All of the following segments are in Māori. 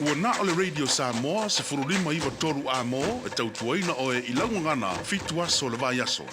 Ua na o le Radio Samoa se furulima iwa toru a mo e tautuaina o e ilaungangana fitu aso le vai aso.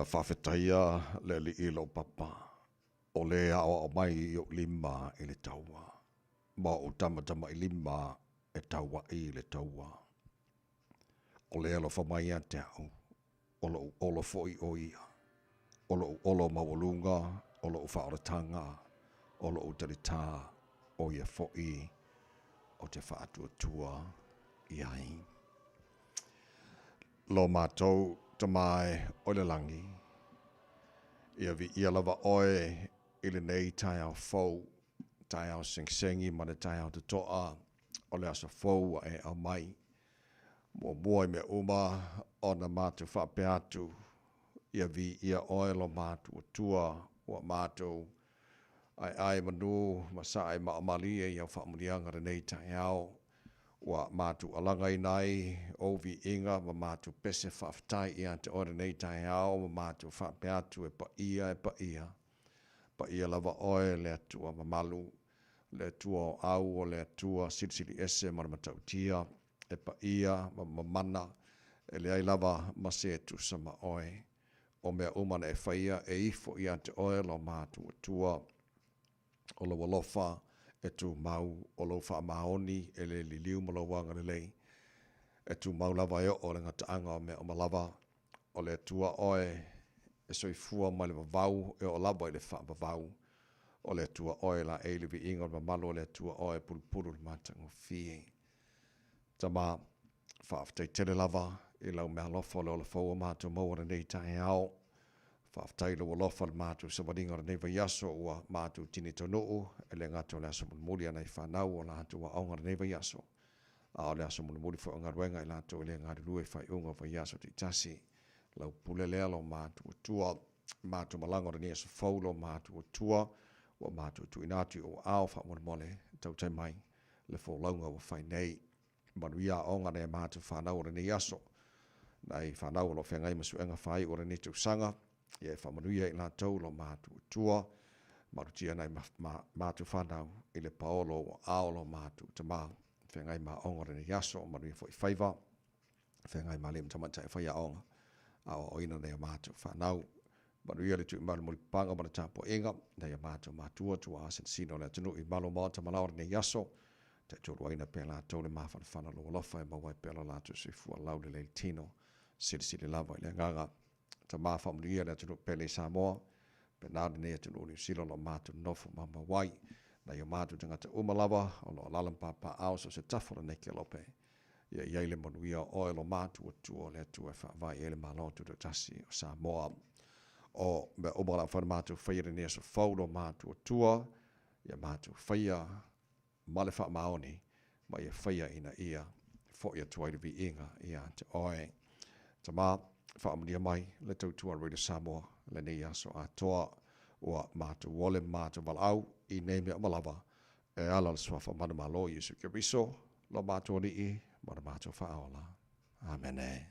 Whawhetaia le li ilo papa. O le o mai i o lima i le taua. Ma o tamatama i lima e taua i le taua. O le alo whamai a te au. Olo foi o ia. Olo mawalunga. Olo whaoratanga. Olo utarita. O ia foi. O te whaatua tua i ai. Lo mātou tamai o le langi. Ia vi ia lava oe i le nei tai au fau, tai au sengsengi ma le tai au te toa, o le asa fau e au mai. Mua me uma o na mātou whape atu, ia vi ia oe lo mātou tua, ua mātou ai manu, masai ma amali e iau whaamurianga le nei tai au, ua mātou alangai nai, o vi inga, ma mātou pese whaftai ia te ore nei tai au, ma mātou whape atu e pa ia. Pa ia lava oe le atua mamalu, le atua o au o le atua silisili ese maramatau tia, e pa ia, ma mamana, e le ai lava masetu sama oe. O mea umana e whaia e ifo ia te oe lo mātou atua, o lo walofa, e tu mau o lo wha maoni e le liliu ma lo wanga le lei. E tu mau lava e o le ngataanga o mea o malava o le tua oe e soifua ma le vavau e o lava i le wha vavau o le tua oe la e le vi inga o malo le tua oe pulupulu le matango fie. Tama whaaftai tele lava i lau mea lofa le o le faua mātou maua nei tae au. Whaaftai lo walofa le mātou sa waringa nei vai aso ua mātou tini tonuu e le ngato le aso mulmuli anai whanau o la hatu wa aonga nei vai aso. A o le aso mulmuli wha onga ruenga i lato i le ngari lue whai unga vai aso te tasi. Lau pule lea lo mātou tua, mātou malanga o nei aso faulo mātou tua, ua mātou tu inatu o ao wha mole tau tai mai le fōlaunga wa whai nei. Manuia aonga nei mātou whanau o nei aso. Nei whanau lo whengai masuenga whai o nei tau sanga. Ia e whamanuia i ngā tau lo mātua tua, marutia nei mātua whanau i le paolo o aolo mātua tamā. Whengai mā ongore ni yaso, maruia fo i whaiva, whengai mā lem tamata e whaia onga, a o ina nei mātua whanau. Maruia le tu i malu mori panga mana tāpo inga, nei mātua tua asen sino le tunu i malu mātua malaura ni yaso, te tōru aina pēlā tau le māwhana whana lo lofa e mawai pēlā lātu si fua lau le tino, siri lava i le nganga. Ta ma familia le tunu pele Samoa pe na ne tunu New Zealand lo matu nofu mama wai na yo matu tanga te umalawa o lo lalam papa au so se tafora ne ke lope ia le manuia o lo mātua tua le tua whaavai ele malo tu tasi o Samoa. O me o mara whana mātua whaia nea so whaulo mātua tua, ia mātua whaia male wha maoni, ma ia whaia ina ia, fo ia tuai vi inga ia te oe. Ta mā, whaamunia mai, le tautua Reina Samoa, le nei aso a toa, ua mātua wole mātua walau, i nei mea malawa, e ala le swafa mana malo Yesu ke riso, lo mātua ni i, mana mātua whaaola. Amen e.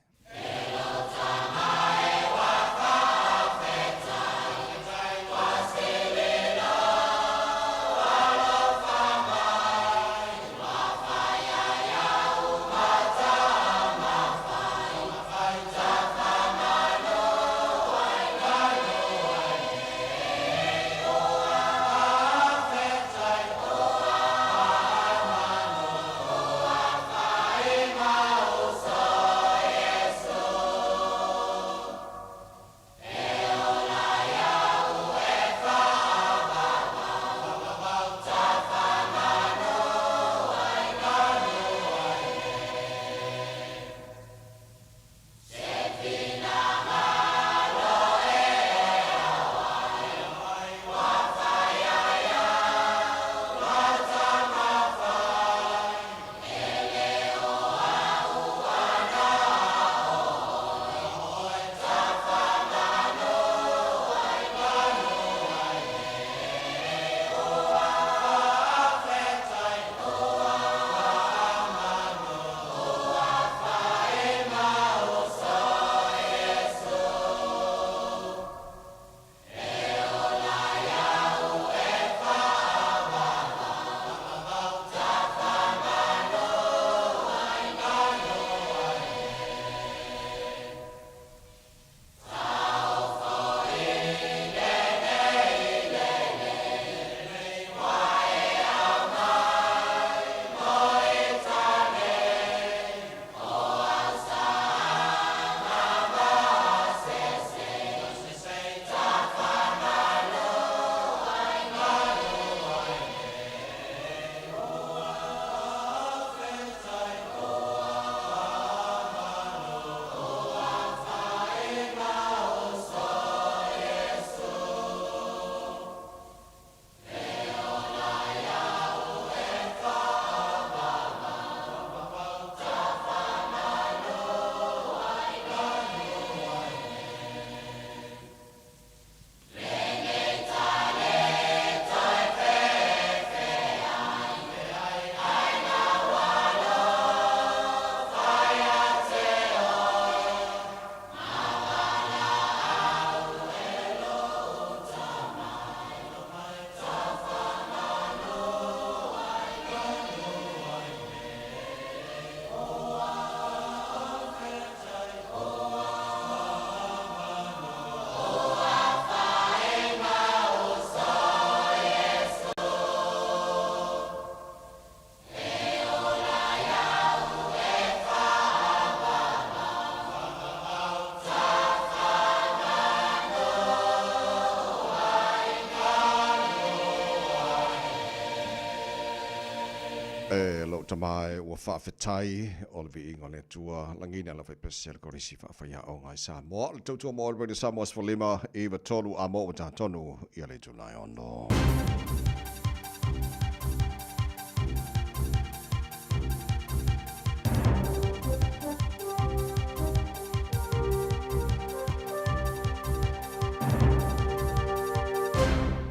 Lo tamai ua whaafetai o le vi ingo le tua langina la whai pesel ko risi whaafaya o ngai Samoa. Le tautua mo le Reina Samoa sfalima iwa tolu a mo wata tonu i ale tunai ono.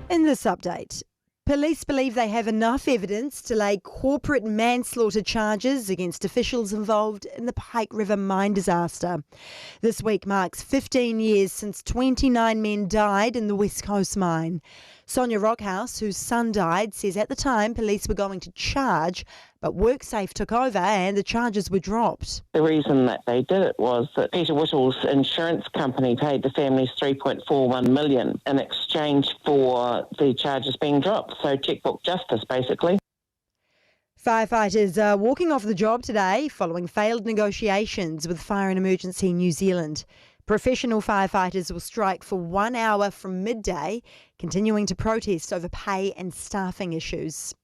In this update, police believe they have enough evidence to lay corporate manslaughter charges against officials involved in the Pike River mine disaster. This week marks 15 years since 29 men died in the West Coast mine. Sonia Rockhouse, whose son died, says at the time police were going to charge, but WorkSafe took over and the charges were dropped. The reason that they did it was that Peter Whittle's insurance company paid the families $3.41 million in exchange for the charges being dropped. So checkbook justice, basically. Firefighters are walking off the job today following failed negotiations with Fire and Emergency New Zealand. Professional firefighters will strike for 1 hour from midday, continuing to protest over pay and staffing issues.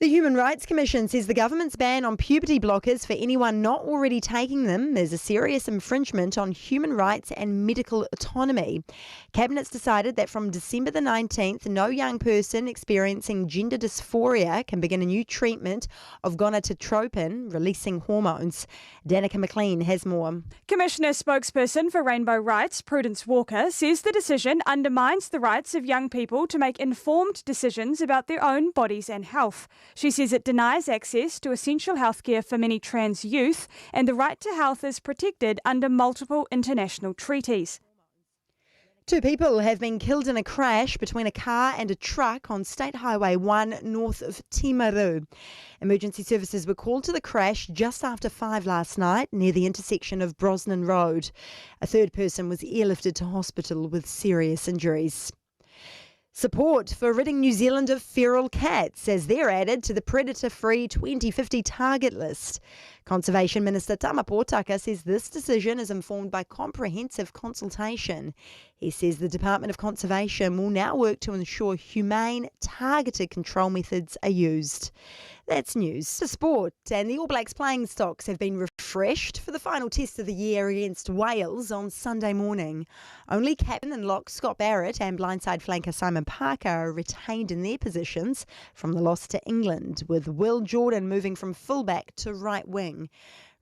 The Human Rights Commission says the government's ban on puberty blockers for anyone not already taking them is a serious infringement on human rights and medical autonomy. Cabinet's decided that from December the 19th, no young person experiencing gender dysphoria can begin a new treatment of gonadotropin, releasing hormones. Danica McLean has more. Commissioner spokesperson for Rainbow Rights, Prudence Walker, says the decision undermines the rights of young people to make informed decisions about their own bodies and health. She says it denies access to essential healthcare for many trans youth, and the right to health is protected under multiple international treaties. 2 people have been killed in a crash between a car and a truck on State Highway 1 north of Timaru. Emergency services were called to the crash just after 5 last night near the intersection of Brosnan Road. A third person was airlifted to hospital with serious injuries. Support for ridding New Zealand of feral cats as they're added to the predator-free 2050 target list. Conservation Minister Tama Potaka says this decision is informed by comprehensive consultation. He says the Department of Conservation will now work to ensure humane, targeted control methods are used. That's news. To sport, and the All Blacks playing stocks have been refreshed for the final test of the year against Wales on Sunday morning. Only captain and lock Scott Barrett and blindside flanker Simon Parker are retained in their positions from the loss to England, with Will Jordan moving from fullback to right wing.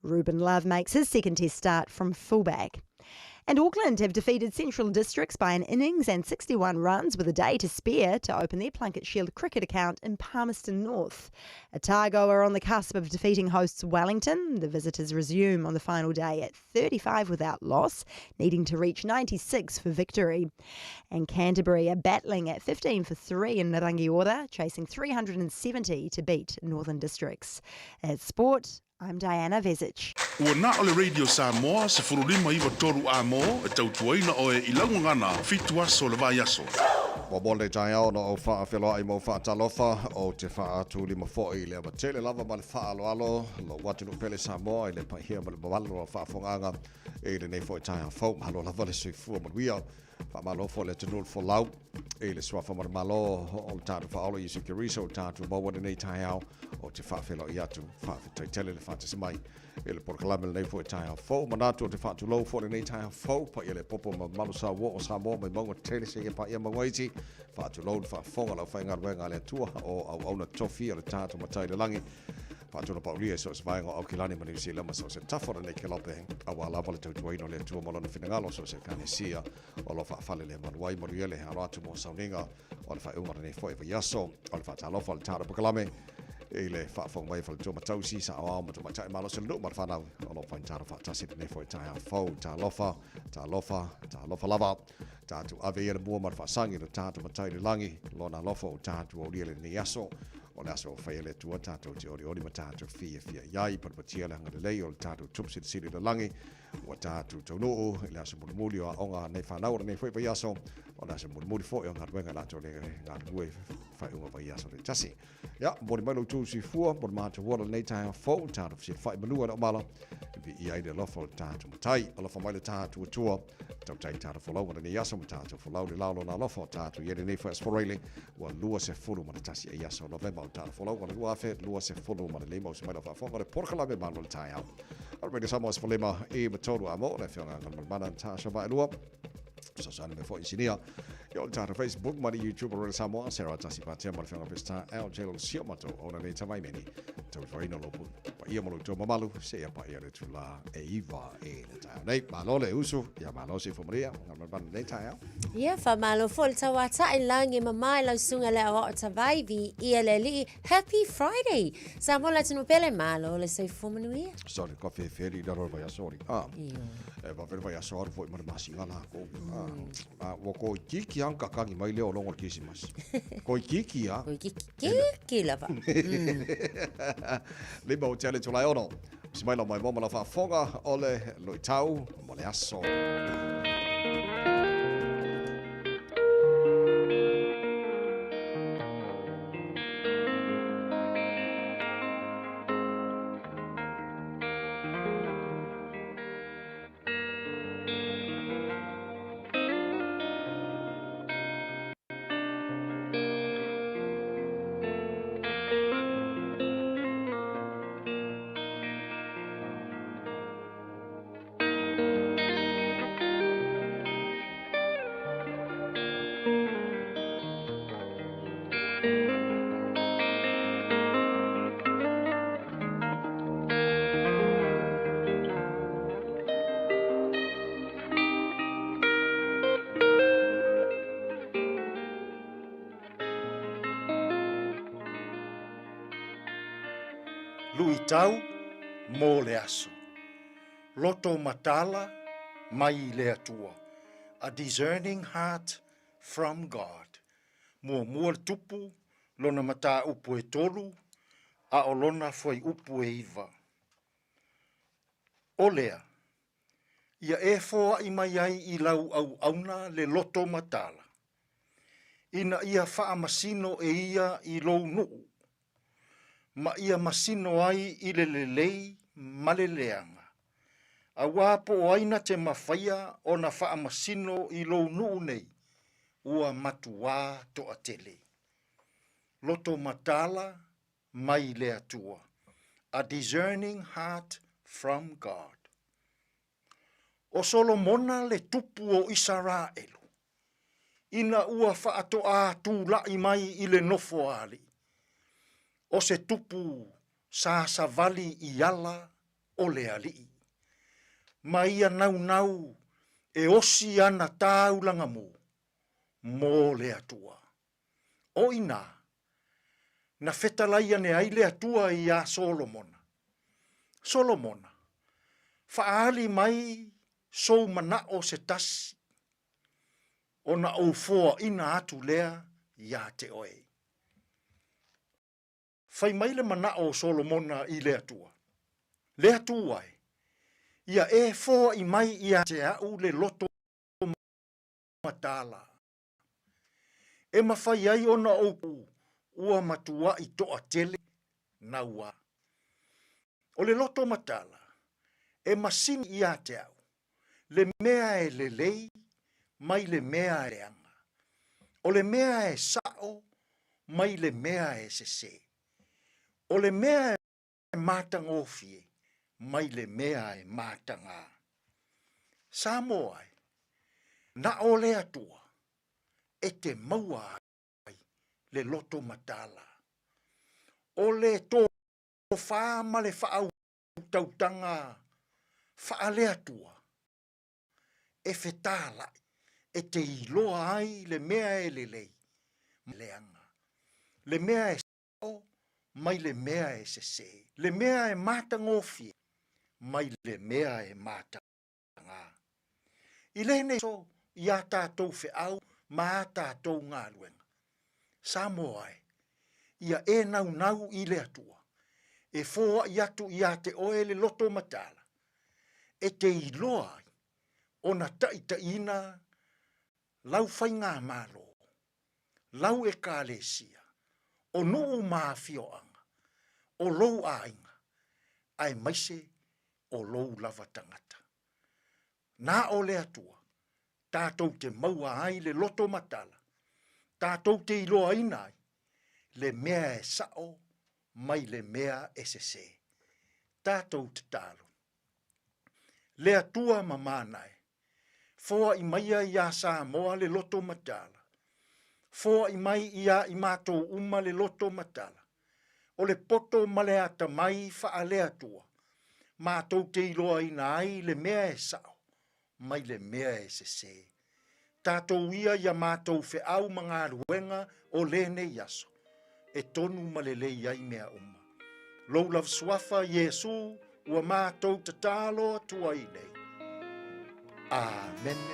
Ruben Love makes his second test start from fullback. And Auckland have defeated Central Districts by an innings and 61 runs with a day to spare to open their Plunket Shield cricket account in Palmerston North. Otago are on the cusp of defeating hosts Wellington. The visitors resume on the final day at 35 without loss, needing to reach 96 for victory. And Canterbury are battling at 15 for 3 in Rangiora, chasing 370 to beat Northern Districts. At Sport, I'm Diana Vezic. Ua na ole Radio Samoa se furulima iwa toru a mo e tautuaina o e ilangu ngana fitua so le vai aso. Wa mole tai ao no o wha awhelo ai mo wha talofa o te wha atu lima fo'i le amatele lava ma le wha alo alo lo watinu pele Samoa i le pahia ma le mawalo o wha whonganga e le nei fo'i tai a fau mahalo lava le sui fua manuia wha malo fo le tenul fo lau e le swafa ma le malo o le tatu wha alo i si kirisa o tatu mawane nei tai ao o te wha awhelo i atu wha awhitai tele le wha te semai e le porkalame le nei fo'i tai a fau manatu o te wha atu lau fo le nei tai a fau pa i le popo ma malo sa wo o Samoa mai maunga tele se e pa ia mawaiti wha atu lau wha whonga lau whainga ruenga le atua o au auna tofi o le tatu matai le langi wha atu na pauria so se vaenga au kilani ma New Zealand ma so se tafora nei ke lope au a lava le tautuaino le atua malona finangalo so se kanesia o lo wha whale le manuai maruele haro atu mo sauninga o le wha umara nei fo'i yaso o le wha talofa le tara pakalame e le whaafong mai whale tōma tausi sa awao ma tōma tai malo se nuk mar whanau o lo whain tara whaatasi nei fo'i tai a fau ta lofa lava tātu ave ia le mua mar whaasangi le tātu matai le langi lona lofa o tātu o liele ni aso o le aso o whai le tua tātu te ori ma tātu fia iai parpatia le hanga le lei o le tātu tupsi le siri le langi o tātu taunuu i le aso mulimuli o aonga nei whanau nei fo'i vai aso o le aso mulimuli fo'i o ngarwenga lato le ngarwe whai unga vai aso le tasi ia mori mai lo tu si fua mori mahata wala nei tai a fau tātu fia whai manua na o mala vi iai le lofa o tātu matai o lofa mai le tātu atua tau tai tātu whalau mana ni aso ma tātu whalau le laulo na lofa o tātu iere nei whai asporeile wa lua se fulu mana tasi e aso November o tātu whalau wana lua afe lua se fulu mana lima o se mai lofa whonga le porkalame manu le tai au Already Samoa se whalema e matoru a mo le whionga ngana mana ta shava elua so sana me fo insinia yo tara Facebook mari YouTube ro Samoa Sarah tasi patia mo le whionga pesta el jelo sio mato ona nei tamai meni to foi no lopu pa ia mo to mamalu se ia pa ia le tula e iva e le ta nei malo le usu ia malo se fomaria ngana mana nei ta ia fa malo fol tawa ta ilangi mama la sunga le o tavai vi ia le li Happy Friday Samoa la tunu pele malo le se fomanuia sorry coffee feri da ro vai sorry e va ver vai sorry foi mar masinga la ko wo ko kiki anka kangi mai leo longo kisimas ko kiki a ko kiki lava le mo tele to lai ono si mai lo mai mo la fa fonga ole lo tau mo le aso Lui tau, mō le aso. Loto matala, mai le atua. A discerning heart from God. Mua le tupu, lona mata upu e tolu, a o lona foi upu e iwa. O lea, ia e foa i mai ai i lau au auna le loto matala. Ina ia faa masino e ia i lou nuu. Ma ia masino ai i le lelei maleleanga. A wapo o aina te mawhaia o na faa masino i lou nuu nei, ua matua to atele. Loto matala mai le atua. A discerning heart from God. O Solomona le tupu o Israelu. Ina ua faa to a tūlai mai i le nofo ali. O se tupu sa savali i ala o le alii. Ma ia nau e osi ana taulanga mō le atua. O ina, na whetalaia ne ai le atua i a Solomona. Solomona, faali mai sou mana o se tasi. O na o foa ina atu lea ia te oe. Fai mai le mana o Solomona i le atua. Le atua e. Ia e foa i mai ia te au le loto matala. E mawhai ai ona o ua matua i toa tele na ua. O le loto matala. E masini ia te au. Le mea e lelei mai le mea e anga. O le mea e sao mai le mea e sese. O le mea e matangofie, mai le mea e matanga. Samoa ai, na o le atua, e te maua ai, le loto matala. O le to wha ma le wha tautanga, wha le atua, e whetala, e te iloa ai le mea e lelei, leanga. Le mea e sao, mai le mea e sese. Le mea e matangofie, mai le mea e matanga. I lene so, i a tātou whiau, ma a tātou ngā luenga. Samoa e, ia e nau i le atua. E fōa i atu i a te oe le loto matala. E te iloa ai, o na taitaina, lau whainga malo. Lau e kālesia, o nuu maafioanga. O lou ainga, ai maise o lou lava tangata. Nā o le atua, tātou te maua ai le loto matala, tātou te iloa inai, le mea e sao, mai le mea e sese. Tātou te talo. Le atua mamanae, foa i maia i a Samoa le loto matala, foa i mai i a i mātou uma le loto matala, o le poto maleata mai faa le atua. Mātou te iloa ina ai le mea e sao, mai le mea e sese. Tātou ia ia mātou fe au mga ruenga o le ne yaso, e tonu malele iai mea uma. Lou lav swafa Yesu, ua mātou tatalo atua inei. Amen.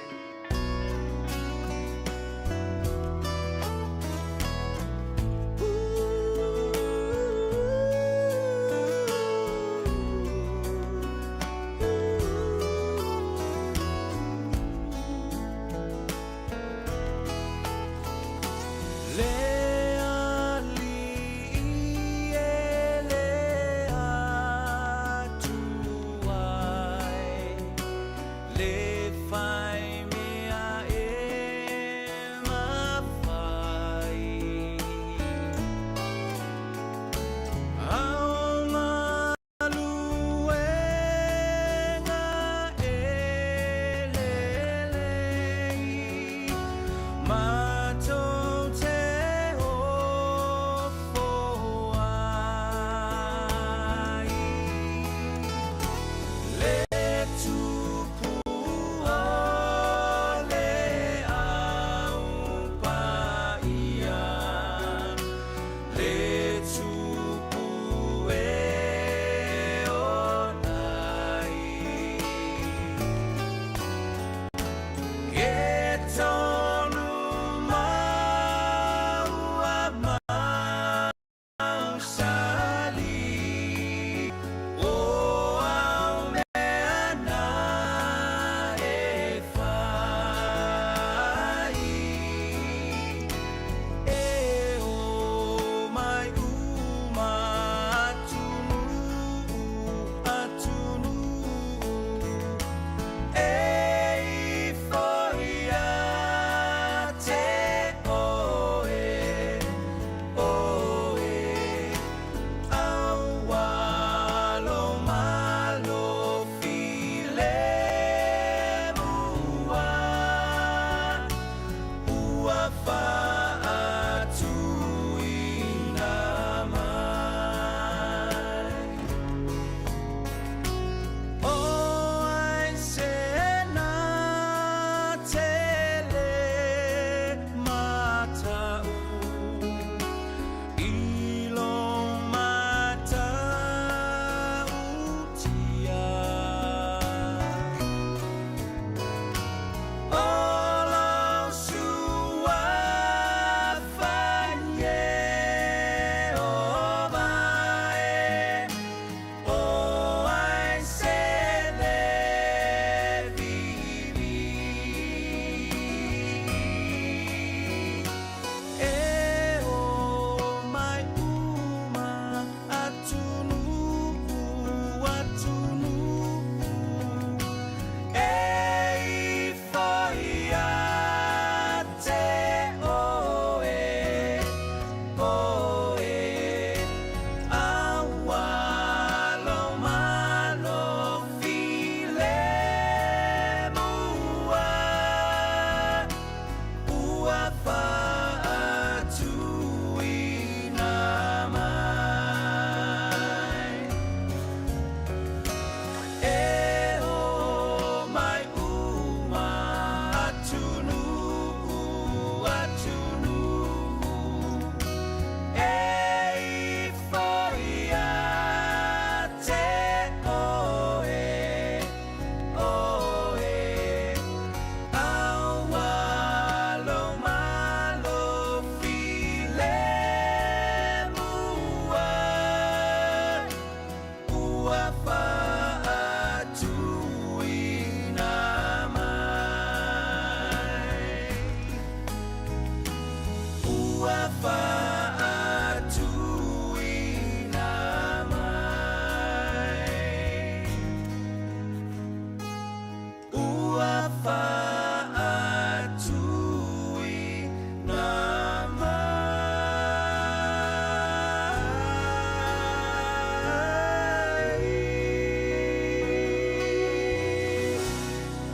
Find me.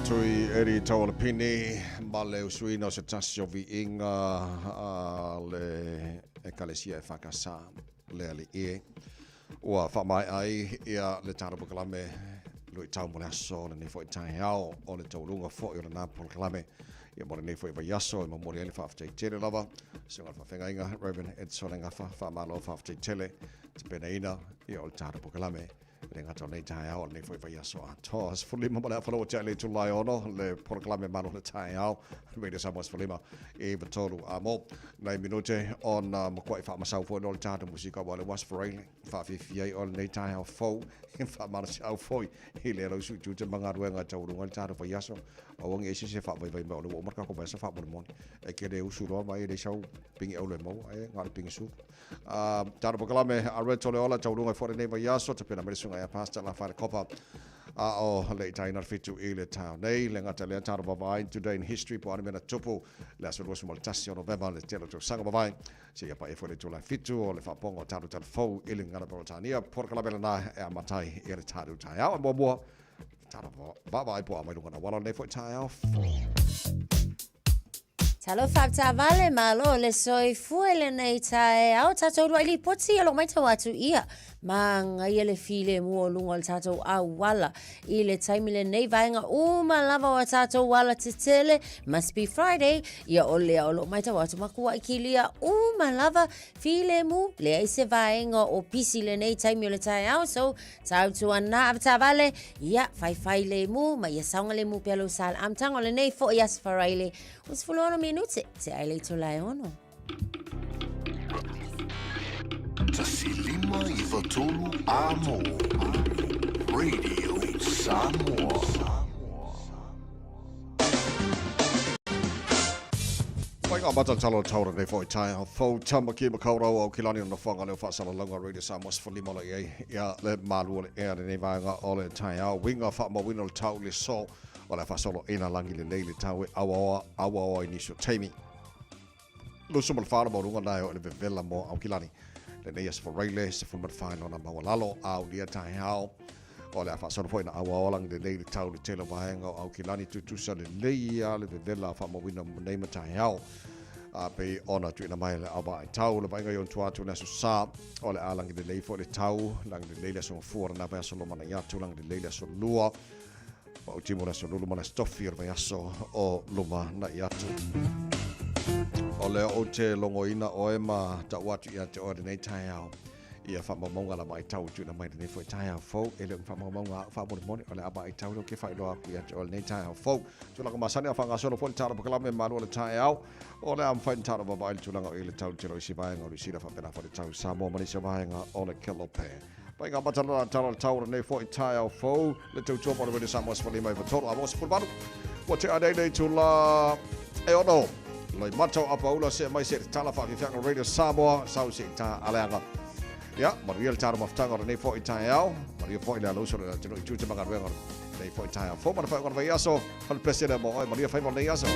tui eri tau le pini, ma le usui no se tasi o vi inga le ekalesia e whakasa le ali e. Ua whamai ai ia le tāra pukalame lui tau mo le aso le nei fo i tai au o le taurunga fo i o le nā pukalame. Ia mo le nei fo i vai aso i mamori ele whaaftei tele lava. Singa whawhenga inga, Reverend Ed Solenga whamalo whaaftei tele. Te pena ina ia o le tāra pukalame. Le ngata nei tai au nei foi vai aso ato as fulima mala falo cha le tulai ono le proclame mano le tai au radio samos fulima e betolu amo nei minute on mo kwai fa masau fo no tata musika wale was for rain fa fi on nei tai au fo in fa mar au foi ile ro su tu te manga ruenga tau runga tata vai aso o ngi ese se fa vai mo le marka ko sa fa mon e ke de usuro mai de show ping e le mo e ngar ping su tata proclame a red tole ola tau runga for nei vai aso te pena sunga ya pasta la fare copa o le taina fitu i le town nei le ngata le tara bavai today in history po ana tupu la so rosu maltasio november le telo to sanga bavai se ya pa e fore to la fitu o le fa pongo taru tal fo i le ngana Britania por kala bela na e matai e le taru tai au mo tara bavai po mai lunga wala le fo tai au Talo whapta vale malo le soi fuele nei tae au tatou rua ili poti alo mai tau atu ia. Ma ngai ele file mua lunga le tatou au wala. I le taimile nei vaenga uma lava wa tatou wala te tele. Must be Friday. Ia o lea olo mai tau atu makua ikilia uma lava file mu. Lea ise vaenga o pisi le nei taimile le tae au. So tau tua na apta vale. Ia fai le mu. Ma ia saunga le mu pelo sal amtango le nei fo ias faraile. Us fulano minute te aile tolai ono. Tasi lima I watolu amo. Radio Samoa. Wai ngā mata talo taura nei fo I tai au fau tama ki makaurau au kilani na whanga leo whaasala longa Radio Samoa sfalimola i ia le malu le ea nei vaenga o le tai au winga whaama wino le tau le so o le whaasolo ina langi le leile tau e awa I nisio teimi. Lusu mal whaara mo runga nai o le vevela mo au kilani. Le nei as whareile se fumat whaino na mawalalo au lia tai au. O le whaasolo fo ina awa langi le leile tau le telo vaenga au kilani tutusa le leia le vevela whaama wino neima tai au. Pe ona tuina mai le awa I tau le vaenga yon tuatu na sa o le alangi le leifo le tau langi le leile so fuara na vea solo mana yatu langi le leile so lua. O timo na so lulu mana stofi o vea so o luma na yatu. O le o te longo ina o e ma ta watu ia te ore nei tai au. Ia whamamonga la mai tau tuina mai nei fo tai au fau. E le whamamonga whamone mone o le aba I tau leo ke whailoa ku ia te ore nei tai au fau. Tulanga masani a whanga solo fo tara pakalame maru le tai au. O le am whain tara babai tulanga o le tau tiro isi vaenga o le sira whapena fo le tau Samoa manisa vaenga o le kelope. Pai ngā matana tara tau nei fo tai au fau. Le tau tuapa o le Samoa spali mai vatoro. Amos fulmanu. Wa te adei nei tula e ono. Lai matau apa ula se mai se tala fa fianga Radio Samoa sau se ta aleanga. Ya, Maria tara maftanga nei fo tai au. Maria fo ile aluso le tino I tuta manga wenga nei fo tai au. Fo mana fa vai aso. Hal presida mo Maria fa mo nei aso.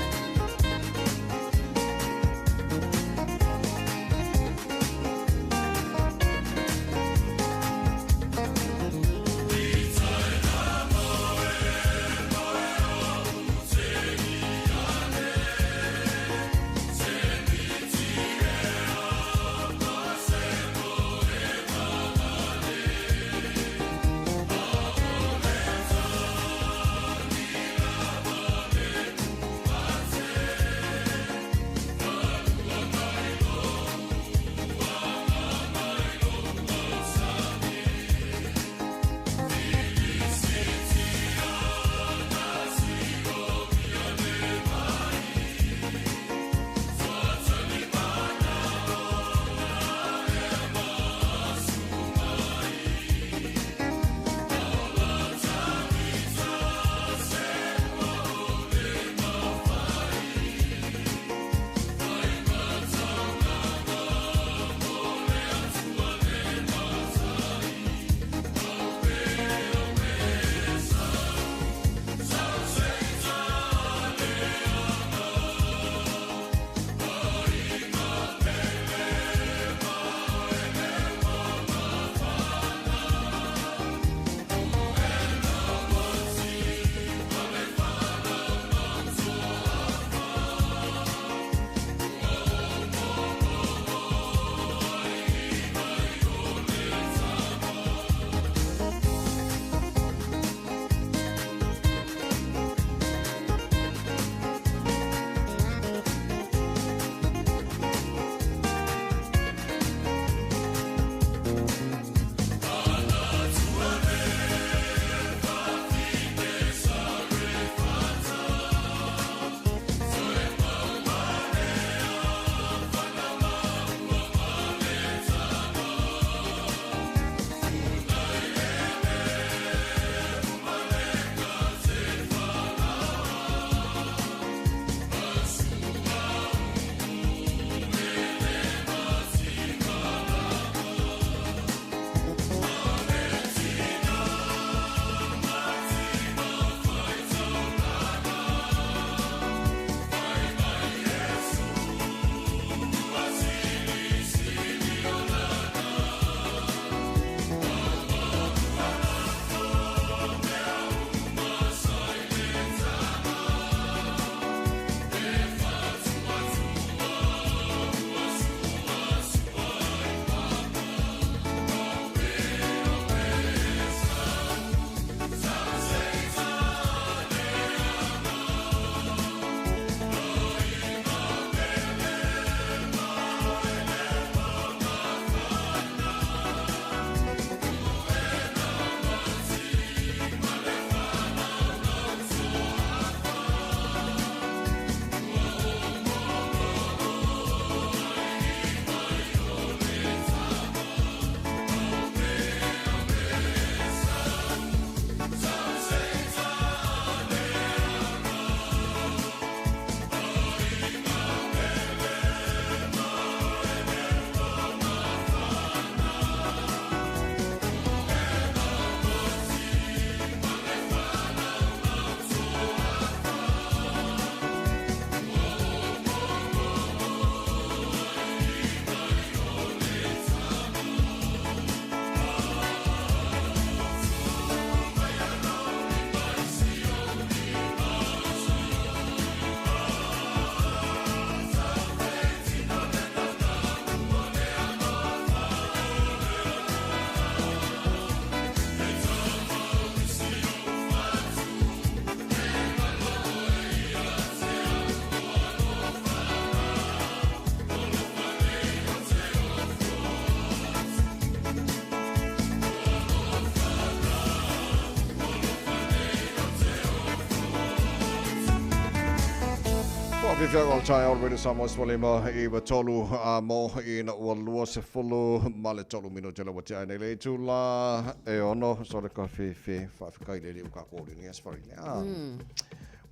Coffee Fiang Chai already Samos Walima Eva Tolu Mo in Walua Sefulu Maletolu Minotella Wachina Tula Eono so the coffee fee Fafka Uka yes for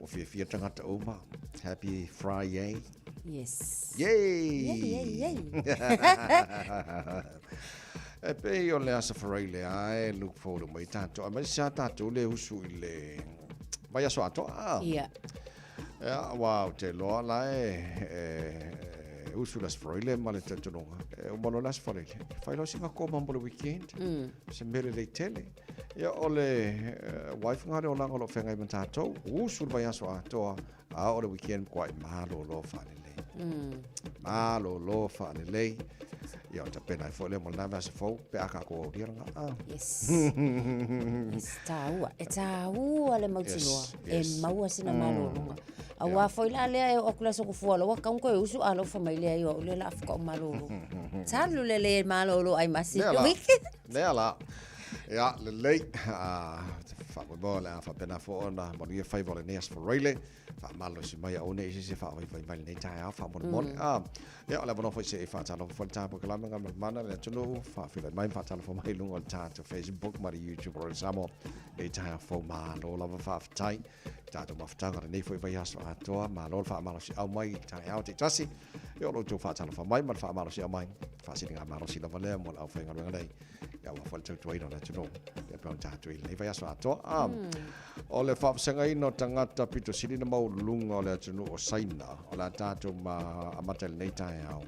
Fi Tangata Uma. Happy Friday. Yes. Yay! E pe o le asa whareile ai, look forward to mai tātou. A mai sa tātou le usu I le mai aso ato. Yeah. Wow, te loa lai usu las whareile ma le tatunonga. O mono las whareile. Whai lo singa kōma mo le weekend. Se mere le tele. Ia o le wife ngare o langa lo whengai ma tātou. Usu mai aso ato a o le weekend kwai malo lo whanele. Malo lo whanele. Ia ta pena I fole mo na vasa fo pe aka ko o diranga. Yes. Taua le mautinoa. E maua sina malo lunga. A wa foi la le o kula so ko fola wa kan ko usu alo fa mai le o le la fa malo. Talu le malo lo ai masi. Le ala. Ja, le le fa bo la fa pena fo ona mo ia fai vole nes for really. Fa malo si mai o ne si fa vai nei tai fa mo ya la bono fo se fa talo fo ta po kala nga mana le tulu fa fila mai fa talo fo mai lungo ta to Facebook ma YouTube or samo e tai fo ma lo la fa tai ta to ma fa nga nei fo vai aso ato ma lo fa malo si au mai tai au ti tasi yo lo to fa talo fo mai ma fa malo si au mai fa si nga malo si la vale mo au fa nga nei ya wa fo to to ino le tulu e pe ta to nei vai aso ato o le fa senga ino tangata pito sili na mau lunga o le tunu o saina o la tato ma amatel nei tai au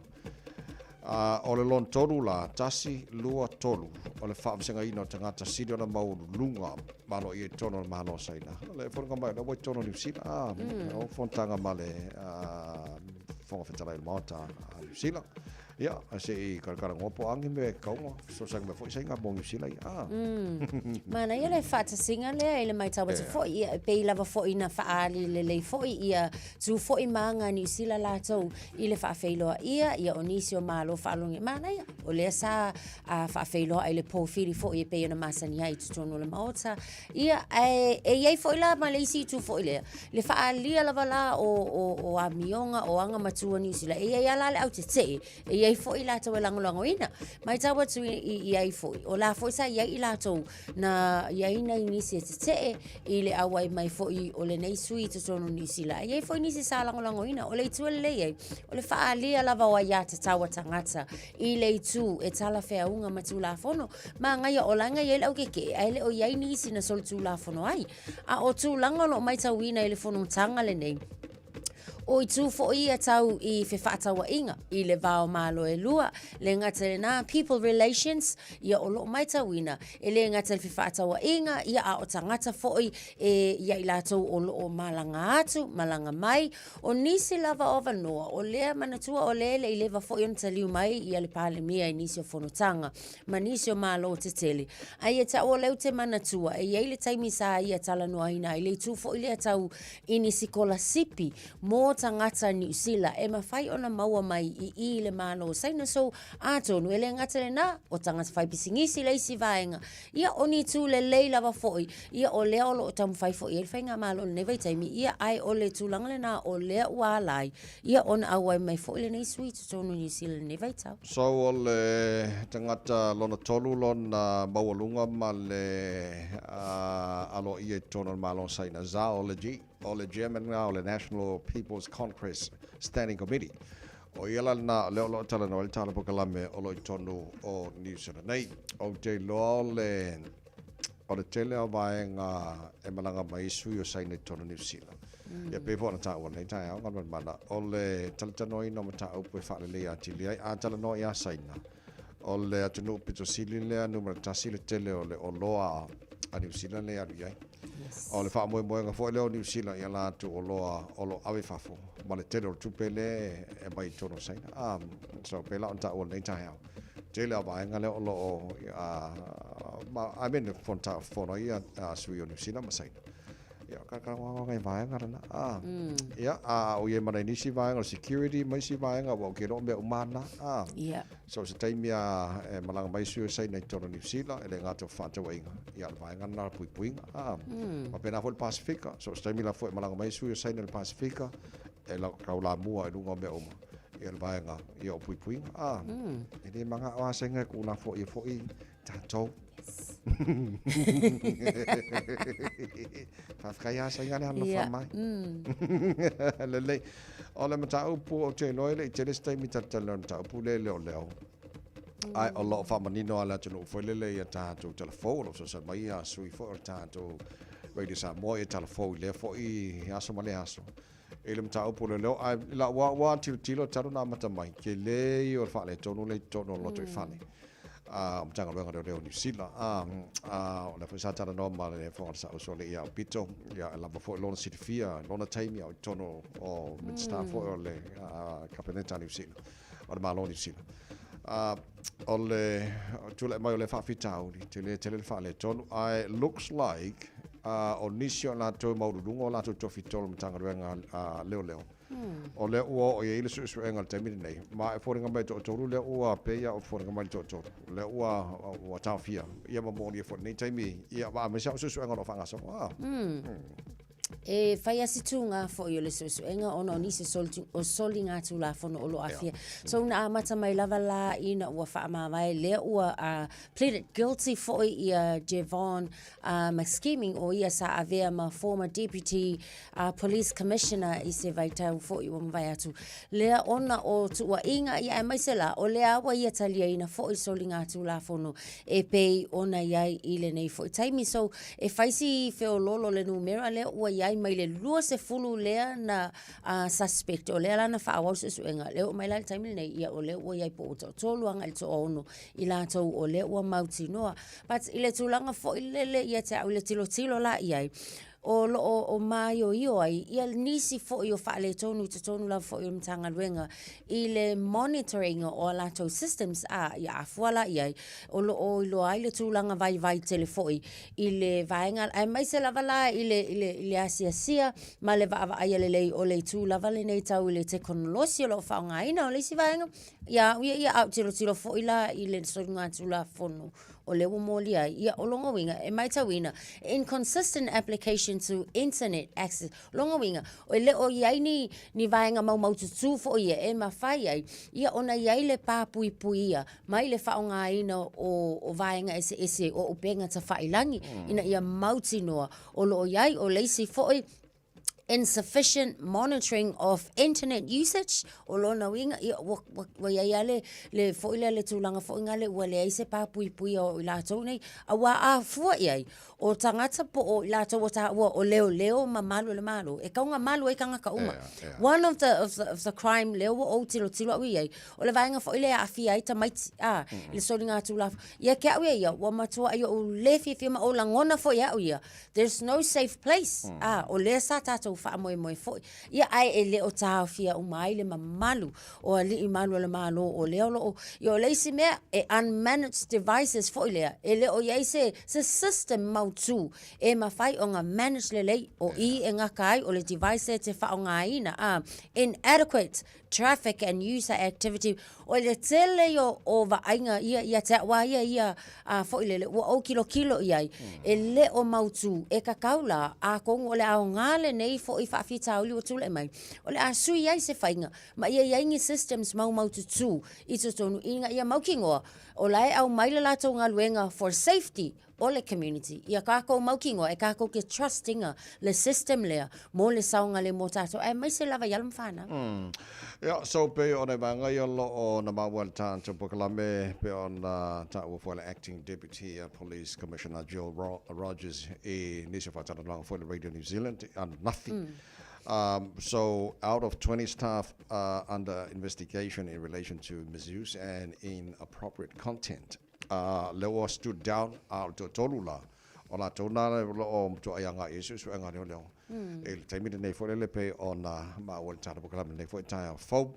o le lon tolu la tasi lua tolu o le fa senga ino tangata sili na mau lunga malo I tono malo saina le fonga mai no tono ni sila o fontanga male fonga fetala il mota sila ya se karkara ngopo angi me kaunga so sang me foi singa bong sila mana ia le fata singa le ile mai tawa te foi pe lava foi na faali le foi ia tu foi manga ni sila la tau ile fa feilo ia onisio malo falungi mana ia o le sa fa feilo ile po fili foi pe na masani ai tu tono le maota ia ia foi la malesi tu foi le faali lava la o amionga o anga matua ni sila ia la le au te ia foi la tau lango ina mai tawa tu ia foi o la foi sa ia la tau na ia ina inisi te ile awai mai foi o le nei sui te tono ni sila ia foi nisi sa lango ina o le tu le ia o le faali lava wa ia te tawa tangata ile tu e tala fea unga matu la fono ma ngai o langa ia au ke ai o ia inisi na sol tu la fono ai a o tu lango lo mai tau ina ile fono tanga le nei o tu fo ia tau I fe fata wa inga I le vao malo e lua le ngata na people relations ia o lo mai tau ina e le ngata fe fata wa inga ia a o tangata fo ia I lato o lo malanga atu malanga mai o nisi lava ova noa o le manatua o le I leva fo yon taliu mai ia le pale mia nisi o fonotanga manisi o malo te tele ai e ta o leu te manatua e ia le taimi sa ia tala noa ina I le tu fo ile tau inisi kola sipi mo tangata ni usila e mawhai ona maua mai I le malo saina so ato nuele ngata le na o tangata whai pisingisi le isi vaenga ia oni tu le leila wa foi ia o lea o lo o tamu whai foi e whainga malo le nevai taimi ia ai o le tūlanga le na o lea ua lai ia ona awai mai foi le nei sui tu tonu ni usila le nevai tau so o le tangata lona tolu lona maualunga ma le alo ia tono malo saina za o le German o le National People's Congress Standing Committee. O iala na leo lo tala no tala pokalame o lo tonu o New Zealand nei o te lo le o le tele o vaenga e malanga mai sui o saina tonu New Zealand. Ia pe po na ta o nei tai au ngan mana o le taltanoi no mata au pe fa le ia tili ai a tala no ia saina. O le atunu pito sili le numero tasile tele o le o loa a New Zealand le ia ai. O le wha moe nga fo leo New Zealand ia la tu o lo awe fafo ma le tele o tupele e mai tono saina so pe la onta o nei tai au tele ava nga leo lo I mean fonta fono ia sui o New Zealand ma saina ia ka ngai vai nga na ia o ye mana nisi vai nga security mai si vai nga o ke ro me umana ia so se taimia e malanga mai sui saina i tono New Zealand ele ngato fata wa inga ia vai nga na pui ma pena fo Pacifica so se taimia fo malanga mai sui saina le Pacifica e la kaula mua e lunga me oma e le vaenga i o pui e le manga o asenga ku la fo i tatou fa kaya senga le hana fa mai le o le mata upu o te loile i te le stai mita tala mata upu le leo ai o lo fa manino ala tunu foi le ia tatou telefone o sa mai a sui fo o tatou radio sa mo e telefone le fo i aso male aso e le mata upu le leo ai la wa tilo taru na mata mai ke le o fa le tonu lo to fani mtanga wenga leo New Zealand ona fa sa tara no ma le fo sa so le ia pito ia la fo lona city fia lona time ia tono o mit staff fo le capeneta New Zealand o ma lo New Zealand o le tule mai le fa fitau ni tele fa le tono I looks like o nisio la to maurungo la to fitol mtanga wenga leo o le ua o ile su engal te mini nei ma e foringa mai to le ua pe ia o foringa mai to le ua o tafia ia ma mo ni fo nei taimi ia ba me sa su engal o fanga so e fai asitunga fo yo le suenga ona ni se solinga tu la fo no lo afia so na mata mai lava la ina ua fa ma vai le ua pleaded guilty fo ia Javon scheming o ia sa avea ma former deputy police commissioner i se vai tau fo i vai atu le ona o tu wa inga ia mai se la o le awa ia talia ina fo i solinga tu la fo no e pe ona ia i le nei fo taimi so e faisi fe o lolo le numero le ua ai mai le lua se fulu lea na suspect o lea lana wha awau su enga leo mai lai taimile nei ia o leo ua iai po o tōluanga i to ono i la tau o leo ua mauti noa but i le tūlanga fo i lele ia te au le tilo la iai o mai o io ai ia nisi fo i o wha le tonu te tonu la fo i o mtanga luenga i le monitoring o la tau systems ia afuala iai o lo ai le tūlanga vai telefoi i le vaenga ai mai se lava la i le asia ma le va ai le lei o le tūlava le nei tau i le teknolosi o lo whaonga ina o le si vaenga ia au tilo fo i la i le soringa tūla fono o le molia ia o longa winga e mai tawina inconsistent application to internet access longa winga o le o iai ni vaenga mau tu fo ia e mawhai ai ia ona iai le pui ia mai le whaonga ina o vaenga ese o upenga ta whailangi ina ia mauti noa o lo iai o leisi fo insufficient monitoring of internet usage o lona winga wa ia le fo ile le tulanga fo inga le wa le ise pa pui o la tau nei a wa a fo ia o tangata po o la tau o leo ma malo e kaunga malo e kanga kaunga one of the crime leo o tilo ia o le vainga fo ile a fia ita mai le solinga tu la ia ke ia wa matua ia o le fi ma o langona fo ia there's no safe place o le sa tatu fa mo fo ia ai ele o ta fia o mai le mamalu o ali I malu le malo o le o yo le si me e unmanaged devices fo ile ele o ia se system mautu e ma fai o nga manage le o I nga kai o le device te fa o nga ina inadequate traffic and user activity o le tele o va ainga ia te wa ia fo ile o kilo ia ele o mautu e ka kaula a ko ole a ngale nei fo I fa fita o le tule mai o le a sui ia se fainga ma ia ingi systems mau tu I to tonu inga ia maukingo o lai au mai la to nga luenga for safety o le community ia ka ko maukingo e ka ko ke trustinga le system lea mo le saunga le motato ai mai se lava yalm fana ja so pe on e vanga yo lo o na mawal tan to pokalame pe on ta wo for acting deputy police commissioner Jill Rogers e nisa fatana long for the Radio New Zealand and nothing so out of 20 staff under investigation in relation to misuse and inappropriate content Leo stood down to Tolula o la tona o to ayanga isu so anga leo e taimi nei fo le pe on ma o tata bokala nei fo taia fo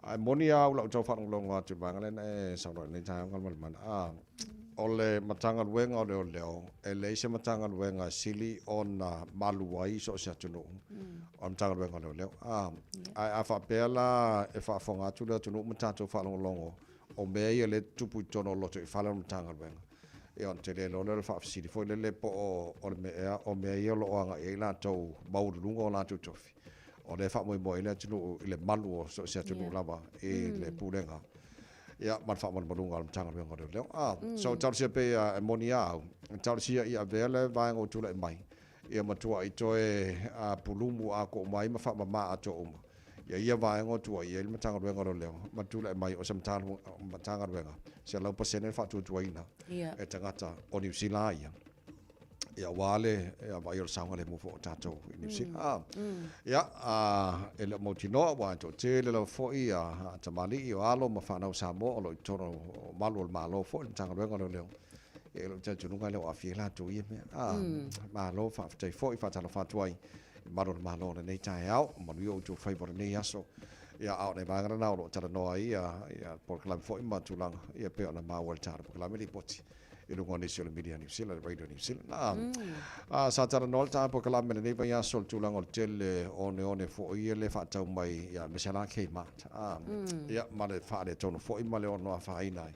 ai monia u la to fa longa tu bangale e sa no nei taia ngal man ole matanga wenga o leo e le se matanga wenga sili on maluai so se tunu on tanga wenga leo ai fa pela e fa fonga tu le tunu matato fa longo o mea ia le tupu tono loto I whala tanga wenga. e on te le lo le fa fisi foi le po o me ia lo anga e la tau maurunga o la tofi o le fa mo ile tulu ile malu o so se tulu lava e le pulenga ia man fa man malunga al tanga me ngore le so tau se pe monia tau se ia vele va ngo tula mai ia matua i toe a pulumu a ko mai ma fa ma a to uma ia va ngo tua ia le tanga me ngore le matula mai o sam tanga matanga venga se la pasene fa tu tuina e tangata o New Zealand ia wale ia vai o sanga le mo fo tato New Zealand ia ele mo tino wa to te le fo ia tamali o alo ma fa na Samoa o lo toro malo fo tanga venga le e lo te tunga le o afila tu ia malo fa te fo fa tala fa tuai malo nei tai au mo yo to favor nei aso ia au nei vangara na o tala no ia por klam fo ima tulanga ia pe ona ma wal tar por klam li poti i lungo ni sio media ni sio radio ni sio sa tala no ta por klam nei va ia sol tulanga o tele one fo ia le fa tau mai ia mesala ke ma ia ma le fa le tono fo ima le ono fa ina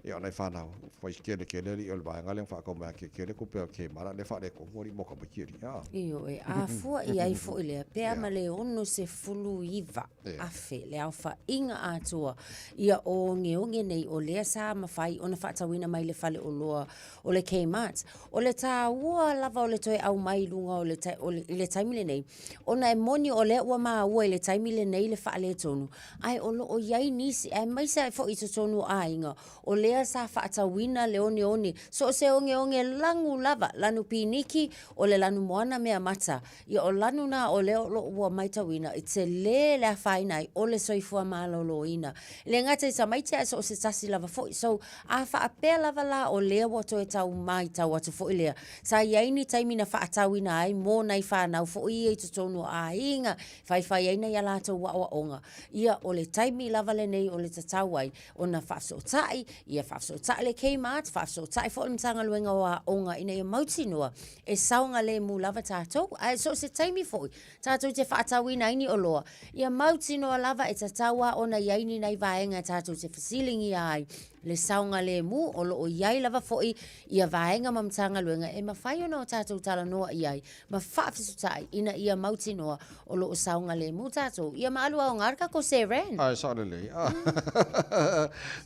ia nei fa na fo iskele ke le il va ngale fa ko ma ke le ko pe ke ma le fa le ko mori mo ka bakiri io e a fu ia i fu ile pe ma le ono se fulu iva a fe le au fa inga atua ia o nge nei o le sa ma fai ona fa tawina mai le fale o loa o le ke mat o le ta ua lava o le toi au mai lunga o le taimile nei ona e moni o le ua ma ua le taimile nei le fa le tonu ai o lo o yai nisi ai mai sa fo i tonu a inga o le sa fa tawina le one so se onge langu lava lanu piniki o le lanu moana mea mata ia o lanu na o le lo ua mai tawina i te le fainai o le soifua maloloina le ngata sa mai te so se tasi lava fo so a fa apea lava la o le ua to e tau mai tau atu fo ile sa iaini taimina fa tawina ai mo nai fa na fo i e tonu a inga fai aina ia la to wa onga ia o le taimi lava le nei o le tatawai ona fa so tai ia fa so tai le Kmart fa so tai fo mtanga luenga wa onga ina ia mauti noa e saunga le mu lava tatou ai so se taimi fo tatou te fa tawina ini o loa ia mauti noa lava e tatawa ona iaini nei vaenga tatou te fasilingi ai le saunga le mu o lo o iai lava foi ia vaenga mamtanga luenga e mawhai ona o tatou tala noa iai ma whaafisotai ina ia mauti noa o lo o saunga le mu tatou ia maalua o ngarka ko se ren ai certainly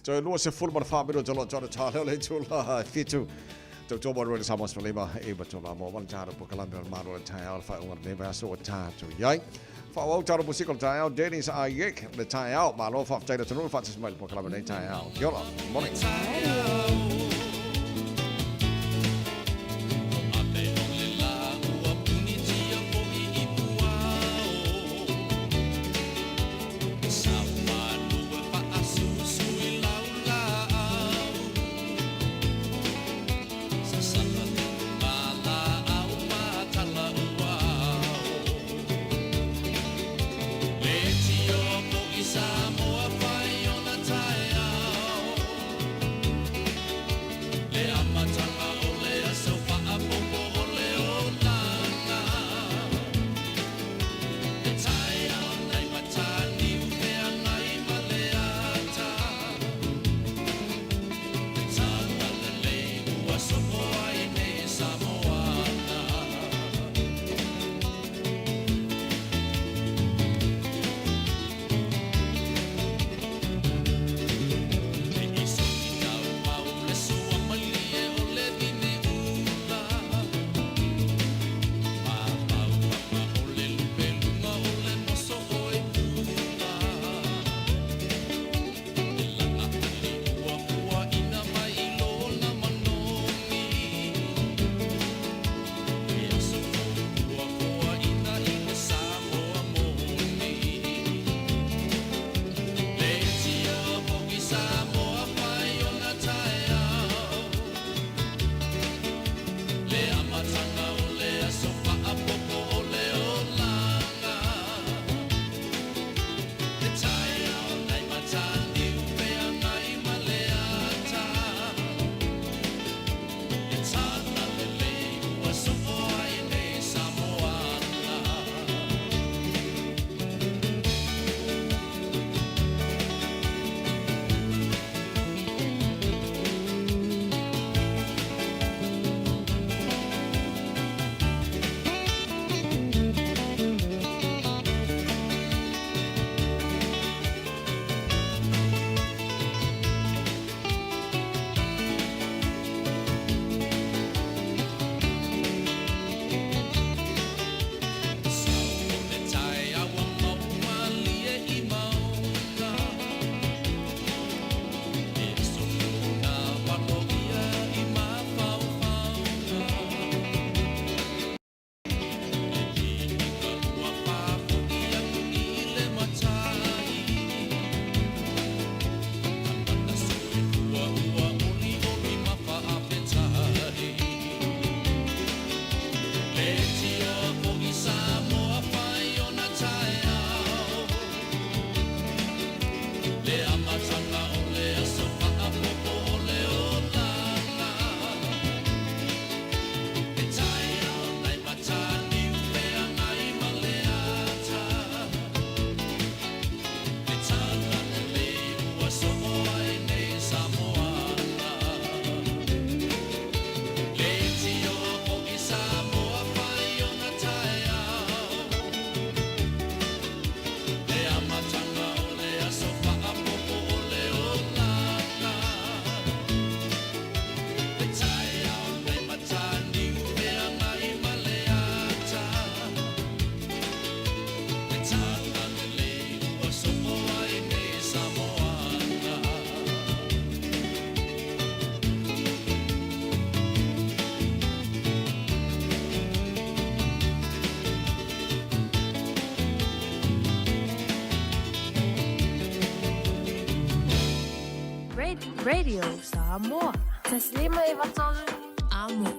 so lo se full man family to lo tala le tula fitu to mo ro sa mas lema e ba to la mo wan tara po kala mer maro tai alfa o ne va so tatou iai fa o tara musical tai out Dennis Ayek the tai out malo fa tata to no fa smile po kala nei tai out yola morning Radio Samoa. Taslima ivatolu amo.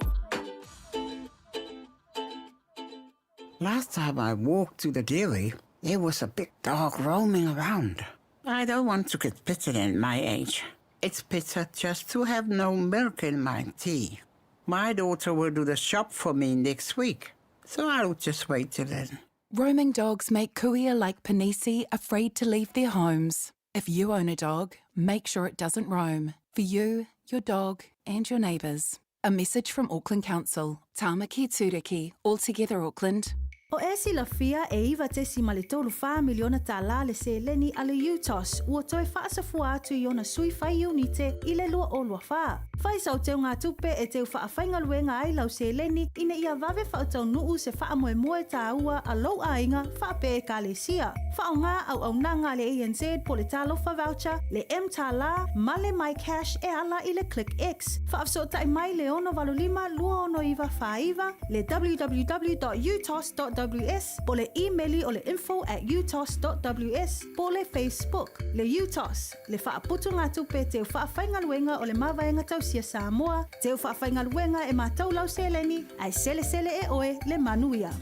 Last time I walked to the dairy, there was a big dog roaming around. I don't want to get bitten at my age. It's better just to have no milk in my tea. My daughter will do the shop for me next week, so I'll just wait till then. Roaming dogs make kuia like Panisi afraid to leave their homes. If you own a dog, make sure it doesn't roam. For you, your dog, and your neighbours. A message from Auckland Council. Tāmaki Tūriki, All Together Auckland. O e sila fia e iwa te si male tolu wha miliona tā la le se leni ale UTOS ua toi whaasafua atu i ona sui whai unite i le lua o lua wha. Whai sau teo ngā tupe e teo wha whainga luenga ai lau se leni ina ia wawe wha tau nuu se wha moe moe tā ua a lau ainga wha pe e ka le sia. Wha o ngā au nanga le ANZ po le talofa voucher, le M tā la, ma le My Cash e ala i le Click X. Wha afso tai mai le ono valulima lua ono iwa wha iwa, le www.utos.ws, po le e-maili o le info@utos.ws, po le Facebook, le UTOS, le whaaputu ngā tupe teo whaawhainga luenga o le mawaenga tausia Samoa, teo whaawhainga luenga e mātou lau seleni, ai sele e oe le manuia.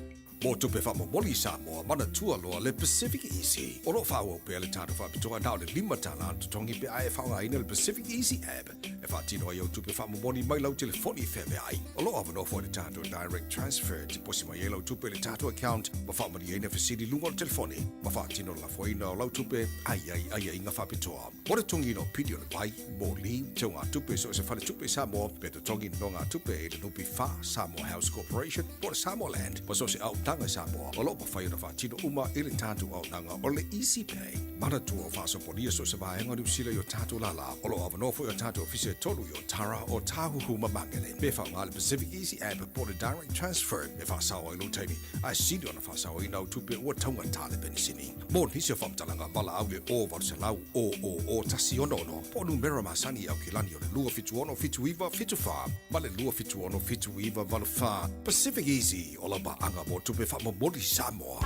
Mo tupe whamomoli Samoa, mana tua loa le Pacific Easy. Oro whaua pe le tātou whapitoa nao le lima tala tongi pe ai whaunga ina le Pacific Easy app. E whaatino ai au tupe whamomoli mai lau telefoni wheme ai. Olo awano fo le tātou direct transfer, ti posi mai e lau tupe le tātou account, ma whamari e na fasiri lunga o telefoni. Ma whaatino la foina o lau tupe, ai inga whapitoa. Ora tongi no pidio le pai, mo li, teo ngā tupe so se whale tupe Samoa, pe to tongi no ngā tupe e le nupi wha Samoa House Corporation, po le Samoa Land, ma so se au tanga Samoa, o lopa whai o na whaatino uma i le tātou au nanga o le Easy Pay. Mana tua o whaasoponia so se vaenga ni usila i o tātou lala, o lo awanofo i o tātou ofise tolu i o Tara o Tāhuhu Mamangele. Me wha ngā le Pacific Easy app po le direct transfer, me wha sawa i lo teimi, ai sini o na wha sawa i nau tupe ua taunga tāle penisini. Mō nisi o whamtalanga bala au le o varu se lau o tasi ono, po numera masani au kilani o le lua fitu ono fitu iwa fitu wha, ma le lua fitu ono fitu iwa valu wha. Pacific Easy o la baanga mo tupe whamomoli Samoa.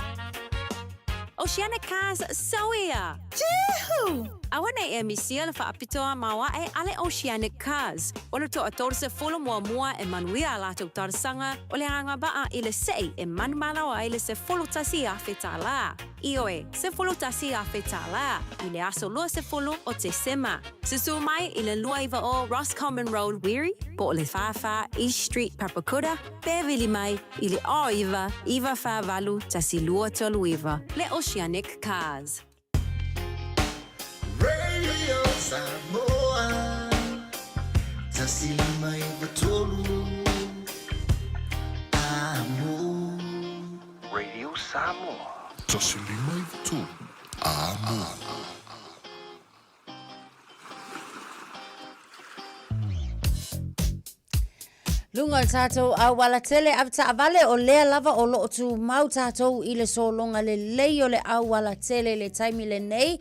Oceanic Cars Sawia. Jehu! Awana e misia le whaapitoa maua e ale Oceanic Cars. Ona toa torse folo mua e manuia la tau tarsanga o le hanga baa i le sei e manmalawa i le se folo tasi a whetala. Ioe, se folo tasi a whetala. I le aso lua se folo o te sema. Susu mai i le lua iwa o Roscommon Road Weary, po le Whawha, East Street, Papakura, Beverly mai i le o iwa Whavalu tasi lua tolu iwa. Le Oceanic Cars. Radio Samoa, tasilima ivatolu amo. Radio Samoa, tasilima ivatolu amo. Lunga o tātou a wala tele apta avale o lea lava o loo tu mau tātou i le solonga le lei o le au wala tele le taimi le nei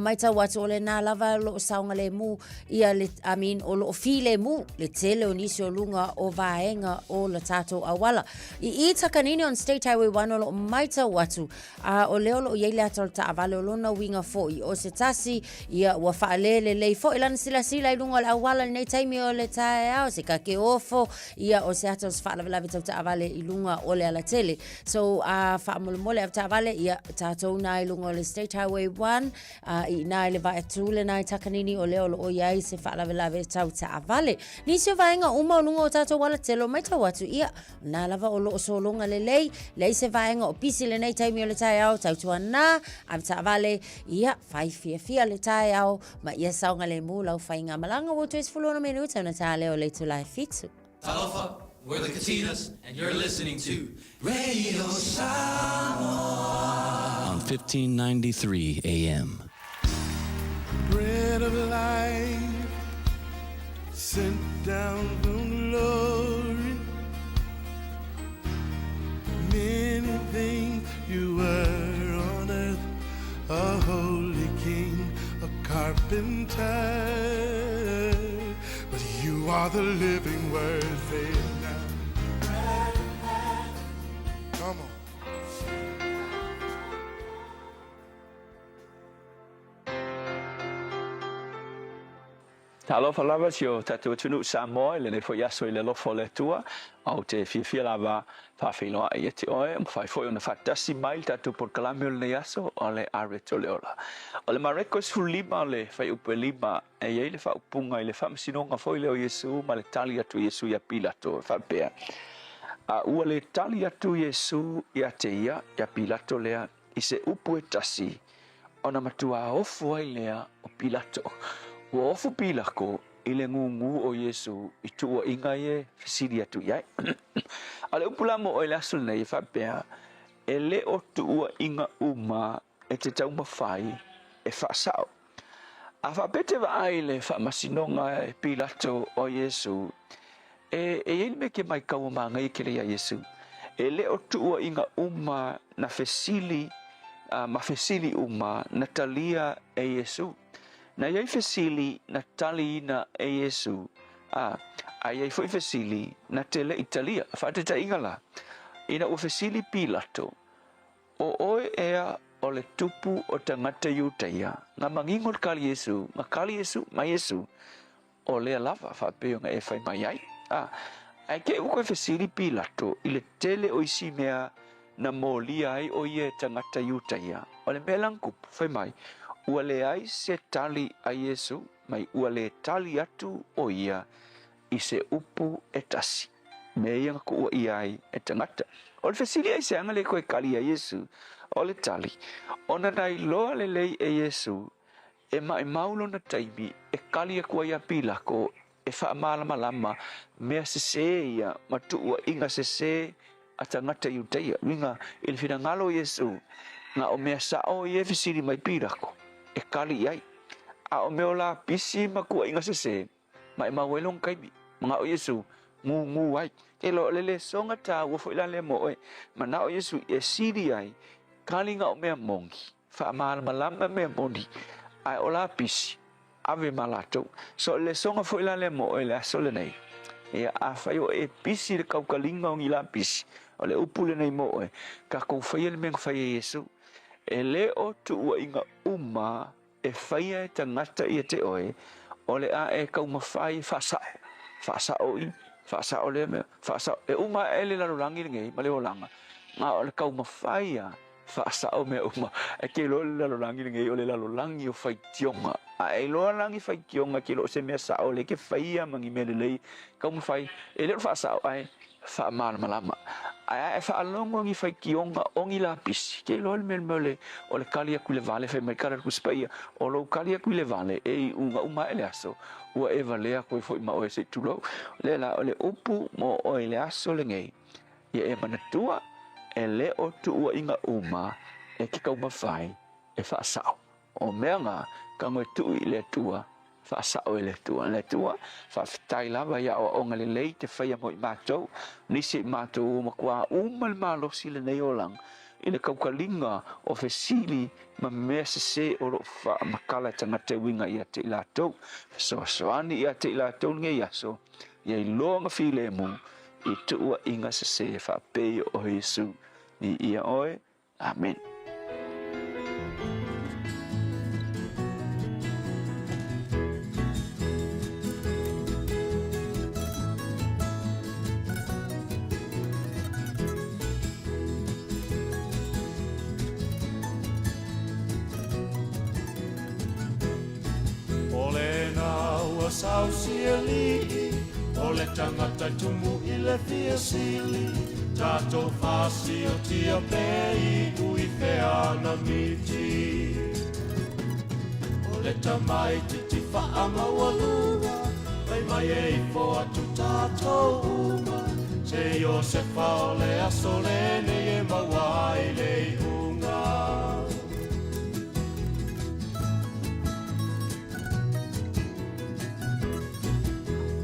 mai tau watu o le nā lava loo saunga le mu ia le o loo fi le mu le tele o nisi o lunga o vaenga o le tātou a wala i takanini on State Highway 1 o loo mai tau watu o leo loo yeile atol ta avale o lona winga foi o se tasi ia ua faale le lei foi lana sila i lunga o le au wala nei taimi o le tae au se kake ofo ia o se atos whaalawe tau ta avale i lunga o le ala tele. So, whaamole av ta avale ia tātou nā i lunga o le State Highway 1 i nā i le vai atule nā i takanini o leo o iai se whaalawe tau ta avale. Nisi o vaenga uma o lunga o tātou wala telo mai tau atu ia nā lava o loo solonga le lei se vaenga o pisi le nei taimi o le tae au tau tua nā av ta avale ia whai fia le tae au ma ia saunga le mū lau whainga malanga o tues fulona menu tau na tā leo le tulai fitu. Talofa, we're the Katinas, and you're listening to Radio Samoa on 1593 AM. Bread of life sent down from glory. Many things you were on earth, a holy king, a carpenter. But you are the living word there now. Come on. Talo falava sio tatu tunu Samoa le fo yaso le lo fo le tua au te fia lava fa filo ai te oe fa fo una fatasi mai tatu por calamio le yaso ole areto le ola ole marekos fulima le fa upelima e le fa upunga le fa sinonga fo le o Yesu ma le talia tu Yesu ya Pilato fa pea a ua le talia tu Yesu ya te ya Pilato lea i se upu e tasi ona matua ofu ai lea o Pilato o ofu pilako i le ngungu o Yesu i tua inga e fesiri atu iai. Ale upulamo o le asul nei whapea e le o tua inga uma e te tau mawhai e whaasao. A whapete wa ai le whamasinonga e Pilato o Yesu e me ke mai kau maa ngai ke rea Yesu. E le o tua inga uma na fesili ma fesili uma na talia e Yesu. Na iai fesili na tali na e Yesu. A iai foi fesili na tele Italia. Whate ta ingala. Ina ua fesili Pilato. O oe ea o le tupu o tangata iuteia. Nga mangingo kali Yesu. Nga kali Yesu, ma Yesu. O lea lava whapeo nga e whai mai ai. Ai ke uko fesili Pilato. Ile tele o isi mea na molia ai o ie tangata iuteia. O le melang kupu whai mai. Ua le ai se tali a Yesu, mai ua le tali atu o ia i se upu e tasi. Me ia ngako ua ia ai e tangata. O le fesili ai se anga le koe kali a Yesu, o le tali. Ona nai loa le lei e Yesu, e mai maulo na taimi, e kali a kua ia Pilako, e wha malama lama, mea se ia, matu ua inga se a tangata iuteia. Winga, ili whina ngalo Yesu, nga o mea sao i e fesili mai Pilako. E kali ai a o meo la pisi makua inga se mai mawelong kai mga o Yesu ngu ai e lo le songa ta wo fo ila le mo e mana o Yesu e siri ai kali nga o mea mongi fa mal malama mea mondi ai o la pisi ave malato so le songa fo ila le mo e la sole nei e a fa yo e pisi le kaukalinga o ngila pisi o le upule nei mo e ka ko fa ye meng fa Yesu e le o tu ua inga uma e whaia e tangata i te oe o le a e kau mawhai whaasao le mea whaasao e uma e le lalurangi ngei ma le olanga ngā o le kau mawhai a whaasao mea uma e ke lo le lalurangi ngei o le lalurangi o whaitionga a e lo langi whaitionga ke lo se mea sao le ke whaia mangi mea le lei kau mawhai e le whaasao ai whaamana malama ai e whaalongo ngi whaikionga o ngi la pisi. Ke lo le mele o le kalia kui le vale whai mai kara kuspaia o lo kalia kui le vale e unga uma ele aso ua e valea koe fwoi ma o e se tulo le la o le upu mo o ele aso le ngei ia e manatua e le o tu ua inga uma e ki kau mawhai e whaasao o mea ngā kango e tu i le tua whaasao e le tua whawhitai lava ia o onga le lei te whaia mo i mātou nisi mātou o makua umal malosi le nei o lang i le kaukalinga o fesili ma mea se o ro wha makala tangata winga ia te ilatou soani ia te ilatou nge iaso ia i loa nga while mu i tua inga se whapei o Yesu ni ia oe amen. Sausieli, o le tangata tumu i le fiasili, tato fasi o tia pei ui pea na miti. O le tamai titi whaama walua, mai mai e fo atu tato uma, se Iosefa o le asolene e mawai le unga.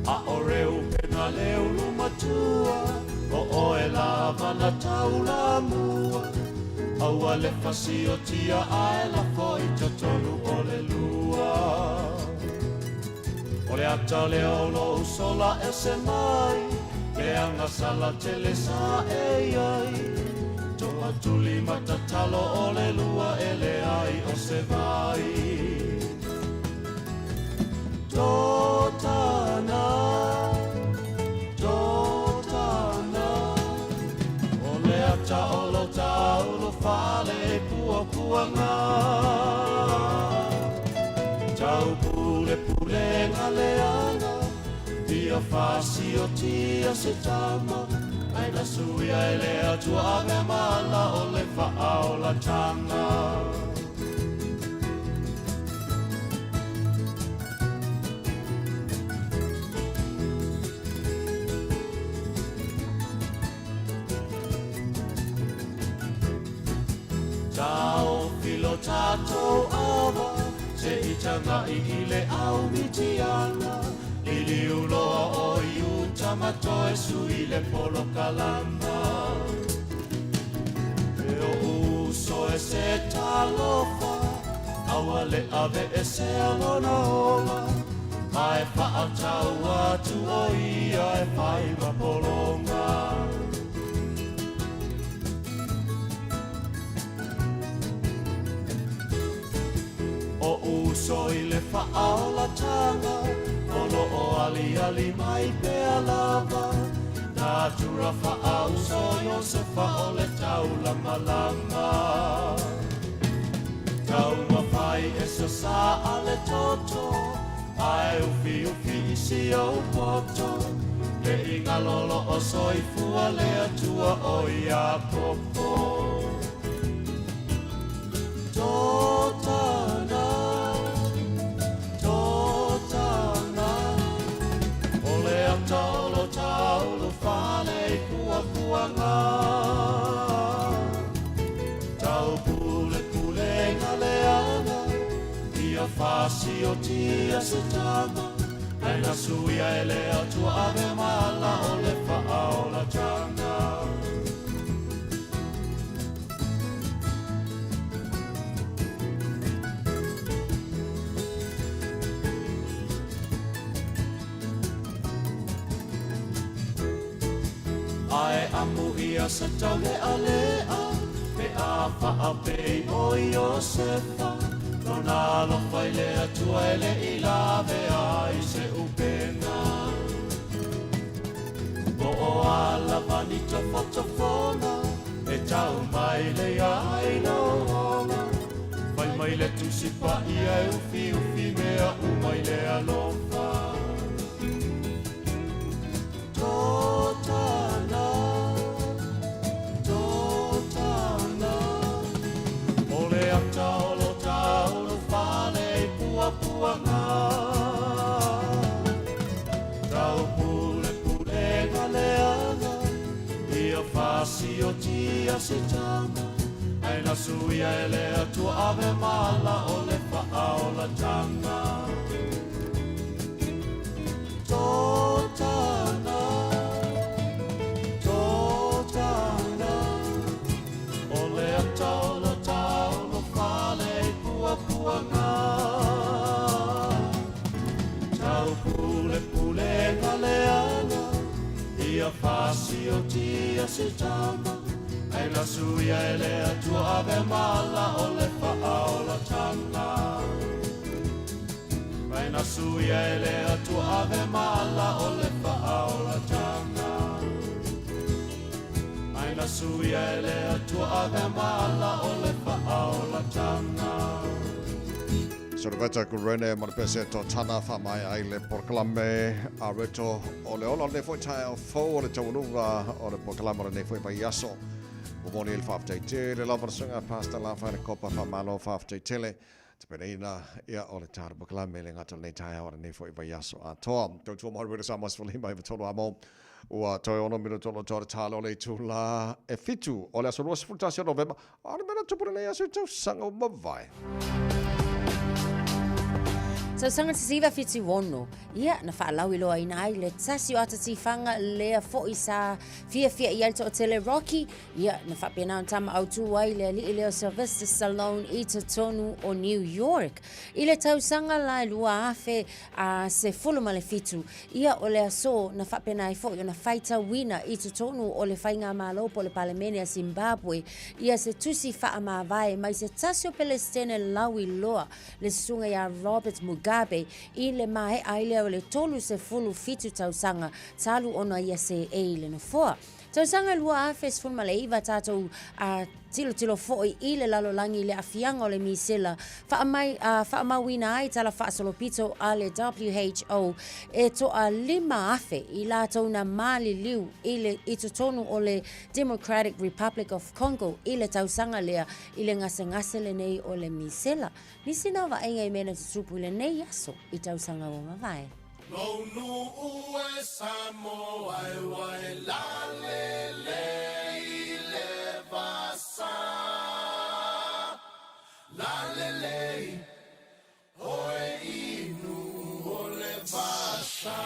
A o reu pena leu lumatua, o e lava na taula mua. Aua le fasi o tia ae la foi tonu o le lua. O le ata le olo usola e se mai, le anga sala tele sa e iai. Toa tuli matatalo o le lua e le ai o se vai. ia whasi o tia se tama ai na sui ai le atua ave mala o le whaao la tanga. Tau filo tātou awa, se itanga i le au mitiana, i li uloa o iu tamato e sui le polo kalama. E o uso e se talofa, awa le ave e se alona ola, ai whaatau atu o ia e whai mapolonga. O uso i le whaaola tanga, olo o ali ali mai pea lava, nā tura whaauso se whao le taula malanga. Tau mawhai e so sa ale toto, ai uwhi uwhi isi o poto, le inga lolo o soifua le atua o ia popo. Totana, totana, ole a taulo taulo whale i kua kuanga. Tau pule pule ngale ana, ia whasi o tia se tama, ai na suia e le atua ave mala o le whaao la tanga. Ai amu ia sa tau le alea, pe a wha pei o Iosefa, nona lo whai le atua e le ilawe ai se upena. O o ala vanita fotofona, e tau mai le ai no honga, whai mai le tusipa ia e uwhi uwhi mea umai le alofa. Totana, totana, ole a taulo taulo whale i pua puanga. Tau pule pule galeana, ia whasi o tia se tama, ai na suia e le atua ave mala o le whaao la tanga. Totana, totana, ole a taulo taulo whale i pua puanga. Tau pule pule galeana, ia whasi o tia se tama, ai na suia e le atua ave mala o le whaao la tanga. Ai na suia e le atua ave mala o le whaao la tanga. Ai na suia e le atua ave mala o le whaao la tanga. Sorveta kurene marpese to tana fa mai ai le porklame a reto o le ola le foi tai o fo o le taununga o le porklame le foi pa yaso. Boni il fafte te le lava sunga pasta la fa le copa fa malo fafte tele. Te pereina ia o le tāra porklame le ngata le tai o le foi pa yaso a toa. Tau tua maru sa mas fuli mai tolo amo. Ua toi ono mino tolo tora talo le tula e fitu o le aso rosa frutasio novemba. Ana mena tupura le aso tau sanga mawai. So sanga tisiva fiti wono. Ia na whaalau i loa ina ai le tasi o ata tifanga lea fo i sa fia i alto o tele Rocky. Ia na whapena on tama au tu ai lea li leo Sylvester Stallone i te tonu o New York. I le tau sanga la lua afe a se fuluma le fitu. Ia o lea so na whapena i fo i na whaita wina i te tonu o le whainga malo po le palemene a Zimbabwe. Ia se tusi wha ma vai mai se tasi o Palestine lau i loa le sunga ia Robert Mugabe i le mai ai leo le tolu se fulu fitu tausanga talu ona ia se e le no foa. Tausanga lua a festival malei va tātou tilo fo'i i le lalolangi le afianga o le misela. Whaamawina ai tala whaasolopito a le WHO e toa 5 afe i lātou na mali liu i tonu o le Democratic Republic of Congo i le tausanga lea i le ngase le nei o le misela. Nisina wa inga I mena tutupu le nei aso I tausanga o mawai. Lonu ue Samoa wai la le le vasa la le oe inu o le vasa.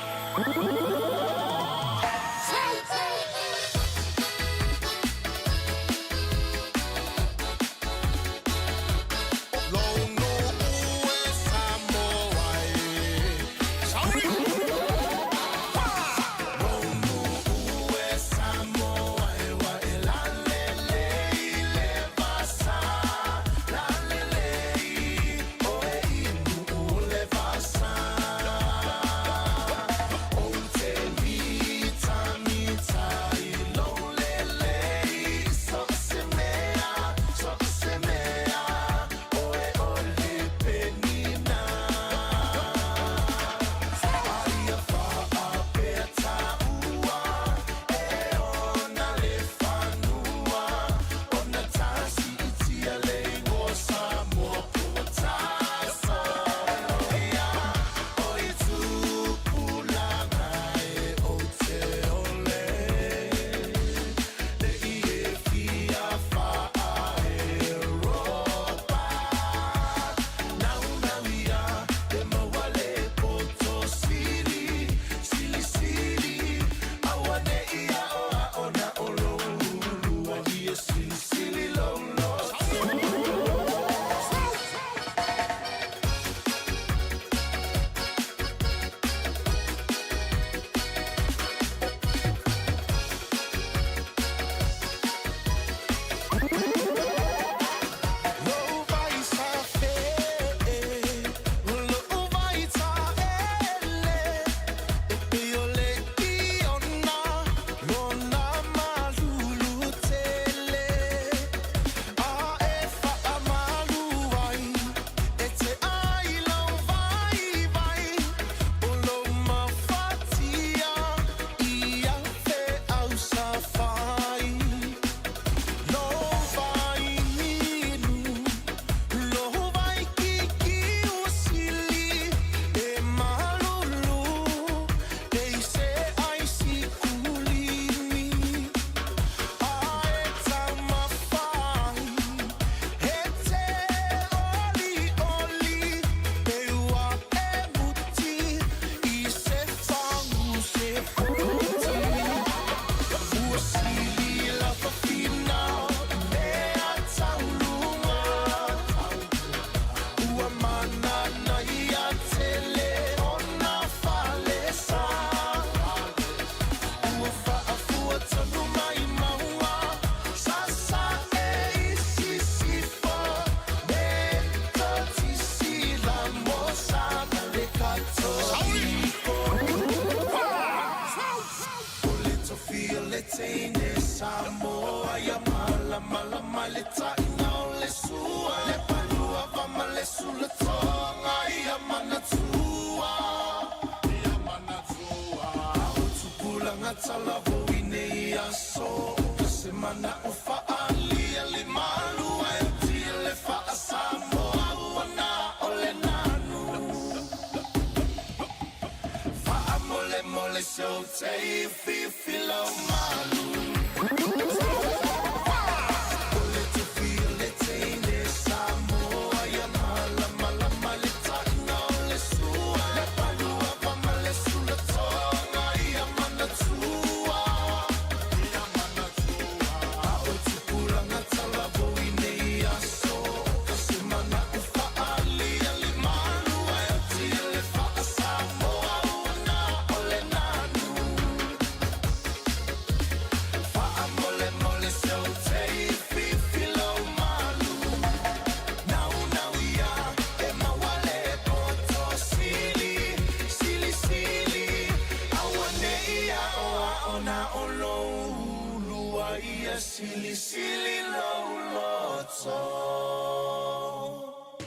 Silly, silly, low, loto.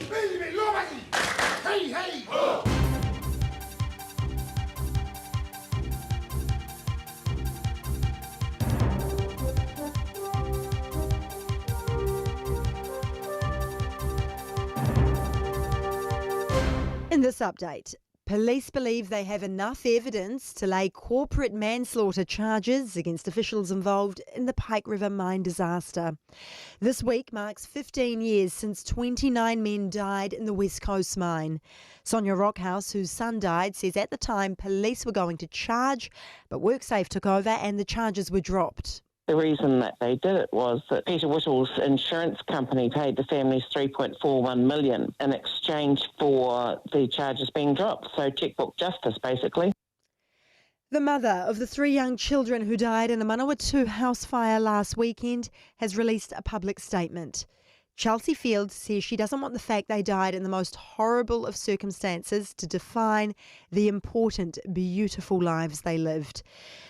Baby, nobody! Hey, hey! In this update, police believe they have enough evidence to lay corporate manslaughter charges against officials involved in the Pike River mine disaster. This week marks 15 years since 29 men died in the West Coast mine. Sonia Rockhouse, whose son died, says at the time police were going to charge, but WorkSafe took over and the charges were dropped. The reason that they did it was that Peter Whittle's insurance company paid the families $3.41 million in exchange for the charges being dropped. So checkbook justice, basically. The mother of the 3 young children who died in the Manawatu house fire last weekend has released a public statement. Chelsea Fields says she doesn't want the fact they died in the most horrible of circumstances to define the important, beautiful lives they lived.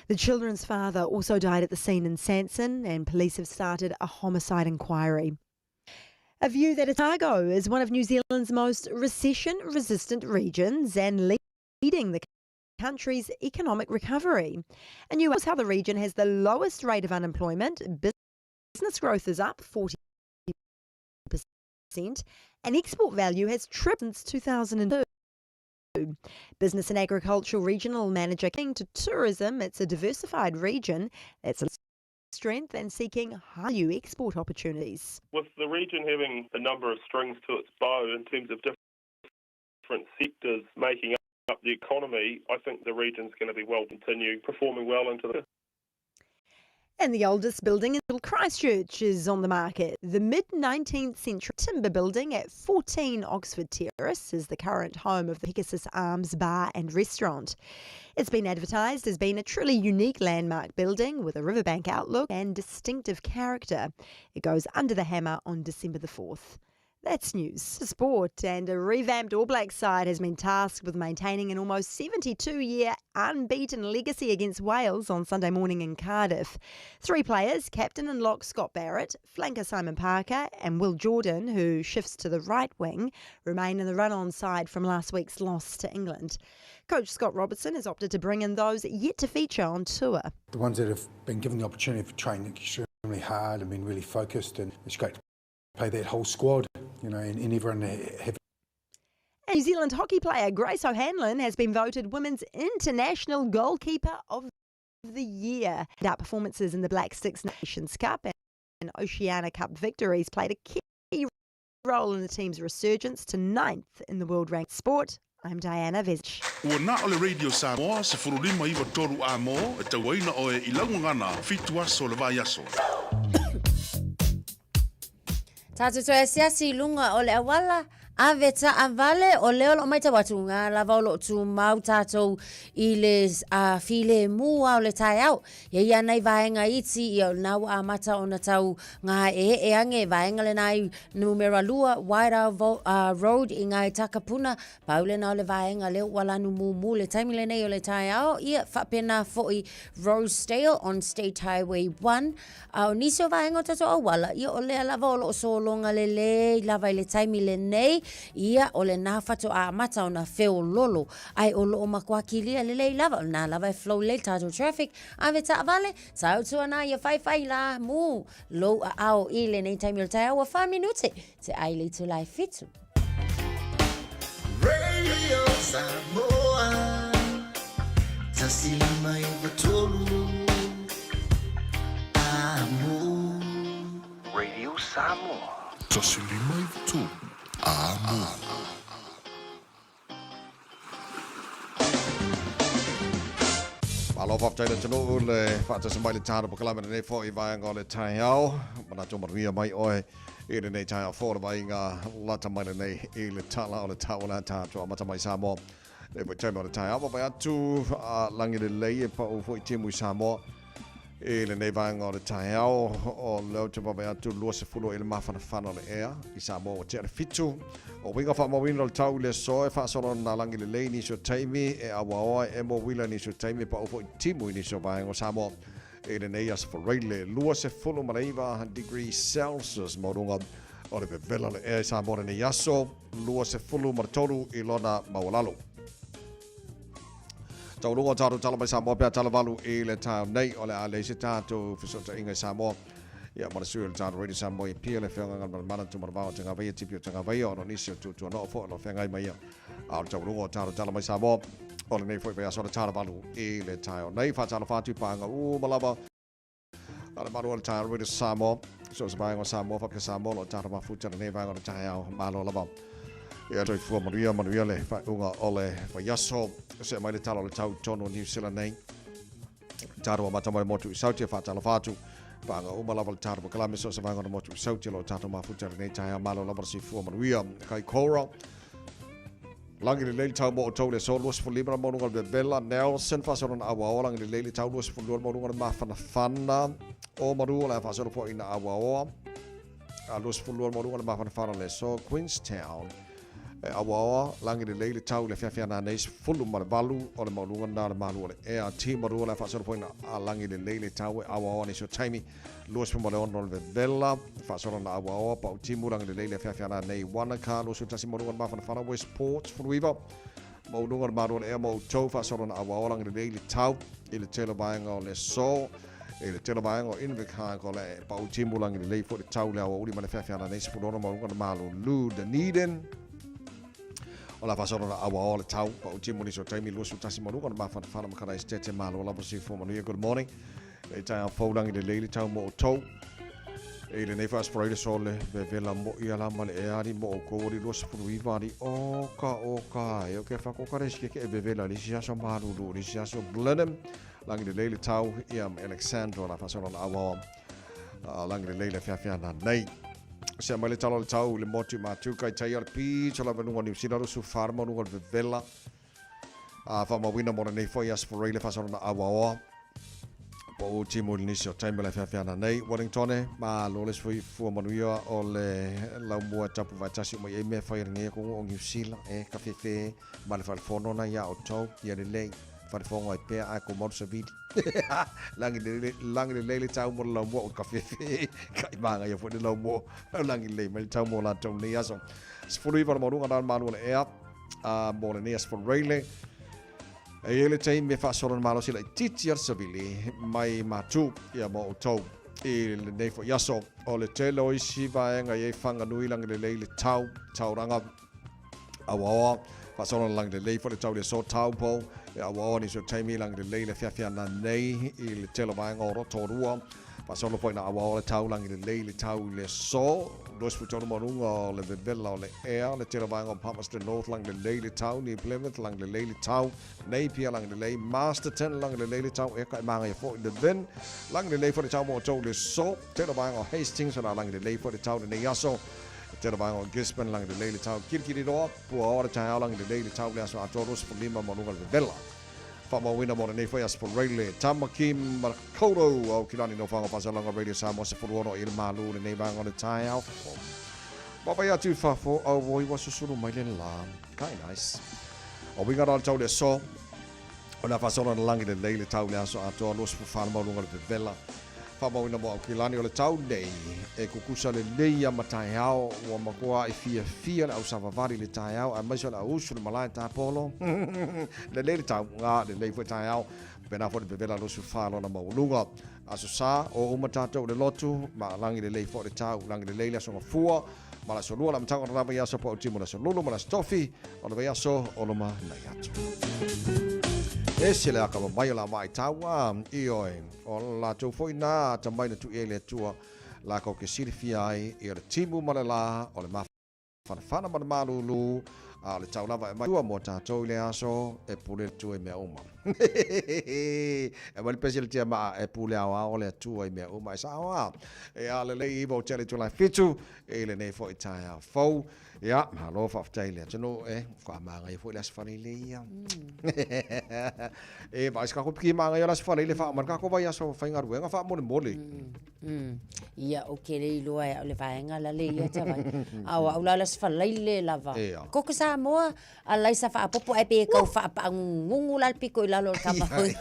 The children's father also died at the scene in Sanson, and police have started a homicide inquiry. A view that Otago is one of New Zealand's most recession-resistant regions and leading the country's economic recovery. And you ask how the region has the lowest rate of unemployment, business growth is up 40%, and export value has tripled since 2002. Business and Agricultural Regional Manager King to Tourism, it's a diversified region that's a strength and seeking high-value export opportunities. With the region having a number of strings to its bow in terms of different sectors making up the economy, I think the region's going to be continue performing well into the. And the oldest building in Christchurch is on the market. The mid-19th century timber building at 14 Oxford Terrace is the current home of the Pegasus Arms Bar and Restaurant. It's been advertised as being a truly unique landmark building with a riverbank outlook and distinctive character. It goes under the hammer on December the 4th. That's news. Sport, and a revamped All Blacks side has been tasked with maintaining an almost 72-year unbeaten legacy against Wales on Sunday morning in Cardiff. 3 players, captain and lock Scott Barrett, flanker Simon Parker and Will Jordan, who shifts to the right wing, remain in the run-on side from last week's loss to England. Coach Scott Robertson has opted to bring in those yet to feature on tour. The ones that have been given the opportunity for training extremely hard and been really focused, and it's great to play that whole squad, and everyone have. New Zealand hockey player Grace O'Hanlon has been voted Women's International Goalkeeper of the Year. Our performances in the Black Sticks Nations Cup and Oceania Cup victories played a key role in the team's resurgence to 9th in the world ranked sport. I'm Diana Vezich. Ua na ole Radio Samoa se furulima iwa toru a mo e tawaina oe I laungangana fitua so le vai aso. Tātou toa siasi lunga o le awala, ave ta avale o leo lo mai ta watu ngā lava o lo tu mau tātou I le file mua o le tai au. Ia nei vaenga iti I o nau a mata o na tau ngā e ange vaenga le nai numera lua Wairau Road I ngai Takapuna. Paule na o le vaenga leo wala numu le taimi le nei o le tai au. Ia whapena foi Rosedale on State Highway 1. O niso vaenga o tato o wala. Ia o lea lava o lo so longa le lava I le taimi le nei. Ia o le nāwhato a mata o na wheo lolo. Ai o lo o makwakilia le lei lava. O nā lava flow le tātou traffic. Ave ta avale, ta autua nā ia whai la mū. Lo a ao I le nei taimi o tai awa 5 minute. Te ai le tu lai fitu. Radio Samoa, tasilima iwa tolu. Amo. Radio Samoa, tasilima iwa tolu. Amo. Alo whaptaina tanu le whātasa mai le tāna pakalama nei fo I vaenga o le tai au. Mana tō maria mai oe I le nei tai au fōra mai ngā lata mai le nei I le tala o le taula tātua mata mai Samoa. Le whaitaima o le tai au. Papai atu langi le lei e pa o fo I timu I Samoa. E le nei vaenga o le tai au o leo te papai atu lua se fulo I le mawhanawhana o le ea I Samoa o te are fitu. O winga whamawina o le tau le soe whaasoro na langi le lei niso taimi e awa oa e mo wila niso taimi pa ufo I timu I niso vaenga o Samoa. e le nei as foreile lua se fulu malaiva degrees Celsius morunga o le vela le e sa more nei aso lua se fulu martolu i lona maulalo tau lunga taro tala mai sa mo pe tala valu i le tau nei o le ale se tato fisota inga sa mo ia mana sui le tano radio sa mo i pia le whenga ngan mana tu marabao tanga vai tipi o tanga vai o no nisi o tu no fo no whenga i mai ia au tau lunga taro tala mai sa mo o le nei foi vai aso le tala valu i le tau nei fa tala fatu panga malava ala maru le talo radio sa mo so sa vai sa mo fa ke sa mo lo taro ma futa nei vai o tau malo lava ia toi fu manuia le fa unga ole fa yaso se mai le talo le tau tono New Zealand nei taro ma tamai motu i sauti fa talo fatu pa nga uma lava le taro ma kalame so sa vai ngona motu i sauti lo tato ma futa nei tai malo lava si fu manuia kai kora langi le tau mo to le so los fu libra mo ngol bella Nelson fa so na awa langi le tau los fu mo ngol ma fana o maru la fa so po ina awa a los fu mo ngol ma fana le so Queenstown awa langi le leile tau le fiafia na nei fulu ma valu o le maulunga na le malu le e a ti maru le fa so poina a langi le leile tau awa ni so taimi los fu mo le ono le vela fa so na awa pa ti mu langi le leile fiafia na nei Wanaka los fu tasi maru ma fa Westport fu riva maulunga maru le e mo to fa so na awa langi le leile tau i le tele bainga le so e le tele bainga in the car ko le pa ti mu langi le leile fu tau le awa uri ma le fiafia na nei fu no maulunga malu lu de niden o la fasona na awa o le tau pa o timu ni so taimi lusu tasi manu kon ma fana makara estete malo la bosi fo manu good morning e tai a foulang i le leili tau mo o tau e le nei fast friday so le vela mo ia la male e ari mo o ko ri lusu fu i vari o ka e o ke fa ko kare ske ke e vela li sia so maru lu li sia so blenum lang i le leili tau ia Alexandra la fasona na awa lang i le leili fia na nei se mai le talo le tau le motu matu kai tai ar pi chola venunga New Zealand su farma nunga le vela a fa ma wina mo nei foi aspirale fa sona awa po timu ni so time le fa na nei Wellington ma lo le foi fu manuia o le la mo tapu va tasi mo e me fa nge ko o New Zealand e ka fe ma le fa fono na ya o tau ya le lei fa fongo ai pe a ko mo se vid langi le tau mo la mo ka fe kai manga ya fo de la mo langi le me tau mo la tau ni aso sfuri va mo runga dan malu e a mo le ni as for rele e le tai me fa solo malo sila titiar savili mai matu ya mo tau e le nei fo yaso o le telo i siva nga ye fanga nui langi le tau ranga awa fa solo langi le fo le tau le so tau po ya wa ni so taimi lang le leile fia na nei i le telo vai ngoro torua pa solo foi na wa le tau lang le leile tau le so dos fu tono monunga le vela le air le telo vai ngom Palmerston North lang le leile tau ni Plymouth lang le leile tau nei pia lang le leile Masterton lang le leile tau e kai manga e fo de den lang le leile fo le tau mo to le so telo vai ngom Hastings na lang le leile fo le tau ne yaso telo vai ngom Gisborne lang le leile tau kirkiri ro pu ora tau lang le leile tau le aso atoros fu lima monunga le vela ma wina mo nei foi as for rele tamaki makoto o kilani no fanga pasalanga radio Samoa se furono il malu le nei bang on the tie out ba ba ya tu fa fo o voi was sulu mai len la kai nice o we got all tau le so o na fasola na langi le leile tau le aso ato los fu fa mo lunga le vela fa mo wina mo kilani o le tau nei e kukusa le leia matai ao o makoa i fia au savavari le tai ao a mai so la usul malai ta polo le leile tau nga le leifo tai ao pena fo de vela lo su fa lo na mo lunga aso sa o umatato le lotu ma langi le leifo le tau langi le leile so fua ma la so lua la mtanga na ya so po timo na so lulu ma la stofi o le ya so o lo ma na ya ese le akaba mai la mai tawa ioi o la tu foi na tamai na tu ele tua la ko ke sirfia ai e le timu malala o le fana malulu a le tau lava mai tua mo tatou le aso e pule tu e mea uma e wali pesi tia ma e pule awa o le tua e mea uma e sawa e a le lei iwo tele tu lai fitu e le nei fo i tai a fau ya ma lo fa ftai le tino e kwa manga e fo le asfani le ia e vai ska ko ki manga ya asfani le fa marka ko vai aso fa ngaru nga fa mo mole ia o ke le lo ai le vai nga la le ia ta vai awa ula la asfani le lava ko ka sa mo a lai sa fa popo e pe ka fa pa ngungu la piko lalo o kamahoi.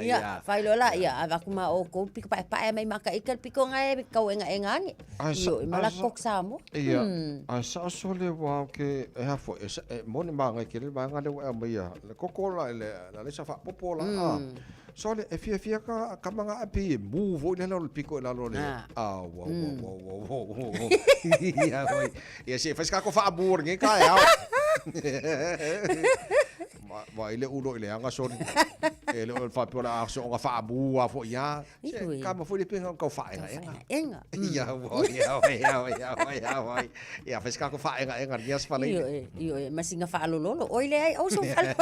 Ia, whailola, ia, a wakuma o kou piko pae mai maka ika piko ngai kau enga engangi. Io, i malakok Samoa. Ia, a sa sole wau ke e hafo, e mone manga ke le manga le wa mai ia. Le kokola le sa fa popola. Sole e fia ka manga api mu vo le lo piko la lo le. Wow. Ia se faz ka ko fa abur nge ka ya. Ma ile ulo ile anga sori. Ele o fa pola so nga fa abu a fo ya. Ka ma fo le pinga ka fa enga. Ia wo ia. Ia faz ka ko fa enga dia se fala. Io, masinga fa lolo. Oile ai o so fa.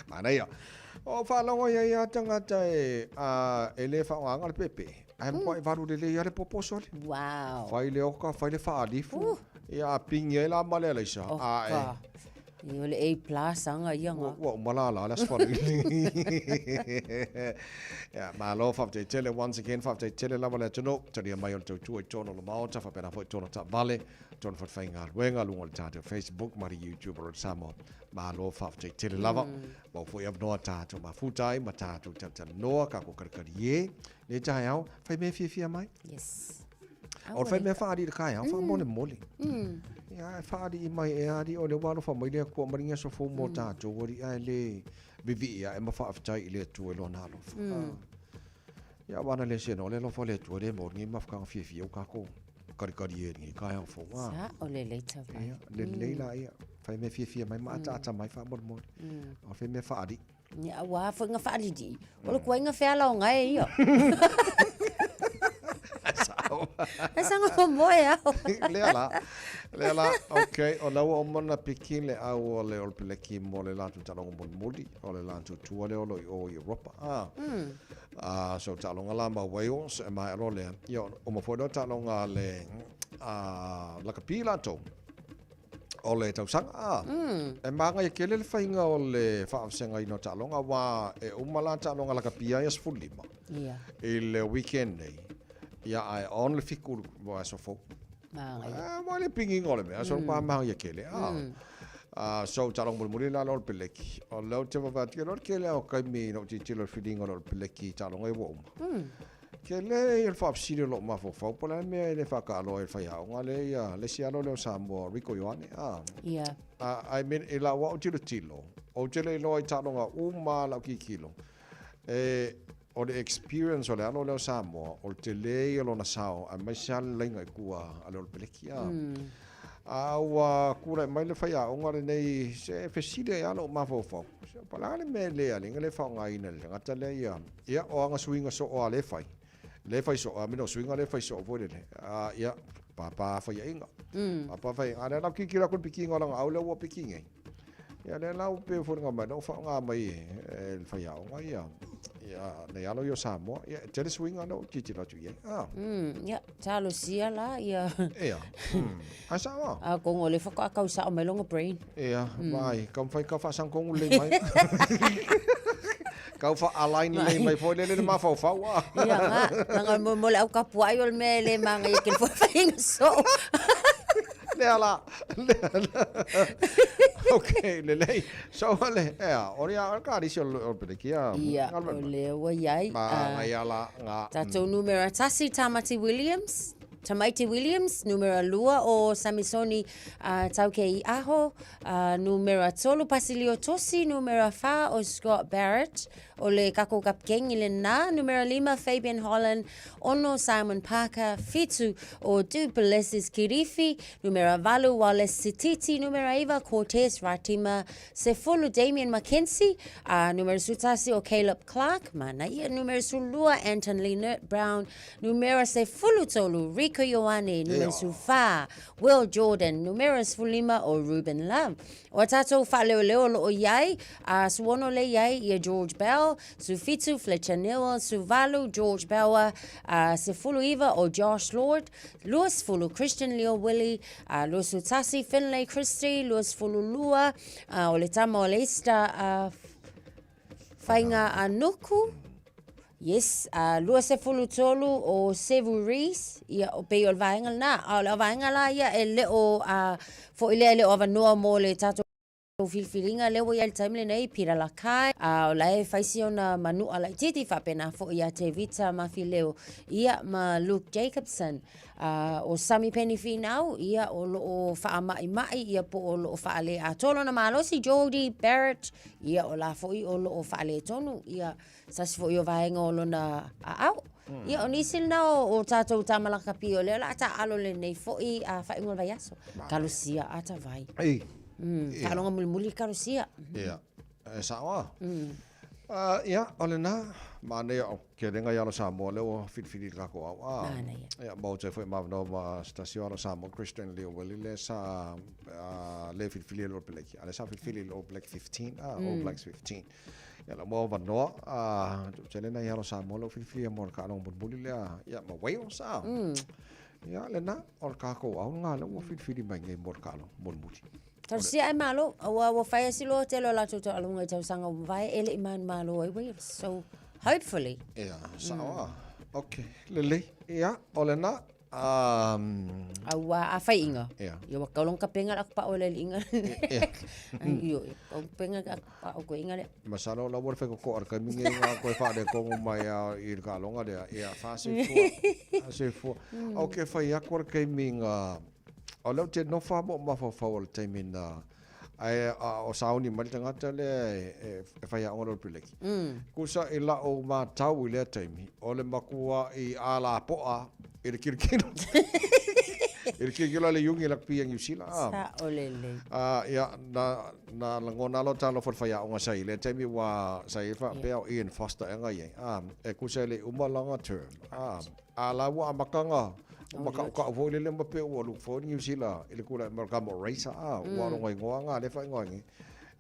Mana ia. O fa longo ia tanga tai a ele fa nga pepe. Ai mo vai varu le ia le popo soli. Wow. Fai le oka, fai le fa alifu. Ia pinge la male la isa. Io le A+ anga ia nga. Wa malala la sfori. Ja, ma lo fa te tele once again fa te tele la vale tono. Tani mai on tu tono lo mau ta fa pena fo tono ta vale. Ton fa fainga wenga lu ngol ta Facebook mari YouTube ro samo. Ma lo fa te tele lava. Ba fo ia no ta to ma futai ma ta to ta no ka ko karkarie. Le ta yao fa me fia mai. Yes. O fai me fa di ka yao fa mo le moli. Ya fa di mai e adi o le walo fa mai le ko maringa so fo mo ta to ori ai le vivi ya e ma fa aftai le tu e lo na lo. Ya wana le se no le lo fo le tu le mo ngi ma fa fia o ka ko karkarie ni ka yao fo wa. Sa o le leita vai. Le la ia fai me fia mai ma ta mai fa mo mo. O fai me fa di. Ya wa fo nga fa di. O le ko nga fa la ngai ia. Esa nga moya. Lela, okay, o lau o mana pikin le au o le o peleki mo le latu talonga muli, o le latu tua le o Europa. So talonga lama Wales, e mai alo le, o mafono talonga le lakapi lato. O le tausanga, e manga i kele le whainga o le whaafsenga ino talonga wa e umala talonga lakapia i asfulima. I le weekend nei. Ia ai on le fiku wa so fo. Mo le pingi ngole me so pa ma ya kele. So talong mul la lor peleki. O lo te va ti lor kele o kai mi no ti lor feeding lor peleki talong e wo. Kele il fa psi lo ma fo fo pola me le fa ka lo e fa ya ngale ya le sia lo le sambo rico yoane. I mean ila wa ti lo tilo. O te le lo i talonga uma la ki kilo. O le experience o le alo leo Samoa, o te lei alo na sao, a mai siale lainga i kua alo le peleki a. Aua kura mai le whaia, o ngare nei se feside alo mafofo. Se palane me lea, linga le whao ngai ina le ngata le ia. Ia o anga swinga so o a le whai. Le whai so, a mino swinga le whai so o vore le. Ia, papa whaia inga. Papa whaia, a le lau kikira kun piki inga langa, au leo wa piki ngai. Ia le lau pe furinga mai, no whao ngā mai le whaia o ngai ia. Ia, nei alo yo Samoa, ia, tele swinga no, titi la tu ia. Ia, talo sia la, ia. Ia, ai sawa. A kongo le whaka akau sa o mai longa brain. Ia, mai, kam whai ka whasang kongu le mai. Kau wha alain le mai fo le ma fau fau. Ia, nga mo le au kapua i ol me le manga i ken fo whainga so. Lea. Okay, lei. So le, ori a ka ri o peleki a. Ia, o le wa iai. Ma ia la nga. Tatou numero tasi Tamaiti Williams, numero lua o Samisoni tauke I aho, numero tolu Pasilio Tosi, numero fa o Scott Barrett, o le kako kapkeng I le na, numero 5 Fabian Holland, ono Simon Parker, fitu o Duplessis Kirifi, numero valu Wallace Sititi, numero Eva Cortez Ratima, sefulu Damian McKenzie, numero sutasi o Caleb Clark, mana ia numero sulua Anton Leonard Brown, numero sefulu tolu Rico Ioane, numero sufa Will Jordan, numero sfulima o Ruben Love. O tatou whaleo lo o iai, suono le iai ia George Bell, sufitu Fletcher Newell, suvalu George Bauer, sefulu iva o Josh Lord, luas fulu Christian Leo Willie, luas utasi Finlay Christie, luas fulu lua, o le tama o le ista whainga anuku, Yes, lua se fulu tolu o Sevu Rees, ia o pei o le vaenga na, o le vaenga la ia e leo, fo i lea leo ava noa mo le tato o filfilinga lewa ia le taimile nei pira la kai, o la e faisi ona manu ala i titi whapena fo ia te vita mafi leo, ia ma Luke Jacobson, o Sami Penny Finau, ia o loo wha mai mai, ia po o loo wha le a tolo na malosi, Jodie Barrett, ia o la fo i o loo wha le tonu, ia sasi fo i o vaenga o lona a au. Ia o nisil na o tātou tamalaka pio leo la ata alo le nei fo i a whaingoa vai aso. Kalusia ata vai. Ei. Kalonga muli kalusia. Ia. E sawa. Ia, ole na. Mane o ke renga ia lo Samoa leo fit ka ko au. Ia, mo te foi mavno ma stasio lo Samoa Christian Leo Willie le sa le fit lo Blake. Ale sa fit lo Black 15, o Blacks 15. Ya la mo va no chele na ya lo Samoa lo fit mo ka long buli le ya ma weo sa. Ya le na o ka ko au nga lo fit mai ngai mo ka long buli. Tarsia e malo, wa fai silo te lo la tuto alunga i tausanga vai ele iman malo ai wei. So hopefully. Yeah, sawa. Okay. Lele. Yeah, ole na. A fai inga. Yeah. Yo wa kaulong ka penga ak pa ole inga. Yo, ka penga ak pa ko inga le. Masalo la wor fe ko ar ka minge nga ko fa de ko mai i ka longa de ya fa se fu. Okay, fa ya ko ka minga. Ole te no fa mo ma fa o te mina. Ai o sauni mai tanga tele e fa ya ngoro pileki. Kusa ila o ma tau ile taimi. Ole makua i ala poa i le kirkino. I le kirkino le yungi la pia ngiusila. Sa olele. Ya na langona lo talo for fa ya nga sai le taimi wa sai fa pe o Ian Foster nga ye. E kusa le umalanga term. Ala wa makanga. Maka ka vole le mape o lu fo New Zealand ile kula marka mo racer wa ro ngoi nga le fa ngoi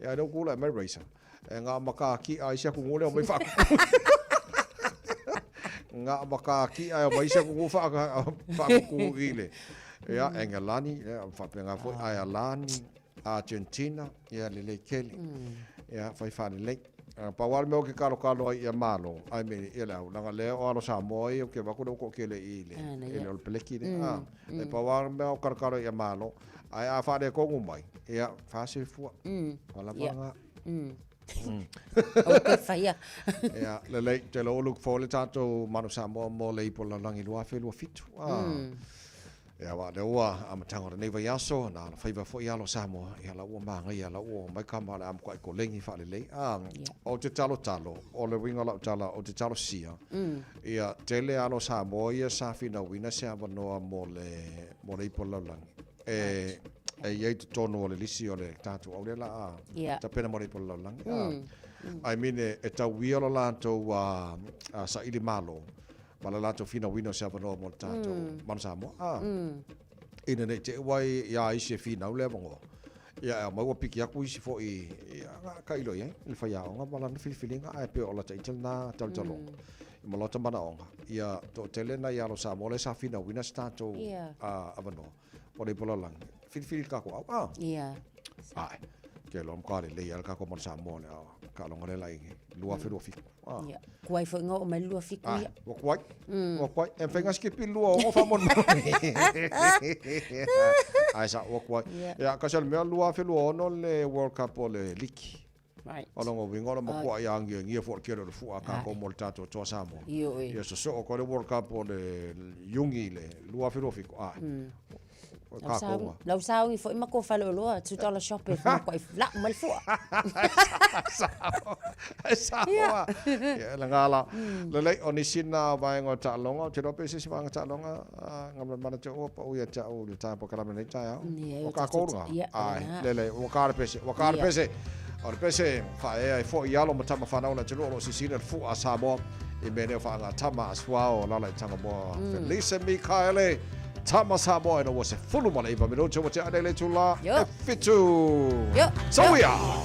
ya do kula me racer nga maka ki ai sia ku ngole mai fa nga maka ki ai mai sia ku fa ku ile ya Engelani fa penga fo ai Alani Argentina ya le keli ya fa le pa wal me o ke kalo ia malo ai me ia la nga le o lo Samoa o ke ba ko ke le ile ile o peleki e pa wal me o kalo ia malo ai a fa de ko ngumai ia fa se fu wala banga o fa ia ia le te lo look for le tato mano Samoa mo le po la langi lo afi lo fitu ya wa de wa am tango nei va yaso na la faiva fo ya lo Samoa ya la wa manga ya la wa mai kama la am ko lengi fa le o te talo o le winga la tala o te talo sia ya tele a lo Samoa ya sa fina wina se ava no mo le po la lang e ye to tono le lisi o le tatu o le la ta pena mo le po la lang I mean e ta wiolo la to sa ili malo Mala lato fina wino se ava no mo tato man Samoa ina nei te wai ya isi fina ule bongo ya ma wa piki aku isi fo i ka ilo ye il fa ya nga mala na filfilinga ai pe ola tai na tal talo mo lota mana onga ya to tele na ya lo Samoa le sa fina wina stato ava no pole pola lang filfil ka ko ai ke lo ka le ya ka ko mo Samoa le ka lo ngale lai lua fe lo fi Kuai fo ngo mai lua fiku ia. Wa kuai. En fenga skipi lua o fa mon. Ai sa wa kuai. Ya ka sel me lua fe lua no le World Cup o le liki. Right. Alongo wingo lo mo kuai yang ngia for kero fu aka ko mo tato to Samoa. Ya so ko le World Cup o le yungi le lua fe lo fiku. Ai. Lau sao i fo ima ko falo loa tu tala shop e fa ko la mal fo. Sawa. Ya la ngala. Le le onisina vai ngo ta longa te rope se va ta longa ngam mana te o pa o ya ta o le ta po kala me ta ya. O ka ko nga. Ai le o ka pese. O ka pese. O pese fa e fo ia lo mata ma fa na te lo si sina fu a Samoa e me ne fa nga tama aswa o la la tanga mo. Felice Mikaele Tama Samoa no was a full money, but we don't know what I let you la. Fitu. So we are.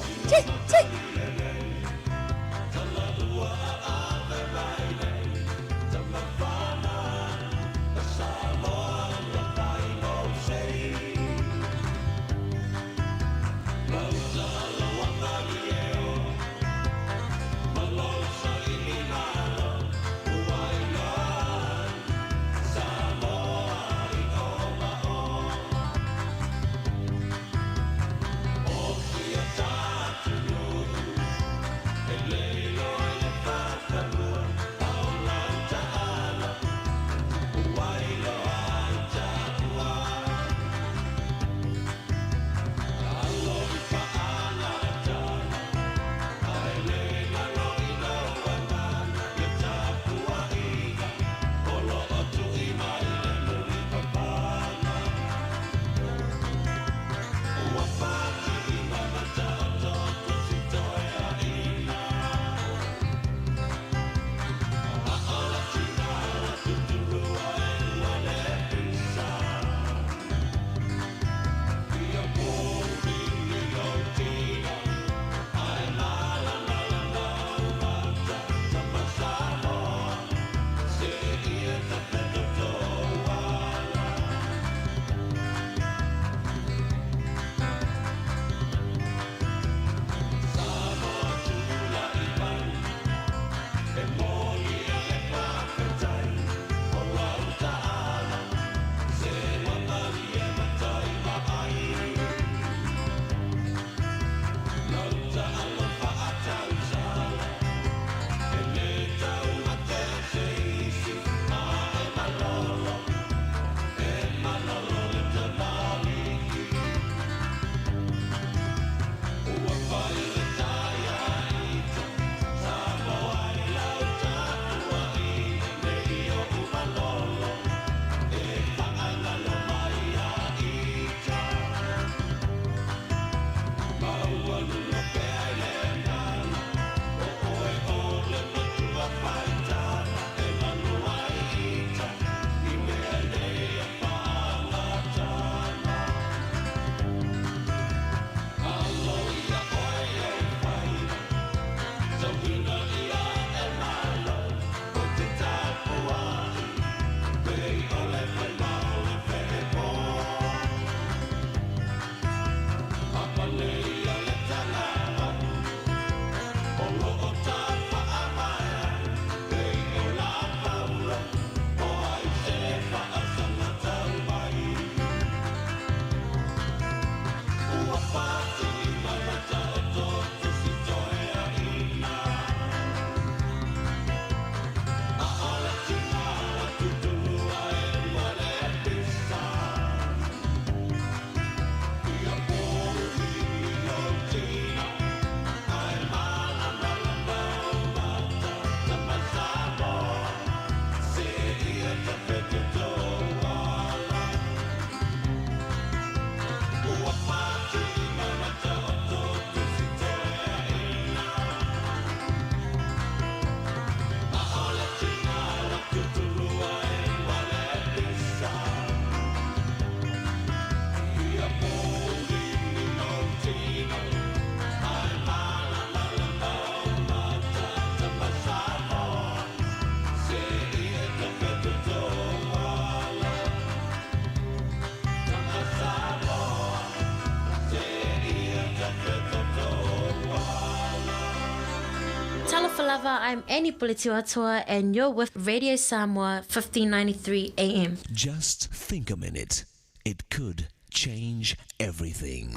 Alofa lava, I'm Annie Pulitiwatua, and you're with Radio Samoa 1593 AM. Just think a minute. It could change everything.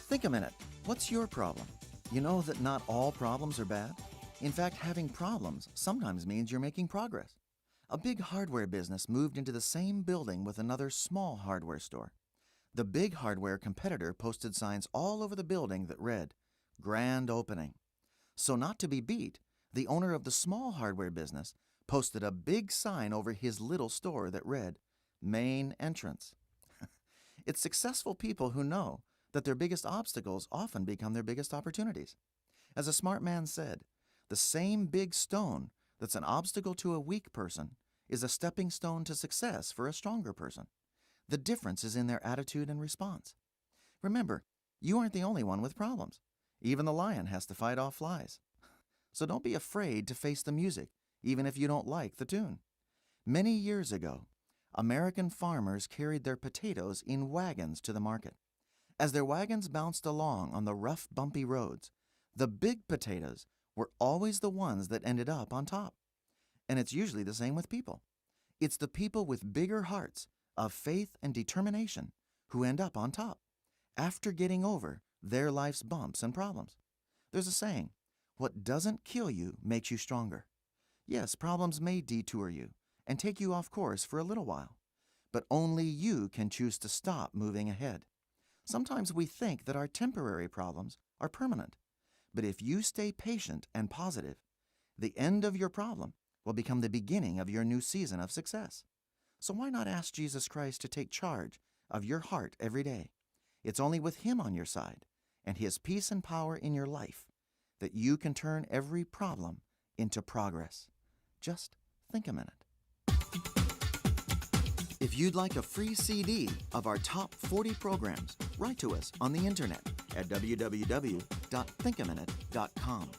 Think a minute. What's your problem? You know that not all problems are bad? In fact, having problems sometimes means you're making progress. A big hardware business moved into the same building with another small hardware store. The big hardware competitor posted signs all over the building that read, "Grand Opening." So not to be beat, the owner of the small hardware business posted a big sign over his little store that read, "Main Entrance." It's successful people who know that their biggest obstacles often become their biggest opportunities. As a smart man said, the same big stone that's an obstacle to a weak person is a stepping stone to success for a stronger person. The difference is in their attitude and response. Remember, you aren't the only one with problems. Even the lion has to fight off flies. So don't be afraid to face the music, even if you don't like the tune. Many years ago, American farmers carried their potatoes in wagons to the market. As their wagons bounced along on the rough, bumpy roads, the big potatoes were always the ones that ended up on top. And it's usually the same with people. It's the people with bigger hearts of faith and determination who end up on top, after getting over their life's bumps and problems. There's a saying, what doesn't kill you makes you stronger. Yes, problems may detour you and take you off course for a little while, but only you can choose to stop moving ahead. Sometimes we think that our temporary problems are permanent, but if you stay patient and positive, the end of your problem will become the beginning of your new season of success. So why not ask Jesus Christ to take charge of your heart every day? It's only with Him on your side and His peace and power in your life that you can turn every problem into progress. Just think a minute. If you'd like a free CD of our top 40 programs, write to us on the internet at www.thinkaminute.com.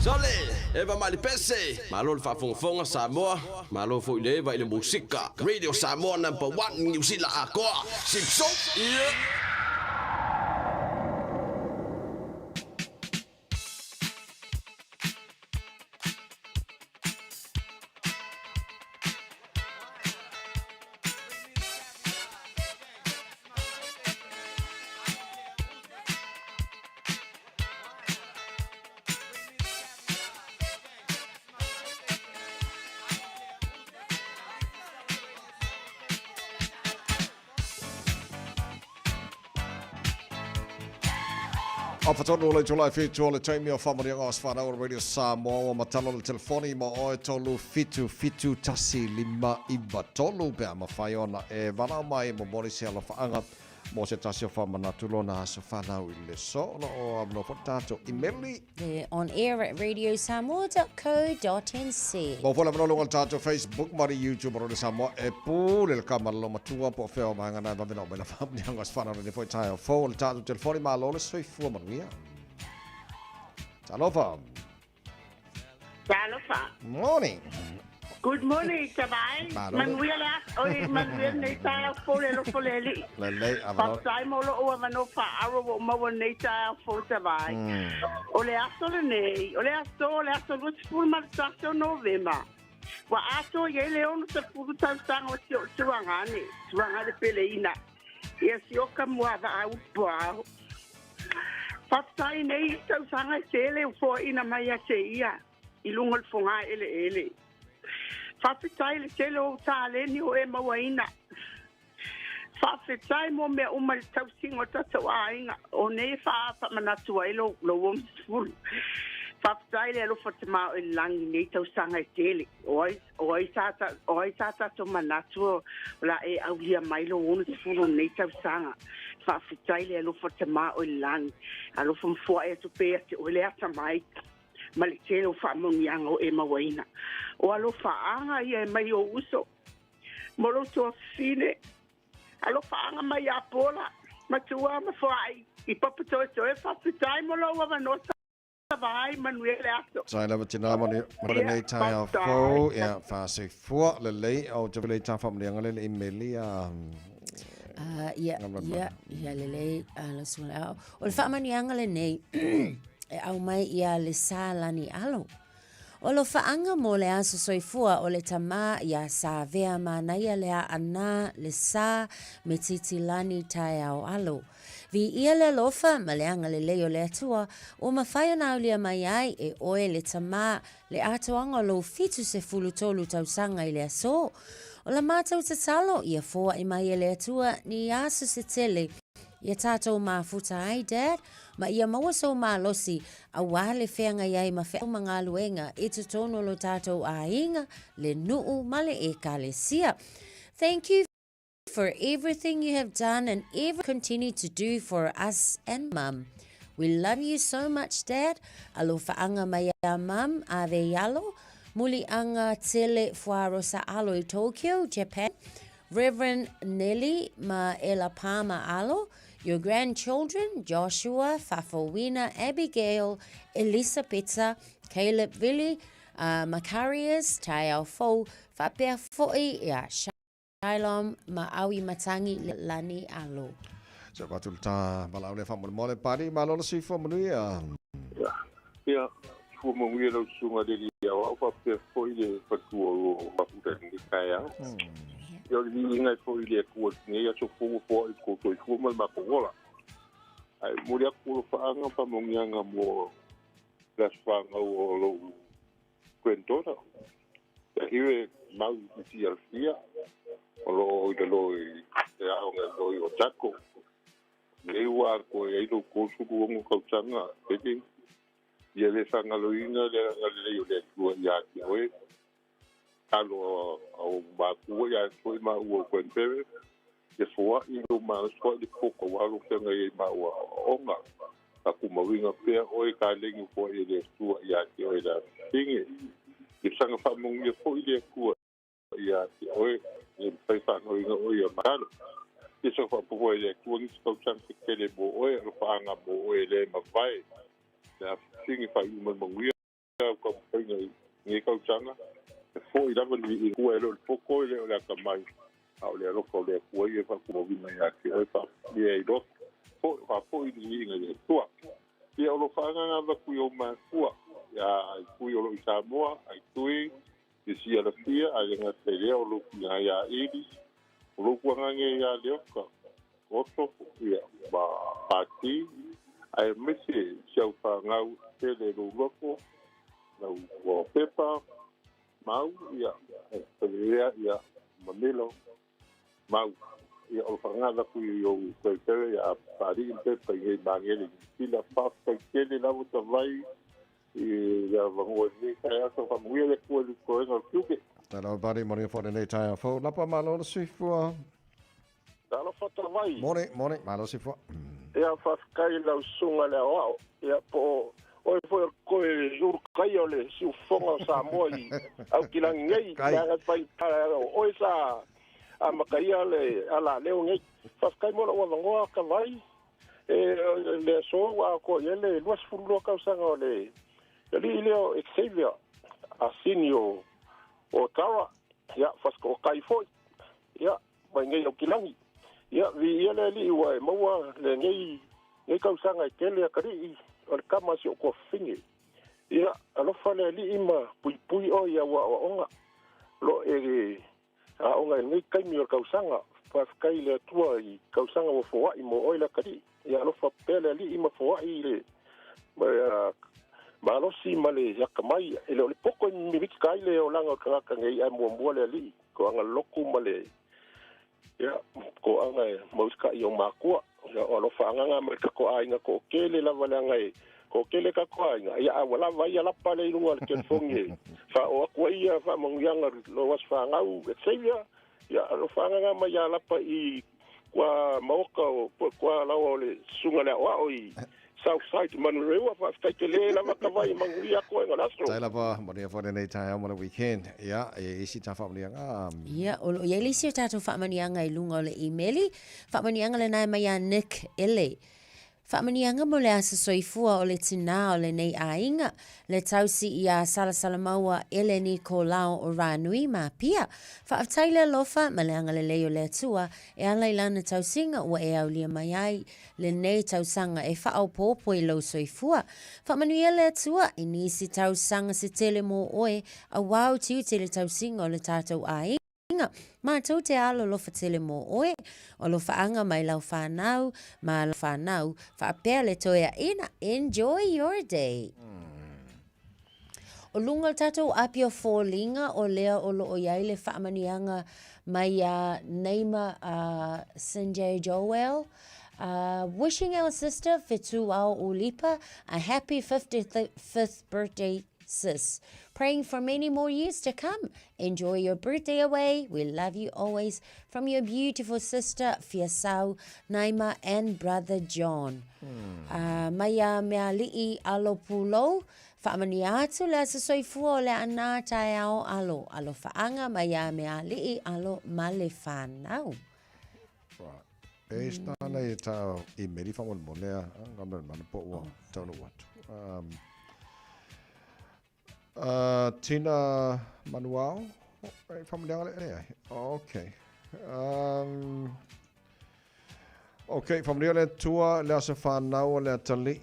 Sole, eva mali pese. Malo fa fonga Samoa. Malo fo ile va ile musika. Radio Samoa #1 New Zealand akoa. Sipso. Yeah. Afatonu le July fitu le taimi o whamari o aswhana o Radio Samoa o matalo le telefoni ma oe tolu fitu tasi lima iwa tolu pe ama whai ona e wana mai mo mori se ala whaanga mo se tasi o whamana tulona aso whanau I le so o amno potato imeli. They're on air at radiosamoa.co.nz. Mo fola mano lungal tato Facebook mari YouTube Radio Samoa e pule le kamalo matua po feo mahanga na vavina o mena whamni hanga aswhana o ne foi tai o fo le tato telefoni ma lo le soi fua manuia. Talofa. Talofa. Morning. Good morning, Tabai. Manuela, oi, Manuela, nei tai folelo foleli. Lei, Pasai molo o mano fa aro o mo nei tai fo Tabai. Ole aso nei, ole aso lo spul mal taso novema. Wa aso ye leon se puru tang o tuangani peleina. Ia sioka mua va au poa. Pasai nei tau sanga sele fo ina mai se ia. Ilungol fonga ele. Whawhitai le tele o tāleni o e mawaina. Whawhitai mo mea uma le tausingo tatau ainga. O ne whaamanatua e lo womsful. Whawhitai le alofa te mao e langi nei tausanga e tele. O ai tata to manatua la e aulia mai lo womsful nei tausanga. Whawhitai le alofa te mao e langi. Alofa mfua e tupea te o le ata mai. Malitele o whaamungianga o e mawaina. O alo whaanga ia mai o uso. Moro toa fine. Alo whaanga mai a pola. Matua mawhai. I papatoe toe whawhitai molo wa manota. Vai Manuele aso. Sai lava tina mani nei tai o fo. Ia whaase fua le lei o te wile ta whamrianga le imeli a... Ia lelei ala suna. O le whaamanianga le nei. E au mai ia le sā lani alo. O lo whaanga mo le aso soifua o le tama ia sā vea manaia lea ana le sā me titi lani tai au alo. Vi ia le lofa ma le anga le leo le atua o mawhai ona aulia mai ai e oe le tama le atoanga lo fitu se fulu tolu tausanga I le aso. O la mātou te talo ia fōa I mai le atua ni aso se tele. Ia tātou mafuta ai, Dad, ma ia maua so malosi a wale whenga iai ma whea mga luenga e te tono lo tātou a inga le nuu male e ka le sia. Thank you for everything you have done and ever continue to do for us and Mum. We love you so much, Dad. Alo whaanga mai a Mum a ve yalo. Muli anga tele fuarosa alo I Tokyo, Japan. Reverend Nelly ma ela Palma alo. Your grandchildren, Joshua, Fafowina, Abigail, Elisabetta, Caleb Vili, Macarius, Taiao Fo, Fapea Foi, Shalom, Ma'awi Matangi, Lani Alo. So batul ta balau le famul mole pari malo le sifo manuia. Ya, fu mo ngi lo sunga de dia wa Fapea Foi le patuo wa puta ni kaya. Yo ni ngai fo ile ko ni ya so fo ko fo mal ma ko wala ai mo ya ko fa anga pa mo nyanga mo las fa o lo kwentora ya hiwe mau ti al fia o lo ya o lo tako le wa ko e lo ko su ko mo ko tsanga pe ye le sanga lo ina le yo le ko ya ki we alo au baku ya foi ma o kwenteve e foa I lo ma so de poko walo tenga e ma o onga aku ma winga pe o e ka lengi fo e le tua ya ki o da tingi e sanga fa mong e fo ile ku ya ki o e pe fa no inga o ya ma e so fa po e ku ni so chan ke le bo o e fa nga bo o e le ma vai da tingi fa i ma mong ka pinga ngi ka changa fo ida ba ni ku elo foko le la ka mai au le ro ko le ku ye fa ku vi mai ati o fa ye do fo i ni ngi tua ye o lo fa nga va ku yo ma ku ya ku yo lo Samoa ai tui di sia la fia ai nga te le o lo ya idi o lo ku nga nge ya le ka oso ya ba pati ai mesi sia fa nga te le lo loko na o pepa mau ya ya mamilo mau ya o fangada ku yo te ya pari pepa ye bangeli sila pasta kele la vuta vai ya vango ni kaya so famui le ku no tuke Tala bari mori for the tai fo lapa malo sifua. Tala fata vai. Mori malo sifua. Ya fa kai la sunga le o ya po o foi ko jur kai ole si fonga sa moi au kilang ngai ya pai o sa a makai ale ala le ngai fa kai mo o ngo ka vai le so wa ko ele luas fulo ka sanga le li leo Xavier asinio o tara ya fa ko kai foi ya mai ngai o kilangi ya vi ele li wa mo le ngai ka sanga kele kari o kama si o ko fingi ia alo fale li ima pui o ia wa onga lo a onga ni kai mi o kausanga fa kai le tua i kausanga o foa i mo oila kari ia alo fa pele li ima foa i le ma lo si male ya kamai ele o poko mi vik kai le o langa ka ngai ai mo le li ko anga loku male ia ko anga mo ska i o makua ya o lo fa anga me ko ai nga ko kele la vale ngai ko kele ka ko nga ya wala vai la pale i lunga ke fonge fa o ko ia fa mongyanga lo was fa nga u Xavier ya lo fa nga ma ya la pa i kwa maoka o kwa la o le sunga le wa o i south side manrewa fa ka kele la ka vai manguia ko nga laso Tai lapa mori for the tai on the weekend ya e isi ta fa mori nga ya o ye li si ta fa mani nga i lunga le emaili fa mani nga le nai mai ya Nick ele Whamanianga mo le asa soifua o le tina o le nei ainga, le tausi i a sala maua ele ni ko lao o ranui ma pia. Whaaftaile lofa ma le anga le leo le tua e ala ilana tausinga ua e au lia mai ai le nei tausanga e whaau popo i lau soifua. Whamanuia le tua i nisi tausanga se tele mo oe a wau tiu te le tausinga o le tātou ainga. Ma tau te alo lo fatele mo oe, o lo faanga mai lau whanau, ma lau whanau, whaapea le toea ina, enjoy your day. O lunga tatou apio fōlinga o lea o lo o iai le whaamanianga mai a Neima Sanjay Joel, wishing our sister Fitu Ao Ulipa a happy 55th birthday, sis. Praying for many more years to come. Enjoy your birthday away. We love you always. From your beautiful sister, Fiasau, Naima, and brother John. Maya mea li'i alo pulo. Whaamani atu le asa soifua le ana tai ao alo. Alo whaanga maya mea li'i alo male whanau. E stana e tau i meri whangon monea. Ngamna mana po ua tau no watu. Tina Manuel, from down there. Okay. Okay, from the tour, there's a fan now. Let Tali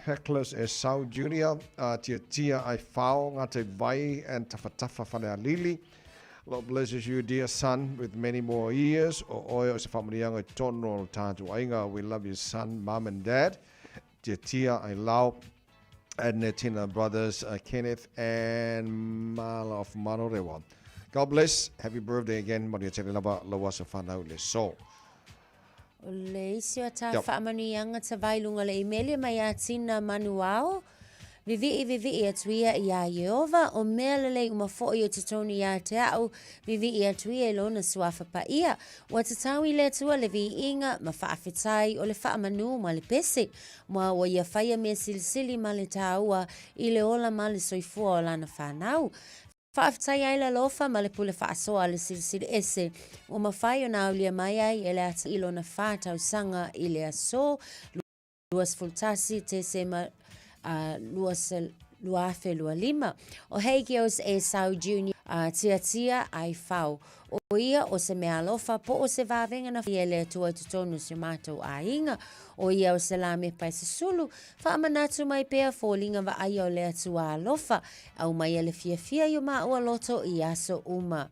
Heckless is South Junior. Tia, I found at a vai and Tafatafa Fana Lily. Lord blesses you, dear son, with many more years. Or as a family young, a tonal Tatuanga. We love your son, mom, and dad. Tia, I love. And Tina brothers Kenneth and Mal of Manorewa. God bless. Happy birthday again. Maria Chelaba Lawasa Fanau Le So. Le isio ta whaamanianga ta vailunga le imelia mai a Tina Manuao. Vivi atuia i a Yehova o mea lelei uma fo'i o te toni i a te au. Vivi atuia i lona suafa pa ia. Wa te tau i le tua le vi inga ma whaafetai o le whaamanu ma le pese. Ma wa ia whaia mea silisili ma le taua i le ola ma le soifua o lana whanau. Whaafetai ai la lofa ma le pule whaasoa le silisili ese. O ma whai o na aulia mai ai e le ata i lona whātau sanga i le aso. Luas fultasi te se ma luafe lua lima. O Hagios e Sau Junior tia ai fau. O ia o se mea alofa po o se vavenga na fia le tua tutonu se mātou a inga. O ia o se lame pai se sulu. Whaamanatu mai pea fōlinga wa ai o le atua alofa. Au mai ele fia yo ma ua loto i aso uma.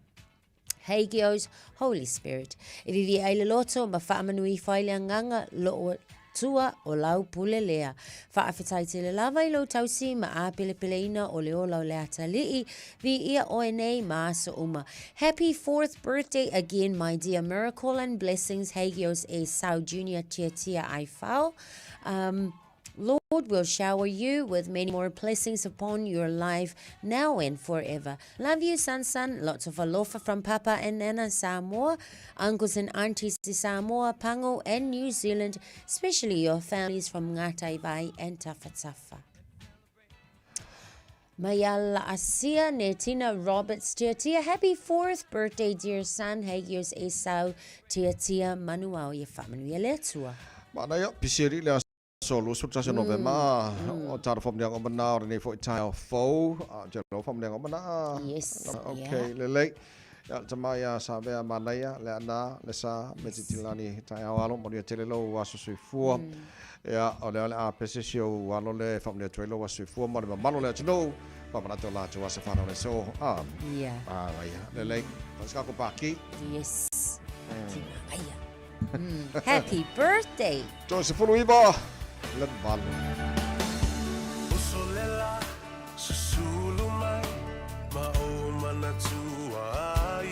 Hagios, Holy Spirit. E vivi ai le loto ma whaamanui whaile nganga lo tua o lau pule lea. Whaafetai te le lava I lo tausi ma a pele peleina o le o lau le atalii vi ia o enei maaso uma. Happy 4th birthday again, my dear Miracle and Blessings Hagios e Sau Junior Tia ai fau. Lord will shower you with many more blessings upon your life now and forever. Love you, son. Lots of alofa from Papa and Nana Samoa, uncles and aunties in Samoa, Pango and New Zealand, especially your families from Ngatai Vai and Tawhatafa. Mayala Asia Netina Roberts Tia. Happy 4th birthday, dear son. Hagios Esau Tia Manuau ye whamanuia le tua. Mana ia pisiri le so lu su tsa no vema o tar fom le ngom na or ne fo tai fo je lo fom le ngom na. Yes. Okay, le ya tama ya sa ve manaya le ana le sa metitilani tai alo mo le tele lo wa su fu ya o le a pesio wa lo le fom le trelo wa su fu mo le malo le no pa mana to la to wa se fa no le so yeah ya le ska ko paki. Yes. Happy birthday. To se fu iba let balu. Usolela susulu mai ma o mana tuai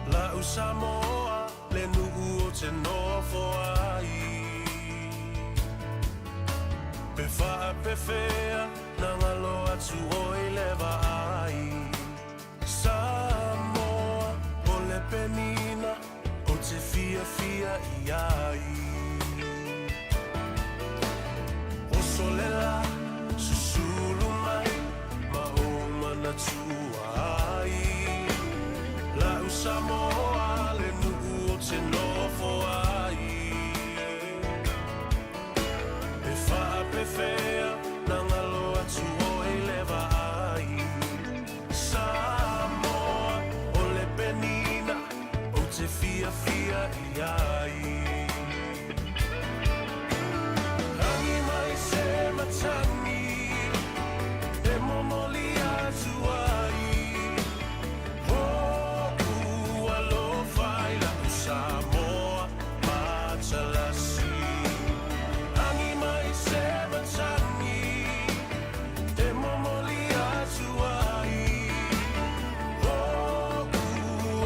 la usamoa le nu'u o te nofo ai pe fa'a pe fea na ngalo atu oi leva ai Samoa o le penina o te fia iai Solela susulu mai ma o mana tuai la usamoa le nu'u o te nofo ai pe fa'a pe fea na ngalo atu oi leva ai Samoa o le penina o te fia iai Matani, e momoli atuai, hoku alofa ila Samoa matalasi. Angi mai se matani, e momoli atuai, hoku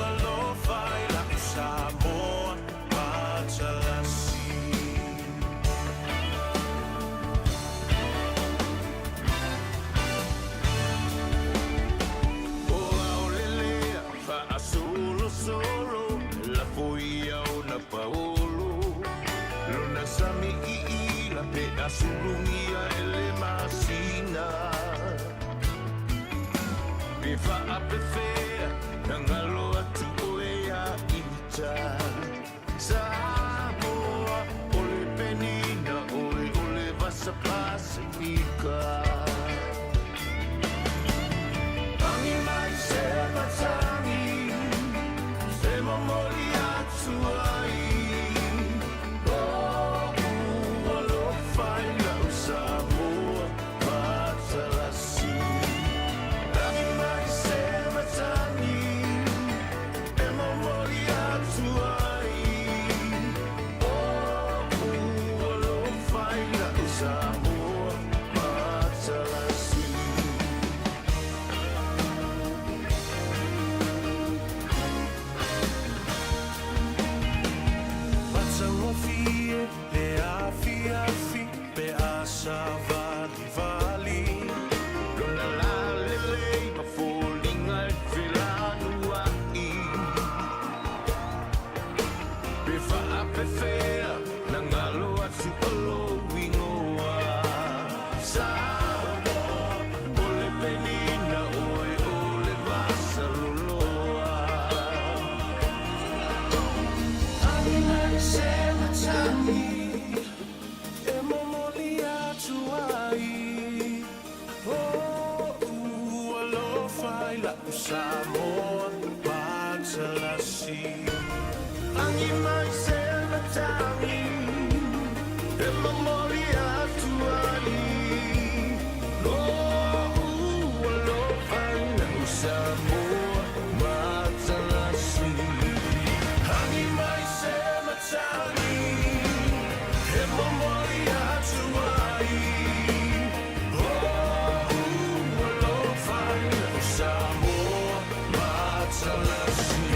alofa ila Samoa matalasi. Solo la foia o na paolo lona sami I la pe asulungia ele masina pe fa a pe fea ngalo atu oea ita Samoa ole penina ole vasa pacifica Ami mai se matani Memori atuai, oh, alo fai la Samoa matalasi. Ami mai se matani, memori atuai, oh, alo fai la Samoa matalasi. Fie, le afi, pe asa vali Lona la lele, ma folinga e whilanua I Pe fa'a pe fea, na ngalo atu olo wingoa Samoa, ole penina, ole vasa loloa Ani se matani, e momoli atuai Samoa, Matalasi. Angi mai se matangi, e mamori atuani. Lo lo faina Samoa, Matalasi. Angi mai se matangi, e mamori atuani. Lo lo faina Samoa, Matalasi.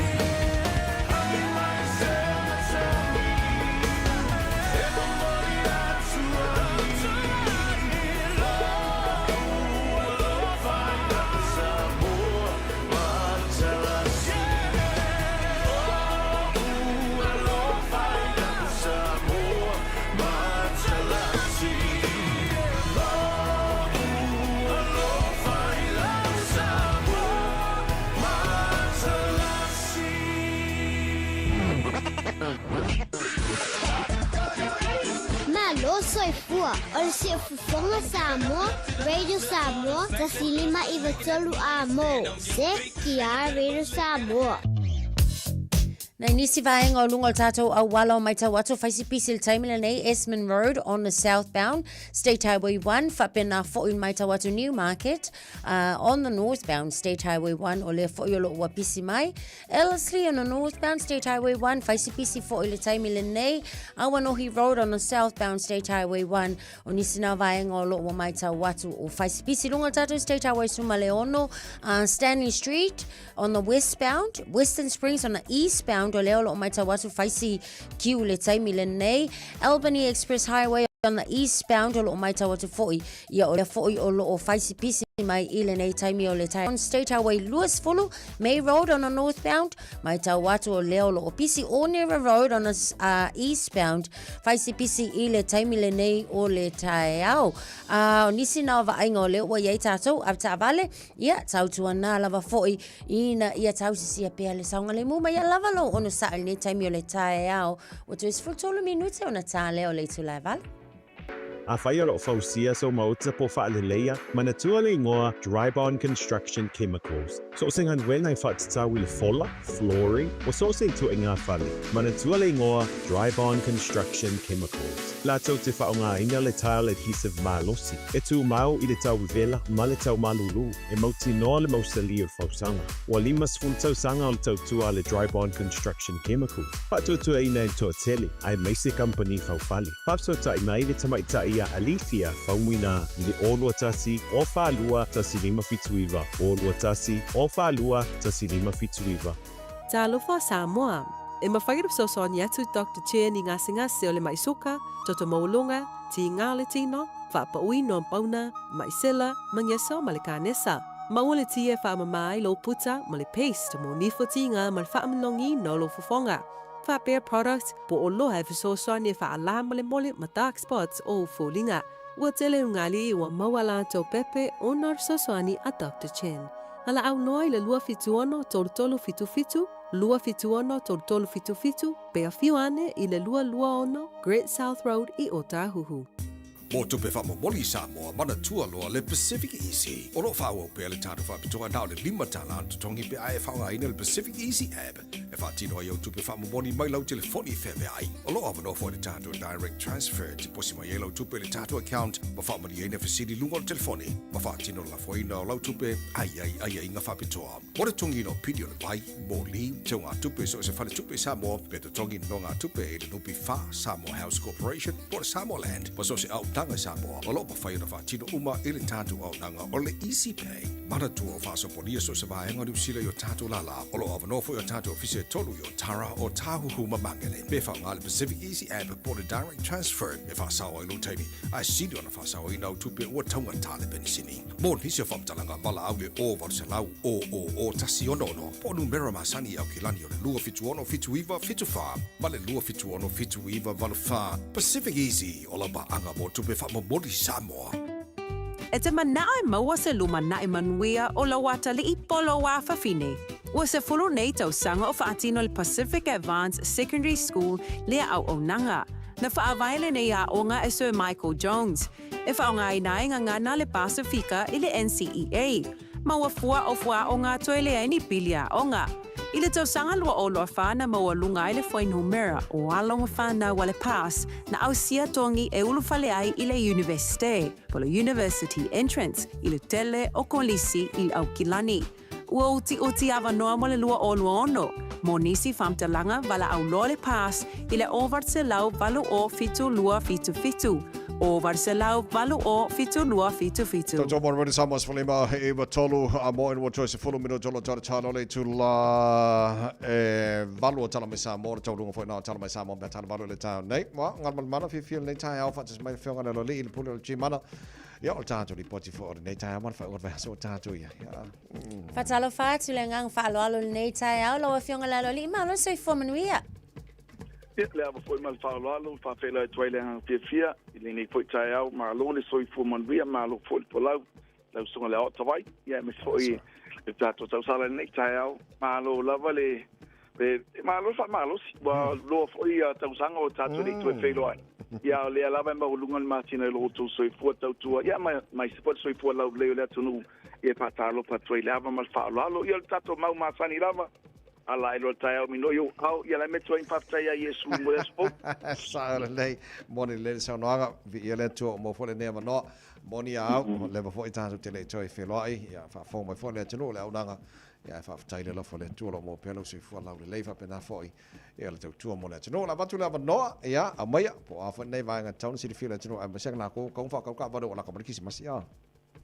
Malo soifua, o se fufonga Samoa, Radio Samoa, tasilima iwatolu amo. Se kia Radio Samoa. Na nisi vaenga o lunga o tātou awala o mai tau atu whaisi pisi le taimile nei Esmond Road on the southbound State Highway 1 whapena fo'u mai tau atu Newmarket on the northbound State Highway 1 o le fo'u o lo ua pisi mai Ellerslie on the northbound State Highway 1 whaisi pisi fo'u le taimile nei Awanohi Road on the southbound State Highway 1 o nisi na vaenga o lo ua mai tau atu o whaisi pisi lunga o tātou State Highway Suma Leono Stanley Street on the westbound Western Springs on the eastbound o leo lo mai tawatu faisi kiu le taimile nei Albany Express Highway on the eastbound o lo mai tawatu foi ia o le foi o lo faisi pisi mai ile nei taimi o le tai on State Highway Lewis Fulu May Road on the northbound mai tawatu o leo lo pisi Onera Road on the eastbound faisi pisi ile taimile nei o le tai au nisi na va aingo le o ye tatou apta vale ia tautu ana lava foi ina ia tausisi pe le saunga le mu mai lava lo ono sa le taimi o le tai au o tu sfrutolo minute ona tale o le tu la vale A whai o fausia so mauta po whaaleleia, manatua le ingoa Dry Bond Construction Chemicals. So sing han well nai whaatata wile fola, flooring, o so sing tu inga whale. Manatua le ingoa Dry Bond Construction Chemicals. La tau te whaonga ina le tile adhesive malosi. E tu mau i le tau vela, ma le tau malulu. E mauti noa le mausali o fausanga. Wa limas full tau sanga o le tau tua le Dry Bond Construction Chemicals. Patua tua ina to tele, ai meise company faufali. Papso ta imai le tamaitai ia Alithia faumuina i le olua tasi o whālua tasi lima fituiva. Olua tasi o whālua tasi lima fituiva. Talofa Samoa. E mawhairu sosoni atu Dr. Chen i ngase o le maisoka, toto maulunga, ti ngā le tino, whapaui no pauna, maisela, mangyesa ma le kānesa. Maua le tia whaamamai lo puta ma le paste mo nifotinga ma le whaamalongi no lo fofonga. Whapea products po o loa e fisosoni e whaala ma le mole ma dark spots o fōlinga. Ua tele ungali i ua mawala tau pepe o nar sosoni a Dr. Chen. Ala au noa i le lua fituono tolu fitu fitu, lua fituono tolu fitu fitu, pea fiuane i le lua ono Great South Road i Otahuhu. Mo tupe whamomoli Samoa, mana tua loa le Pacific Easy. O lo whaua pe le tātou whapitoa nao le lima tala tongi pe ai whaunga ina le Pacific Easy app. E whaatino ai au tupe whamomoli mai lau telefoni whewe ai. O lo awano fo le tātou direct transfer te posi mai e lau tupe le tātou account ma whamoni eina fasili lunga o telefoni. Ma whaatino la foina o lau tupe ai inga whapitoa. Mo le tongi no pidio le vai, mo li, teo ngā tupe so se whale tupe Samoa, pe te tongi no ngā tupe e le nupi wha Samoa House Corporation, po le Samoa Land, ma so se au tanga Samoa, o lopa whai na whaatino uma i le tātou au nanga o le Easy Pay. Mana tua o whaasoponia so se vaenga ni usila i o tātou lala, o lo awanofo i o tātou ofise tolu i o Tara o Tāhuhu Mamangele. Me whaunga le Pacific Easy app po le direct transfer, me whaasawa i lo taimi, ai sidi ona whaasawa i nau tupe ua taunga tale benisini. Mo nisi o whamtalanga bala au le o varusa lau o tasi ono, po numera masani au kilani o le lua fitu ono fitu iwa fitu wha, ma le lua fitu ono fitu iwa valu wha. Pacific Easy o la baanga mo tupe whamomori Samoa. E te manae maua se luma nae manuia o la wata li I polo wa whawhine. Ua se fulu nei tau sanga o whaatino le Pacific Advanced Secondary School lea au o nanga. Na whaawaile nei a onga e Sir Michael Jones. E whaonga I nae ngana le Pasifika I le NCEA. mauafua o fua o ngā toile ai ni pilia o ngā. I le tausanga lua o loa whāna maua lunga i le whainumera o alonga whāna wale pass na au sia tongi e ulufale ai i le universite, polo university entrance i le tele o kolisi i au kilani. Ua uti awa noa mo le lua o lua ono, mo nisi whamtalanga wala au loa le pass i le overse lau valu o fitu lua fitu fitu. O Varselau valu o fitu lua fitu fitu. Tau tōmon wani Samoas whalima he iwa tolu a moen wa choice fulu mino tolo tara tana le tu la valu o tala mai sa mo tau runga fwoi na tala mai sa mo me tala valu le tau nei wa ngal mana fi feel nei tai alfa tis mai whionga na lo li il pule o chi mana ia o tātou li poti fo o nei tai awan whai orwe so tātou ia. Fatalo fatu le ngang whaalo alo nei tai au lo whionga la lo li ma lo soi fomanuia. Le ava foi mal faalo fa fela twaile hang fia ile ni foi tai au ma lo le soi fu man via ma lo foi polau la songa le auto vai ia me foi e tato tau sala nei tai au ma lo lava le ma lo fa ma lo wa lo foi tau sanga o tato le tu felo ai ia le lava ma lunga ma tina lo tu soi fu tau tu ia mai se pot soi fu la le tunu e patalo pa twaile ava mal faalo ia tato mau ma sani lava ala ilo tai au mino yo au ia la metro in paptai ia Yesu mo espo sa le moni le sa noanga vi ia le tu mo fo le ne no moni au le fo ita tu tele toi felo ai ia fa fo mo fo le tunu le aunanga ia fa tai le fo le tu lo mo pelo si fo la le fa pena foi ia le tu mo le tunu la batu le no ia a mai po a fo nei va nga town si filo tunu a se na ko fa ka va do la ka kisi mas ia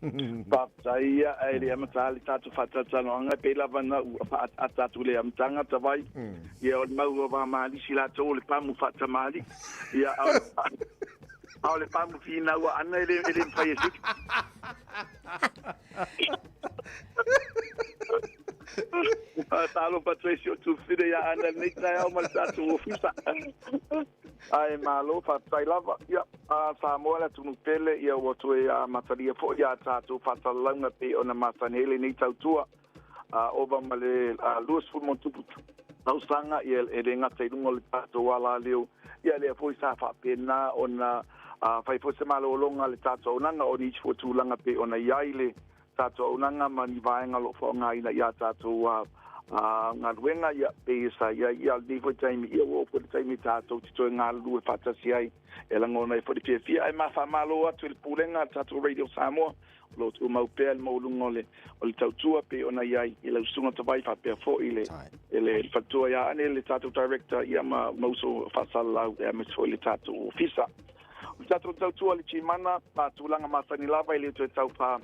Papsaia ai ama tali tatu fatata no anga pela vana atatu le am tanga tavai ia o mau va mali sila to le pamu fata mali ia au le pamu fina wa ana ele fai esi talo Patricio tu fide ya ana nika au mal tatu ofisa ai malo fatai lava ia sa mola tunu tele ia watu ia mataria fo ia tatu fatalanga pe ona matanele ni tautua ova male luas fu montupu au sanga ia ele ngata idungo le tatu wala leo ia le fo sa fa pena ona fai fo se malo longa le tatu onanga oni fo tulanga pe ona iaile tatu onanga mani vaenga lo fo nga ina ia tatu nga ruenga ia pesa ia ni fo taimi ia wo fo taimi tato tito nga lu fata siai ela ngona fo de fia ai ma fa malo atu il pulenga tato radio Samoa lo tu mau pel mo lungole o le tautua pe ona ia ile sunga to vai fa pe fo ile ele fatua ia ane le tato director ia ma moso fa sala ia me so le tato ofisa o tato tautua le chimana pa tulanga masani lava ile to tau pa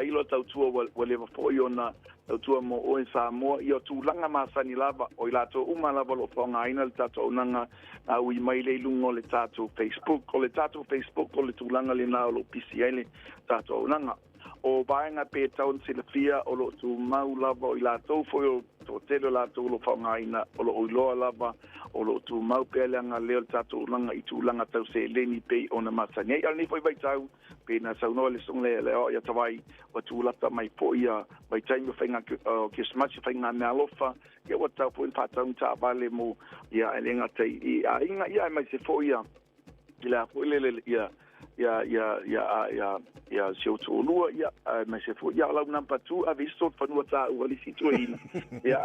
ilo tautua wale fo iona tautua mo o Samoa ia tulanga masani lava o ilato uma lava lo fonga ina le tato onanga au i mai le lungo le tato Facebook o le tato Facebook o le tulanga le na lo PCL tato onanga o bainga pe taun silafia o lo tu mau lava o ilato fo o to tele la to lo fonga ina o lo ilo lava o lo tu mau pele nga le tato onanga i tulanga tau se leni pe ona masani ia ni foi vai tau pe na sa no le song le o ia tawai o tu lata mai po ia vai tai mo fenga ke smart fenga me alofa ia o tau po impata un ta vale mo ia elenga tai ia mai se fo ia ila po le ia sio tu lua ia mai se fo ia la number 2 a visto fa no ta o li situina ia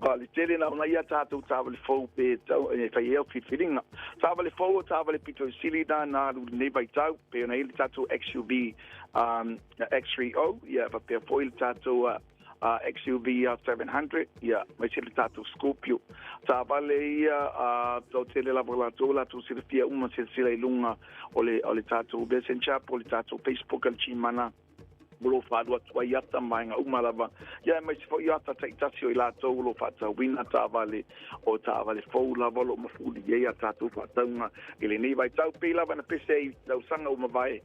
quali tele na ia ta tu ta vale fo pe tau e fa ia fit feeling ta vale fo ta vale pito silida na ne vai tau pe na il ta tu XUV X30 ia va pe foil ta tu XUV 700 ia mai se tato Scorpio ta vale ia to tele la volatola tu se fia uma se sila lunga ole tato Messenger ole tato Facebook al chimana lo fado atua ia tamainga uma lava ia mai se fo ia ta taitasi o ilato lo fata wina ta vale fo la volo mafuli ia tato fatanga ele nei vai tau pela na pese da usanga uma vai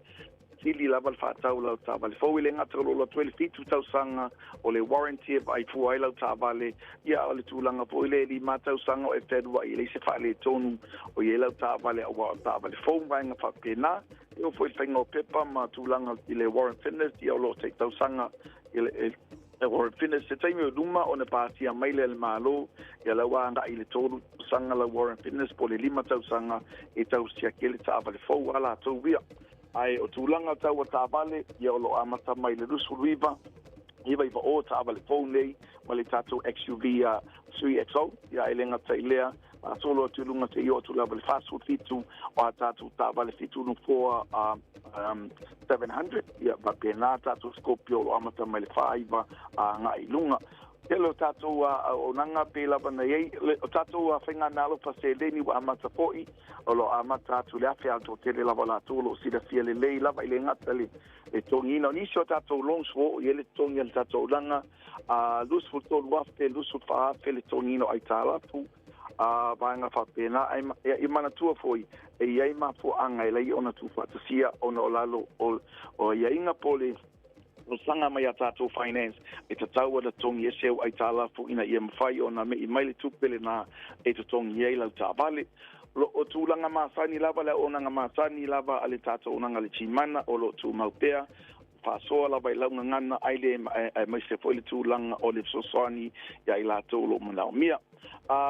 sili lava fatau la ta vale fo ile ngata lo 12 feet 2000 o le warranty ai fu ai la ta vale ia o le tulanga fo ile li mata usanga o te wa ile se fa le tonu o ile ta vale o ta vale fo vai nga fa pena eu fo fengo pepa ma tulanga ile warranty fitness ia lo te usanga ile warranty fitness se taimi o duma o na partia mai le malo ia la wa nga ile tonu usanga la warranty fitness po le lima ta usanga e ta usia kele ta vale fo ala to via ai o tulanga tau ta vale ia lo amata mai le rusu riva Iwa iwa o ta avale phone nei, ma le tatou XUV 3XO, ia elenga ta ilea, ma solo tu lunga te io tu lava le fast food fitu, o a tatou ta avale fitu no 700, ia va pena tatou Scorpio o amata mai le whaiva ngā ilunga. Telo tatou o nanga pe lava na yei, o tatou whenga nalo paseleni wa amata poi, o lo amata tu le afe alto tele lava la tolo, sida fia le lei lava ile ngata le tongi ina. Nisi o tatou longswo, ye le tongi al tatou langa, lusfu tolu afte, lusfu faafe le tongi ino aitala pu, vaenga whapena, i mana tua foi, e iei ma po anga e lei ona tu whatasia, ona o lalo, o ia inga pole, o sanga mai a tātou finance, e te taua da tongi e seu ai tā lafu ina ia mawhai o na me i maile tupele nā e te tongi e lau tā vale. O tūlanga māsani lava le o nanga māsani lava ale tātou o nanga le chimana o lo tū maupea, whāsoa lava i launga ngana aile e mai se foile tūlanga o le sosani ia i lātou lo manao mia.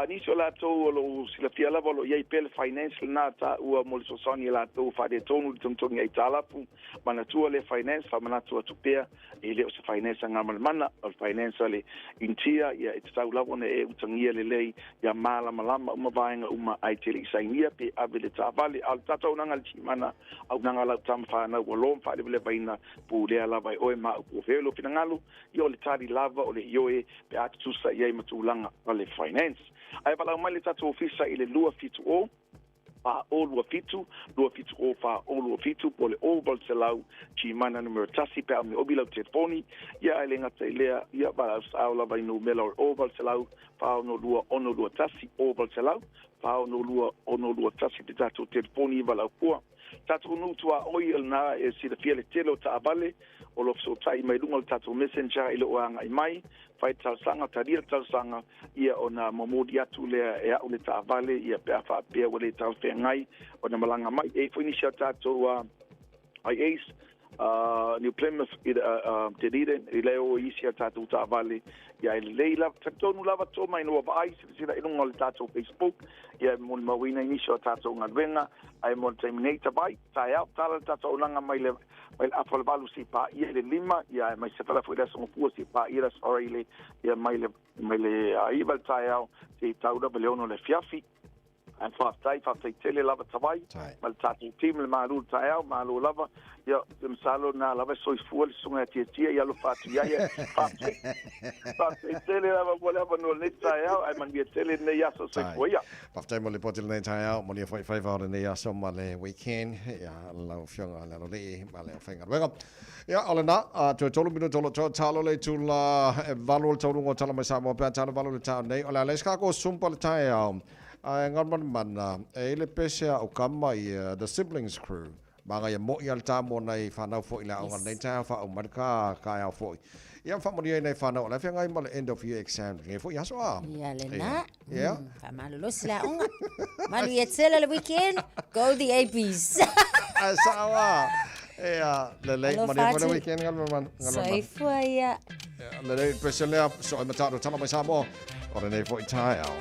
Nisi o lātou o lo sila fia lava lo iei pele finance nā tā ua mo le sosani i lātou whade tonu le tongi ai tā lafu, mana tua le finance, whamana tua tupea, e leo se finance ngā mana, o finance le intia, ia e te tau lawana e utangia le lei, ia māla malama uma vaenga uma ai te le isainia, pe ave le tā vale, al tātou nanga le timana, au nanga lau tam whanau, o lom whade vile vaina, pu lea lava e oe maa upo velo pinangalu, i o le tari lava o le ioe, pe atutusa iei matulanga o le finance. Ai wala mai le tātou ofisa i le lua fitu o, fa o lua fitu o fa o lua fitu, po le o balselau, chi mana numero tasi pe amni obilau telefoni, ia ai le ngata i lea, ia wala au lava inu mela o balselau, fa ono lua tasi o balselau, fa ono lua tasi te tātou telefoni wala kua. Tātou nutua oi na e sida fia le telo ta avale, o lo so tai mai lunga le tātou messenger ile o anga i mai, fai talsanga, taria talsanga, ia o na mamodi atu lea e au le ta avale, ia pea wha pea wale tau whengai, o na malanga mai, e whainisia tātou ai ace, New Plymouth te rire, i leo isia tātou ta avale, ia e leila, tonu lava tō mai noa vai, sida inunga le tātou Facebook, ia mon mawina inisio tātou ngadwenga, ai mon terminator bai, tai au, tala tātou langa mai le afalvalu si pa ia le lima, ia mai se fala fuera son pua si pa ira sora ile, ia mai le aival tai au, te tauda beleono le fiafi, an whaftai tele lava tawai, mal tātou tim le maru tai au, maru lava, ia msalo na lava soi fua le sunga tia ia lo fatu ia, whaftai tele lava wale hapa no le tai au, ai man bia tele ne ia so soi fua ia. Whaftai mo le potil nei tai au, mo le whai whaore nei aso ma le weekend, ia lau whionga le role, ma le whainga ruenga. Ia, ole na, tu tolu minu tolo talo le tula valu le taurungo tala mai Samoa, pia tala valu le tau nei, ole aleska ko sumpa le tai au, ngan mana, e le pese au kama i the siblings crew, mga ia mo i al tamo nei whanau fo i la au nei tai au wha au marika kai au fo i. Ia whamoni nei whanau, le whiangai ma le end of year exam, nge fo i aso a. Ia le na. Ia. Whamalulosi la unga. Malu ia tela le weekend, go the APs. Asawa. Ia, le lei, ma le weekend ngal man. Soifua ia. Le lei pese lea, so i mataro tala mai Samoa, o le nei fo i tai au.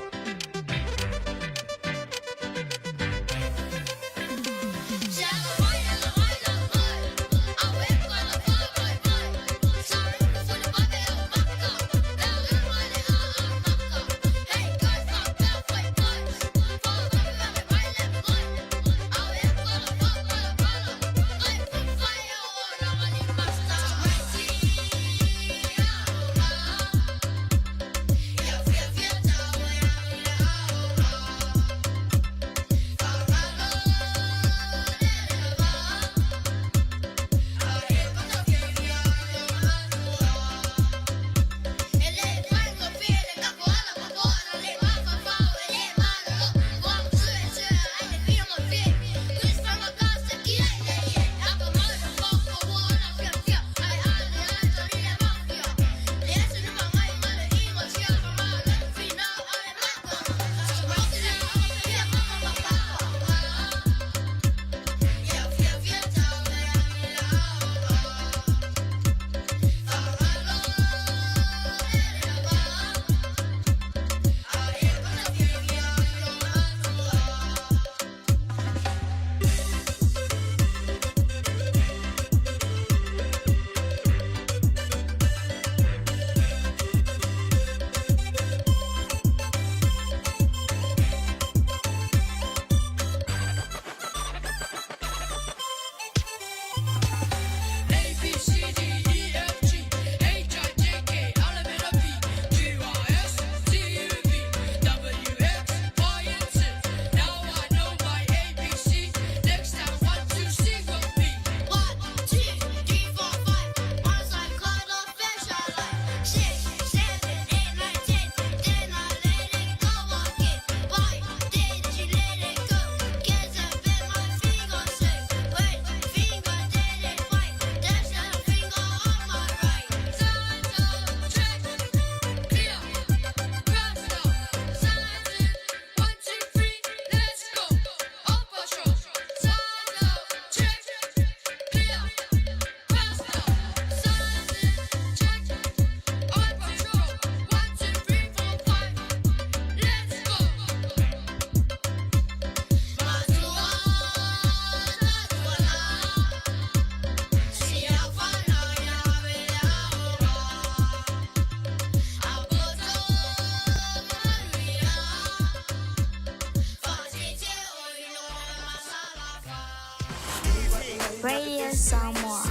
Samoa.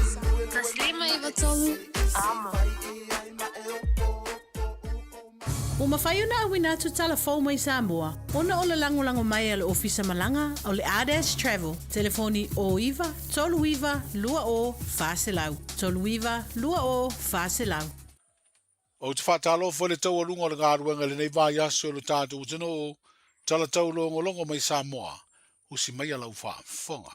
Taslima Ivatolu. O mawhai ona awina atu telefon mai Samoa. Ona o le lango mai ale ofisa malanga o le Ades Travel. Telefoni o iwa, tolu iwa, lua o, faselau. Tolu iwa, lua o, faselau. O te whātalo fo le tau alunga o le ngāruenga le nei vai aso le tātou tino o tala tau longo mai Samoa. Usi mai alau whaafonga.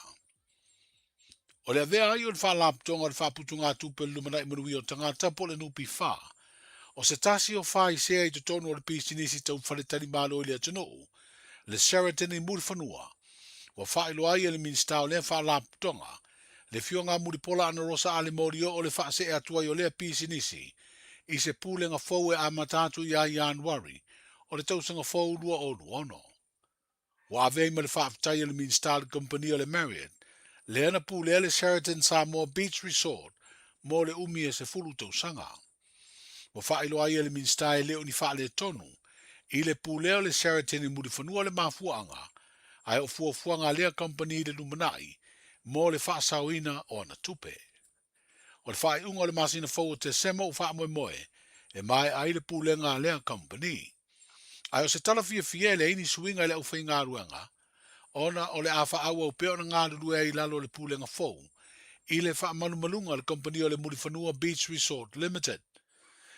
O le avea ai o le whaalaptonga o le whaaputu ngā tupe lumanai marui o tangata po le nupi wha. O se tasi o whai sea i te tonu o le pisinisi tau whaletari malo i le atino o le Sheraton i muri whanua. Wa whaelo ai le minsta o le whaalaptonga le fionga muri pola ana rosa ale morio o le whaase e atua i o le pisinisi. I se pūlenga fau e amatatu i a Januari, o le tausanga fau lua onu ono. Wa avei ma le whaafitai le Minstall Company o le Marriott, le ana pūlea le Sheraton Samoa Beach Resort, mo le umi e se fulu tausanga. Wa whaelo ai le Minstall leo ni whaale tonu, i le pūlea le Sheraton i muri whanua le mafuanga, ai o fuafuanga lea company le numanai, mo le whaasauina o ana tupe. O le whae unga o le masina fau te sema o wha moe moe, e mai ai le pūlenga lea company. Ai o se tala fia fia le ini suinga le au whai ngā ruanga, ona o le awha awa o peo na ngā lulu e i lalo le pūlenga fau, i le wha manumalunga le company o le Muriwhanua Beach Resort Limited.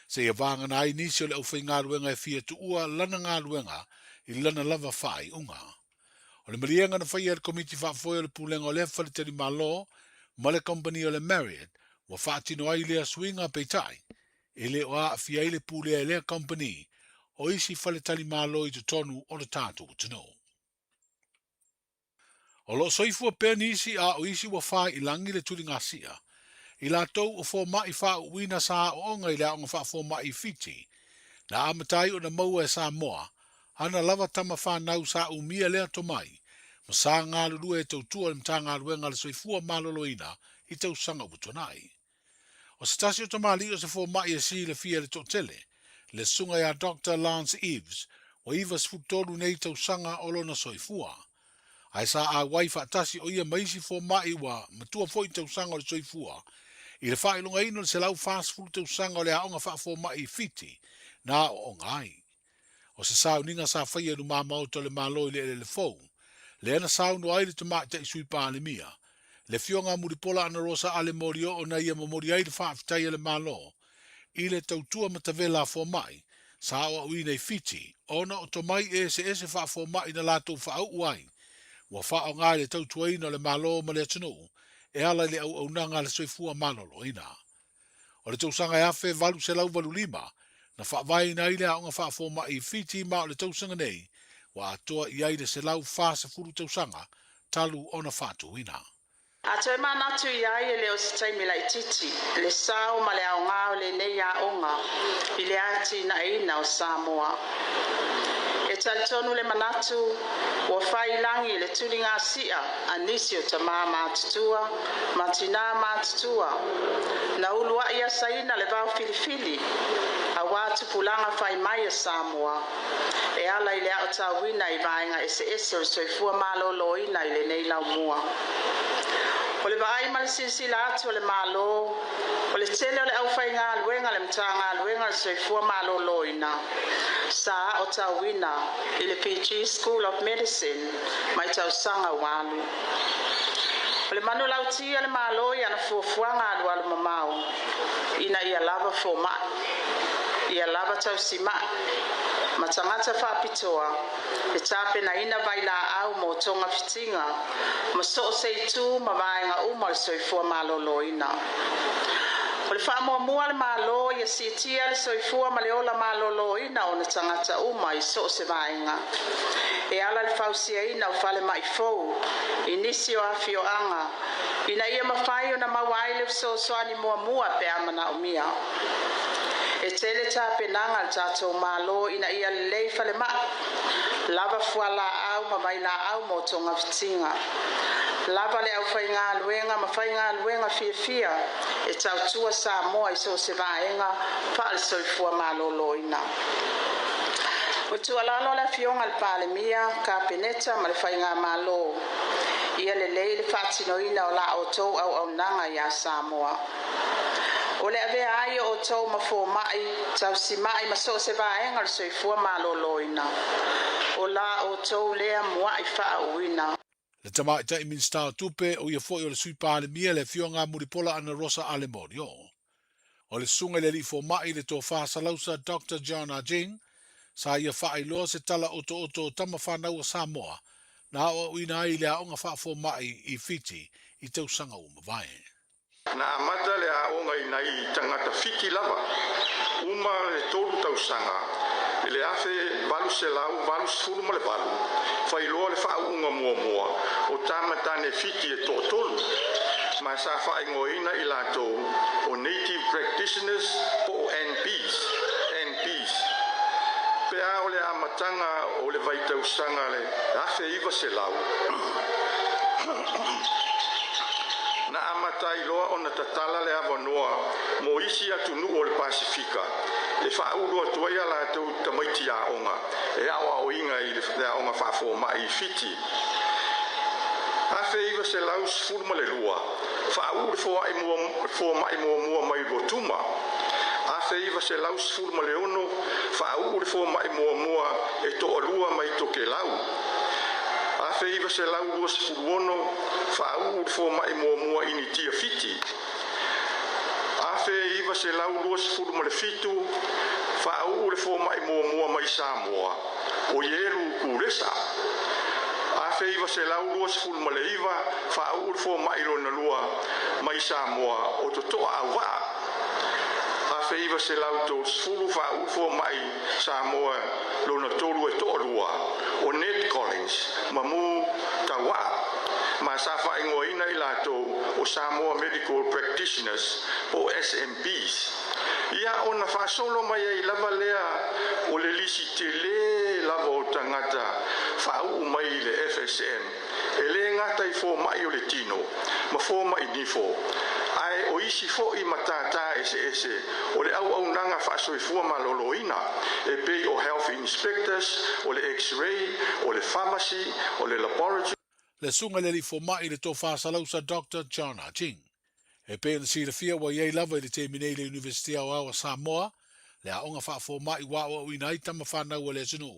Se ia vanga na ai nisi o le au whai ngā ruanga e fia tu ua lana ngā ruanga i lana lava whai unga. O le marienga na whai e le komiti wha foi o le pūlenga o le whaletari malo, ma le company o le Marriott, wa whaatino ai lea swinga peitai, e le oa fia ile pūlea e lea company, o isi whaletali mālo i te tonu o le tātou tino. O lo soifua pēr nisi a o isi wa whai i langi le turi ngasia, i la tau o fō mai wha uina sa o onga i lea onga wha fō mai fiti, na amatai o na maua e sa moa, ana lava tama wha nau sa umia lea to mai, ma sa ngā lulu e tau tua le mta ngā ruenga le soifua maloloina i tau sanga utonai. O se tasi o tamali o se fō mai e si le fia le totele, le sunga ya Dr. Lance Eves, o iwa sfutolu nei tau sanga o lona soifua. Ai sa a waifa tasi o ia maisi fō mai wa matua fōi tau sanga o le soifua, i le whae longa ino le se lau fast food tau sanga o le aonga wha fō mai fiti, na o ngai. O se sao ninga sa whaia nu mamau to le malo i le fōu, le ana sao no aile te maa te isui pā le mia, le fionga muripola ana rosa ale morio o na ia mamori ai le whaafitai le malo, i le tautua matavela fō mai, sa o ui nei fiti, ona o to mai e se wha fō mai na lātou wha au uai, wa wha o ngai le tautua ina le malo ma le atinu, e ala le au nanga le soifua manolo ina. O le tausanga e afe valu se lau valu lima, na wha vai na ile aonga wha fō mai fiti ma o le tausanga nei, wa atoa i aile se lau wha se furu tausanga, talu ona whātu ina. A toi manatu i ai e leo se taimi lai titi, le sao ma le ao ngāo le nei a onga, i le ati na ina o Samoa. E talitonu le manatu, ua whai langi le tuli ngā sia, a nisi o ta mā mātutua, matina mātutua, na ulua ia saina le vau filifili, a wātu pulanga whai mai a Samoa, e ala i le ao tawina i vaenga ese o soifua malolo ina i le nei lau mua. O le vai mal silsila atu le malo, o le tele o le au whai ngā luenga le mtanga luenga le soifua malo loina. Sa o tawina i le PG School of Medicine, mai tau sanga walu. O le manu lautia le malo i ana fuafuanga alu alu mamau, ina ia lava fo mai, ia lava tau si mai. Ma tangata whapitoa, e tape na ina vai la au mo tonga fitinga, ma so sei tu ma vaenga uma le soifua malolo ina. O le wha mua le malo ia sitia le soifua ma le ola malolo ina o na tangata uma i so se vaenga. E ala le fausia ina o fale mai fou, inisi o afio anga, ina ia mawhai o na mawai le so soani mua pe amana o mia. E tele tape nanga le tatou malo ina ia lelei fale ma, lava fuala au ma mai la au mo tonga fitinga. Lava le au whai ngā luenga ma whai ngā luenga fia, e tautua Samoa i so se vaenga, pa le soifua malolo ina. O tua lalo le fionga le pale mia, ka peneta ma le whai ngā malo. ia lelei le whaatinoina o la o tau au nanga ia Samoa. O le avea ai o tau mafo mai, tau si mai maso se vaenga le soifua maloloina. O la o tau lea mua I whaauina. Le tama i tai minsta tupe o ia foi o le sui pāle mia le fionga muripola ana Rosa Alemorio. O le sunga le li fo mai le tō whaasalausa Dr. John Ajing, sa ia whaailoa se tala oto tama whanau o Samoa, na o ina ai le aonga wha fo mai I Fiti I tausanga o mawai. Na amata le aonga I nai tangata Fiti lava, uma le tolu tausanga, le afe balu se lau, balu sefulu ma le balu, whailoa le whaunga mua, o tamatane Fiti e tōtolu, ma sa whaingoina I lato o Native Practitioners po NPs. Pea o le amatanga o le vaitausanga le afe iwa se lau. Na amata iloa o na tatala le avanoa mo isi atu nu o le Pasifika. Le whauru atu ai ala tau tamaiti a onga. E awa o inga I le onga whafo mai Fiti. Afe iwa se lau sfurma le lua. Whauru fo mai mua mai rotuma. Afe iwa se lau sfurma le ono. Whauru fo mai mua e to alua mai toke lau. Afe iwa se lau lua sfuru ono. Whauru fo mai mua ini tia Fiti. Afe iwa se lau lua sfuru ma le fitu. Whauru fo mai mua mai Samoa. O Yeru Kuresa. Afe iwa se lau lua sfuru ma le iwa. Whauru fo mai rona lua mai Samoa. O totoa awa. Afe iwa se lau tō sfuru whauru fo mai Samoa. Lona tōru e tō lua. O Ned Collins. Mamu tawa. Ma sa whaingoina I lato o Samoa Medical Practitioners o SMPs. Ia o na whaasolo mai ai lava lea o le lisi te le lava o tangata whaau mai le FSM. E le ngata I fō mai o le tino, ma fō mai nifo. Ai o isi fo I matata ese o le au nanga whaasoifua maloloina e pei o health inspectors, o le x-ray, o le pharmacy, o le laboratory. Le sunga le li fo mai le tō whaasalausa Dr. John Ajing. E pēr na sira fia wa iei lava I le te minei le University au awa Samoa, le a onga wha fo mai wa o ina I tama whanau le zinu,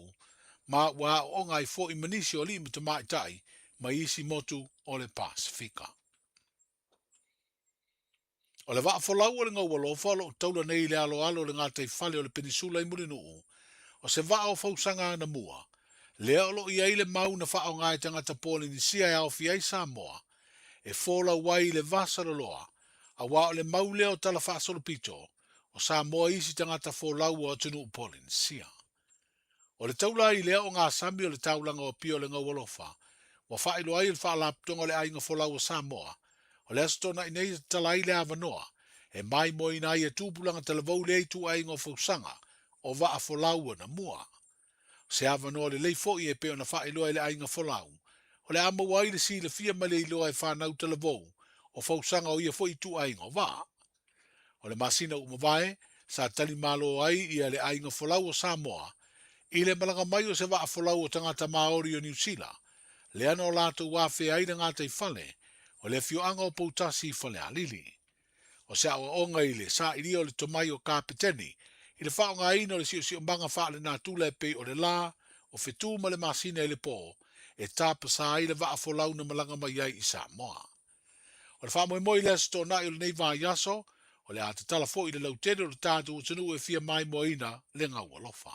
ma wa onga I fo I manisi o li mta mai tai, ma isi motu o le Pasifika. O le waa folau o le ngau walofa lo taula nei le alo le ngā tei whale o le peninsula I Murinuu, o se waa o fausanga na mua, le alo I aile mau na wha o ngai tangata pōle ni sia e au fiai Samoa, e fola wai le vasara loa, a wa o le mau leo tala wha solo pito, o Samoa isi tangata folau o tunu pōle ni sia. O le taula I leo o ngā sami o le taulanga o pio le ngau walofa, wa wha ilo ai le wha laptonga le ainga folau o Samoa, o le astona I nei tala I le avanoa, e mai mo ina I e tūpulanga talavau le tu ainga o fausanga, o wa a folau na mua. Se avanoa le leifo I e peo na wha ilo ai le ainga folau, o le ama wai le si le fia ma le ilo ai whanau talavau, o fausanga o ia fo I tu ainga o wa. O le masina umawai, sa tali malo ai I le ainga folau o Samoa, I le malanga mai o se wa a folau o tangata Maori o New Zealand, le ano lato wafe ai na ngata I fale, o le fioanga o poutasi I fale alili. O se awa onga I le sa ili o le tomai o kapiteni, I le whaonga ina o le si o mbanga wha le nā tūle pe o le la, o whetū ma le masina I le pō, e tāpa sa ai le wa a folau na malanga mai ai I Samoa. O le wha moi le asto na I o le nei vā yaso, o le ata tala fo I le lautere o le tātu o tunu e fia mai moina le ngau alofa.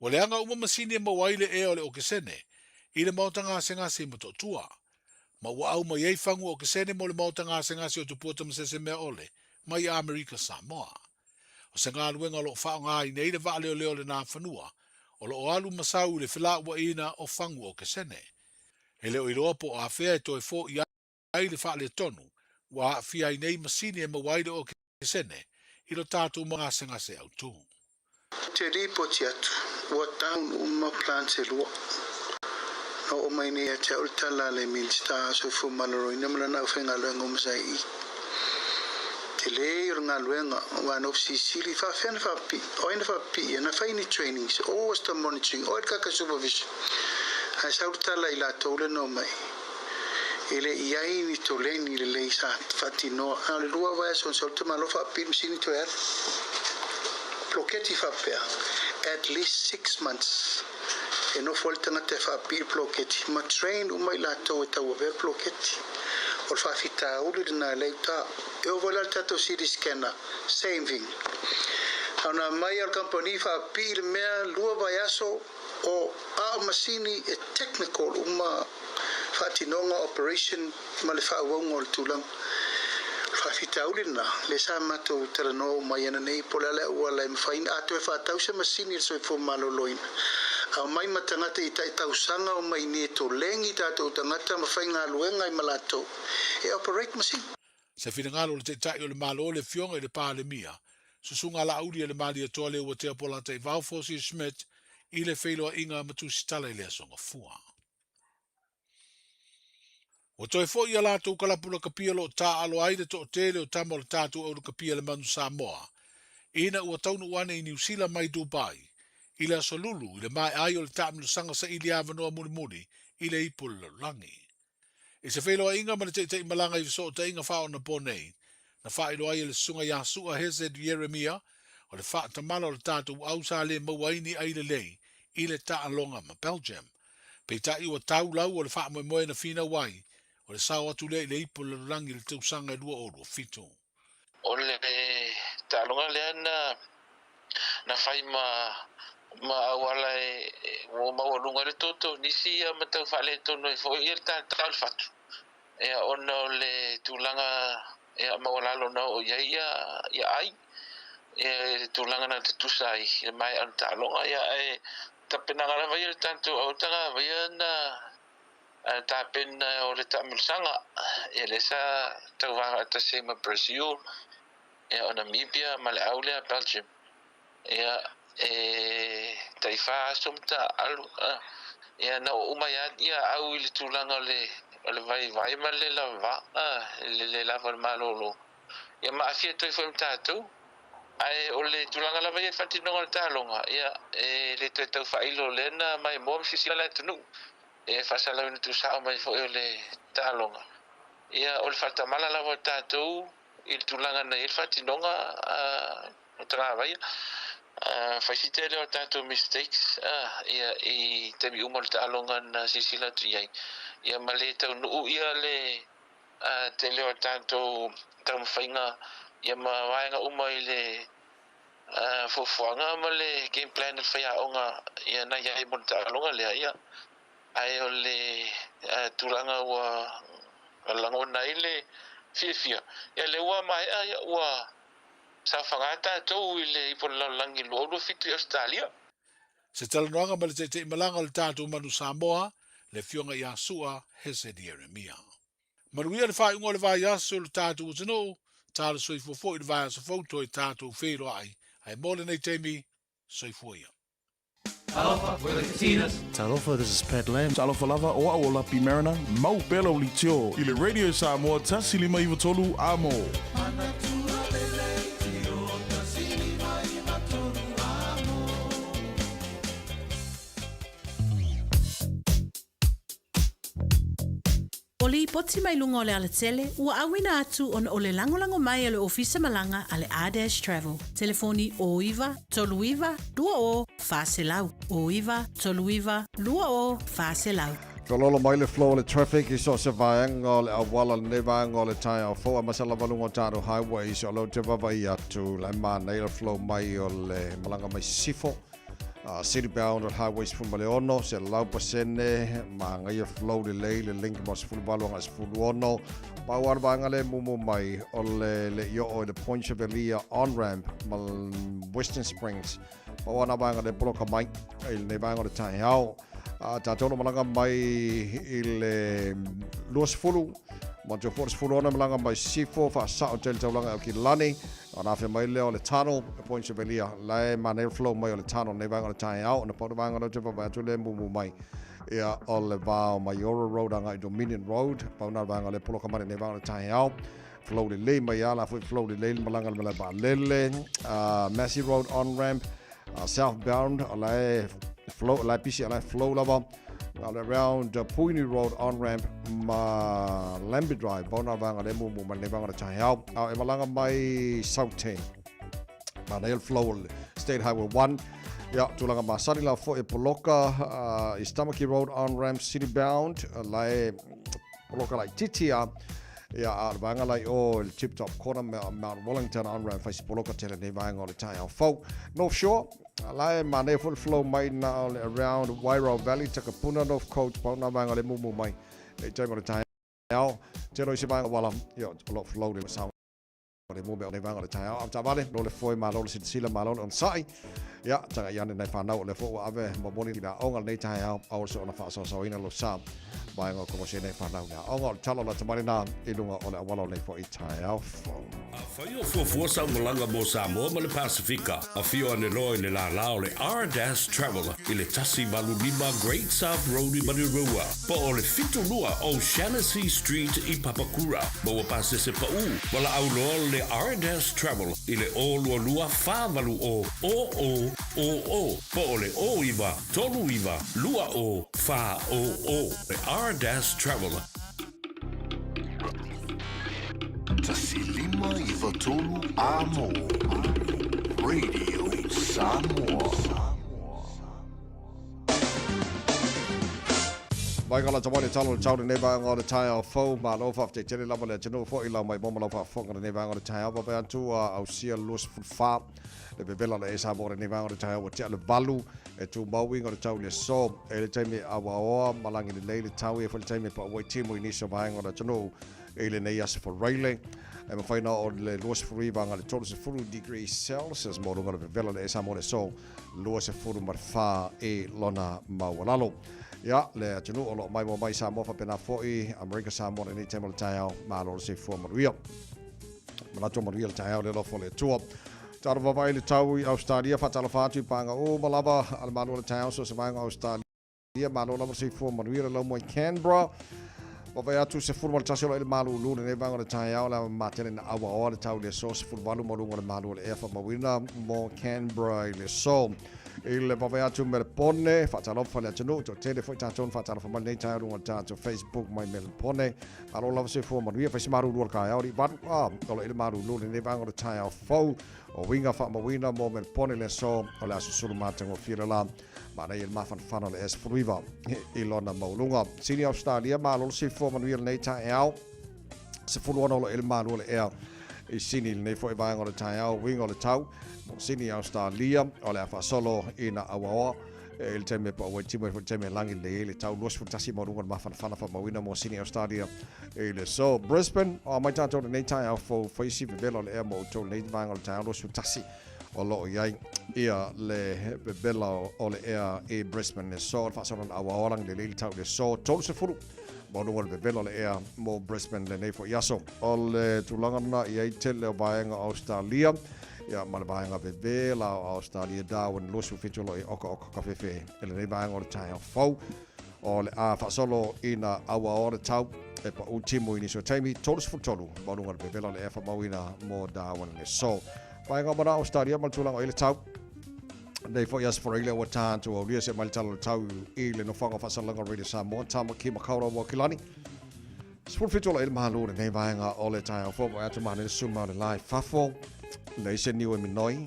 O le anga uma masini e mawaile e o le okesene, I le mautanga ngase mato tua. Ma ua au mai ei fangu okesene mo le mautanga ngase o tupuata masese mea ole, mai Amerika Samoa. O se ngā luenga lo whao ngā I nei le vā leo leo le nā whanua, o lo o alu masau le whila ua ina o fangu okesene. E leo I roa po a whea e toi fo I ai le wha le tonu, wa a whia I nei masini e mawaile okesene, I lo tātou mga ngase au tū. Te ripo ti atu, ua taun uma plan se lua. No o mai ni a te ultala le minsta so fu maloro ina mana na whenga luenga umsai I. Te le I runga luenga, wa no si sili fa whena fa pi, o ina fa pi, na fa ini trainings, always the monitoring, o kaka supervision. Ai sautala I lātou le no mai. Ele iai ni to leni le leisa fatino ale lua vai son solto malofa pim sini to er. Ploketi fa pea. At least 6 months. E no folta na te fa pi ploketi. Ma train umai lātou e tau ver ploketi. O fa fita uli na leita. E o vola tato city scanner saving. Ana mai al company fa pi le mea lua vai aso o a masini e technical uma fatinonga operation ma le faawonga o le tulang faafitaulina le sa matou talanoa mai ana nei po le ale ua le mawhaina ato e faatausa masini le soifo maloloina au mai matangata I tausaga o mai ni e tolengi tatou tangata mawhainga aluenga I malatou e operate machine Se finangalo le teitai o le malo le fionga I le palemia susunga la auli le mali atoa le ua te apola te vau Fosi Smith I le whailoa inga matusitala I le asonga fua. O toi fo ia lātou kalapula kapia lo tā alo aide to o tele o tamo le tātou au kapia le manu Samoa. Ina ua taunu wane I New Zealand mai Dubai. I le asolulu, I le mai ai o le tāmilu sanga sa ili avanoa muni I le ipul langi. I se whailoa inga ma le teitei malanga I viso o ta inga whao na ponei. Na whaelo ai le sunga ya sua Hezed Yeremia o le wha tamala o le tātou au sa le mawaini ai le lei. I le ta alonga ma Belgium. Pei tai ua tau lau o le wha moe na fina wai. O le sao atu le ipo le rangi le tausanga lua o lo fito. O le ta alonga le na whai ma awala o mawalunga le toto nisi ma tau whale tono I fo I le ta le fatu. E ona o le tūlanga e mawalalo na o ia ai. E tūlanga na te tusai e mai an ta alonga ia e tapenanga la vai le tanto o tanga vai na tapen o le tamilsanga e le sa tauva ta se ma Brazil e o Namibia ma le Australia Belgium e taifa somta alu e na o maya ia au le tulanga le vai ma le lava le lava malolo e ma afia toi foi tatu ai o le tulanga la vai fatinonga talonga ia e le tau failo lena mai mom si la tunu e fasala no tu sa mai fo le talonga ia o le falta mala la volta tu il tulanga na il fatinonga tra vai facite le tanto mistakes ia e te mi umol talonga na sisila tu ia maleta no ia le te le tanto tam fainga ia ma wainga umai le fofuanga ma le game plan le faya onga ia na ia mon talonga le ia ai o le tulanga wa langona ile fia ia le wa mai ia wa sa fangata to ile I por langi lo fiti Australia se talanoanga ma le te malanga le tātou manu Samoa le fionga ia sua Hezed Yeremia manuia le whai unga le vai aso le tātou utano tāle soifo I le vai aso fauto I tātou whero ai mole nei teimi soifo ia. Talofa, we're the Katinas. Talofa, this is Pat Lamb. Talofa lava o aola pi marina. Mau pelo li tio. I le Radio Samoa tasilima iwa tolu amo. O li poti mai lunga o le alatele, ua awina atu on o le langolango mai ale ofisa malanga ale Adash Travel. Telefoni o iwa, tolu iwa, lua o, faselau. O iwa, tolu iwa, lua o, faselau. Kalolo mai le flow le traffic I so se vaenga le awala le nevanga le tai au fo masala valunga taro highway so lo te vavai atu le mana le flow mai o le malanga mai sifo. City bound on highways from Maleono, se laupa sene, manga flow le link mas fulbalo as fuluono. Pawar banga le mumu mai o le yo o le Pontchevelia on ramp mal Western Springs. Pawana banga le bloka mai il ne banga le tai hao. Tatono malanga mai il Luas Fulu. Monte Force Fulona malanga mai sifo fa sa hotel taulanga o Kilani. Ona fe mai leo le tunnel Pontchevelia lai manel flow mai o le tunnel ne vanga le tai out na poto vanga no te va tu le mumu mai ia o le va Mayora Road anga Dominion Road pa na vanga le polo kamane ne vanga le tai out flow le mai ala fu flow le malanga le ba lele Massey Road on ramp southbound ala flow la pisi ala flow lava around Puini Road on-ramp ma Lambie Drive bona vanga le mumu ma le vanga chai au e malanga mai South ma nail flow State Highway 1 ya tulanga ma Sarila fo e Poloka Istamaki Road on-ramp city bound lai Poloka lai Titia ya vanga lai o Tip Top corner Mount Wellington on-ramp face Poloka tele ne vanga le chai au fo North Shore lai mane full flow mai na around Wairau Valley Takapuna North Coast bona vanga le mumu mai e tango le tai au te roi se vanga wala yo a lot flow le sound le mumu le vanga le tai au ta vale lo le foi ma lo le sila ma lo on sai ya tanga yana nei fa na le fo ave mo boni da onga nei tai au so na fa so ina lo sa vai ngo ko se nei fa na onga talo la tamari na ilunga ole wala nei fo i tai au Whaio fuafua sa malanga mo Samoa ma le Pasifika. A fio ane loe le la lao le R-Travel i le tasi walu lima Great South Road i Manirua. Po o le fitu lua o Shaughnessy Street i Papakura. Mo wa pase se pa u. Wala au loa le R-Travel i le o lua lua whawalu o. Po o le o iwa, tolu iwa, lua o, wha o. Le R-Travel. Tasilima Ivatolu Amo Radio Samoa. Vai kala tamani talo tau ne va ngor tai au fo ma lo fa te tele lava le tino fo ila mai bomo lo fa fo ne va ngor tai au ba tu au sia los fa le bebela le esa bo ne va ngor tai au te le balu e tu mau ngor tau le so e le taimi awa malangi le tau e fo le taimi pa wai timu ni so va ngor tino e le nei as for railing e ma faina o le los free vanga le total 4 degrees Celsius mo ngor bebela le esa mo le so los furu mar fa e lona mawalalo ya le tunu o lo mai sa mo fa pena foi America sa mo ni temo tao ma lo se fo mo rio ma to mo rio tao le lo fo le tuo taro va vai le tau i Australia fa talo fa tu panga o malava al ma lo tao so se vai Australia ma lo se fo mo rio lo mo Canberra va vai atu se fo mo tasio le malu lu ne va ngora tao la ma tele na awa o le tau le so se fo valu mo ngora malu le fa mo wina mo Canberra le so il va vai atu me pone fa talo fa le tunu to tele fo taton fa talo fa mal nei tau ngora tato Facebook mai me pone alo la se fo mo rio fa maru lu ka ya ri van o le maru lu ne va ngora tao fo o winga fa mo wina mo me pone le so o la su ma tango fira la ma nei il mafan fano le es fruiva ilona maulunga sini Australia ma lo se fo mo rio nei tao se fo lo il maru le e i sini nei fo va ngora tao winga le tau sini Australia o le fa solo ina awa il teme po wa timo fo teme langi le tau los fo tasi mo ngor ma fa fa mo wina mo sini Australia le so Brisbane o mai tanto nei tau fo si belo le mo to nei va ngor tau los fo tasi o lo yai ia le belo o le e Brisbane le so fa solo awa lang le tau le so to se fo mo ngor belo le mo Brisbane le nei fo yaso o le tulanga na ia tele o va ngor Australia ya mana baanga bebe la Australia Darwin losu fitolo e oko kafefe ele nei baanga o tai fo o le a fa solo ina awa o tau e pa ultimo ini so taimi todos futolo balunga bebe la e fa mawina mo Darwin le so baanga mana Australia mal tulang o ile tau nei fo yas for ile o tanto o lia se mal tau ile no fanga fa salanga radio Samoa tama ki makaura wa kilani sport fitolo ele mahalo nei baanga o le tai fo mo atu mana suma le live fafo le se niu e minoi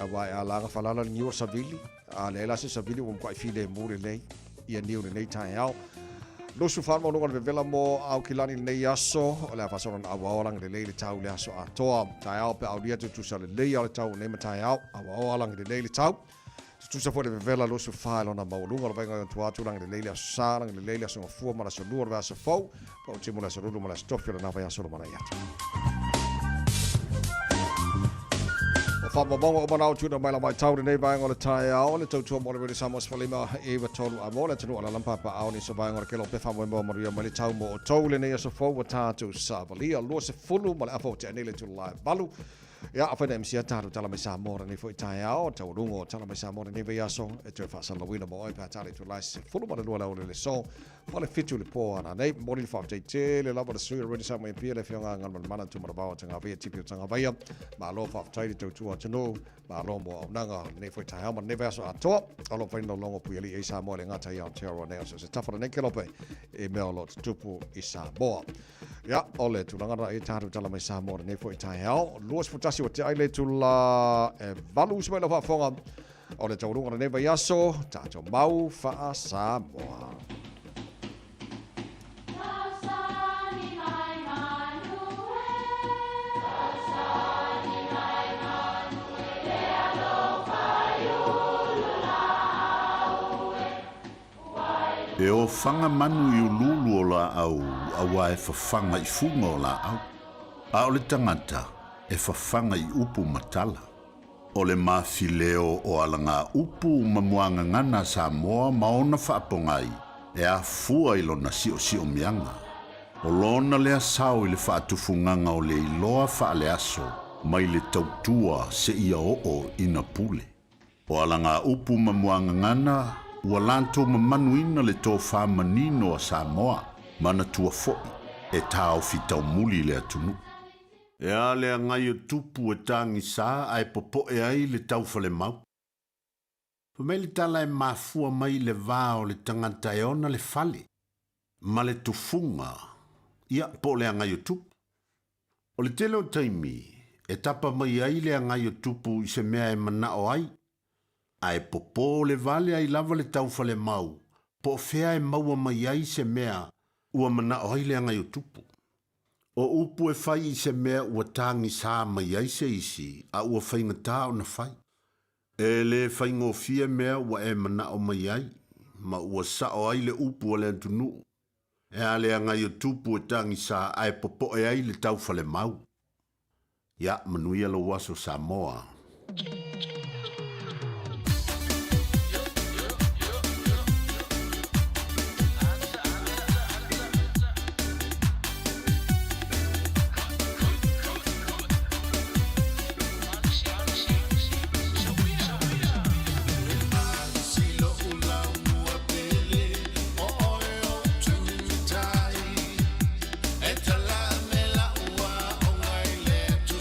a vai a laga falala niu savili a le la se savili um quai file mure lei ia niu nei tai au lo su farmo no con vela mo au kilani nei aso o le fa sono a walang le le tau le aso a toa tai au pe au dia tu sale le au tau nei tai au a walang le le tau tu sa fo le vela lo su file ona mo lunga lo venga tu atu lang le le aso sa lang le le aso fu ma so luor va so fo po timo la so lu ma la stofio na va so ma ya fa mo mo mo na tu na mai la mai tau nei vai ngora tai au le tau mo le Samoa falima e va tolu a mo le tunu ala lampa pa au ni so vai ngora ke lo pe fa mo mo ria mai tau mo tau le nei so fo wa tatu sa valia lo se fulu mo le afo te nei le tu live balu ya afa dem sia tatu tala mai Samoa ni fo tai au tau rungo tala mai Samoa ni vai aso e tu fa sa lo wina mo e pa tali tu live fulu mo le lo le so Male fitu le po ana nei mori le fa te le lava le sui ready sama pia le fionga ngal mana tu mara tanga via tipi tanga via ma lo fa tai te tu tano ma lo mo nanga nei foi tai ma nei verso ato alo fa no longo puli e sa mo le ngata ia terror nei so se tafara nei kelope e me lo tupu i sa bo ya ole tu nanga e taru tala mai sa mo nei foi tai hao luas futasi o te ai le tu la valu se lo fa fonga ole tau runga nei vai aso tato mau fa sa mo E o whanga manu i ululu o la au, awa e whawhanga i funga o la au. A o le tangata, e whawhanga i upu matala. O le mawhileo o alanga upu mamuanga ngana sa moa maona whaapongai, e a fua i lona sio mianga. O lona lea sao i le whaatufunganga o le iloa whaale aso, mai le tautua se ia o ina pule. O alanga upu mamuanga ngana, ua lanto mamanuina le tō whamanino a Samoa, mana tua fo'i, e tāo fitau muli le atunu. E a lea ngai o tupu e tāngi sā, ai popo e ai le tau whale mau. Pamei le tala e mafua mai le vāo le tangata e ona le fale, ma le tufunga, ia po lea ngai o tupu. O le tele o taimi, e tapa mai ai lea ngai o tupu i se mea e mana o ai, ai popo le vale ai lava le tau fale mau, po fea e maua mai ai se mea ua mana o haile anga i o tupu. O upu e fai i se mea ua tangi sā mai ai se isi, a ua fai ngatā o na fai. E le fai ngofia mea ua e mana o mai ai, ma ua sa o ai le upu o le antunu. E a le anga i o tupu e tangi sā ai popo e ai le tau fale mau. Ya, manuia lo waso Samoa.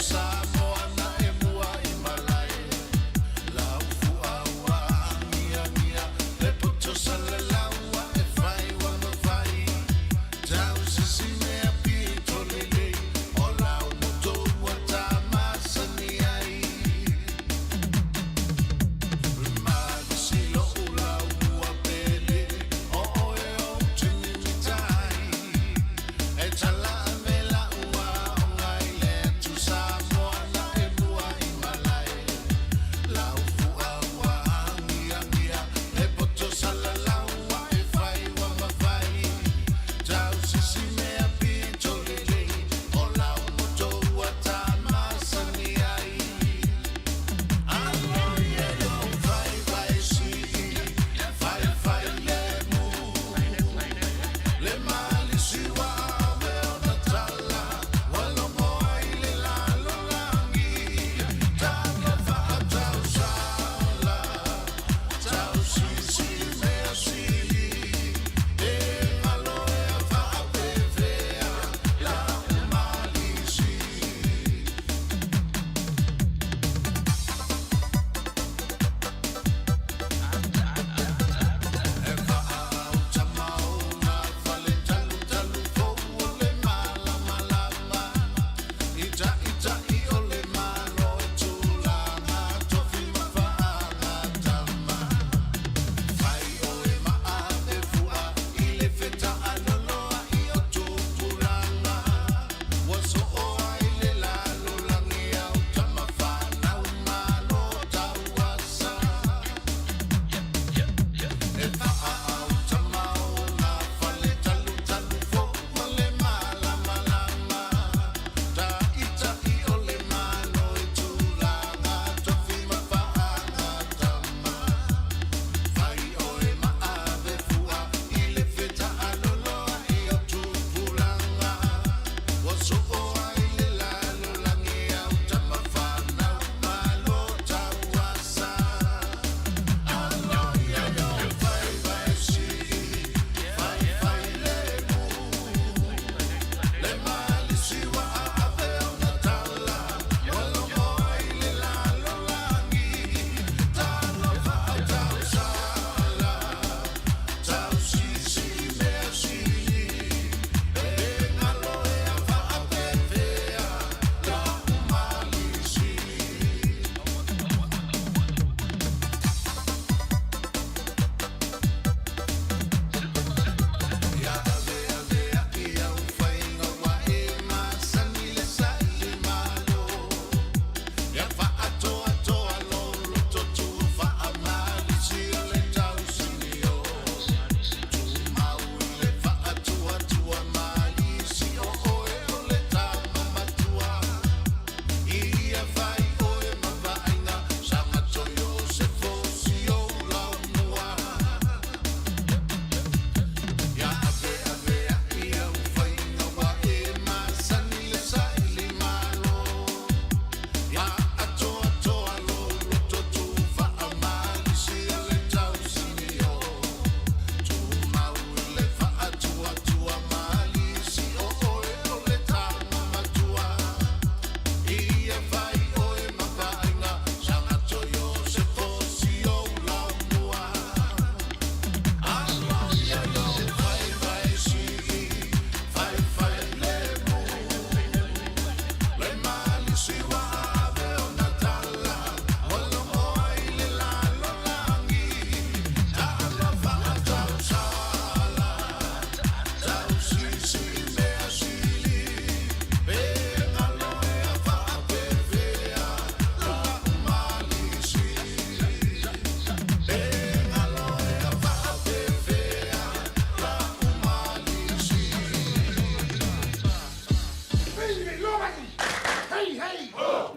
Samoa na e mua i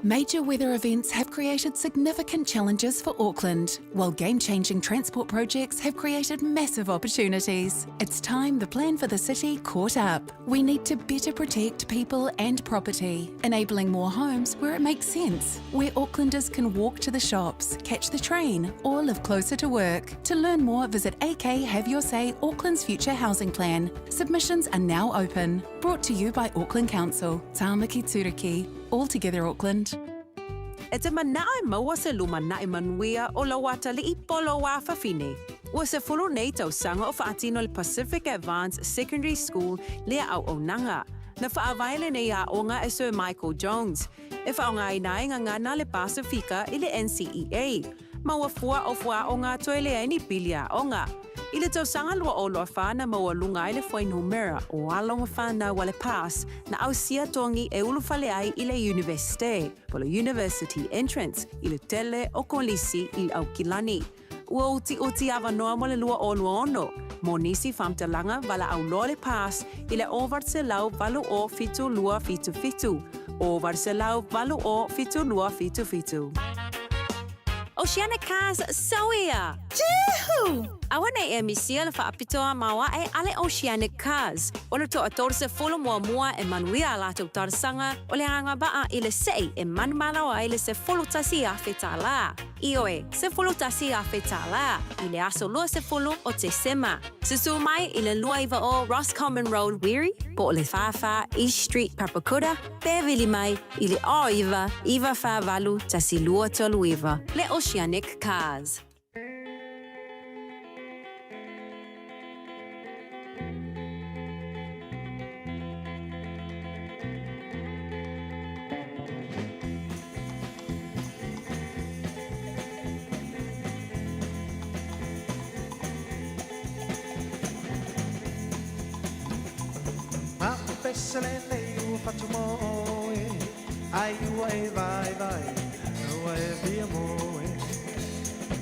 Major weather events have created significant challenges for Auckland, while game-changing transport projects have created massive opportunities. It's time the plan for the city caught up. We need to better protect people and property, enabling more homes where it makes sense, where Aucklanders can walk to the shops, catch the train, or live closer to work. To learn more, visit AK Have Your Say Auckland's Future Housing Plan. Submissions are now open. Brought to you by Auckland Council. Tāmaki Turiki. All together Auckland. E te manae maua se luma na e manuia o la wata li I polo wa whawhine. Ua se fulu nei tau sanga o whaatino le Pacific Advanced Secondary School lea au o nanga. Na whaawaile nei a onga e Sir Michael Jones. E whaonga inae ngana le Pasifika I le NCEA. Maua fua o fua o ngā toe lea ni pilia onga. I le tau sanga lua o loa whana maua lunga I le Whainumera o alonga whana wale pass na au sia tongi e ulufale ai I le Universite, po le University Entrance, I le tele o kolisi I au kilani. Ua uti awanoa mo le lua o lua ono, mo nisi whamtalanga wala au loa le pass I le Ovarse lau valu o fitu lua fitu fitu, Ovarse lau valu o fitu lua fitu fitu. Oceanic Cars Sawia! Jehu! Awana e misia le whaapitoa maua e ale Oceanic Cars. O le toa torse fulu mua e manuia a lātou tarsanga o le anga baa I le sei e manmanawa I le se fulu tasi a whetala. Ioe, se fulu tasi a whetala. I le aso lua se fulu o te sema. Susu mai I le lua iwa o Roscommon Road Weary, po o le whawha East Street Papakura, Beverly mai I le o iwa whavalu tasi lua tolu iwa. Le Oceanic Cars. Pessalene u fatumoe ai u e vai o e via moe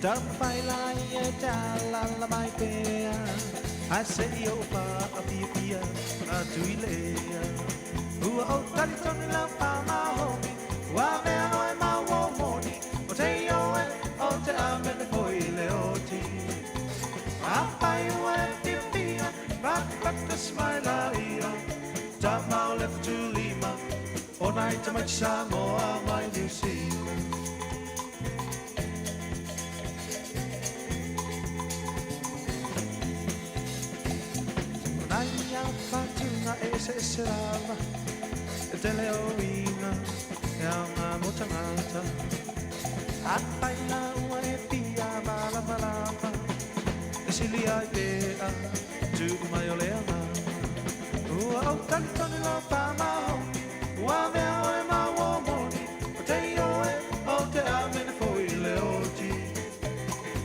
da fai la e la mai pea I say yo pa a pia a tuilea u o tari toni la pa ma homi wa me no e ma wo moni o te yo e o te ame te foi le oti a pai u e pia but the smile io Tamau left to Lima, all night to my Samoa, my New Zealand. Naya Fatuna es Lava, Teleoina, Yama Motangata, Apaina, Pia, Malamalama, Silia Dea, to my Oleana. O talitoni lo pa ma homi, wa me o ma wo moni, o te yo e o te amene foi le oti.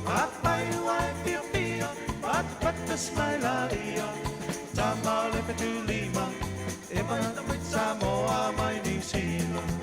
Apai wa e pia, but the smile io, tama le petu lima, e mai na mai Samoa mai New Zealand.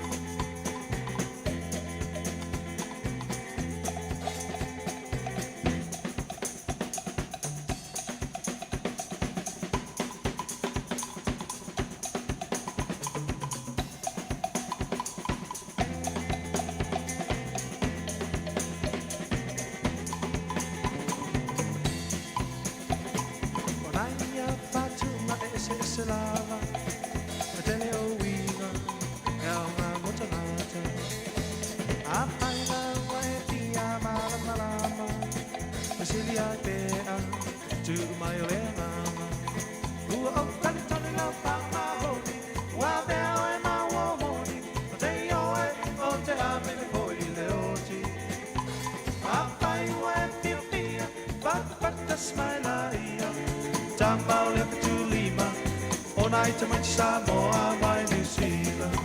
Samoa, my New Zealand.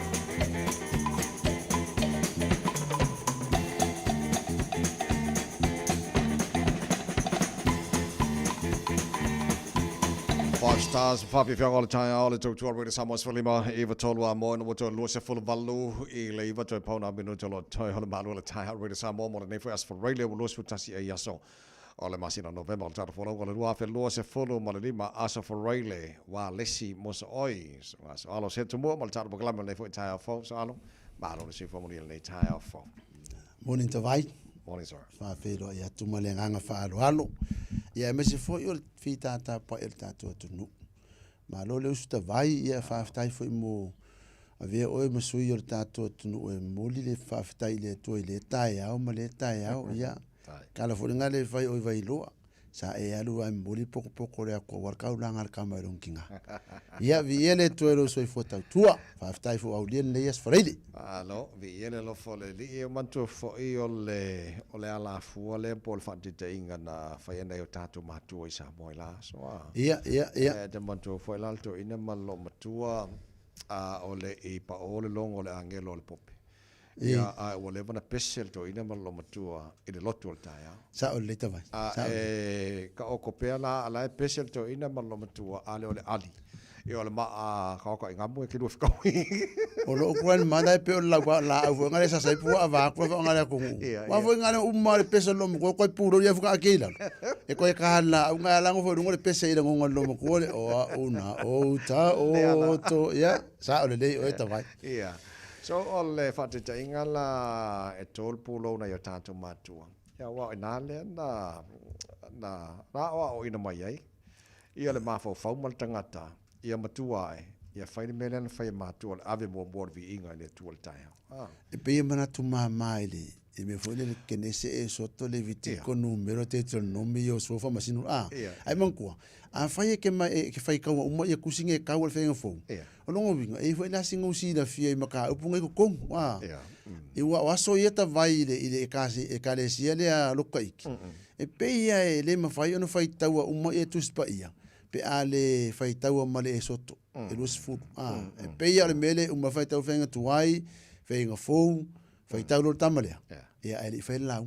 Five stars, Fabi Fiang all the time, all the talk to already Samoa's for Lima, Eva Tolwa, Mo, and what to lose a full value, Eva to Pona Minuto, Toy Holomalu, Thai already Samoa, more than if we ask for radio, will lose with Tassi Yaso. o le masina November, le tata whanau, o le rua whelua se whunu, ma le lima asa whareile, wā lesi mosa oi. So alo se tumua, ma le tata pakalama le fo i tai au fo, so alo, ma alo le si whamuni le tai au fo. Morning to vai. Morning, sir. Whawhelo ia tumale nganga whaaloalo. Ia me se fo i o le whitata pa el tatua tunu. Ma lo le usta vai ia whawhitai fo i mo a vea oe masui o le tatua tunu e moli le whawhitai le tua i le tae au ma le tae au ia. Kala fo ngale vai oi vai loa. Sa e alu ai moli poko le akua warkau langa le kamarong kinga. Ia vi ele tuero soi fo tau tua. Whawhitai fo au lien le ias whareide. Alo, vi ele lo fo le li e mantu fo i o le ala fua le po le whatite inga na whaiena o tātu mātua i Samoa la. So, ia. Te mantu fo i lalto ina malo matua o le i pa o le longo le angelo le pope. Ia a o le vana pesel to ina malo matua i le lotu o le taia. Sa o le tawai. Ka o kopea la ala pesel to ina malo matua ale o le ali. E o le maa kawaka i ngamu e kilu whikaui. O lo kuan mana pe o la au ngale sa sai pu ava ko ngale ko. Wa fo ngale umma le pesel lo ko ko puro ia fuka akila. E ko e kala au ngala ngo fo ngole pesel ile ngo lo mo ko le o una o ta o to ya sa o le o ta vai. Ia. So o le whatita inga la e tol pulo na yo tātou mātua. Ia wa ina le na o ina mai ai. Ia le mafau fau mal tangata. Ia matua ai. Ia whaini mele na whai mātua le ave mua mua vi inga le tua le taia. E pia mana tu mai le. E me foi le kenese e soto le viti ko numero te tol nomi o sofa masinu. Ai mankua. A whai ke mai ke whai kaua uma ia kusinge kaua le whenga fau. O longo winga, e foi nasi ngausi na fia i maka upunga i kong. I wa waso ia ta vai le i e kale sia le a loka iki. E peia e le mawhai ono whai taua uma e tuspa ia. Pe a le whai taua male e soto. E lusi furu. E peia le mele uma whai tau whenga tuai, whenga fau, whai tau lor tamalea. Ia e li whai lau.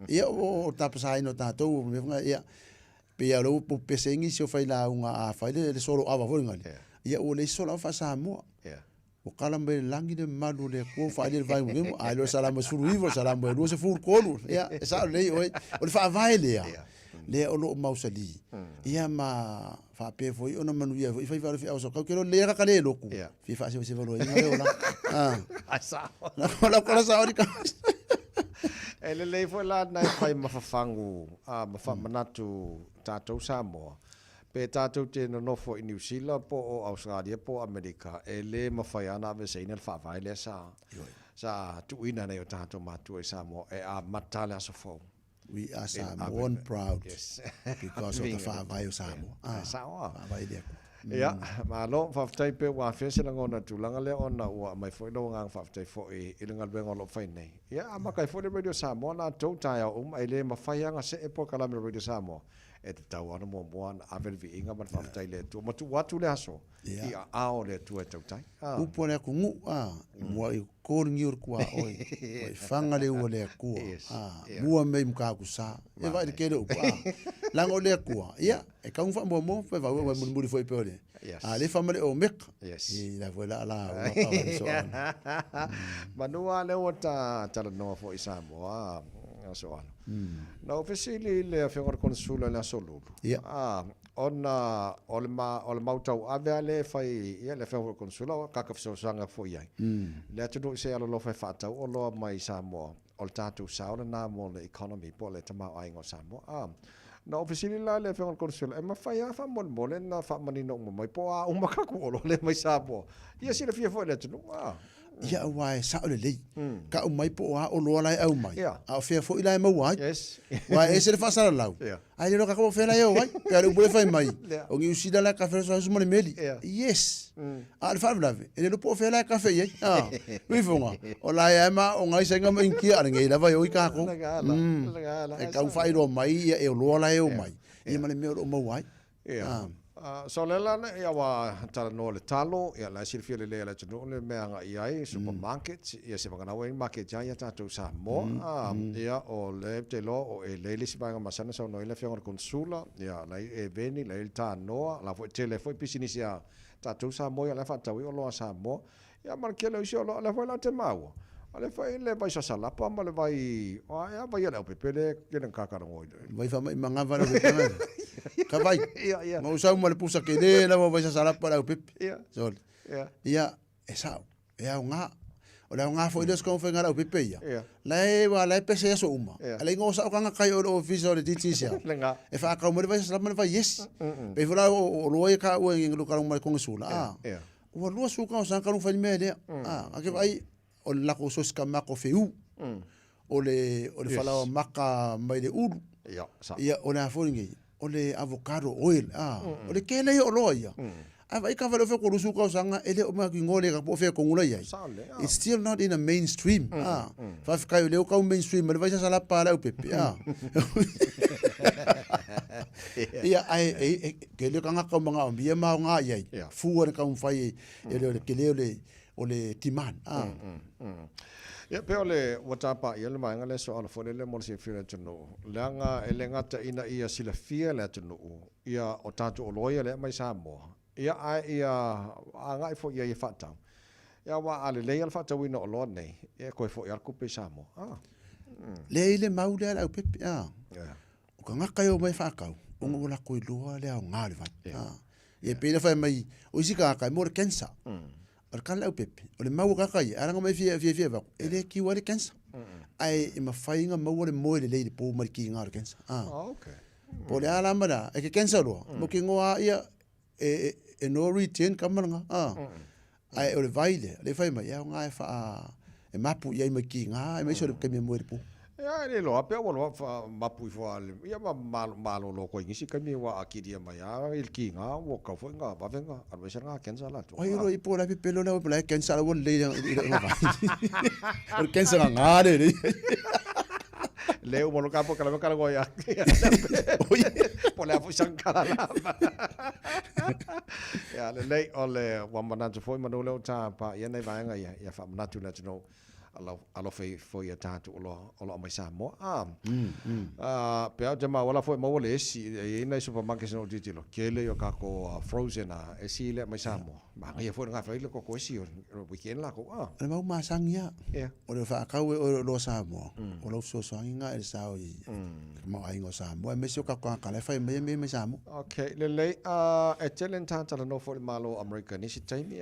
Ia o tapasai no tātou, ia peia lo po pesengi si o whai lau ngā a whai le soro awa voringali. Ia o le sola fa Samoa. O kala me langi de malu le ko fa le vai mo ai lo sala masuru ivo sala mo lo se fur kolu. Ia sa le o le fa vai le. Le o lo mausali. Ia ma fa pe foi ona manu ia foi fa fi auso ka kelo le ka le lo ku. Fi fa se valo ia le ola. Asa. La kola sa ori ka. Ele le foi la na fai mafafangu ma manatu tātou Samoa. Pe tātou te nofo i New Zealand po o Australia po Amerika e le mawhai ana ave se ina whawhai le sa tuina nei o tātou mātua i Samoa e a matale aso fau. We are Samoan proud because of the whawhai o Samoa. Samoa. Whawhai le. Ia, ma lo whawhai pe wa whesela ngona tūlanga le ona ua mai fwoi lo ngang whawhai fwoi i lunga luenga lo whai nei. Ia, a makai fwoi le Radio Samoa na tau tai au e le mawhai anga se e po kalame Radio Samoa. E te tau ana mua na avel vi inga man whawhatai le tua. Matu watu le aso. I a ao le tua e tau tai. Upo le aku ngu. Mua i kōringi ur kua oi. Oi whanga le ua le akua. Mua mei mkaku sa. E vai le kere upo. Lango le akua. Ia. E kaung wha mua pe vau e muri fwoi pe ole. Le whamare o meka. I la fwoi la ala. Manua le o ta tala noa fo i Samoa. So ano. Na ofisili le whengor konsula le asolulu. Ona o le mautau ave le whai ia le whengor konsula kakawhisosanga fo iai. Le atunu se alo lo whai whatau o loa mai Samoa. O le tātou saona nā mo le economy po le tamau aingo Samoa. Na ofisili la le whengor konsula e mawhai a whamon mo le na whamanino mai po a umakaku o lo le mai Samoa. Ia si le fia fo le atunu. Ia wai sa ole lei. Ka o mai po a o loa lai au mai. A o fea fo i lai mau wai. Wai e se le whasara lau. Ai le roka ka o fea lai au wai. Pea le upule whai mai. O ngi usida lai ka whera sa mone meli. Yes. A le whavelave. E le lupo o fea lai ka whei. Wifonga. O lai ai ma o ngai sainga ma inkia. Arenga i lava i oi kako. E ka u whai roa mai ia e o loa lai au mai. Ia male mea o mau wai. So le lana ia wa tala no le talo ia la silfia le le tunu le mea nga ia supermarkets ia se mangana wa market ja ia tatu Samoa ia o le te lo o e le lisi banga masana so no ile fianga konsula ia la e veni la il ta no la fo tele fo business ia tatu Samoa ia la fa tawi o lo Samoa ia markele o la fo la te mau Ale fai le vai sasalapa ma le vai vai ala pe pele ke nang kakarangoi. Vai fa mai manga va le pe. Ka vai. Ia. Mo sa mo le pusa ke le la vai sasalapa la pe. Ia. Sol. Ia. Ia esa. Ia nga. Ola nga foi des kon fenga la pe pe ia. Lai wa lai pe se so uma. Ale ngo sa ka kai o office o le titisia. Lenga. E fa ka mo le vai sasalapa vai yes. Pe vola o loe ka o ngi ka mo kon sula. Ia. O lo su ka sa ka no fa me le. Ake vai o le lako soska mako feu. O le fala maka mai le uru. Ia o le aforingi. O le avocado oil. O le kele o loa ia. Ai ka vale fe ko rusu ka sanga ele o ma ki ngole ka po fe ko ngula ia. It's still not in a mainstream. Fa fa ka le o ka mainstream, le vai sa la para o pepe. Ia ai ke le ka nga ka mga ambia ma nga ia. Fu ka un fai ele ke le o le timan. Ia pe ole watapa ia le mai ngale so ala fo le mo se fira tunu. Langa elenga ta ina ia sila fia le tunu. Ia o tatu o loia le mai sa mo. Ia ai ia anga fo ia fata. Ia wa ale le ia fata wi no lo nei. Ia ko fo ia ku pe sa mo. Le ile mau le au pepe. O ka nga kai o mai fa ka. O ngo la ko lo le au nga le fa. Ia pe le fa mai o sika ka mo kensa. O kala au pepe. O le mau kakai, aranga mai fia va. Ele ki wale kensa. Ai ma fainga mau le mo le le po mar ki ngar kensa. Okay. Po le ala mara, e ke kensa lo. Mo ki ngoa ia e no retain kamaranga. Ai o le vaile, le fai mai ia nga fa e mapu ia mai ki nga, e mai so le ke mo le po. Ia le lo ape wa fa mapu fo ale. Ia ma malo lo ko ngisi ka mi wa akidia mai a il ki nga wo ka fo nga ba venga a ve nga kensa la to. Ai ro i po la pe pelo na po la kensa la wo le nga va. O kensa nga le. Leo mo ka po ka la ka go ya. Po la fo sankara la. Ya le ole wa manatu fo manolo ta pa ia nei va nga ia fa manatu na no. Alo foi a tatu o mai sa mo pe a jama wala foi mo le si e na supermarket no ditilo kele yo ka ko frozen e si le mai sa mo ma ia foi nga fa ile ko si o weekend la ko le mau ma sangia o le fa ka o lo sa mo o lo so nga e sa o ma ai ngo sa mo e me so ka ka le fa me sa mo okay le e telen tanta no foi malo american ni si taimi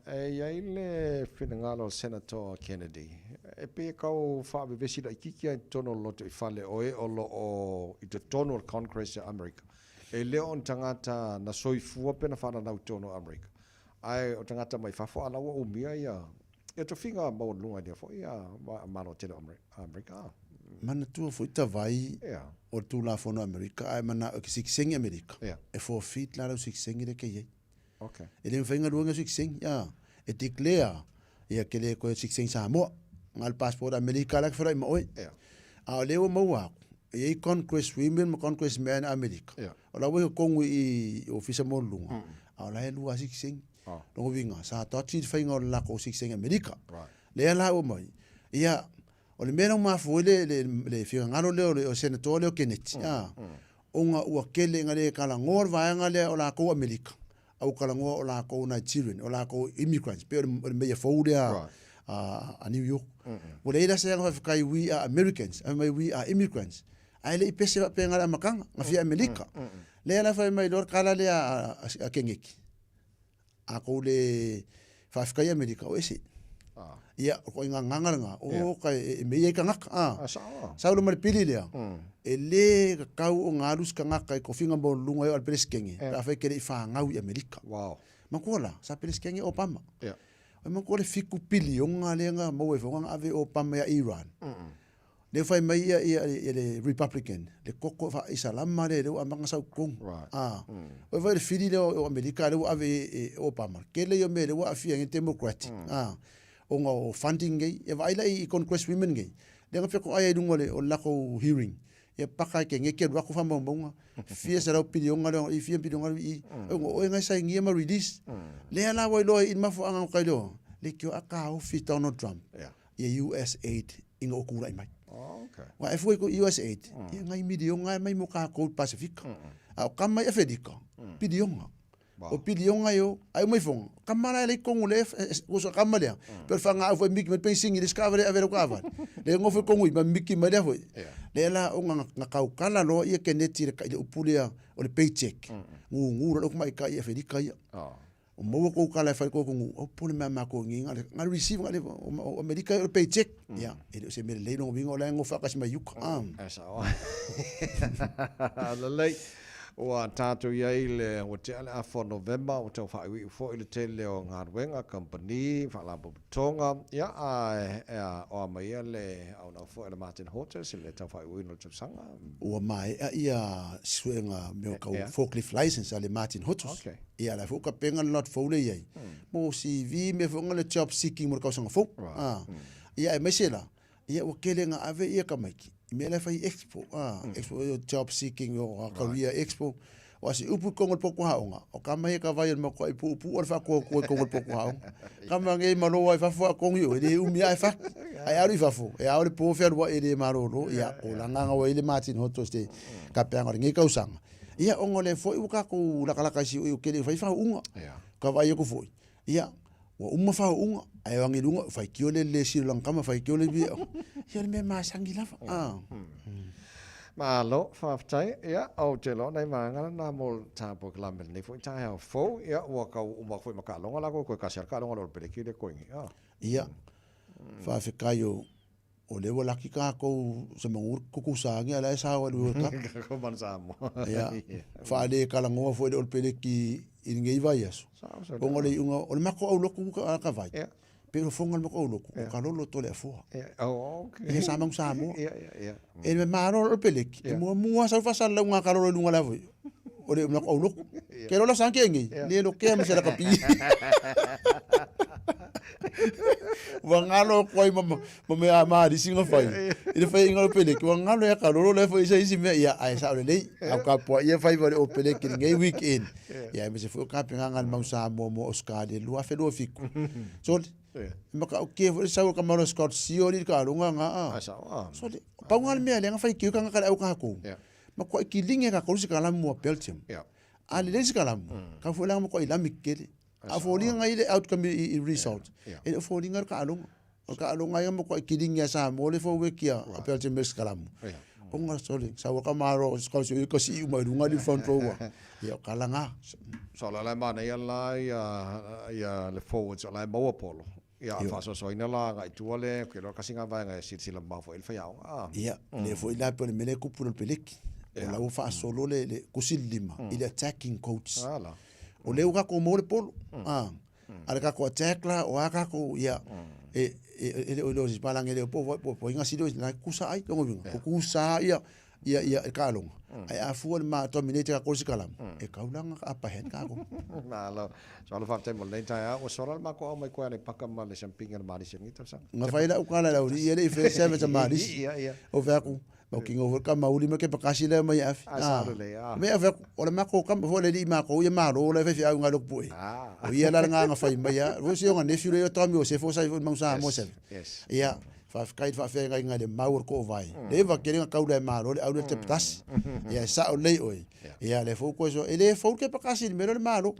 e ile finangalo senator Kennedy e pe kau fa be vesi da kikia tono loto I fale o o I te tono Congress of America e leon tangata na soifua pena fa na tono America ai o tangata mai fa fo ala o mia ia e to finga mo lunga dia fo ia malo tele America mana tu fo ita vai o tu la fo no America ai mana o sing America e fo fit la sing de ke ye okay e le finga luanga sing e declare ia ke le ko sing sa mo ngal passport America la fora mo a le o mo e congress women mo congress man America o la we ko I office mo lunga a la lu a sing no vinga sa to ti finga la ko sing America le la o mo ia o le mena ma fo le figa ngalo le o senator le o Kennedy onga ua kele ngale kala ngor va ngale o la ko America au kala ngor o la ko Nigerian o la ko immigrants pe o me fo le a New York o le ida se nga fa kai we are Americans and we are immigrants ai le pese pe ngala makanga nga fi America le la fa mai lor kala le a kengeki a ko le fa kai America o ese ia ko inga nganga o ka me ye ka ngaka sa lo mar pili le e le ka o ngalus ka ngaka ko finga bo lunga al preskenge ka fa ke fa ngau America wow makola sa preskenge Obama o mo ko le fiku pili o ngale nga mo e fonga ave Obama ya Iran le fa mai ia le Republican le koko fa Islam le o amanga sa kong o va le fili le o America le ave Obama ke le yo me le wa afia Democratic o ngo funding gay e vai lai congress women gay le nga feko ai dungole o la ko hearing e paka ke ngeke wa ko famba mbonga fie sera opinion ngalo I fie opinion ngalo I o nga sai ngia ma release le ala wa lo in ma fo anga ka lo le kyo aka o fit Donald Trump ye US aid ingo okura mai okay wa e foi ko US aid e ngai million ngai mai mo ka ko Pacific a kama e fedika pidionga o pilionga yo ai mai fong kamara le kongu le o so kamara per fanga foi miki me pensing ile skavere avero kava le ngofo kongu ma miki ma le foi le la o nga kaukala lo ia keneti le upulia o le paycheck ngu ro kuma ka ia fedi ka ia o mo ko kala fa ko ngu o pule ma ko nginga nga receive nga le o medica o paycheck ia ele se me le no bingo la ngofa ka ma yuk asa o le o tātou iai le o te ale a 4 November o tau whaiwi fo i le tele o Ngāruenga Company whalampu tonga ia a o mai le au na fo i le Martin Hotels le tau whaiwi no tau sanga o mai ia suenga me kau forklift license ale Martin Hotels ia la foka penga lot fo le iai mo CV me fonga le job seeking mo kau sanga fo ia me sela ia o kelenga ave ia kamaiki me la fai expo expo job seeking o career expo o si upu kongol poko haonga o kama e ka vai mo ko ipu o fa ko kongol poko haonga kama nge malo ai fa fo kongi o le umi ai fa ai ari fa fo e ari po fer wa ele maroro ia o langa o ele Martin Hotels te ka penga nge ka usanga ia ongole fo u ka ko la kala ka si o ke le fa unga ka vai ko fo ia o uma fa unga ai wangi lunga fa kiole le si lang kama fa kiole bi ia me ma sangila ma lo fa tai ia o te lo nei manga na mo ta po klamel nei fo ta ha fo ia o ka o ma fo ma ka longa la ko ka ser ka longa lo pele ki le ko ia fa fe kayo o le wala ki ka ko se mangur ko ku sa ngi ala sa wa lu ta ko man sa mo ia fa le ka lango fo le pele ki i ngai vai aso o ngole unga o le mako au loku ka vai pero fonga le mako au loku ka lolo to le fo e sa mang sa mo e me maro o pele ki mo mo sa fa sa la unga ka lolo lunga la voi o le mako au loku ke lo la sa ngi le lo ke me se la kapi wangalo koi mama me ama di singa fai ile fai ngalo pele ki wangalo ya kalolo le foi sai sime ya ai sa le au ka po ia fai vole o pele ki ngai weekend ya me se foi ka pinga ngal mau sa mo Oscar de lua fe do fiku so ma ka o ke foi sa ka mo Scott si o di ka lunga nga so pa ngal me le nga fai ki ka nga au ka ko ma ko ki linge ka ko si ka la mo Belgium ali le si ka la ka foi la mo ko ila mikele a folinga ile outcome i result e folinga ka alonga ia mo ko kilinga sa mo le fo wekia a pelte mes kalam o nga sole sa ka maro ko si uma runga di front row ia kalanga so la mana ia la ia le forward la mo polo ia fa so ina la ga tu le ke lo ka singa va nga si la ma fo il fa ia le fo ila pe mele ku pul pelek la fa solo le kusilima ile attacking coach o leu ka ko mo le polo ale ka ko attackla o aka ko ia e lo si palang ele po inga sido na kusa ai ko vinga kusa ia ka long ai a fu ma dominate ka ko si kalam e ka ulang apa hen ka ko na lo so lo fa te mo le ta o so ma ko mai ko ale paka ma le champing ma le sengita sa nga fa ila ukala la uri ele fe se ma ma o va ko o kingo ho ka mauli me ke pakasi le mai af me ave o le mako kam fo le di mako ye maro le fe fi nga lo pui o ye la nga fa mai ya vo si nga ne fi le to mi o se fo sai mo sa mo se ya fa kai fa fe nga le maur ko vai le va ke nga ka le maro le au le te tas ya sa o le oi ya le fo ko so ele fo ke pakasi me le maro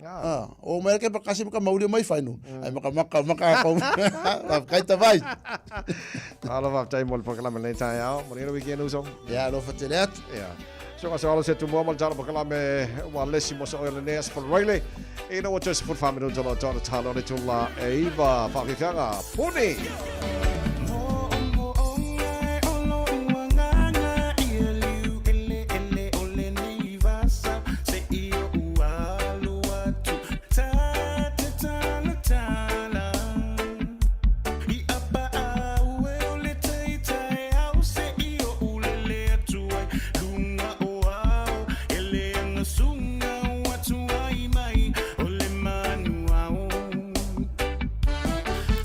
o me ke pakasi ka mauli mai fa no ai maka ko fa kai ta vai ala va tai mo pa kala me ta ya mo ni weekend uso ya lo fa telet ya so nga sala se tu mo mal jalo pa kala me wa lesimo so ele nes for Riley e no just for family no jalo talo le tula eva fa ke kanga puni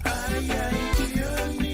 Ay, ay,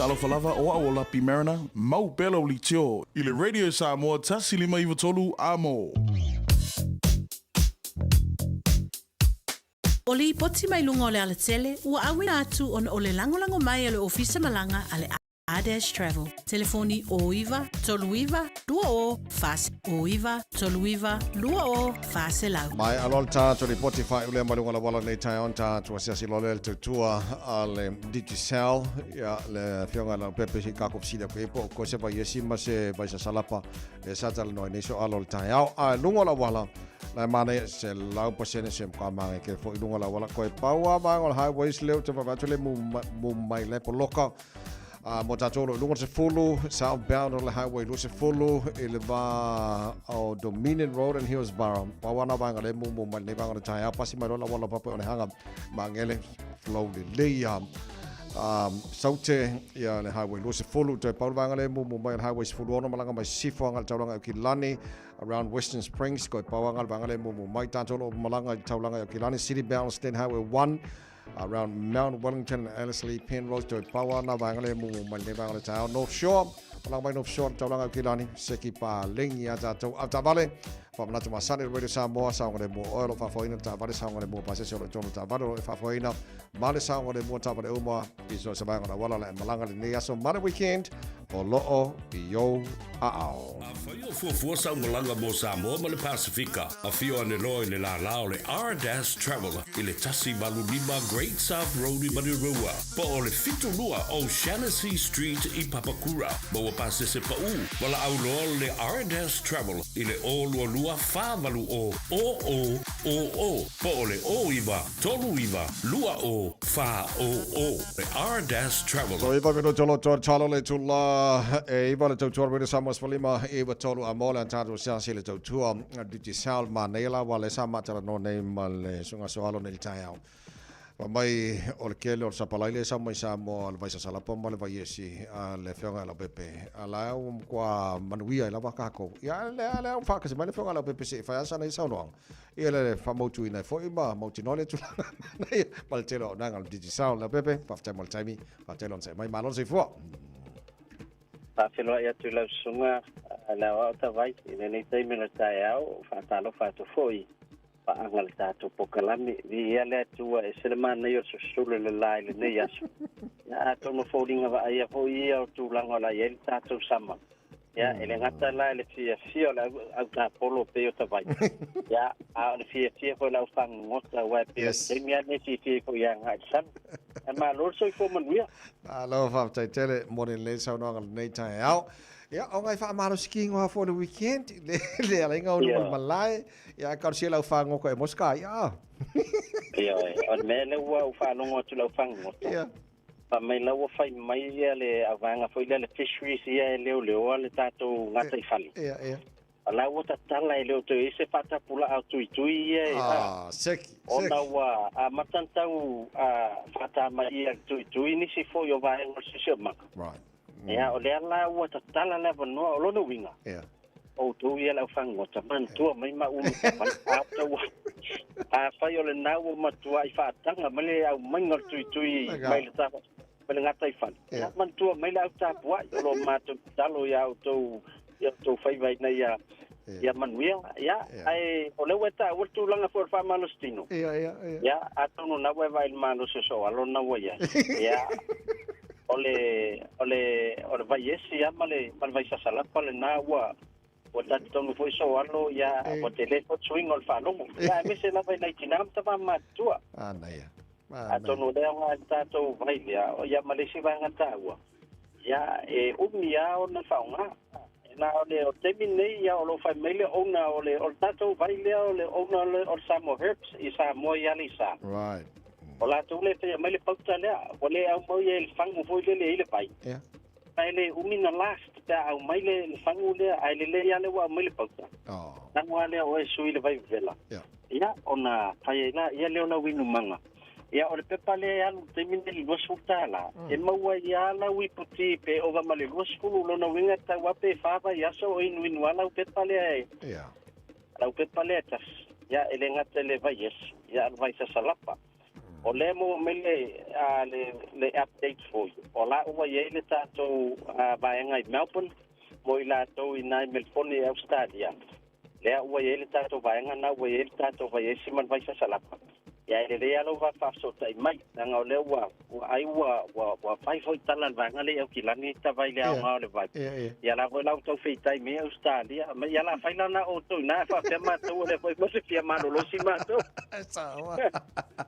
Talofa lava o au o Lapi Mariner, mau pela o li tio. I le Radio Samoa tasi lima iwa tolu a mo. O le ipoti mai lunga o le ala tele, ua awina atu on o le langolango mai ale ofisa malanga ale A-Dash Travel. Telefoni o iwa, tolu iwa, lua o, fase. O iwa, tolu iwa, lua o, fase lau. Mai alon tātou le Spotify ule malunga la wala nei tai on tātou asiasi lole le tutua ale Digicel ya le fionga la pepe si kakop sida ko epo ko se ba yesi ma se ba sa salapa le satal no nei so alol tai au a lunga la wala la mane se lau pasene se ka ma ke fo lunga la wala ko e paua ba ngol highways le te ba tole mu mai le po loka mo tātou lunga se fulu southbound on the highway lu se fulu ele va o Dominion Road in Hillsborough pawana banga le mu mai le banga tai a pasi mai la wala papa on hanga mangele flow le ya saute ya le highway lu se fulu te pawana le mu mai highway se fulu ona malanga mai sifo anga taulanga Kilani around Western Springs ko pawana banga le mu mai tātou malanga taulanga Kilani city bound State Highway 1 around Mount Wellington and Ellerslie Penrose to Pawana Bangale Mu Mande Bangale Town North Shore Palang by North Shore Taulanga Kilani Seki Pa Lingia Tato Avale from Natuma Sunday Radio Samoa Sound of the Mo Oil of Afoina Tavale Sound of the Mo Passion of John Tavado if Afoina Mali Sound of the Mo Tava de Uma is also bang on the Walla and Malanga the Nia so Monday weekend o Lo'o Yo Ao. Afio for Sound Malanga Mo Samoa Mali Pacifica Afio and Eloy Le La Laule R-Dash Travel Ile Tasi Balulima Great South Road Madirua Po Ole Fitulua O Shaughnessy Street I Papakura Bo Pase Se Pau Wala Aulo Le R-Dash Travel Ile Olo Lua Favalu o Po Ole O Iva Tolu Iva Lua o Fa o Le R-Dash Travel So Iva Mino Tolo Tolo Le Tula Iva Le Tautua Rida Samoa Spalima Iva Tolu Amola and Tato Sasi Le Tautua Duty Sal Manela Wale Samatara no name Male Sunga Soalo Nel Tayao mai o le kele o sapalaile sa mai sa mo le vai sa sala pomba le vai esi le fionga la pepe ala kwa manuia la waka ko ya le o fa ka se mai le fionga la pepe se fa sa nei sa no ia le fa mo tu ina fo ima mo ti no le tu nei pal telo na ngal digi sa la pepe pa fa mo taimi fa telo se mai malon se fo fa felo ia tu la sunga la o ta vai nei taimi la taiao fa talo fa to foi angal tato pokalami ia le tua e selemana yo susule le lai le nei aso ya to no folding ava ia fo ia tu langa la ia tato sama ya ele ngata la le fia la au polo pe o tavai ya a le fia fo la fang ngota wa pe semia ne fia ko yang ha sam ma lo so fo man wia alo fa tai tele morning le sa no nei tai au ya o ngai fa maro skiing off for the weekend le ala nga o malai ya ka sia la fa ngo ko e Mosca ya ya on mele wa fa no ngo tu la fa ngo ya pa mai la wa fa mai ya le avanga foi le fisheries ya le le tato ngata I fali ya ala wa tala le to ise pata pula au tu ya seki ona wa a matantau a fata mai ya tu ni si fo yo va ngo si ma right ya o le ala ua tatala leva noa o lona winga o tu ia lau fango taman tua mai ma unu taman a fai o le nau o matua I whaatanga male au maingar tui mai le tapa mai le ngata I whani man tua mai le au tapua o lo matu talo ia o tau fai vai nei ia manuia ia ai o le weta o tu langa for fa malostino ia a tono na vai malo se so alo na wa ia ole vai esi ya male vai sa sala pale na wa o tato no foi so alo ya o telefo swing ol fa no ya me se la vai na tinam tama matua ana ya ato no de nga tato vai ya male si va ngata wa ya umi ya o na fa nga na ole o temine ya o lo family ona ole o tato vai le ole ona ole o samo herbs isa mo ya lisa right ola tu le te mai le pauta le ole au mo ye el fango foi le pai ai le umina last ta au mai le fango le ai le ya le wa mai le pauta na wa le o sui le vai vela ya ona pai na ya le ona winu manga ya ole pepa le ya te min le lo sultala e mau ya la wi puti pe ova male lo skulu lo na winga ta wa pe fa ya so in win wala pepa le la pepa le tas ya ele ngata le vai ya vai sa salapa O le mo mele le updates for you. O la ua ye le tātou vaenga I Melbourne, mo I lātou I nai Melbourne I Australia. Lea ua ye le tātou vaenga na ua ye le tātou vae siman vai sa salapa. Ia ele le alo va whafsota I mai, nanga o le ua whai hoi talan vaenga le au ki langi ta vai le au ngao le vai. Ia la voi lau tau whitai me Australia, ia la whaila na o tau, na whawhia mātou le voi mose fia manolo si mātou.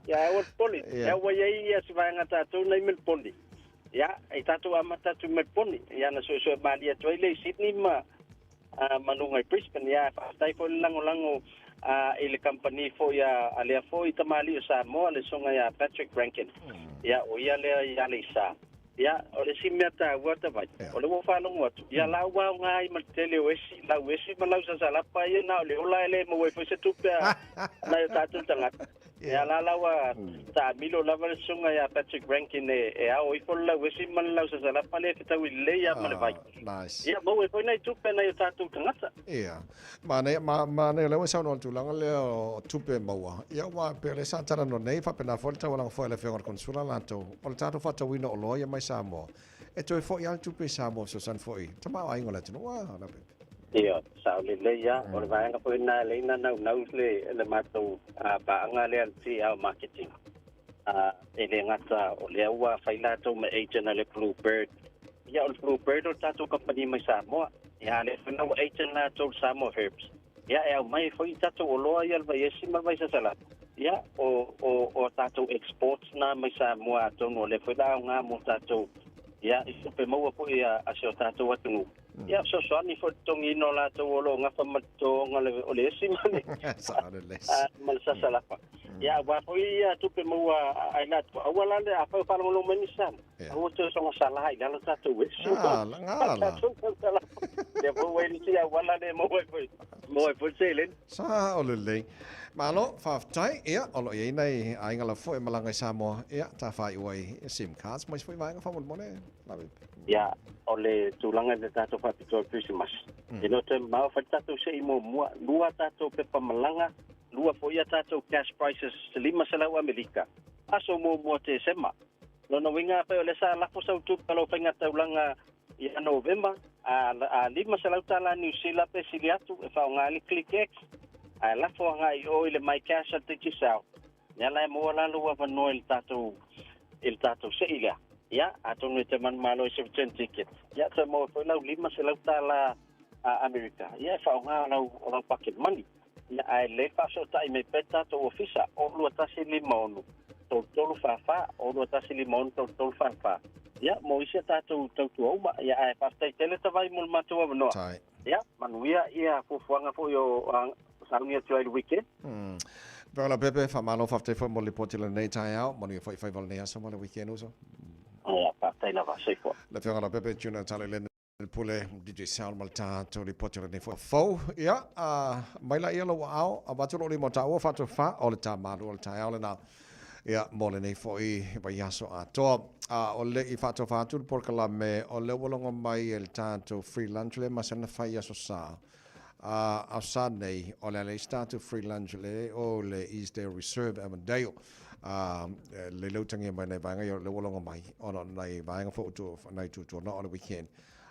Ia ua poli, ia ua iei ia si vaenga tātou nei mil poli. Ia, e tātou ama tātou mil poli, ia na soe malia toi le Sydney manunga I Brisbane, ia whastai fo lango ile company fo ia alea fo I tamali o Samoa le songa ia Patrick Rankin. Ia o ia lea ia le isa. Ia o le simea ta wata vai. O le wafalongo atu. Ia lau wau ngai matele o esi, lau esi ma lau sa salapa ia na o le ola ele ma wai fose tupea na ia tātou tangata. Ia la lawa ta milo lava le songa ia Patrick Rankin e au ifo lau esi ma lau sa salapa le kitau I le ia ma le vai. Nice. Ia mo wai fo nei tupea na ia tātou tangata. Ia. Ma ne lewa sa no tulanga le o tupe maua. Ia wa pele sa tara no nei fa pena folta wala fo le fenga konsula lato. O le tato fa tawina o loia mai Samoa. E toi fo ia tupe Samoa so san fo I. Tama ai ngola tino wa na pe. Ia, sa le ia o le vaenga po na le na le matou ba anga le anti au marketing. Ele ngata o le ua failato me agent le Bluebird. Ia o Bluebird o tato company mai Samoa. Ia le fina o agent na to Samoa Herbs. Ia e au mai foi tato o loa ia vai esi ma vai sa sala. Ia o tato exports na mai Samoa to no le foi da nga mo tato. Ia I pe mo po ia a se tato watu. Ia so ni fo tongi no la to lo nga fa mato nga le o le esi mani. Sa le les. Mal sa sala pa. Ia wa po ia tu pe mo ai na to wala le a fa lo meni sam. O to so nga sala ila lo tato we. La ngala. Ia po we ni ia wala le mo we. Mo e po selen. Sa o le. Malo faftai ia o lo ia nei ai ngala fo e malanga Samoa ia ta fai wai sim cards mas foi vai nga fa mo ne. Ya, ole tulanga de tato fa pito Christmas. E no te mau fa tato se mo lua tato pe pamalanga, lua fo ia tato cash prices lima salau Amerika. Aso mo te sema. No winga pe ole sa la fo sa tu palo fenga taulanga ia November a lima salau tala New Zealand pe siliatu e fa ngali click X. A la fo ngai o ile mai cash at te sao. Ya la mo la lua va no il tato se ilia. Ya, atau ni teman malo seven ticket. Ya, semua lau lima selau tala Amerika. Ya, faunga lau paket mani. Ya, ai le paso tai me peta to ofisa. O lu atasi limonu. Tolu fafa. O lu atasi limonu tolu fafa. Ya, mo isi tatu uma. Ya, ai pastai tele tawai mul matua benoa. Ya, manuia ia fufuanga fo yo saunia tuai weekend. Bela pepe fa malo fafte fo mo le potila nei tai out. Mo ni fa val nei aso mo le weekend uso. Le fianga la pepe tuna tale le pule DJ Sound Malta to li potela ne fo ia mai la ia lo au a batolo li mota o fa to fa o le tamalu o le tai au na ia mo le nei fo I vai aso a to o le I fa to fa tu por kala me o le wolongo mai el tanto free lunch le masana fa ia so sa a Sunday o le start free lunch le o le East Reserve Avondale le lautangi mai nei vanga le wolonga mai ona nei vanga fo tu nei tu na on the weekend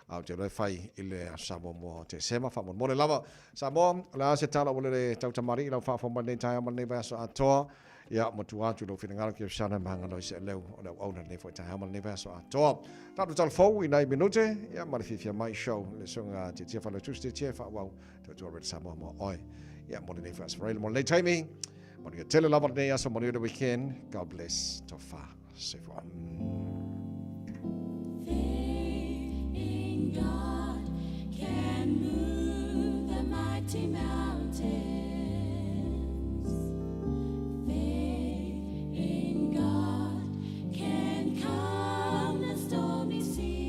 au te fai ile Samoa mo te sema fa mo le lava Samoa la se tala le tautamari la fa fo mai tai mai nei va so ato ya mo tu atu lo fina ngala ki sana manga lo se le ona nei fo tai mai nei va so ato ta tu tal fo I nei minute ya ma fifia mai show le songa te te fa lo tu te fa wa to red Samoa mo oi ya mo nei fa so mo le timing. When you tell a lot of days on the weekend, God bless Tofa. Faith in God can move the mighty mountains. Faith in God can calm the stormy seas.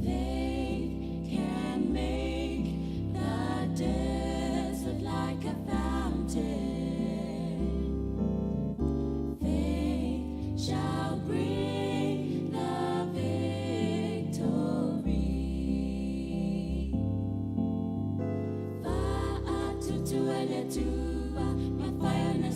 Faith can make the desert like a fountain. Faith shall bring the victory. Fa'atutueletua, mafayana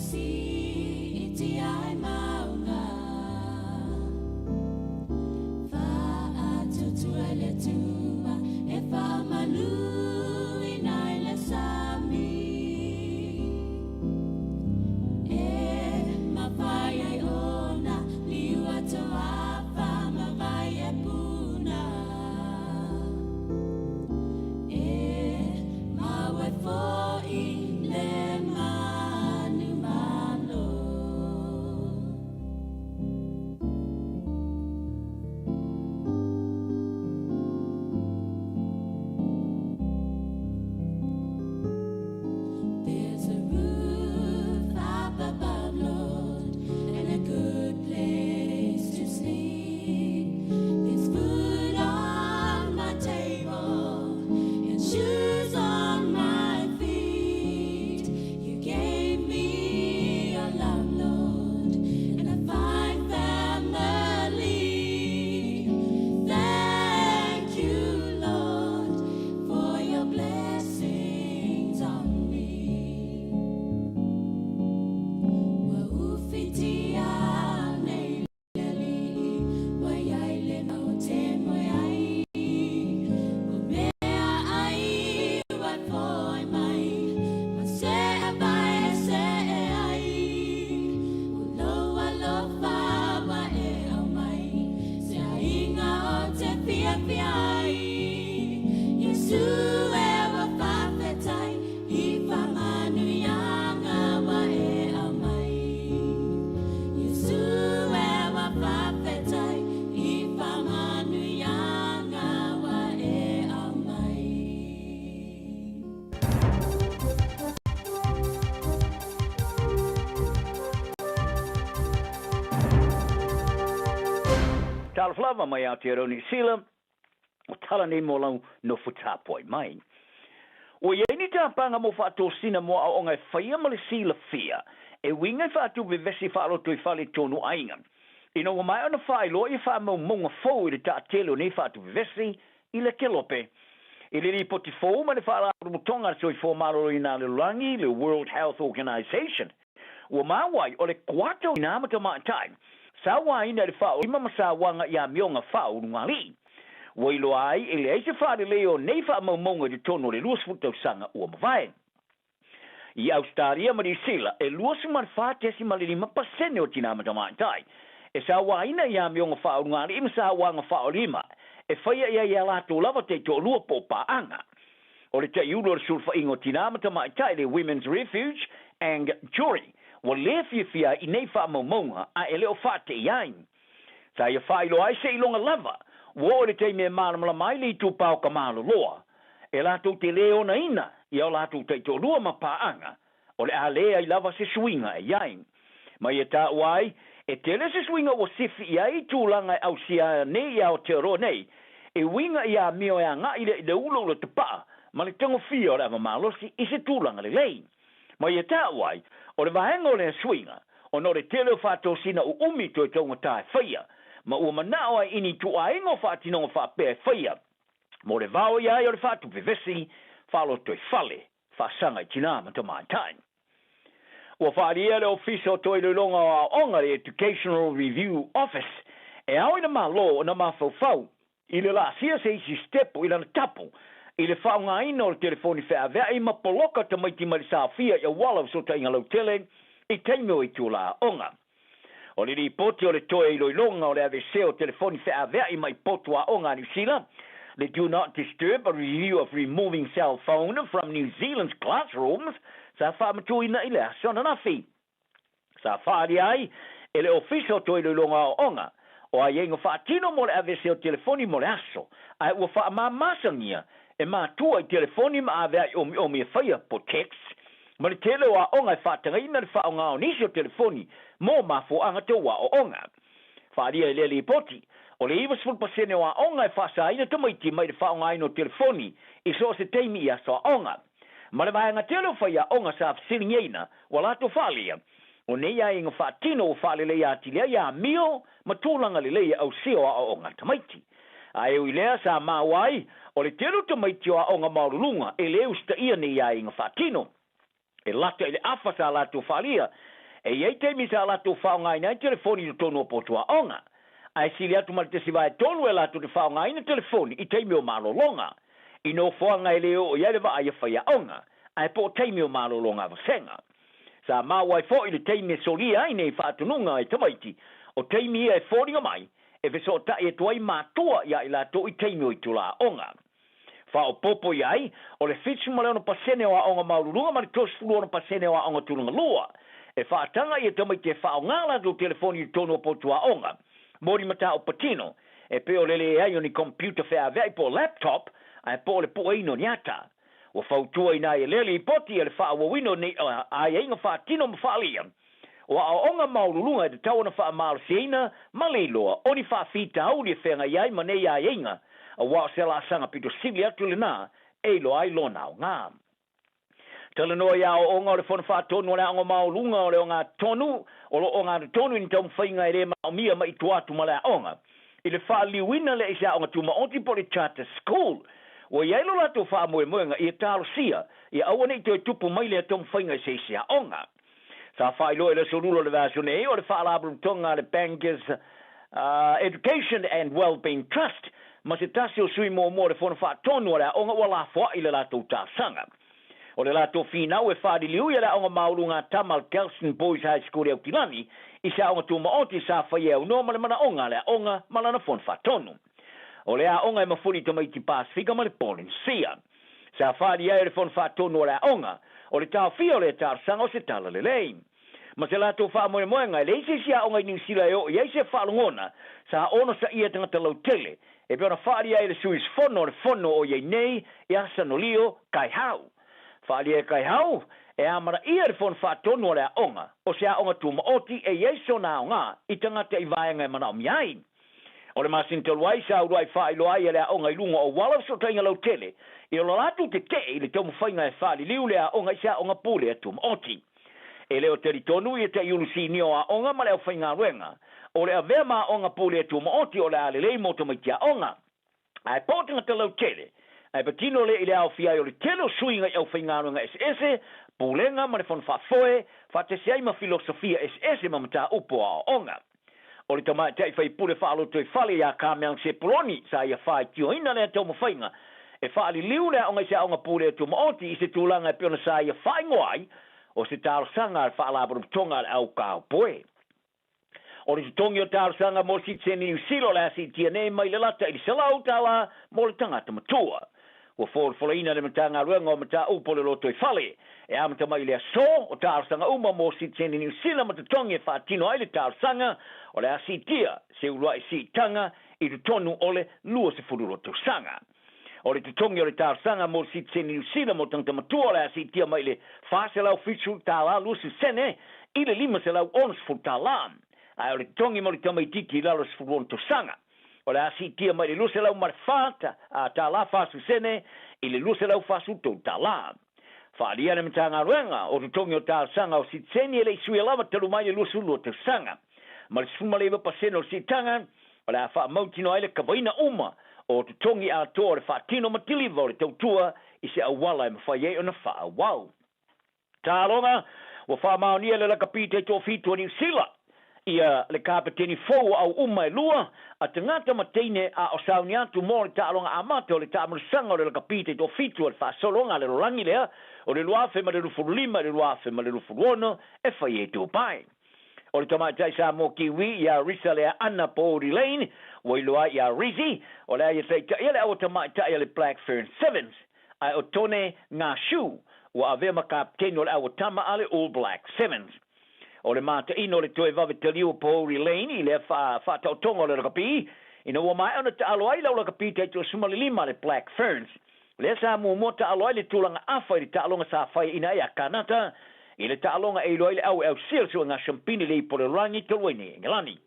flava mai Aotearoa Sila o tala nei mo lau no futapoi mai. O ye ni tapanga mo whaatosina mo o ngai whaia ma le sila fia, e winga whaatu vevesi whaaloto I whale tonu ainga. Ino o mai ona whailo I wha mau monga fau I le ta telo nei whaatu vevesi I le kelope. I le li poti fau ma le whaala mutonga so I fo maroro I nā le langi, le World Health Organization. O mawai o le kwato I nā mata mātai, sa wai na le whao ima masa wanga I a mionga whao nungali. Wailo ai, ele eise whaare leo nei wha maumonga de tono le luas futau sanga ua mawai. I Australia ma New Zealand, e luas man whaatesi ma le 5% o tina matamaitai. E sa waina I a mionga whao nungali, ima sa wanga whao lima, e whaia ia lato lava te to lua po paanga. O le te iulo le sulfa ingo tina matamaitai le Women's Refuge and Jury, wa le fia I nei wha maumonga, a e leo whaate iain. Sa ia whailo ai se ilonga lava, wo le te me maramala mai li tu pau ka malo loa. E lato te leo na ina, I o lato te to lua ma paanga, o le a lea I lava se swinga e yain. Mai e ta wai, e tele se swinga o sifi I ai tūlanga au sia nei I au te ro nei, e winga I a mio e a nga I le ulo le te paa, ma le tango fia o le ama malosi I se tūlanga le lei. Mai e ta wai, o le vahenga o le swinga, o no le tele o whato sina u umi to e tonga tae whaia, ma ua manao ai ini tu aingo whaatinonga whaapea whaia. Mo le vao iai o le whaatu pevesi, whalo toi whale, whaasanga I tina matamai tain. Ua whaaria le ofisa o toi loilonga o onga le Educational Review Office, e au ina malo o na mawhauwhau, I le la sia se isi stepo I lana tapu, I le whaunga ina o le telefoni whea vea I mapoloka ta maiti marisawhia I wala so ta inga lau tele, I teimio I tūla onga. O le ripoti o le toe I loilonga o le AVC o telefoni whaavea I mai potu a onga New Zealand. Le do not disturb a review of removing cell phone from New Zealand's classrooms. Sa whaamatu ina I le asona nafi. Sa whaari ai, e le ofisa o toe loilonga o onga. O a yenga whaatino mo le AVC o telefoni mo le aso. Ai ua whaamamasangia e mātua I telefoni ma avea I omi e whaia po text. Ma le tele o a onga I whaatanga ina le whaonga o nisi o telefoni mo mafo anga te wa o onga. Whaaria le li poti, o le iwa spulpasene o a onga I whaasa ina tamaiti mai le whaonga ino telefoni I so se teimi I aso a onga. Ma le vaenga tele o whaia onga sa afsiringa ina, walato whalia, o nei a inga whaatino o whaale leia atilea ia mio, ma tūlanga le leia au seo a onga tamaiti. A eu ilea sa mawai, o le telo tamaiti o a onga maurulunga, e le usta ia nei a inga whaatino. E lata I le afa sa lato whalia, e iei teimi sa lato whaonga ina I telefoni I tono po tua onga. Ai sili atu mal te sivae tonu e lato te whaonga ina telefoni I teimi o malolonga. I no whaonga e leo o iareva a ia whaia onga. Ai po teimi o malolonga vasenga. Sa mawai fo I le teimi e solia ai nei whaatununga e tamaiti. O teimi e whoringa mai. E veso ta e tuai mātua ia I lato I teimi o I tula onga. Whao popo iai, o le fitsu maleo no pasene o a onga maururunga ma le tosfulu o no pasene o a onga tulunga lua. E whaatanga I tamai te whao ngala do telefoni I tono po tua onga. Mori mata o patino, e peo lele e ai o ni computer whea vei po laptop, ai po le po eino ni ata. O whautua ina e lele I poti e le whao wawino ni ai inga whaatino ma whaalia. O a onga maururunga e te tau na wha maal seina, ma leiloa, o ni whaafita au ni whenga iai ma nei ai inga. A wao se la sanga pito sili atu le nā, e lo ai lo nao ngā. Tala noa ia o onga o le whona whaatonu o le onga maulunga o le onga tonu, o le onga tonu ni tau mwhainga e re mao mia ma I tuatu ma le onga. I le wha liwina le isa onga tuma onti po le charter school. O ia ilo lato wha moe moenga I talo sia, I awane I te tupu mai le tau mwhainga se sia onga. Sa whailo e le sorulo le vasone o le wha labrum tonga le Bankers Education and Wellbeing Trust, ma se tasi o sui mo le whona whaatonu o le onga wala fwa I le lato ta sanga. O le lato finau e whaari liu I le onga maurunga Tamal Kelson Boys High School e Autilani, I sa onga tuma oti sa whaia au no ma le mana onga le onga malana whona whaatonu. O le a onga e mawhuri tamaiti Pasifika ma le Polinsia. Sa whaari e le whona whaatonu o le onga, o le tau fia o le tar sanga o se tala le lei. Ma se lato wha moe moenga, le ise sia onga I New Zealand o I eise whaalungona, sa ono sa ia tangata lau tele, e peona whaari e le suis fono o iei nei, e asa no lio kai hau. Whaari e kai hau, e amara ia le whona whaatonu o le onga, o se a onga tuma oti e ieiso na o ngā, I tangata I vaenga e mana o miai. O le masin te luai sa uruai whaai loai e lea onga I lunga o wala so tainga lau tele. I o latu te te I le taumu whainga e whaali liu lea onga isa onga pule atu oti. E leo teri tonu I te iulu si nio a onga ma leo whainga ruenga. O le avea ma onga pule atu oti o le ale lei moto mai tia onga. Ai pōtinga te lau tele. Ai patino le I le au fiai o le telo suinga I au whainga ruenga ese pulenga ma le fon whafoe te seai ma filosofia ese ma mata upo a onga. O le tamai te whai pule whaalo tui whale ia kāmeang se poloni sa ia whai tio ina lea tau mawhainga. E whaali liu lea onga se aonga pule atu maoti I se tūlanga e piona sa ia whai ngoai o se tāro sanga al whaalabarum tonga al au kāo poe. O le tongi o tāro sanga mo si tseni usilo lea si tia nei mai le lata I se lau tāla mo le tangata matua. Ua wholaina le matanga ruenga o mata upo le loto I whale. E amata mai lea so o tāro sanga uma mo si tseni ni usila mata tongi e whaatino ai le tāro sanga o le asi tia se urua I si tanga I tu tonu o le lua se fururo tau sanga. O le tutongi o le tāro sanga mo si tseni usila mo tangta matua o le asi tia mai le whaase lau fitu tāla lua se sene I le lima se lau onas furu tāla. Ai o le tutongi mo le tamai tiki lalo se fururo tau sanga. O le asi tia mai le lua se lau marifata tāla whaasu sene I le lua se lau whaasu tau tāla. Whaalia na mitanga ruenga o tutongi o tāro sanga o si tseni e le isui alama talu mai le lua su lua tau sanga. Ma le sfuma lewa pasena o si tanga o le a wha mautino ai le kawaina uma o tutongi a toa le whaatino matiliva o le tautua I se awala e mawhai o na wha awau. Tālonga, wa wha maonia le lakapite I tō fitua New Zealand. Ia le kapiteni fou au uma e lua, a te ngata mateine a o sauni atu mo le tālonga amata o le tāmarasanga o le lakapite I tō fitua le whaasolonga le rolangi lea, o le luafe ma le rufuru lima, le luafe ma le rufuru ono, e whai e tō pai. O le tamatai sa mo kiwi ia risa lea ana Pōri Lane, o I loa ia Rizzi, o lea ia teita ia le au tamatai le Black Fern Sevens, ai o tone ngā shu, o ave ma kapteni o le au tama ale All Black Sevens. O le mata ino le toe vave tali o Pōri Lane, I le whātau tonga o le rakapi, ina ua mai ana ta alo ai lau rakapi te to sumali lima le Black Ferns. Le sa mo mota alo ai le tūlanga awhai le ta alonga sa whai ina ia kanata, I le ta alonga e loai le au sil so ngā champini le I pole rangi toluene, ngelani.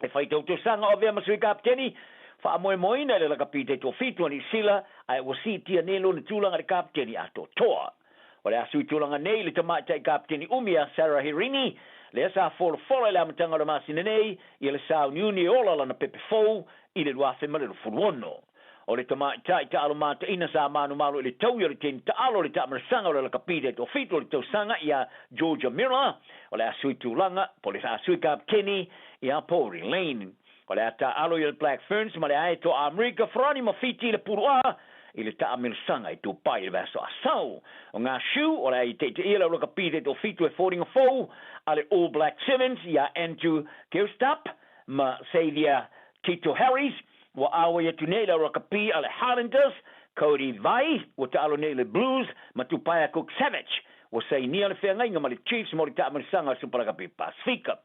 E whai tau sanga o vea masui kapteni, wha moe moina le rakapi te to fitua ni sila, ai ua si tia nelo ni tūlanga le kapteni a to toa. O le asui tūlanga nei le tamatai kapteni umia Sarah Hirini, le sa fola le amatanga le masina nei, I le sa uniuni ola lana pepe fou, I le luafe ma le furuono. O le tamatai ta alo mata ina sa manu malo le tau I le teni ta alo le tamarsanga o le lakapite to fito le tau sanga ia Georgia Miller, o le asui tūlanga, po le asui kapteni ia Pōri Lane. O le ata alo I le Black Ferns, ma le ae to Amerika frani ma fiti le purua, I le ta amirsanga I tō pai le vaso asau. O ngā shu, o le ai te ila roka pite tō fitu e fōringa fōu, a le All Black Sevens, ia Andrew Gilstap, ma Xavier Tito Harris, wa awa ia tunei la roka pi a le Highlanders, Cody Vai, wa ta alo nei le Blues, ma Tupaya Cook Savage, wa sei nia le whea ngainga ma le Chiefs mo le ta amirsanga supalaka pi Pasifika.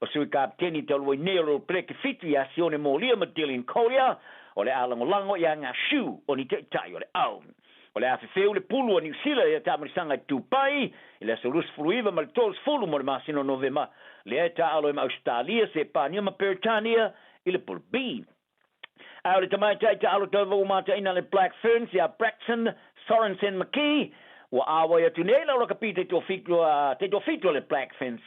O sui kapteni te aloi nero preke fitu ia Sione Molia ma Dylan Collier, o le alangolango ia ngā shu o ni te tai o le au. O le awhewheu le pulu o New Zealand ia tamarisanga I tūpai, I le asorus fruiva ma le tōs fulu mo le masino novema, le e ta alo I ma Australia se pānia ma Peritania I le pulu B. Au le tamaitai ta alo tauva umata ina le Black Ferns ia Braxton Sorensen McKee, wa awa ia tunei la rakapi te tō fitu le Black Ferns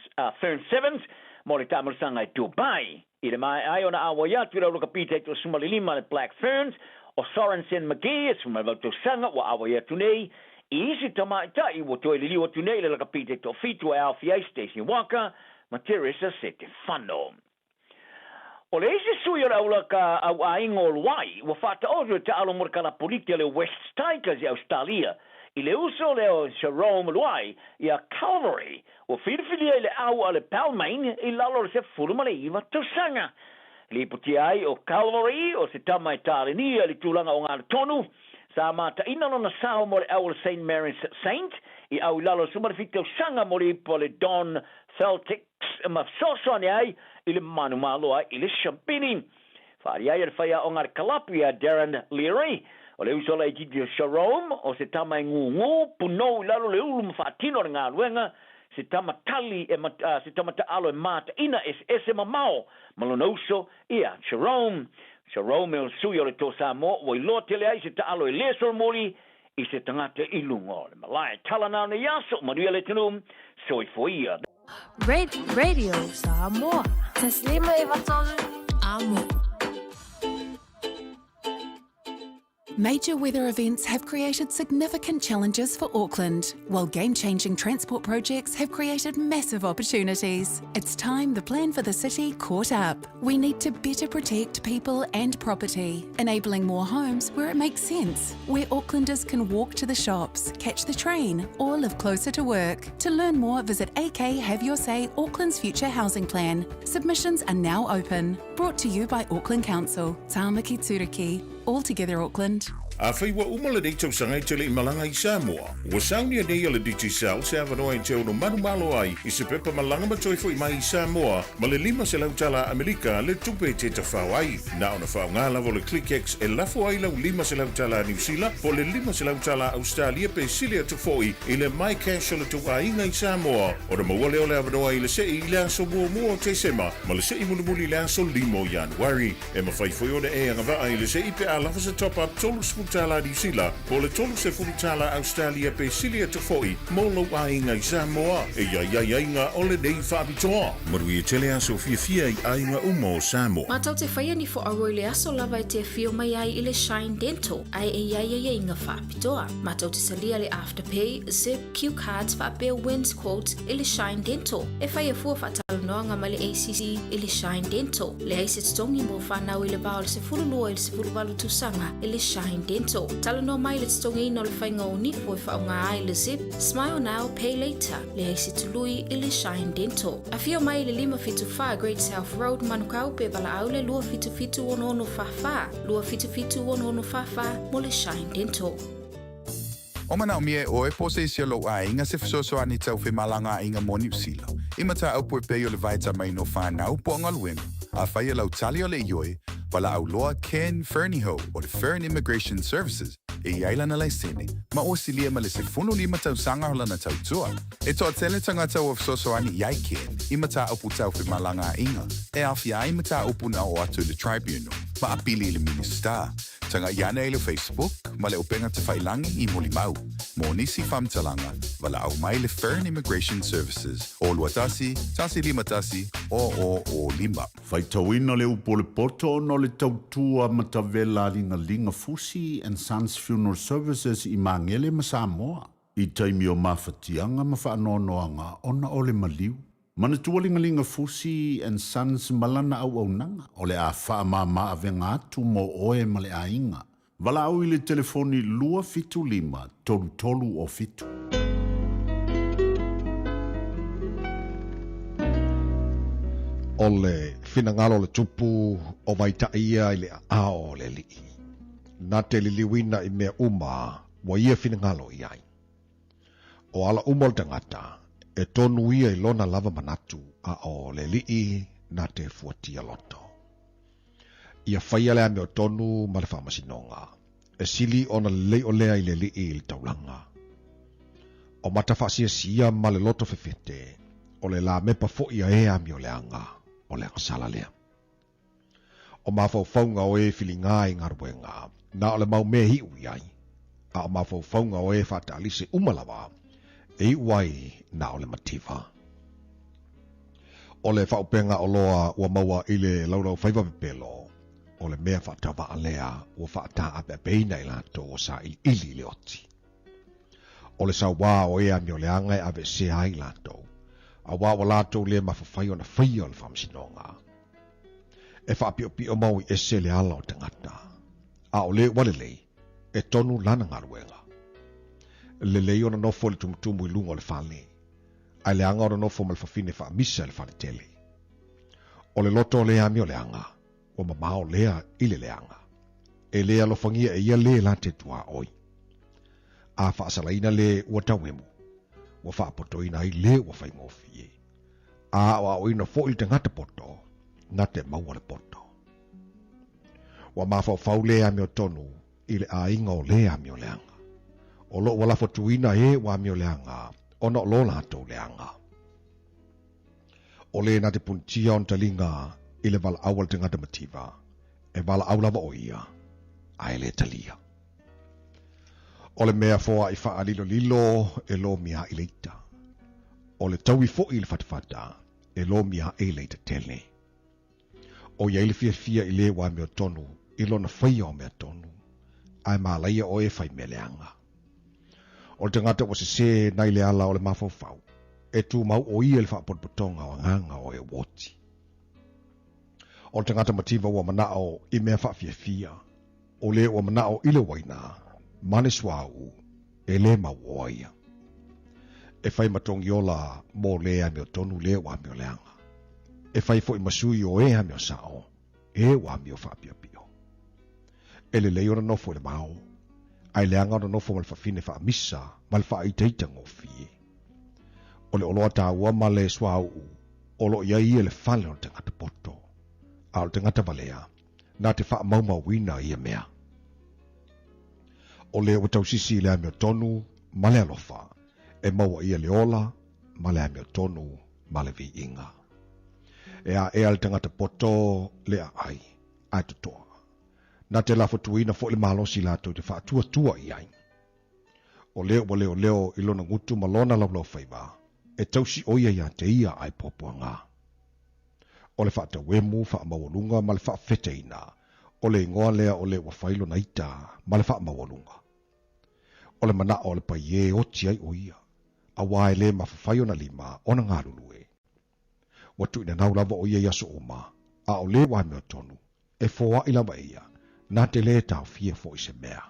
Sevens, mo le tamarisanga I tūpai. I le mai ai ona awa ia tu rau kapite to sumalilima le Black Ferns o Sorensen McGee suma vauto sanga wa awa ia tunei I isi tamaitai wa toi liliwa tunei le kapite to fitu e Alfie Stacey Walker ma Teresa Stefano. O le isi sui o aula ka au a ingo luai wa fata ozo ta alo morkala politia le West Tigers I Australia I le uso leo Jerome Luai I a Calvary o whirwhiria le au a le Palmain I lalo le se furuma le iwa tausanga. Le puti ai o Calvary o se tamai tālenia le tūlanga o ngā tonu sa mata ina lona sao mo le au le St. Mary's Saint I au lalo sumarifik tausanga mo le ipo le Don Celtics ma sosone ai I le manu malo ai I le Champini. Whari ai le whaia o ngā kalapia Darren Leary o le uso lai titi o Sharom, o se tamai ngungu, punou lalo le ulu mwhatino ngā ruenga, se tamatali se tamataalo e mataina ese mamao malonoso ia Jerome el suyo le to Samoa o lo tele ai se taalo e leso moli I se tangata I lungo le malai talana ne yaso maria le tunum soifoia Radio Samoa. Taslima ivatolu amo. Major weather events have created significant challenges for Auckland, while game-changing transport projects have created massive opportunities. It's time the plan for the city caught up. We need to better protect people and property, enabling more homes where it makes sense, where Aucklanders can walk to the shops, catch the train, or live closer to work. To learn more, visit AK Have Your Say Auckland's Future Housing Plan. Submissions are now open. Brought to you by Auckland Council. Tāmaki Turiki. All together Auckland. A whai wa umala dei tau sanga I tele I malanga I Samoa. Wa saunia nei ala DigiCell se awanoa I te ono manumalo ai I se pepa malanga matoifo I mai I Samoa ma le 5 se lautala Amerika le tupe te tawhau ai. Na ona whau ngā lavo le ClickX e lafo ai lau 5 se lautala New Zealand po le 5 se lautala Australia pe silia tufoi I le mai cash le tuka inga I Samoa. O da mawale o le awanoa I le se I le aso mua te sema ma le se I munumuli le aso 5 Januari. E ma whaifoi o e angava ai le se I pe a lafo se top up tolu tala New Zealand, po le tolu se furu tala Australia pe silia tofoi, molo a inga I Samoa, e ia inga ole nei whaapitoa. Marui e tele aso fia I inga umo Samoa. Matau te whaia ni fo aroi le aso lava te fio mai ai I le Shine Dental, ai e ia inga whaapitoa. Matau te salia le Afterpay, Zip, Q Cards, whaapea wins quotes I le Shine Dental. E whaia fua whaatalo noanga ma le ACC I le Shine Dental. Le aise tongi mo whanau I le bao le se furu lua I le se furu walu tusanga I le Shine Dental. Tala no mai le tongi no le whainga o ni fo whaunga ai le Zip, Smile Now, Pay Later, le aise tului I le Shine Dental. A fio mai le 555 Great South Road manukau pe bala au le lua fitu ono fafa, lua fitu ono fafa mo le Shine Dental. O mana o mie o e pose isi lo a inga se fisoso ani tau fe malanga inga mo New Zealand. Imata au po pe yo le vaita mai no whanau po ngaluengu. A whaia lau tali o le ioi, wala au loa Ken Ferniho o le Fern Immigration Services e iailana lai sene, ma o silia ma le se funu 5 tau sanga hola na tau tua. E toa tele tangata o fisoso ani iai Ken, imata upu tau fe malanga inga, e awhia imata upu na o atu le tribunal, ma apili le minister. Tanga iana e le Facebook, ma le openga te whailangi I moli mau. Mo nisi whamtalanga, wala au mai le Fern Immigration Services. O luatasi, tasi 5 tasi, o 5. Whaitauina le upo le poto no le tautua matavela linga Fusi and Sons Funeral Services I Mangele ma Samoa. I taimi o mawhatianga ma whaanoanoanga ona o le maliu. Mana tualingalinga Fusi and Sons malana au nanga o le a whaamama avenga atu mo oe ma le ainga. Wala au I le telefoni 255 tolu o fitu. O le finangalo le tupu o maitaia I le ao le li. Na te liliwina I mea uma wa ia finangalo I ai. O ala umol tangata e tonu ia I lona lava manatu a o le li na te fuatia loto. Ia whaia lea me o tonu ma le whamasinonga. E sili ona lei o lea I le li I taulanga. O matafasia sia ma le loto fefete o le la mepa fo ia ea mi o leanga. O le sala lea. O mawhauwhaunga o e whilinga I ngaruenga, na o le mau mea hi ui ai. A o mawhauwhaunga o e whatalise umalawa, e uai na o le mativa. O le whaupenga o loa ua maua I le laurau whaiva pepelo, o le mea whatawa a lea ua whata a pepeina I lato o sa ili le oti. O le sa wā o ea mi o le anga e ave se ai lato. A wā wa lātou le mawhawhai o na whai o le whamsinonga. E whaapio mau I ese le ala o tangata. A o le walelei, e tonu lana ngaruenga. Le lei o na nofo le tumutumu I lunga o le whale. A le anga o na nofo ma le whawhine whaamisa le whale tele. O le loto o le ami o le anga, o mamao lea I le anga. E lea lo whangia e ia le la te tua oi. A whaasalaina le ua tauemu. Wa whaapotoina I le ua whai ngofie. A wa oina fo I te ngata poto, na te maua le poto. Wa mawhau lea me o tonu, I le a inga o lea me o leanga. O lo wala fotuina e wa me o leanga, o no lo lato leanga. O le na te puntia on talinga i le vala awal te ngata mativa. E vala aulava o ia. A ele talia. O le mea foa i faa lilo e lo mia i leita. O le tau i fo i le fatafata e lo mia e leita tele. O ia ili fia i le wa mea tonu i lo na whaia o mea tonu. Ai malaia o e whai meleanga. O le tangata o se nai le ala o le mafau e tu mau o ia le whaapotonga o nganga o e woti. O le tangata mativa wa manao i mea whaafia. O le wa manao i le waina. Mane swau e le mawoia. E whai matongi ola mō lea meo tonu le wa meo leanga. E whai fo i masui o ea meo sao, e wa meo whaapia pio. E le leo na nofo le mao, ai leanga na nofo mal whawhine wha misa, mal wha i teita ngofie. O le oloa tā ua ma le swau, olo ia ia le whale o te ngata poto. A o te ngata valea, na te wha mauma wina ia mea. O le watau sisi le ameo tonu, ma le alofa, e maua ia le ola, ma le ameo tonu, ma le vi inga. E a ea le tangata poto le a ai, ai tutoa. Na te lafo tuina fo le malosi lato te wha tua i ai. O leo ilona ngutu malona lau whaiva, e tausi oia ia te ia ai popua ngā. O le wha ta wemu, wha mawalunga, ma le wha wheteina, o le ingoa lea o le wawhailo na ita, ma le wha mawalunga. O le mana o le paie o tiai o ia, a wae le mawhawhaio na lima o na ngā lulue. Watu ina nau lava o ia yaso oma, a o le wae meo tonu, e foa ila wa ia, na te le tau fie fo i se mea.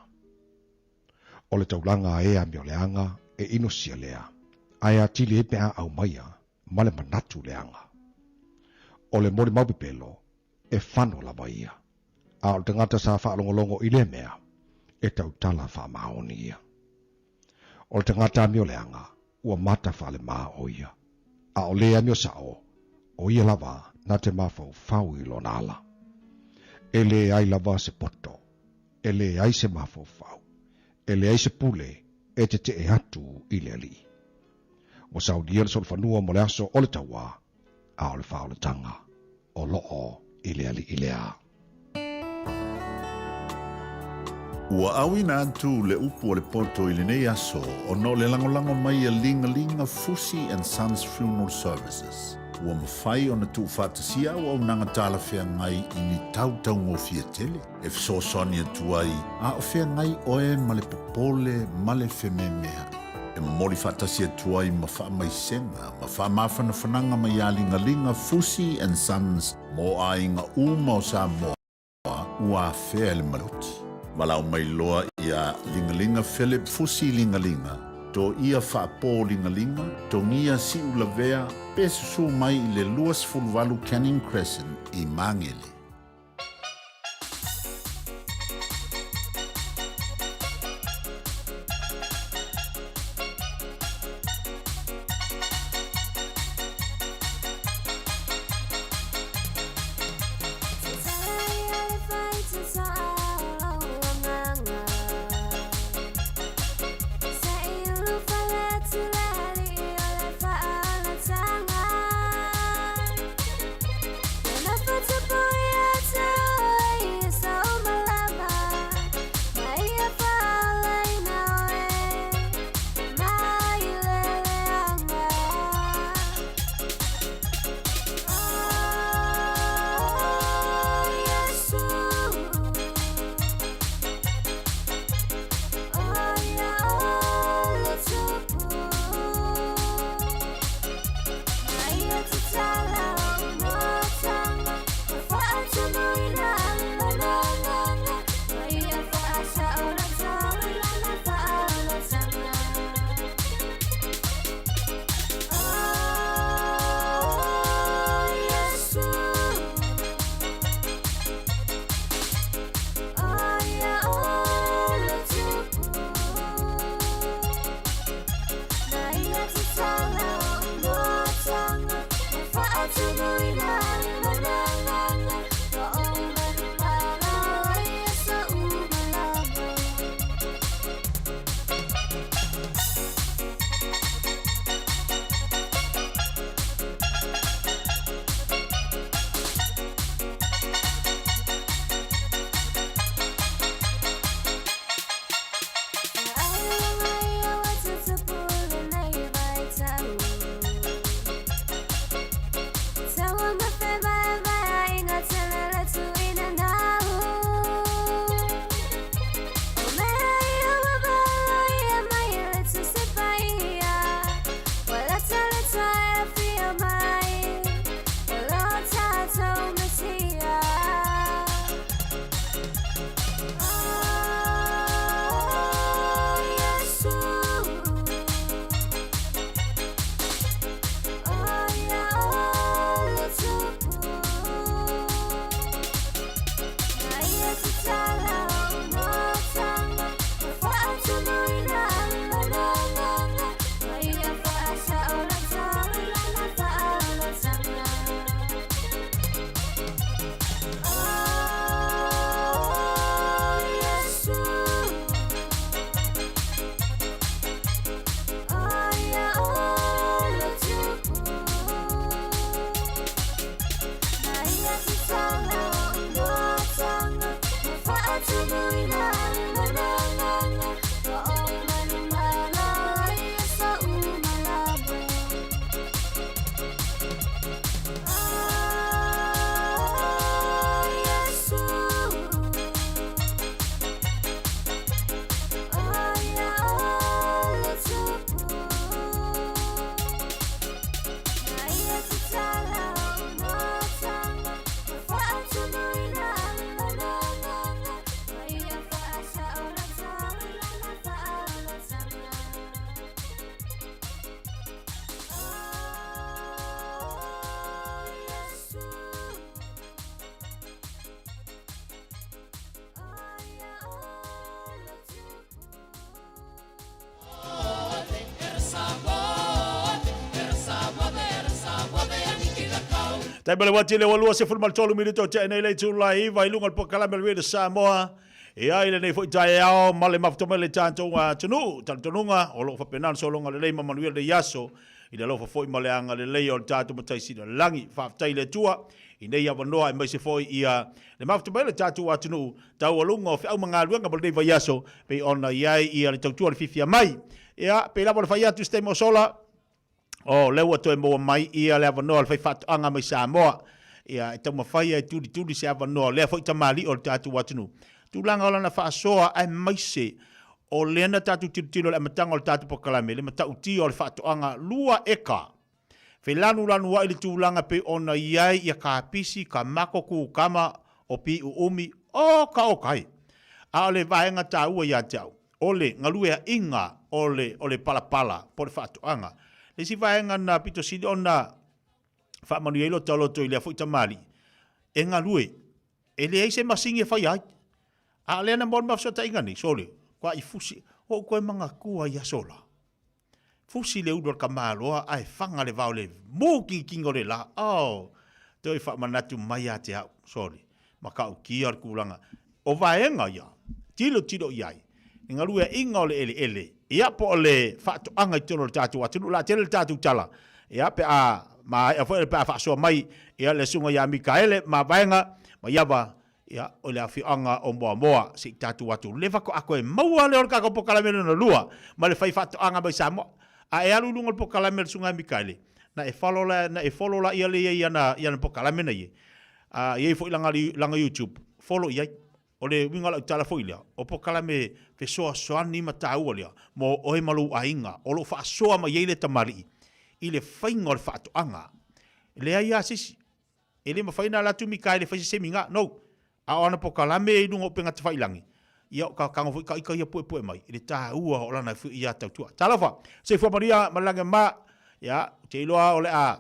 O le taulanga e a meo leanga, e ino sia lea, a ea tili e pea au maia, ma le manatu leanga. O le mori maupipelo, e whano lava ia, a o le tangata sa wha longolongo i le mea, e tau tala wha maoni ia. O le tangata mio leanga, ua mata wha le maa o ia, a o lea mio sao, o ia lava na te mawhau whau i lona ala. E le ai lava se poto, e le ai se mawhau whau, e le ai se pule, e te e atu i le ali. Wa sau dia le solfanua mo le aso o le taua, a o le whao le tanga, o loo i le ali i le a. Ua awina atu le upu o le poto i le nei aso o no le langolango mai a linga Fusi and Sons Funeral Services. Ua mawhai o na tu whātasia o au nanga tāla whea ngai i ni tau ngō fia tele. E fiso soni atu ai, a o whea ngai oe ma le popole ma le wheme mea. E mori whātasia atu ai ma wha mai senga, ma wha mawhana whananga mai a linga Fusi and Sons mo a inga uma o sa moa ua whea le maloti. Malau mai loa ia lingalinga Philip Fusi lingalinga. To ia whaapō lingalinga, to ngia si ulavea, pesu mai i le luas fulwalu Canning Crescent i Mangele. Boy, Tai bale wati le walua se fulmal tolu minuto te nei le tu lai vai lunga po kala mel de Samoa. E ai le nei foi tai ao male mafto mele tanto wa tunu tantunga o lo fa penan so longa le ma manuel de yaso i le lo fa foi male anga le le o tatu matai si langi fa tai le tua i nei ya vanoa e mai se foi ia le mafto mele tatu wa tunu tau lunga o fa manga luanga male vai yaso pe ona iai ia le tau le fifia mai. Ia pe la fa ia tu ste mo sola. O lewa to mo mai ia le vanoa le fai fat anga mai Samoa. Ia e tau mawhai e turi se vanoa le foi tamali o tatu wa tunu. Tulanga ola na whaasoa ai maise o lena tatu tiro le matanga o le tatu pokalame, le matau tio o le whaatoanga lua eka. Whelanu lanu wa ili tūlanga pe ona iai ia ka pisi, ka mako ku kama o pi uumi o ka o kai. A ole vaenga tā ua ia tau. Ole ngalue inga ole palapala po le whaatoanga. Le si vaenga na pito sidi ona whaamanu eilo taloto i lea fui tamali. E ngalue, e le eise masingi e whai ai. A lena mon mafso ta ingani sole kwa I fusi o ko manga kua ia sola fusi le udor kamaloa ai fanga le vaule mo kingo le la toi fa manatu mai ate sole maka o kiar kulanga o vaenga ia tilo iai ngalu e inga le ele ia po le fa to anga tolo tatu atu la tele tatu tala ia pe a ma e foi pe fa so mai ia le sunga ia Mikaele ma vaenga ma ia ba ia o le afianga o moa si tatu watu leva ko ako e maua le orka ko pokalamelo no lua ma le fai fatu anga bai Samoa a e alu lungo pokalamelo sunga Mikaele na e follow la ia le ia na pokalamena ye a ye foi langa YouTube follow ia o le winga la tala foi ia o pokalame fe so ni mata ulia mo o e malu ainga o lo fa so ma ye le tamari i le fainga o le fatu anga le ia sisi ele ma faina la tu Mikaele fa se minga no a ona po kalame I nungo penga te whailangi. Ia ka kango fui ka ika ia pue mai. Ile tā ua o lana fui ia tau tua. Talawa, se fua maria malanga ma, ia, te iloa o le a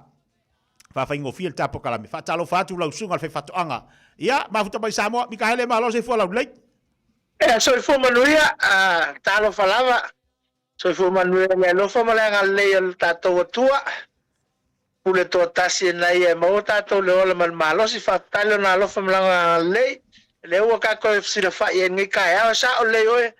whawhaingo fia tā po kalame. Whatalo whatu lau sunga le whatoanga. Ia, mafuta mai Samoa, Mikaele malo se fua lau lei. So fua manuia, talo whalawa. So fua manuia le lofa malanga lei al tātou atua. Pule to tasi nai e mo tato le ola mal malo si fatalo na lo fa mlanga le o ka ko si le fa e ngi ka ya sa o le oe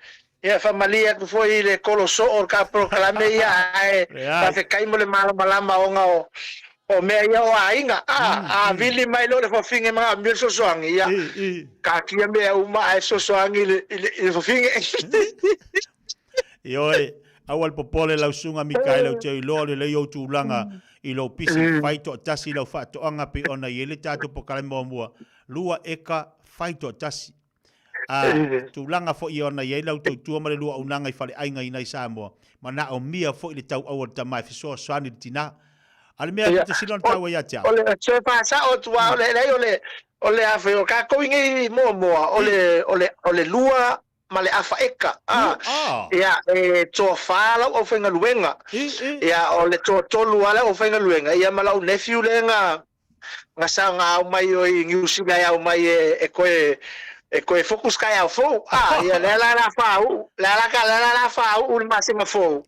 e familia ku foi le coloso o ka proclame ya e ka fe kai mo le malo malama o me ia o ainga a vili mai lo le fa finge ma mi so soangi ya ka ki me o ma e so soangi le fa finge Ioe awal popole lau sunga Mikaele o te ilo le yo tūlanga I lo pisi faito tasi lau fato anga pe ona yele tato po kalemo mua lua eka faito tasi tūlanga fo I ona yele lau tautua mare lua unanga I fale ainga I nai Samoa ma na o mia fo I le tau awal tamai fisoa soani tina ale mea te silon tau ia tia ole se pasa o tua ole afe o ka koingi moa ole lua ma le afa eka ia to fala o fenga luenga ia o le to tolu ala o fenga luenga ia mala o nephew le nga sanga o mai o ngiusi mai o mai e koe focus kai au fo ia la la fa o ma se ma fo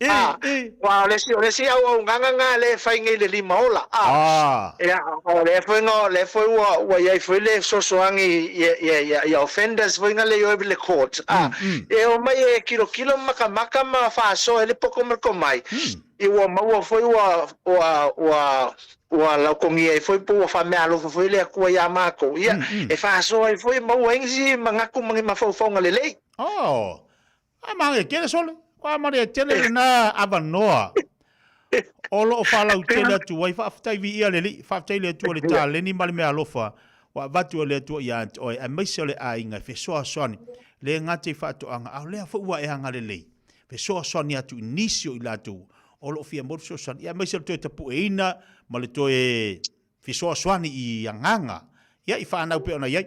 wa le si au nganga le fainga le lima ola ia le foi o ia foi le sosoangi ia offenders foi nga le yo le court e o mai e kilo maka ma fa so ele poko merko mai e o mau foi o la kongi e foi po fa me alo foi le ko ya mako ia e fa so e foi mau engi mangaku mangi mafofonga le mange kele sole kwa mare tele na avanoa olo o fala u tele tu wai fa ftai vi ia le fa ftai le tu le tale ni mal me alofa wa vatu le tu ia o e mai sole a inga fe so soni le ngati fa to anga au le fo wa e anga le fe so soni atu inisio ila tu olo fia mo so soni ia mai sole tu te puina male to e fe so soni I anganga ia I fa na pe ona ia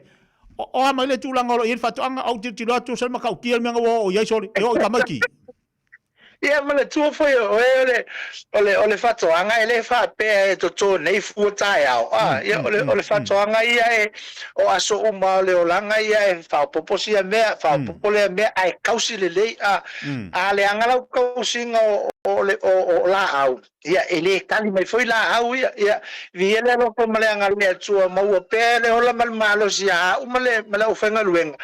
o ama le tūlanga o I whatoanga au te tiro atu sa makau kia menga o iai sori e o I tamaki ia male tua foi ole whatoanga ele wha pe e to tō nei fuatai au ia ole whatoanga ia o aso uma ole o langa ia e whaopoposia mea whaopopolea mea ai kausi le lei a le angalau kausinga o la au ia ele tali mai foi la au ia viele lo ko male anga le tua mau pele ola mal malo sia o male o fenga luenga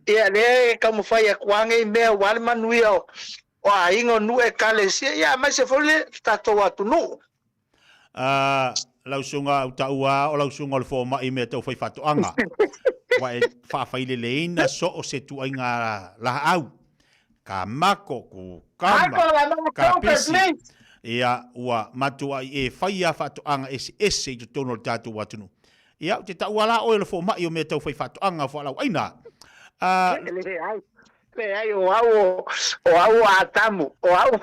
ia le ka mo fai kwange me wal manuia o aingo nu e kale sia ia mai se fole tato atu no lausunga utaua o lausunga le fo mai me tau fai fatoanga wa e fa le leina so o se tu ainga la au ka mako ku kama ka pisi ia ua matua e fai a fatoanga ese i tono tatu watunu ia te tauala o le fo mai o me tau fai fatoanga fo lau aina le ai o au atamu o au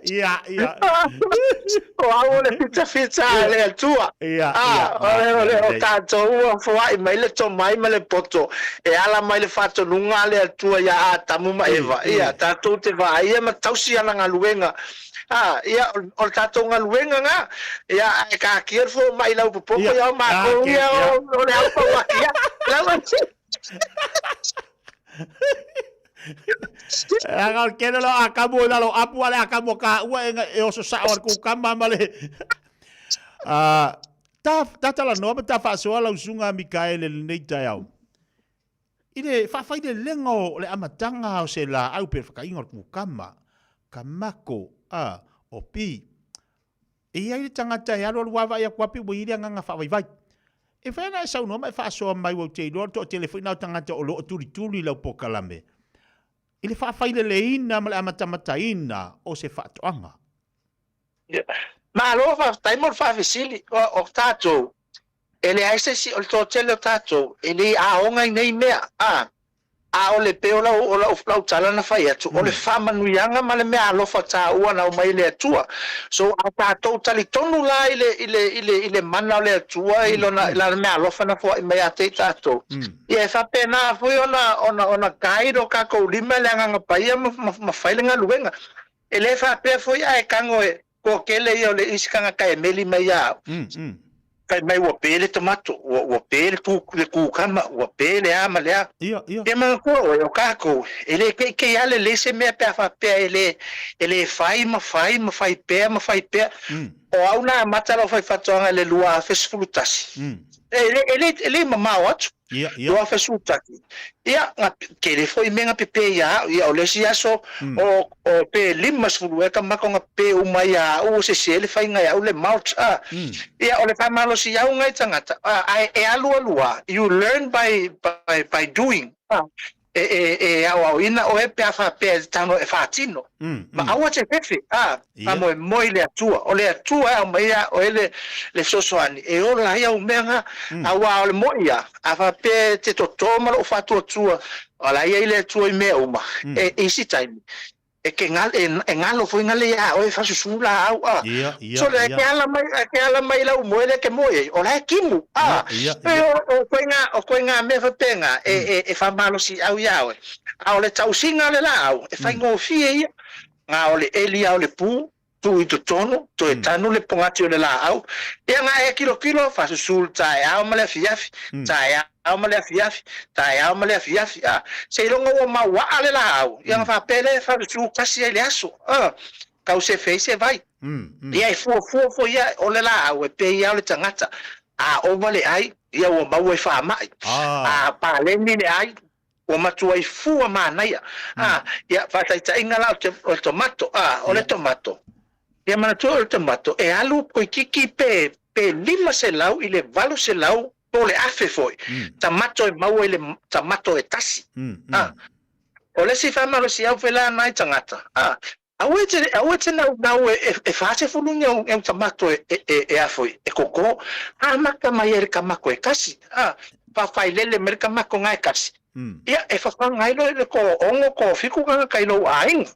ia o au le pizza le tua ole o tato o foi mai le to mai le poto e ala mai le fato nunga le tua ia atamu mai eva ia tato te vai ia ma tausi ana ngaluenga ia o tato ngaluenga nga ia e ka kier fo mai lau popo ia ma ko ia o le au ia la Agal kena lo akamu na lo apu ale akamu ka ua e oso saor ku kama male ta tala no ta fa so la usunga Mikael le nei taiau ide fa de lengo le amatanga o se la au per ka ingor ku kama kamako o pi e ai tangata ya lo wa ya kwapi bo iri nga fa vai e fa na sa no mai fa so mai wo te do to telefone na tangata o lo turi lo pokalame ele fa le leina male amatamataina o se fatoanga ma lo fa taimor fa visili o tato ele aise si o to tele tato ele a onga nei mea a ole peola o la oflau tala na fai atu ole fama nuianga male mea lo fa ta ua na o mai le atua so a tato tali tonu la ile mana le atua la mea lo fa na fo i mai ate tato ia fa pena foi ona kairo ka ko lima le nga pai ma failinga luenga ele fa pe foi ai kango ko kele ia le iskanga ka emeli mai ya kai mai wa pele tomato wa pele ku kama wa pele ama le e ma ko o kako ele ke ale le se me pe fa pe ele fai pe o auna matalo fai fatonga le lua fesfulutasi ele mama wat lua fesfulutasi ia ke le foi menga pepe ia o le sia so o pe limas fulu e ka makonga pe o mai o se le fai ngai o le mouth ia o le famalo sia o ngai tangata e alua you learn by doing au ina o e pe fa pe tano e fatino ma awa te pefe amo moi le atua o le atua mai o le sosoani e o la ia o menga awa o le moia a fa pe te to toma o fatu atua o la ia le atua i me uma e isi time e ke ngalo foi ngale ya o fa susula au so le ke ala mai la mo le ke moi o la kimu o koinga me fa penga e fa malo si au ya o le tausinga le la au e fa ngo fie nga o le elia o le pu tu i tono to e tanu le pongati o le la au e nga e kilo fa susul tai au male fiafi tai au male fiafi tai au male fiafi se longo o ma wa ale la au ia fa pele fa su kasi ele aso ka se fei se vai ia e fo ia o le la au e pe ia o le tangata o male ai ia o ma we fa mai pa le ni le ai o matua i fu ma naia ia fa tai ngala o tomato o le tomato ia mana tu o tomato e alu ko kiki pe lima se lau ile valo se lau po le afe foi tomato e mau ile tomato e tasi o le si fa malo si au fela nai tangata awete na e fa se fulunga e tomato e afoi e koko maka mai e kamako e kasi fa failele merka mako ngai kasi ia e fa ngai lo ko ongo ko fiku ka kai lo aing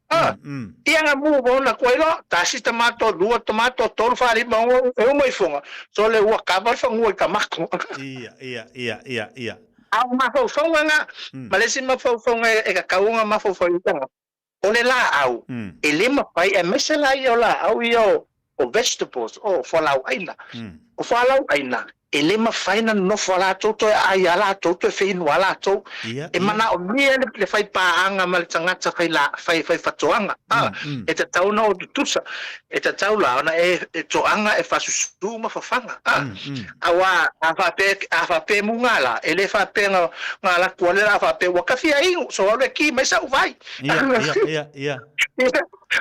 ia nga mu bona ko lo tasi tomato dua tomato tol fa ri mo e mo ifonga so le wa ka ba fa ngoi ka mako ia au ma fo nga malesi ma fo nga e ka kaunga ma fo nga o le la au e le ma pai e mesela ia la au ia o vegetables o folau aina o folau aina e le mafaina no fala toto ai ala toto fe no ala to e mana o mia le fai paanga mal tangata fai la fai fatoanga e te tau no tusa e te tau la ona e toanga e fasusu ma fafanga awa afa pe mungala e le fa pe ngala kuale la fa pe wakafi ai so ole ki mai sa vai ia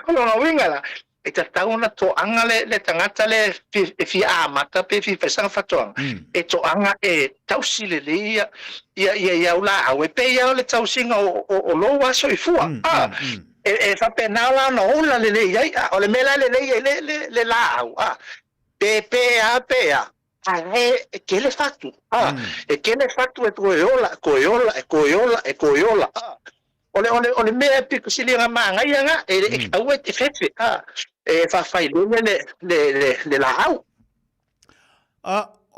ona wingala e te tau na toanga le tangata le fi amata pe fi fesanga fatoanga e toanga e tausi le ia ula au e pe ia le tausinga o lo waso i fua e fa pe na la no la le ia o le mela le la au pe e che le fatto e che le fatto e coiola ole mea pico silinga manga ia e au e fetse e fa fai le la au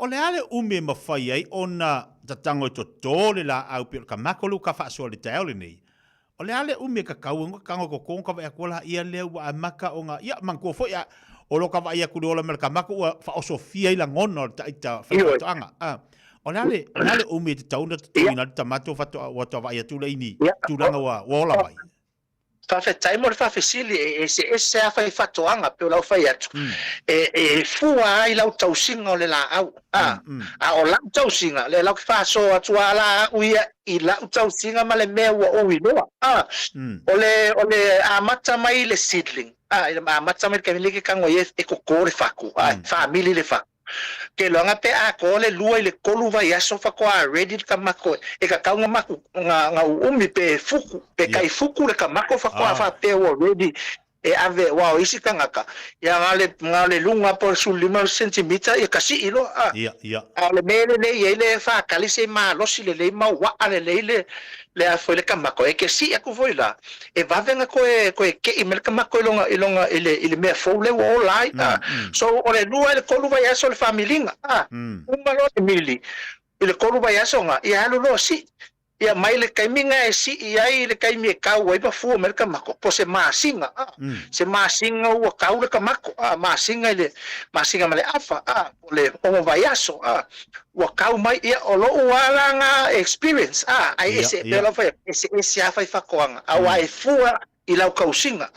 ole ale umi ma fai ai ona tatango to le la au pe ka makolu ka fa so le taole nei ole ale umi ka kau kango ko konka va kola ia le wa maka onga ia manko fo ia o lo ka va ia ku le mer ka mako fa o sofia ila ngono ta fa tanga ole ale umi te tauna ina tamato fa to va ia tu le ini tu langa wa ola vai fa fe taimo fa fe sili e se a fai fatoanga pe la fai atu e fua ai la tausinga le la au o la tausinga le la fa so atu ala uia i la tausinga ma le mea o inoa ole a mata mai le seedling a mata mai ka miliki kango ye e kokore faku family le faku ke longa pe a ko le lua le kolu vai aso fa ko ready ka mako e ka kaunga mako nga umi pe fuku pe kai fuku le ka mako fa ko fa pe ready e ave wow isi kangaka ya ngale lunga por su 5 cm e kasi ilo ale mele le fa kali se ma lo si le ma wa ale le a foi le kamako e ke si aku foi la e va venga ko ke i mer kamako ilonga ile me fo le wo lai so ole lua le kolu vai aso le familinga uma lo mili ile kolu vai aso nga e alu lo si ia mai le kaiminga e si ia le kaimi e kau ai pa fu mer kamako po se masinga ua kau le kamako masinga male afa ole o vai aso ua kau mai ia o lo wala nga experience ai ese pelo foi ese afa fa koanga au ai fu i lau kausinga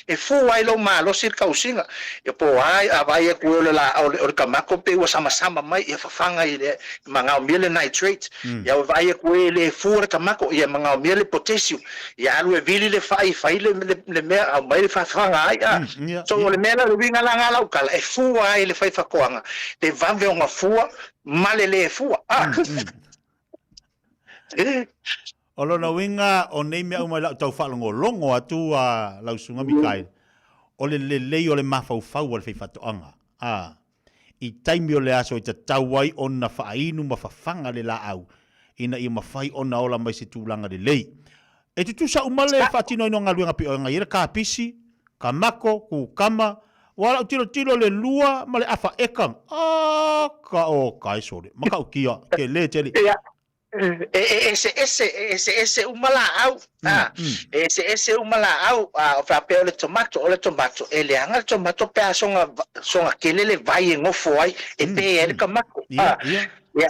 e fu ai lo malo sir kausinga e po ai vai e ku le la o kamako pe wa sama mai e fafanga i le manga miele nitrate ya vai e ku le fu le kamako ia manga miele potassium ya alu e vili le fai le me au mai le fafanga ai so le mena le vinga la ngala ukala e fu ai le fai fakoanga te vanve nga fu male le fu o lona winga o nei mea umai lau tau whalongo atu a lau sunga mikai. O le lei o le mawhau o le whiwhatoanga. I taimi o le aso i te tauai o na whaainu mawhawhanga le la au. Ina i mawhai o na ola mai se tūlanga le lei. E tu tusa umale whatino ino ngā luenga pi o ngā ira ka pisi, ka mako, ku kama, wala o tiro le lua ma le awha ekang. Ka o kai sore. Maka o kia, ke le tele. ese umala au ese umala au fa pe o le tomato ele anga le tomato pe songa kelele vai ngofo ai e pe ele kamako ya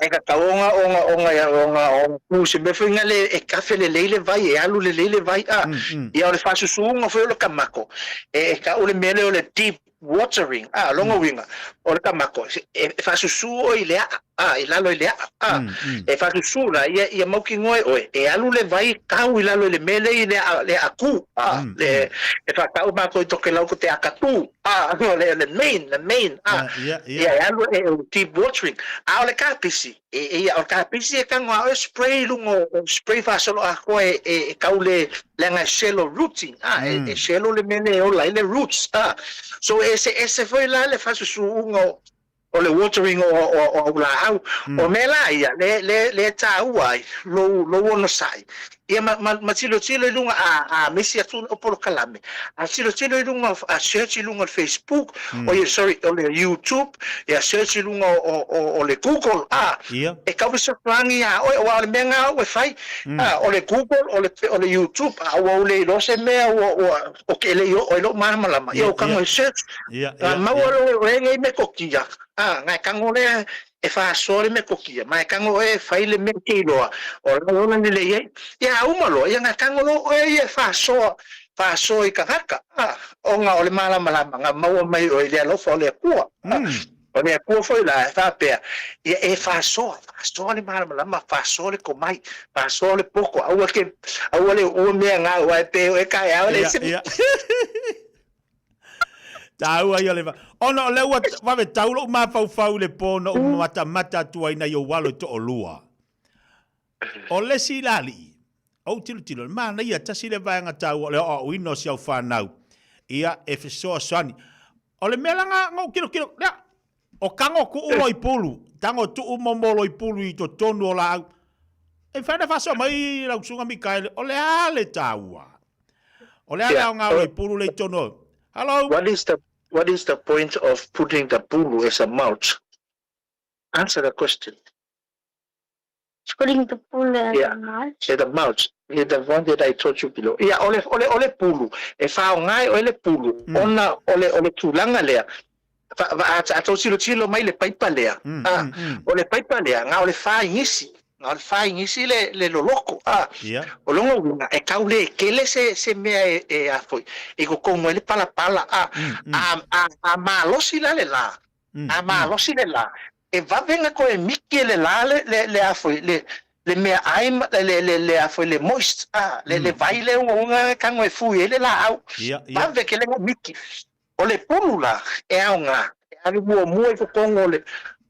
e ka onga se me finga le e kafe le vai e alu le vai ya o le fa susunga fo le kamako e ka o le mele o le deep watering longa winga o le kamako e fa susu o ile i lalo ile e fa susu la ia mauki ngoe o e alu le vai kau i lalo le mele i le aku le e fa kau ma ko to ke lau ko te akatu le main ia alu e deep watering o le kapisi e o kapisi e kanga o spray lungo spray fa solo a ko e kau le nga shallow rooting e shallow le mele o la le roots so ese foi la le fa susu o le watering o la au o mela ia le tauai lo no sai ia ma tilo lunga a mesi atu o polo kalame a tilo lunga a search lunga Facebook o ia sorry o le YouTube ia search lunga o le Google e ka visa plangi o le menga o fai o le Google o le YouTube o le lo se me o ke le o lo malama ia o ka search ma o le me kokia ngai kangole e fa sole me kokia mai kango e fai le me kilo o la ona le ye ya umalo ya nga kango lo e fa so i kakaka o nga ole mala nga mau mai o le lo fo le kua o le kua foi la fa pe e fa so le mala fa so le ko mai fa so le poko au le o me nga o pe e ka ya le tau ai ole ona le wa ve tau lo ma fau le pono mata tu ai na yo walo to olua o le silali o tilo ma na ia tasi le vai nga tau le o ino sia fa nau ia e fe so sani o le melanga ngau kilo o kango ku o i pulu tango tu o momolo i pulu i to tonu o la e fa na fa so mai la usunga Mikael o le ale taua o le ale nga o i pulu le tono. Hello. What is the point of putting the pulu as a mulch? Answer the question. Putting the pulu as a mulch? Yeah, the mulch. Yeah, the one that I told you below. Yeah, ole pulu. E fa ngai ole pulu. Ona ole tulanga lea. Ato silo mai le paipa lea. Ole paipa lea nga ole fa ngisi. Nga fa ngisi le loloko. O longo winga e kaule kele se mea e afoi. E ko kongo ele pala a malosi la le la. A malosi le la. E va venga ko e miki le la le afoi le mea ai le afoi le moist. Le vai le unga kango e fui ele la au. Va ve ke le miki. O le pulula e au nga. E avi mua e ko kongo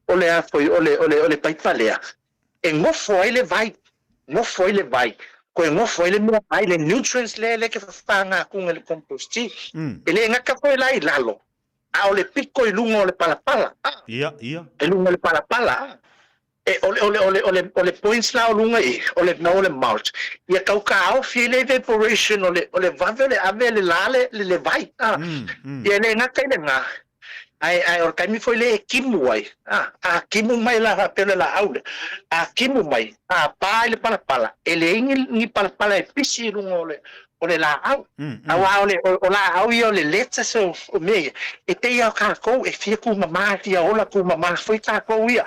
ole afoi ole paipalea. E ngofo ai le vai. Ko e ngofo ai le mea ai le nutrients le ke whanga kunga le composti. E le ngaka koe lai lalo. A o le piko i lunga o le palapala. Ia. E lunga o le palapala. E ole points la o lunga i. Ole mulch. Ia kauka au fie le evaporation ole vave le ave le lale le vai. Ia le ngaka i le nga. Ai or kai mi foi le kimu ai kimu mai la pele la aule kimu mai pa le pala ele ni pala e pisi lungo ole la au o la au yo le letsa so me e te ia ka ko e fie ku mama tia ola ku mama foi ka ko ia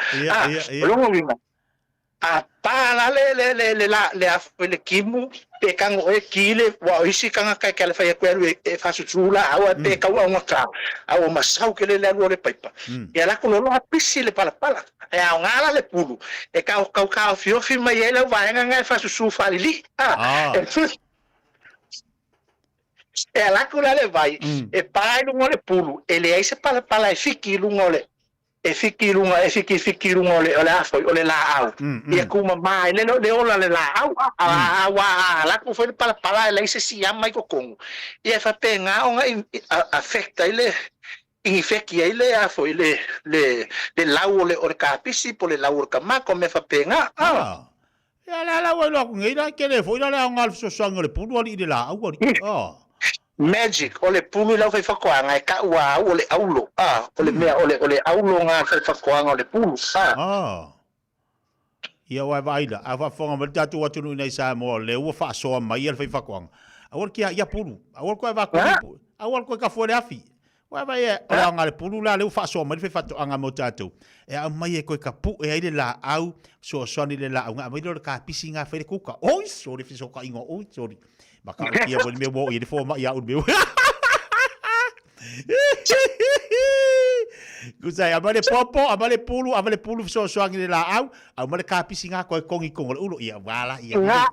longo winga pa la le a le kimu pe kango e kile wa isi kanga kai kale fa ku e fa sula au pe ka wa ngaka au masau ke le le paipa e la ko lo pisi le pala e a ngala le pulu e ka fio mai ele vai nga fa su fa li e la ko le vai e pa no le pulu ele ai se pala e fiki lungole e fiki lunga ole afoi ole la au ia kuma mai le ola le la au la ko foi pala le se si ama ko kongo ia fa penga onga affecta ile infeki ile afoi le lau ole kapisi po le lau ka ma ko me fa penga ia la lo ngai la ke le foi la ngal so sango le pulu ali de la au magic ole pulu la fai fakoanga e ka wa ole aulo ole mea ole aulo nga fai fakoanga ole pulu ia wa vaila a fa fonga ma tatu watu nei sa mo le wa fa so mai ele fai fakoanga awol kia ia pulu awol ko va ko awol ko ka fo le afi wa vai e nga le pulu la le fa so mai fai fato anga mo tatu e a mai e ko ka pu e ile la au so ni le la nga mai le ka pisinga fai ku ka oi so le fiso ka ingo oi sorry maka ia bo me bo ia fo ma ia u meu Kusai abale popo abale pulu so ngi la au abale ka pisinga ko kongi kongol ulo ia wala ia nga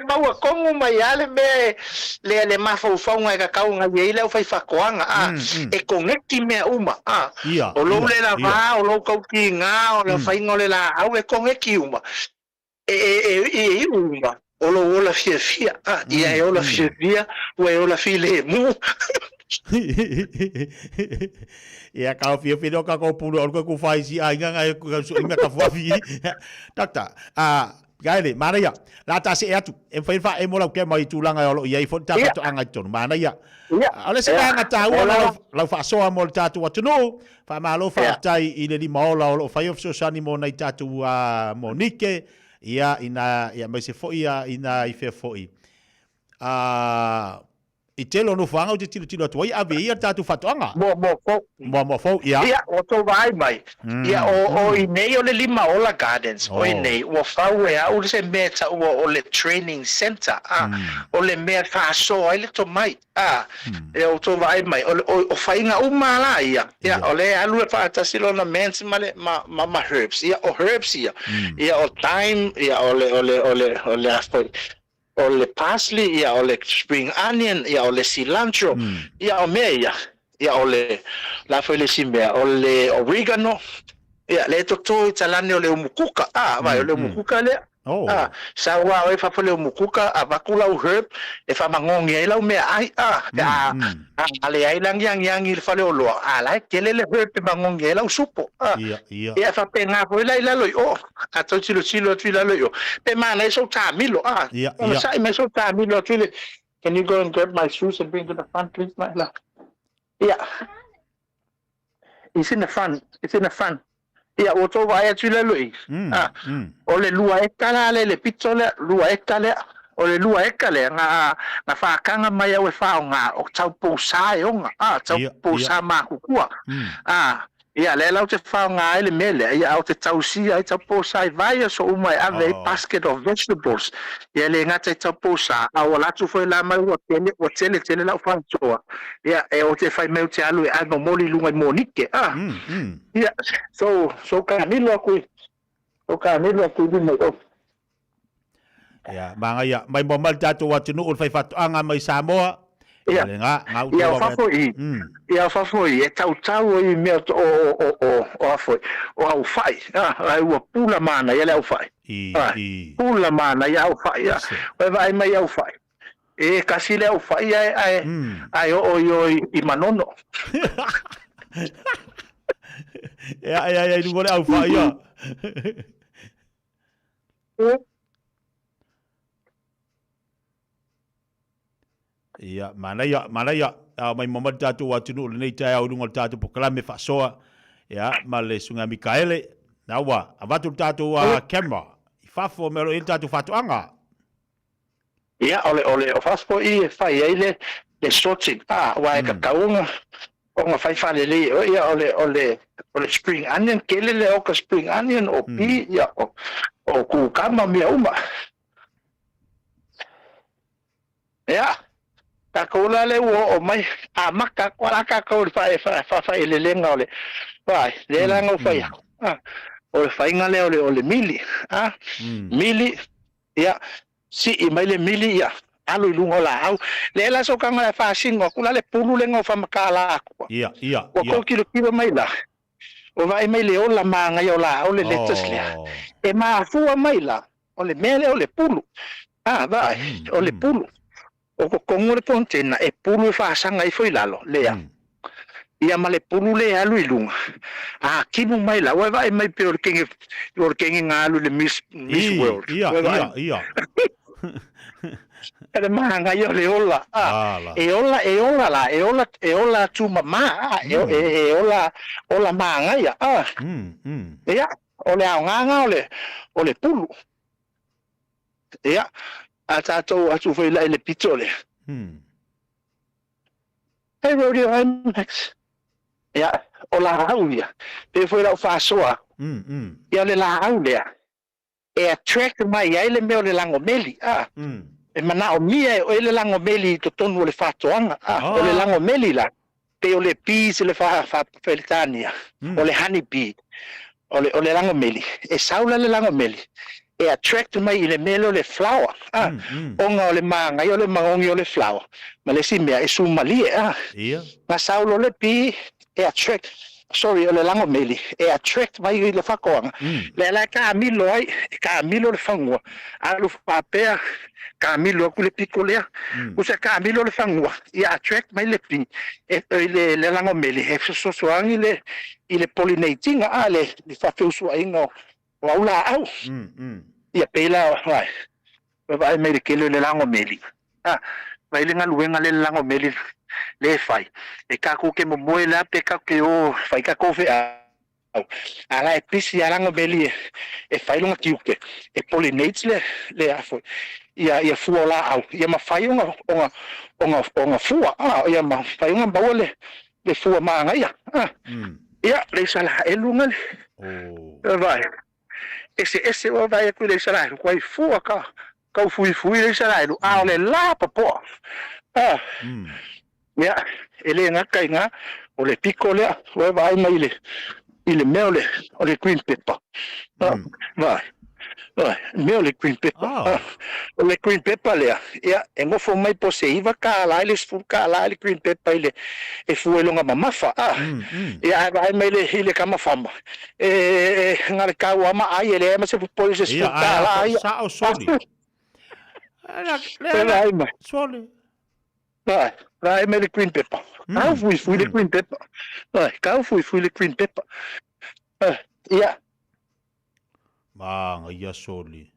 mau kongu mai ale me le mafo fonga ka kaunga ile fai fakoanga e kongeki me uma o lo le la va o lo ko kinga o lo fai ngole la au e kongeki uma e uma o la fia ia o la fia o la file mu ia ka fia ka ko pulu o ko fai si ai nga ka fuafi takta gaile maria la ta se atu e fai fa e mola ke mai tulanga o ia fo ta to anga ton maria ale se nga ta o la fa so mo ta tu watu no fa malo fa tai ile di mola o fai of so sani mo nai ta tu Monique ia ina ia mai se foi ina i fe foi I telo no fanga o te tilo atu ai ave ia tatu fatoanga. Mo fo ia. Ia o to vai mai. Ia o i nei o le lima ola gardens. O i nei o fau e au se meta o le training center. O le mea faso ai le to mai. E o to vai mai o fainga uma la ia. Ia o le alu e fatasilo na mensi male ma herbs. Ia o herbs ia. Ia o thyme ia o le aspoi. O le parsley, ia o le spring onion, ia o le cilantro, ia o mea ia o le la foi le simea, o le oregano, ia le toto i talane o le umukuka, vai o le umukuka le. Sa wa o fa le umukuka a vakula o herb e fa mangongi e lau mea ai ale ai lang yang il fa le o loa ala ke le herb pe mangongi e lau supo ia fa pe nga foi la lo o a to chilo twila lo yo pe mana e so tamilo sa me so tamilo twile. Can you go and grab my shoes and bring to the front please my la. Yeah, it's in the front. Ia o to vai atula lui. O le lua e kala le pizza le lua e kala o le lua e kala na fa kanga mai o fa nga o tau po sa e nga tau po sa ma kukua. Ia le lau te fa nga ele mele ia o te tau si ai tau po sa vai so uma ave basket of vegetables. Ia le nga te tau po sa o la tu foi la mai o tele la fa soa. Ia e o te fai meu te alu e no moli lunga monike. Yeah, so kanilo aku di mo. Ya, manga ya, mai momal tatu watinu ul fai fatoanga mai Samoa. Ya, ya fafoi. Ya fafoi e tau i me o afoi. O au fai. Ai o pula mana ya le au fai. Pula mana ya au fai. Vai mai au fai. E kasi le au fai ai o i manono. Ya, ini boleh au fai ya. Ya, mana ya, mai mama tatu watunu nei tai au dungal tatu poklame fasoa. Ya, male sunga Mikaele. Nawa, avatu tatu camera. Fafo melo il tatu fatu anga. Ya, ole o faspo I fai ele le sorting. Wa ka kaunga. Onga fai fale le ia ole spring onion kelele o ka spring onion o pi ia o ku kama mia uma. Ya. Ka kola le o mai maka kwala ka ko fai le lenga ole. Vai, le langa o fai. O fai ngale ole mili. Mili ia si I mai le mili ia. Alu lungo la au le la so kanga fa singo kula le pulu le ngo fa makala aku ia o ko kilo mai la o vai mai le ola manga yo la o le let's le e ma fu mai la o le mele o le pulu vai o le pulu o ko kongore pontena e pulu fa sanga I foi lalo le ia ma le pulu le alu I lunga kinu mai la o vai mai pe o kengi ngalu le miss world ia Ele manga yo le ola. E ola tu mama. E ola manga ya. Ya, ole nganga ole pulu. Ya. Atu foi la le pitole. Hey rodeo Max. Ya, ola rauia. Pe foi la fasoa. Ya le la rauia. E attract mai ele me le lango meli. E mana o mia o ele lango meli to tonu le fatoanga o le lango meli la pe o le peas le fa peltania o le honey bee o le lango meli e saula le lango meli e attract mai le melo le flower onga o le manga o le mangongi o le flower ma le simia e sumali ma saulo le pi e attract o le lango meli e attract mai le fakoanga le la ka milo le fangua alu papea Camilo ku le picolea usa Camilo le fangua ia attract mai le pi le lango meli e so angi le pollinating le fa feusu ainga o la au ia pela vai mai le lango meli vai le ngaluenga le lango meli le fai e ka ku ke mo moela pe ka ke o fai ka ko fe ala e pisi lango meli e fai longa kiuke e pollinates le afo ia fua la au ia mafai onga fua ia mafai onga baule le fua manga ia le sala elunga vai ese o vai ku le sala ko fua ka fui le sala le la papo ia ele nga o le pico le o vai mai le mele o le green pepper vai meu le green pepper le green pepper le ia e ngofo mai po se iva ka la le fu ka la le green pepper ile e fu e longa mamafa ia vai mai le ile kama fama ngare ka wa ma ai ele ma se po se fu ka la ia sa o soli soli vai mai le green pepper ka fu le green pepper ka fu le green pepper ia Manga ia soli.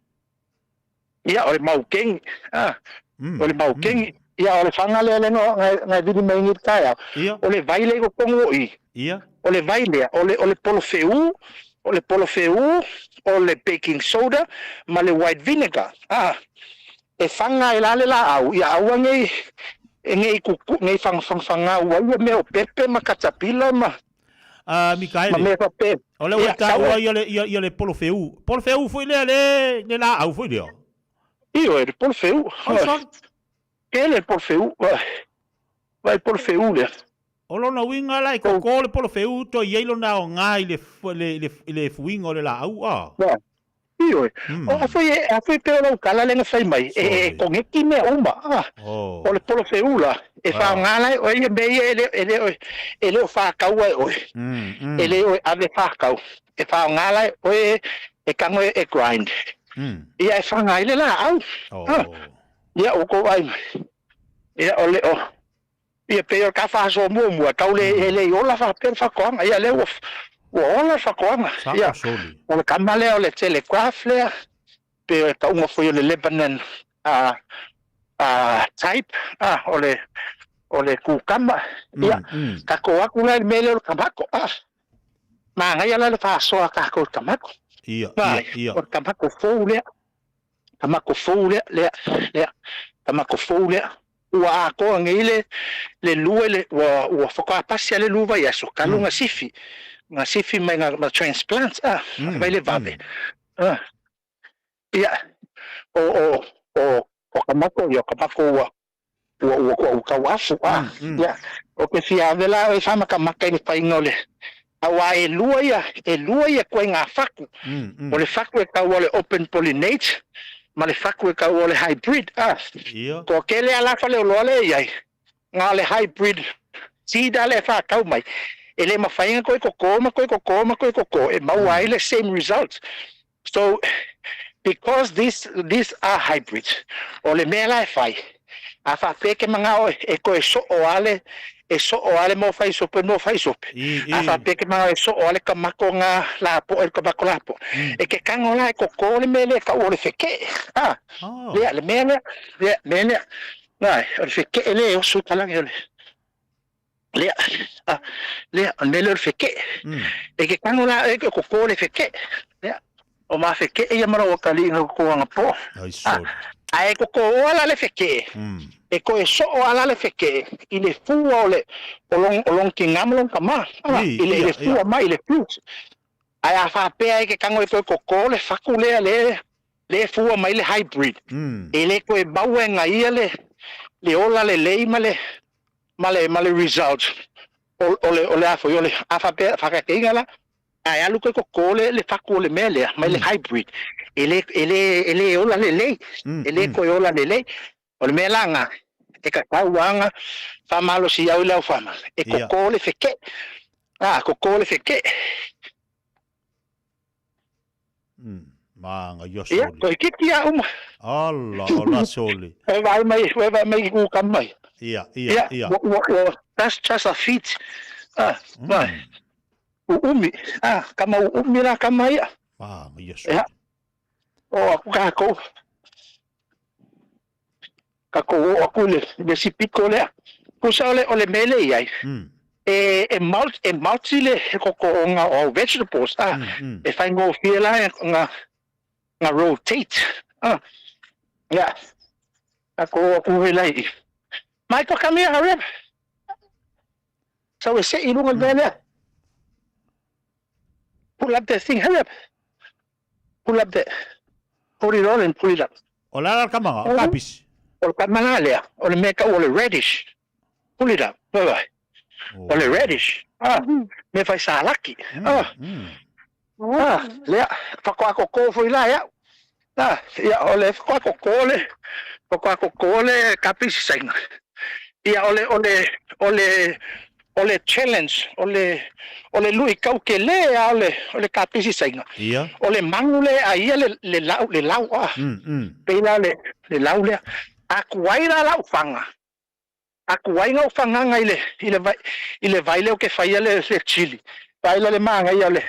Ia o mau king. O le mau king. Ia o le fanga le no ngai vidi mai ngi taia. O le vaile ko kongo i. Ia. O le vaile, o le polo feu, o le baking soda, ma le white vinegar. E fanga la au, ia au ngai kuku ngai fanga wa me o pepe ma katapila ma. Mikaele. Ole o ka o ia le polo feu. Polo feu foi le la au foi leo. Io e polo feu. Ele polo feu. Vai polo feu le. O lo na winga lai ko le polo feu to ia lo na o ngai le fuinga o le la au Io o foi pero kala le fai mai e con eki me uma o le polo feu la e fa ngala o ia be ele o fa kau o ele o ave fa kau e fa ngala o e kango e grind ia e fa ngala la au ia o ko ai ia o le o ia pe ka fa so mo ka le o la fa per fa ko ia le o Ola fa koanga. Ia. O le kamale o le telegraph le. Pe ka unga foi le Lebanon type. O le kukama. Ia. Ka ko aku le mele o kamako. Ma ngai ala le fa so ka ko kamako. Ia. O kamako fou le. Kamako fou le. Kamako fou le. Ua ko ngai le lue le wa fa ka pasi le luva ia so kalunga sifi. Nga sifi mai nga transplants vai le vave ia o kamako o kawafu ia o ke fia vela e fama kamaka ni paingole awa e lua ia ko nga faku o le faku e ka le open pollinate ma le faku e ka le hybrid ko ke le ala fa le lole ia nga le hybrid sida le fa ka mai ele mafainga ko e mau le same results. So because these are hybrids o le mela fai a fa peke manga o e ko so o ale mo fai so a fa peke manga e so o ale kamako nga la po e kamako la po e ke kangola e ko le mele ka o le feke le mele nai o feke ele o su talang ele le mele feke e ke kangola e ko le feke le o ma feke e mara o kali ko nga po ai ko ala le feke e ko e so ala le feke ile fu ole olong kingamlong kama ile fu mai le fu ai a fa pe ai ke kango e ko le fakule le fu mai le hybrid ele ko e bawenga ile le ola le leimale male results ole afo yo le afa pe fa ke ingala ai alu ko le fakule mele mai le hybrid ele ola le ele ko ola le o le melanga e ka tauanga fa malo si au la fama e ko le feke ko le feke manga yo soli ko kikia Allah soli vai mai ku kamai ia that's just a feat vai umi kama umi la kama ia manga yo soli o kako aku le sipiko le kusa ole mele ai e multi le ko nga o vegetables e fai ngo fiela nga rotate Yeah. Ako hilay. Michael, come here, hurry up. So we sit ilungan there. Pull up that thing, hurry up. Pull up that. Put it on and pull it up. Ola ka mga kapis. Or ka manale, or make all reddish. Pull it up. Bye. All reddish. Me fai salaki. Le fa ko foi lá ya. Ya ole fa ko kole. Fa ko kole kapis sing. Ya ole challenge, ole lui kau ke le ole kapis sing. Ia. Ole mangule ai le lau Pela le lau le. Aku waira lau fanga. Aku wai ngau fanga ile vai le ke fai le chili. Vai le manga ia le.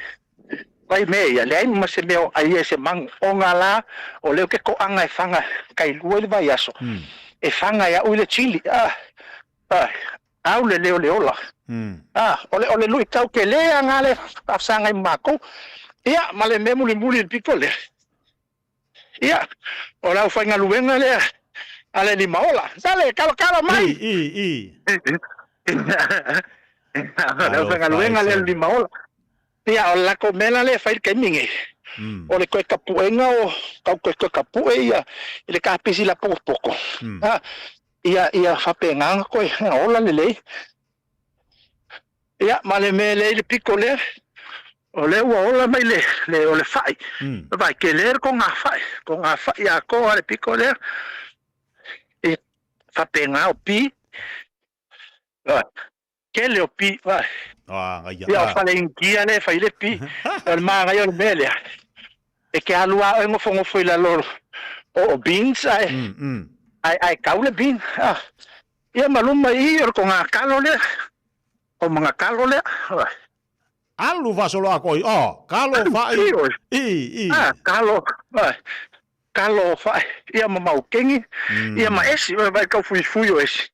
Vai me ia le ma se meo ai se mang onga la o le ke ko anga fanga kai lu le vai aso. E fanga ia o le chili. Au le ola. Ole lui tau ke le anga le afsanga mako. Ia male me muli pikole. Ia ola fanga luenga le. Ale ni maola. Dale, calo mai. Ale fanga luenga le ni maola. Ia ola ko mela le fai ke mingi. Ole ko kapuenga o ko kapue ia ile ka pisi la poko. Ia fa penga ko ola le. Ia male mele le pikole. Ole ola mai le ole fai. Vai ke ler con a fai ia ko ale pikole. Fa penga o pi. Ke le o pi, vai. Ngai. Ia fa le ingia le fa ile pi. El ma ngai o mele. E ke alua e ngo foi la lor. O beans ai kaule bean. Ia maluma I ko nga kalo le. O mga kalo le. Alu va solo a koi. Kalo fa kalo. Vai. Kalo fa ia mau kengi ia ma esi vai ka fui o esi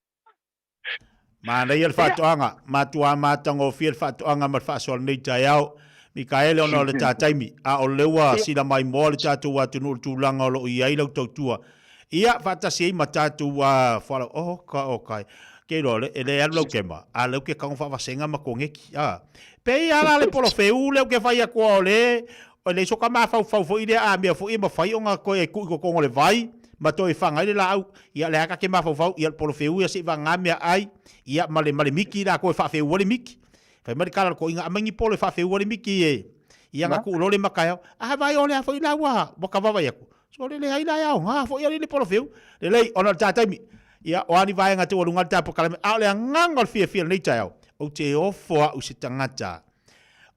mana ia fatoanga matua matango fiel fatoanga ma fasol nei taiao Mikaele ona le tataimi a o lewa sila mai mo le tatu wa tunu tulanga lo ia ilo totua ia fatasi matatu wa fala kai ke lo le alo kema a le ke kan fa vasenga ma kongeki pe ala le polo feu le ke fa ia ko le o le soka ma fau ide a mea fo ima fai onga ko e ku ko le vai ma to e fanga ile la au ia le aka ke ma fau ia polo feu ia se va ngamia ai ia male miki la ko fa feu le miki fa mari kala ko inga amangi polo fa feu le miki e ia nga ku lo le makaya vai ole a fo ila wa boka va ia ku so le ai la ia ha fo ia le polo feu le ona tata mi ia o ani vai nga te olunga tapo kala a le ngangol fie nei tao o te ofo u se tangata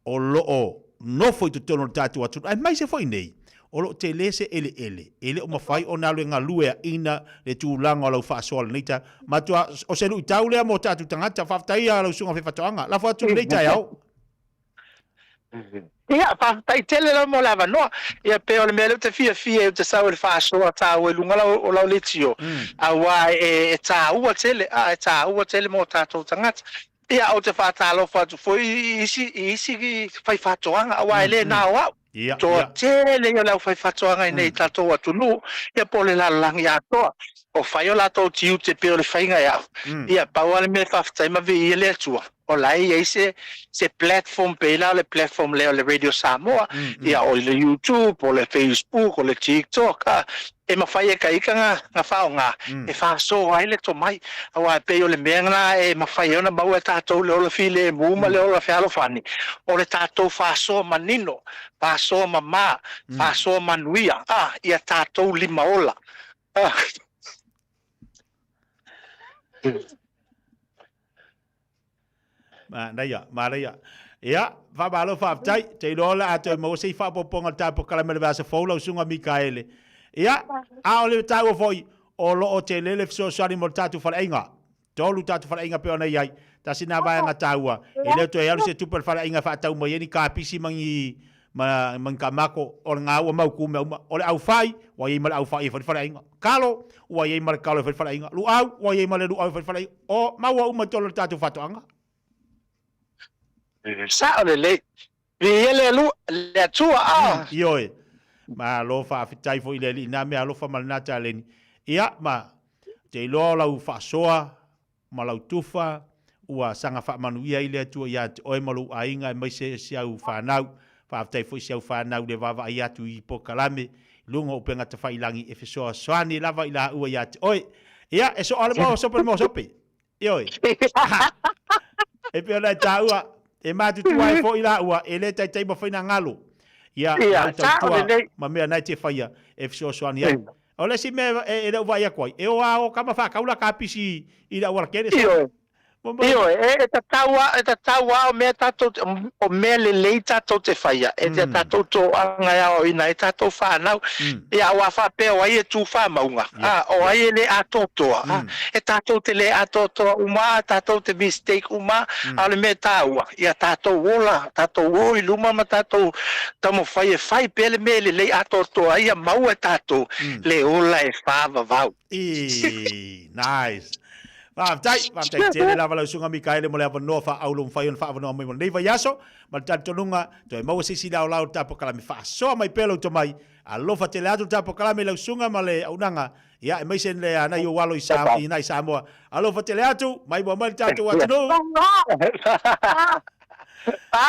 o lo no foi tono tatu atu ai mai se foi nei o lo te lese ele o mafai o nalo nga lue ina le tu langa lo fa sol nita matua o se lu tau le mo tatu tangata fa tai lo sunga fe fatanga la fa tu nei tau ia fa tai tele lo mo lava no ia pe o le mele te fia te sa o le fa so ta o lunga o lo letio a wa e ta u tele mo tatu tangata ia o te whātalo whātu fwoi isi whai whātoanga a waile nā wau. Tō tēle i lau whai whātoanga I nei tātou atunu, ia pole la langi atoa. O whai o lātou tiu te peo le whainga iau. Ia pauale me whaftai ma vi I le atua. O lai ei se platform pe la le platform leo le Radio Samoa. Ia o le YouTube, o le Facebook, o le TikTok. E mawhai e kaika nga whao ngā. E whaaso ai le to mai. Awa pe o le mea ngā e mawhai ona mau e tātou le ola file e mūma le ola whialo whani. O le tātou whaaso manino, whaaso mama, whaaso manuia. Ia tātou lima ola. Maria. Ia, fa balo fa tai, te lola ato mo se fa poponga tapo kala me va se fola sunga Mikaele. Ia, a ole tau foi o lo o te lele so sari mo tatu fa inga. Tolu tatu fa inga pe ona yai. Ta sina va nga taua. E le to e se tu per fa inga fa tau mo yeni ka pisi mangi man kamako o nga o mau ku me o le au fai, wa ye mal au fai fa inga. Kalo, wa ye mal kalo fa inga. Lu au, wa ye mal lu au fa inga. O ma wa uma tolu tatu fa anga. Sa o le vi ele lu le tua Ioe. ma lo fa fitai fo ile ina me alo fa malna talen ia ma te lo lau fa soa ma lau tufa ua sanga fa manuia ile tu ia o malu ainga mai se siau fa nau fa fitai fo siau fa nau le vava ia tu i po kalame lungo penga te fai langi e fesoa swani lava ila ua ia oi ia e so ala mo sope ioi e pe ona taua e matu tu ai fo ila ua e le tai mo faina ngalo ia ma me na te faia e fesoa swani ai ole si me e le vai koi e o kama fa kaula kapisi ila ua kere Io, e taua o mea tatou, o mea lelei tatou te whaia. E te tatou tō angai ao ina, e tatou whanau. E a wha pēo ai e tū wha maunga. O ai e le atotoa. E tatou te le atotoa uma, tatou te mistake uma, a le mea taua. Ia tatou ola, tatou oi luma ma tatou tamo whai e whai pēle mea lelei atotoa. Ia mau e tatou le ola e whava vau. Nice. Vai tele lava la sunga Mikaele mo le ava no fa aulum fa yon fa no mai mo neiva yaso ma tantonunga to e mau sisi la la tapo kala mi fa so mai pelo to mai a lofa tele atu tapo kala mi la sunga ma le aunanga ia e mai sen le ana yo walo isa ina isa mo a lofa tele atu mai mo mai tatu atu no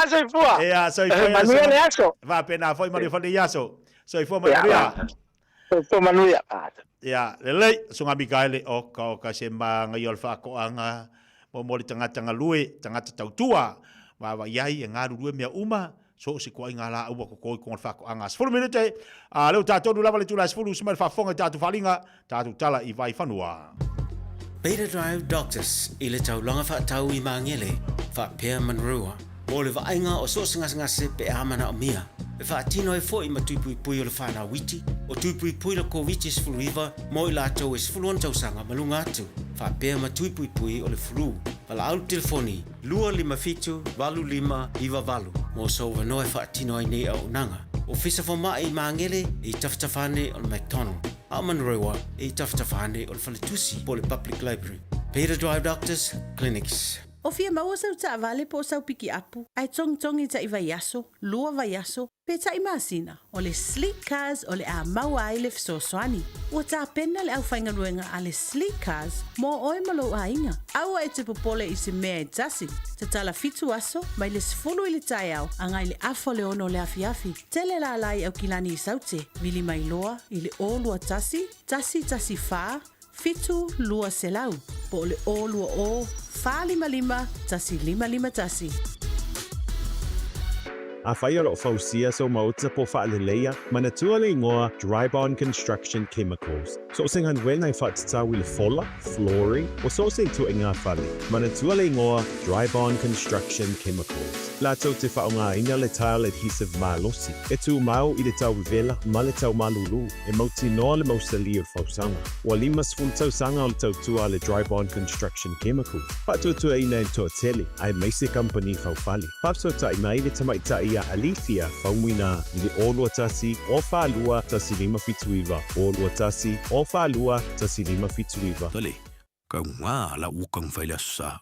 sai fua ia sai fua manuia yaso va pena foi manuia fa yaso sai fua manuia so manuia ia lelei sunga Mikaele o ka se manga i olfa ko anga mo le tangata ngalue tangata tautua wa iai e ngaru rue mea uma so se ko inga la ua ko ko fa ko anga 10 minute a le tato du lava le tu la 10 sma fa fonga tatu falinga tatu tala i vai fanua Beta Drive Doctors i le tau longa fa tau i mangele fa Pea Manrua mo le vainga o so singa se pe amana o mia e fa tino e foi ma tui pui o le fana witi o tui pui le ko witi sfuluiva mo i lato e sfuluan tau sanga malunga atu fa Pea ma tui pui o le flu pala au telefoni lua lima fitu valu lima iva valu mo so vano e fa tino ai nei au nanga o fisa fo mai mangele i taftafane o le McDonald a Manrua i taftafane o le Faletusi po le Public Library Beta Drive Doctors Clinics O fia maua sau ta vale po sau piki apu. Ai tong i ta i vaiaso, lua vaiaso, pe ta i masina. O le sleek cars o le a maua ai le fsoswani. Ua ta pena le au whainga ruenga a le sleek cars mo oe malo a inga. Aua e te popole i se mea e tasi. Te tala fitu aso, mai le sfulu i le tai au, angai le afo le ono le afiafi. Tele la lai au kilani i saute, vili mai loa i le o lua tasi faa, fitu lua selau. Po le o lua o, fa lima tasi lima tasi. A whaia ro fausia so mauta po whaaleleia, mana tua le ingoa Dry Bond Construction Chemicals. So sing han wen ai whaatata wile fola, flooring, o so sing tu inga whale. Mana tua le ingoa Dry Bond Construction Chemicals. La tau te whaonga ina le tile adhesive malosi. E tu mau i le tau vela, ma le tau malulu. E mauti noa le mausali o fausanga. Wa lima sful tau sanga o le tau tua le Dry Bond Construction Chemicals. Patu tua ina en toa tele, ai meise company faufali. Papso ta i mai le tamaita ia alifia faumina i le olua tasi o whalua tasi lima fituiva. Olua tasi o whalua tasi lima fituiva. Tole, kau ngā la ukang whaile asa.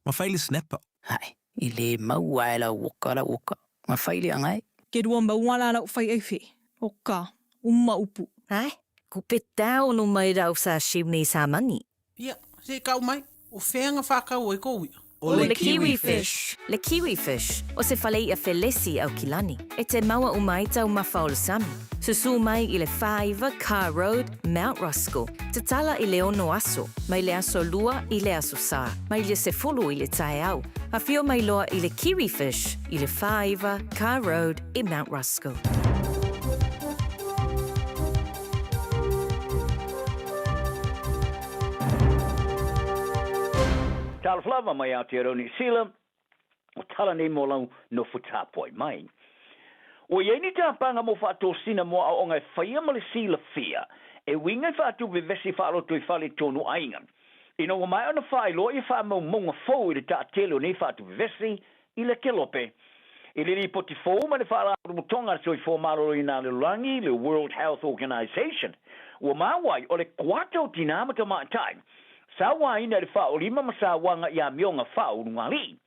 Ma whaile snapper. Hai, i le maua e la uka. Ma whaile angai. Ke rua maua la whai e whi. Oka, upu. Hai, ko pe tau no mai rau sa shimnei sa mani. Ia, se kau mai, o whenga whakau e koui. O le kiwi fish. Le kiwi fish, o se whalei a felesi au kilani. E te maua umai tau mawha o le sami. Susu mai i le 5 Car Road, Mount Roscoe. Te tala i le ono aso, mai le aso lua i le aso sa, mai le se fulu i le tae au. A fio mai loa i le kiwi fish, i le 5 Car Road i Mount Roscoe. Tala flava mai Aotearoa New Zealand, o tala nei mo lau no futapoi mai. O iei ni tāpanga mo whaatosina mo a o ngai whaia ma le sila fia, e wingai whaatu vevesi whaaloto i whale tonu ainga. Ino o mai ona whailo i wha mau monga fau i le tātelo nei whaatu vevesi i le kelope. I le ripoti fau ma le whaala mutonga so i fōmaro i nā le rangi le World Health Organization. O mawai o le kuato dinamika mai time. Sawa ina le whao lima masawanga ia mionga whao nungali.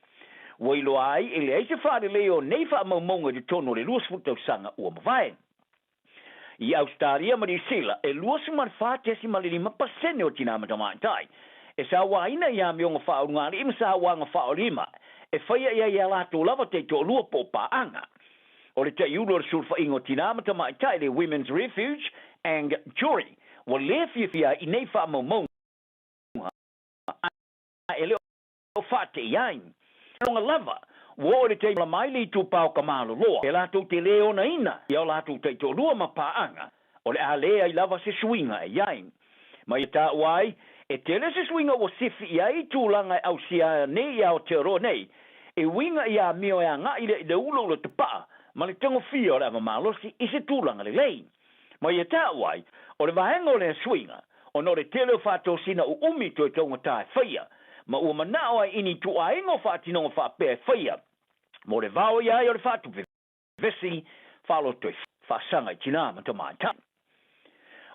Wailo ai, ele eise whaare leo nei wha maumonga di tono le luas futau sanga ua mawai. I Australia ma New Zealand e lua suman fa tesi ma 5% o tina matamatai. E sa waina ia me nga fa ngari im sa wanga fa lima. E faia ia la to lava te to lua po paanga. O le te iulo le sulfa ingo tina matamatai le Women's Refuge and Jury. Wa le fia I nei fa mo ele o fa te iain. Longa lava. Wo le te mai li tu pau kamalo loa. E la tu te leo na ina. Ia la tu te to lua ma paanga. O le a lea I lava se swinga e iain. Ma I ta wai, e tele se swinga o sifi ia I tūlanga au sia nei ia o te ro nei. E winga ia mio e anga I le ulo le te paa. Ma le tengo fia o le amamalosi I se tūlanga le lei. Ma I ta wai, o le vahenga o le swinga. O no le tele o fato sina u umi to e tonga tae whaia. Ma ua manao ai ini tu a ingo whātino ngā whāpea whaia. Mo le vau ia o le whātu vesi, whalo toi whasanga I tina ma ta mai tau.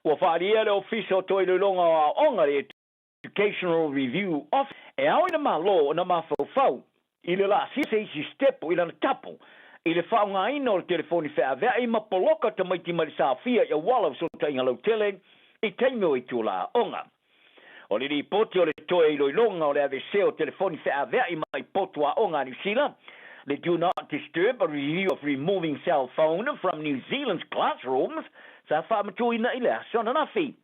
Ua whāria le ofiso toi le longa o onga le Educational Review Office. E au ina ma lo na ma whau. I le la si step o ila na tapu. I le whau ngā ina o le telefoni whea vea I ma poloka ta maiti marisa fia I wala so ta inga lau tele I teimeo I tu la onga. O le ripoti o le toe I loilonga o le AVC o telefoni whea vea I mai potua onga New Zealand. Le do not disturb a review of removing cell phone from New Zealand's classrooms. Sa whamatu ina I le asona na fi.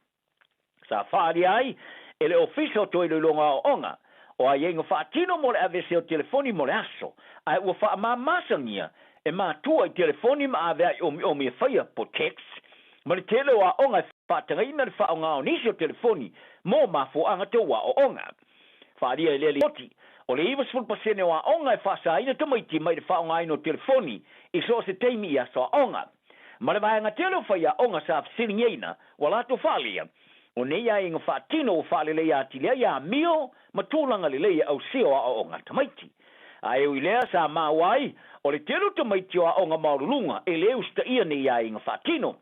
Sa whaari ai, e le official toe I loilonga o onga. O a yenga whaatino mo le AVC o telefoni mo le aso. Ai ua wha mamasangia e mātua I telefoni ma a vea I omi e whaia po text. Ma le tele o a onga whaatanga ina le whaonga o nisi o telefoni mo mafo anga te wa o onga. Whaaria e lele oti. O le iwa 10% o a onga e whasa ina tamaiti mai le whaonga ino telefoni I so se teimi I so a onga. Ma le vahenga tele o whaia onga sa afsiringa ina wa lato whalia. O nei a inga whaatino o whale lea ati lea ia mio ma tūlanga le lea au seo a onga tamaiti. A eu I lea sa mawai o le tele tamaiti o a onga maurulunga e leu sta ia nei a inga whaatino.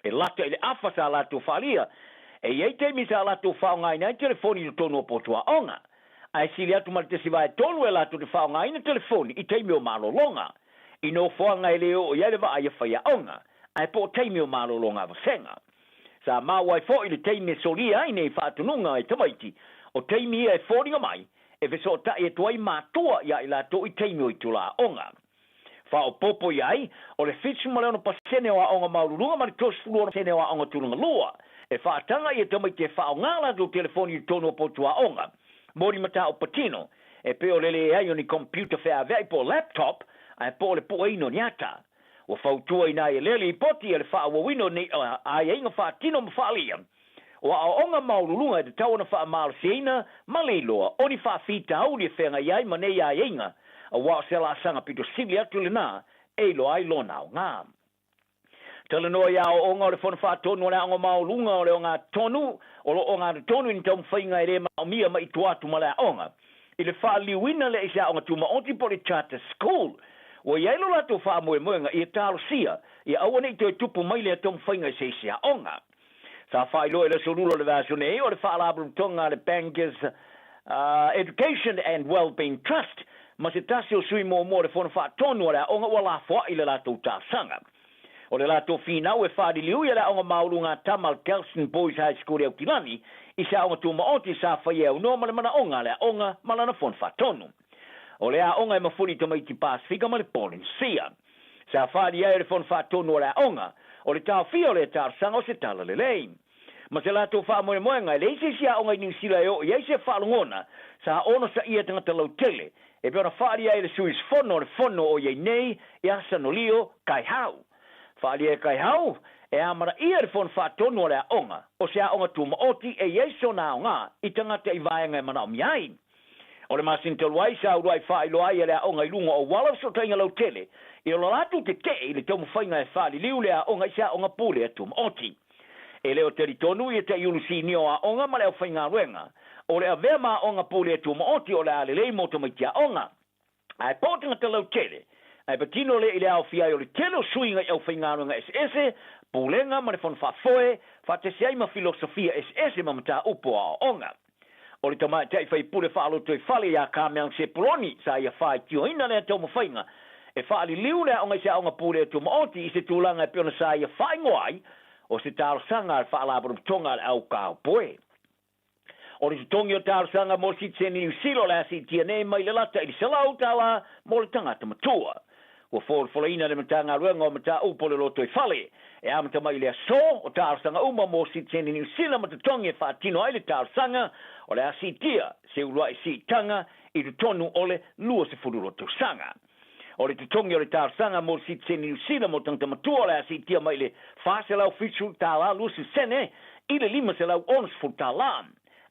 E lata ele afa sa lato whalia. E iei teimi sa lato whaonga ina I telefoni no tono o potua onga. Ai sili atu mali te siwa e tonu e lato te whaonga ina telefoni I teimi o malolonga. I no whaonga e leo o ialewa a iawhaya onga. Ai po teimi o malolonga vasenga. Sa mawai fo I le teimi e solia I nei whaatununga e tamaiti. O teimi e whoringa mai. E veso ta e tuai mātua ia I lato I teimi o I tula onga. Whao popo iai, o le fitsu maleno pasene o a onga maururunga mani tosfulua pasene o a onga turunga lua. E whaatanga I e tamaiti e whao ngala do telefoni I tono potua onga. Mori mata o patino. E peo lele e ai o ni computer whea vei po laptop, ai po le po eino niata. O whautua ina e lele I poti e le wha wawino ni ai inga whaatino mawhalia. O a onga maururunga e te tau na wha maal seina, maliloa, o ni wha fita au ni whenga iai ma nei ai inga. A wa se la sanga pito sili atu le na, e lo ai lo nao ngā. Tala noa ia o onga o le whona whaatonu o le onga maurunga o le onga tonu, o le onga tonu ni tau mwhainga e re mao mia ma I tuatu ma le onga. I le wha liwina le isa onga tuma onti po le charter school. O iai lo lato wha moe moenga I talo sia, I awane I te tupu mai le tau mwhainga I se sia onga. Sa whai lo e le sorulo le vasune o le wha labrum tonga le Bankers Education and Wellbeing Trust. Ma se tasi o sui mo le whona whaatonu o le onga wala fwa I le lato tāsanga. O le lato finau e whaari liu I le onga maurunga Tamal Kelson Boys High School e Autilani, I sa onga tuma oti sa whaia au no ma le mana onga le onga malana whona whaatonu. O le a onga e mawhuni tamaiti Pasifika ma le Polinsia. Sa whaari e le whona whaatonu o le onga, o le tau fia o le tāsanga o se tala le lei. Ma se lato wha moe moenga, le ise sia onga I New Zealand o, I eise whaalongona, sa ono sa ia tangata lau tele, e peona whaari e le suis fono o iei nei, e asa no lio, kai hau. Whaari e kai hau, e amara ia le whona whaatonu o le onga, o se a onga tuma oti e ieiso na o ngā, I tangata I vaenga e mana o miai. O le masin te luai sa uruai whaai loai e le onga I lunga o wala so tainga lau tele, I o latu te te I le tomu whainga e whaali liu le onga I sa onga pule e tuma oti. E leo teritonu I te iulusi ni o a onga ma leo whainga ruenga. O le avea ma onga pule e tuma oti o le alelei moto mai tia onga. Ai pōtinga te lau tele. Ai patino le I le au fiai o le tele o suinga I au whainga ruenga SS, pulenga ma le whon whafoe, whatesiai ma filosofia SS ma mata upo a onga. O le tamai tei whai pule whaalo tui whale ia kāmeang se poloni sa ia whai tio ina le tau mawhainga. e whaali liu lea o ngai se aonga pūre tu maoti i se tūlanga e piona sa ia whaingoai o se tārsanga al whaalabara tonga au kāu poe. O le tongi o tārsanga mo si tseni usilo lea si tia nei mai le lata i se lau tāla mo le tangata matua. Ua wholaina le matanga ruenga o mata upo le loto i whale. E amata mai lea so o tārsanga uma mo si tseni ni usila mata tongi e whaatino ai le tārsanga o lea si tia se urua i si tanga i tu tonu o le lua se furu loto sanga. O le tutongi o le tārsanga mo si tseni usila mo tangta matua lea si tia mai le whaase lau fitu tāla lua se sene i le lima se lau onas furu tāla.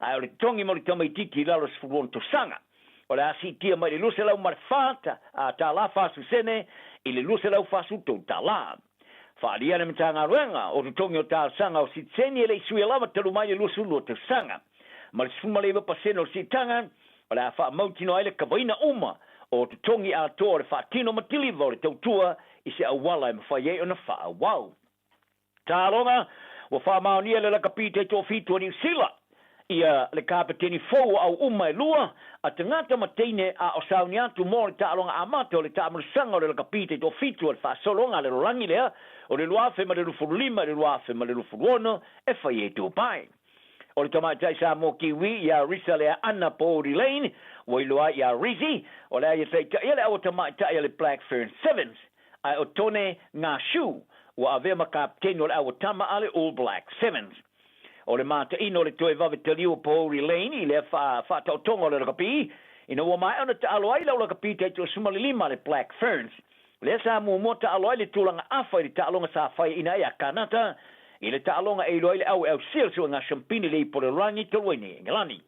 Ai o le tongi mo le tamaitiki lalo se furu loto sanga. O le asi tia mai le luse lau marfata a tāla whasu sene i le luse lau whasu tau tāla. Whaalia na mitanga ruenga o tutongi o tārsanga o si tseni e le isui alama talu mai le lusu lua tau sanga. Ma le suma lewa pasena o si tanga o le a wha mautino ai le kawaina uma o tutongi a toa le whaatino matiliva o le tautua i se awala e mawhai o na wha awau. Tālonga o wha maonia le lakapite to fitu ni sila. Ia le kapiteni fou au uma e lua a tangata mateine a o sauni atu mo le ta'alonga amate o le ta'amarasanga o le lakapite to fitu o le whaasolonga le rolangi lea o le luafe ma le lufuru lima le luafe ma le lufuru ono e whai e tu pai. O le tamatai sa mo kiwi ia risa lea ana Pori Lane o i loa ia Rizzi o lea ia tei ia le au tamatai le Black Fern Sevens ai o tone ngā shu o ave ma kapiteni o le au tama ale All Black Sevens. O le mata ino le toe vave taliu Pori Lane i le wha tonga o le rakapi ina ua mai ana ta alo ai lau rakapi te to sumali lima le Black Ferns. Le sa mu mo ta alo ai le tūlanga awha i le ta alonga sa whai ina ia kanata i le ta alonga e loai le au sil so ngā champini le i pole rangi tolwene ngalani.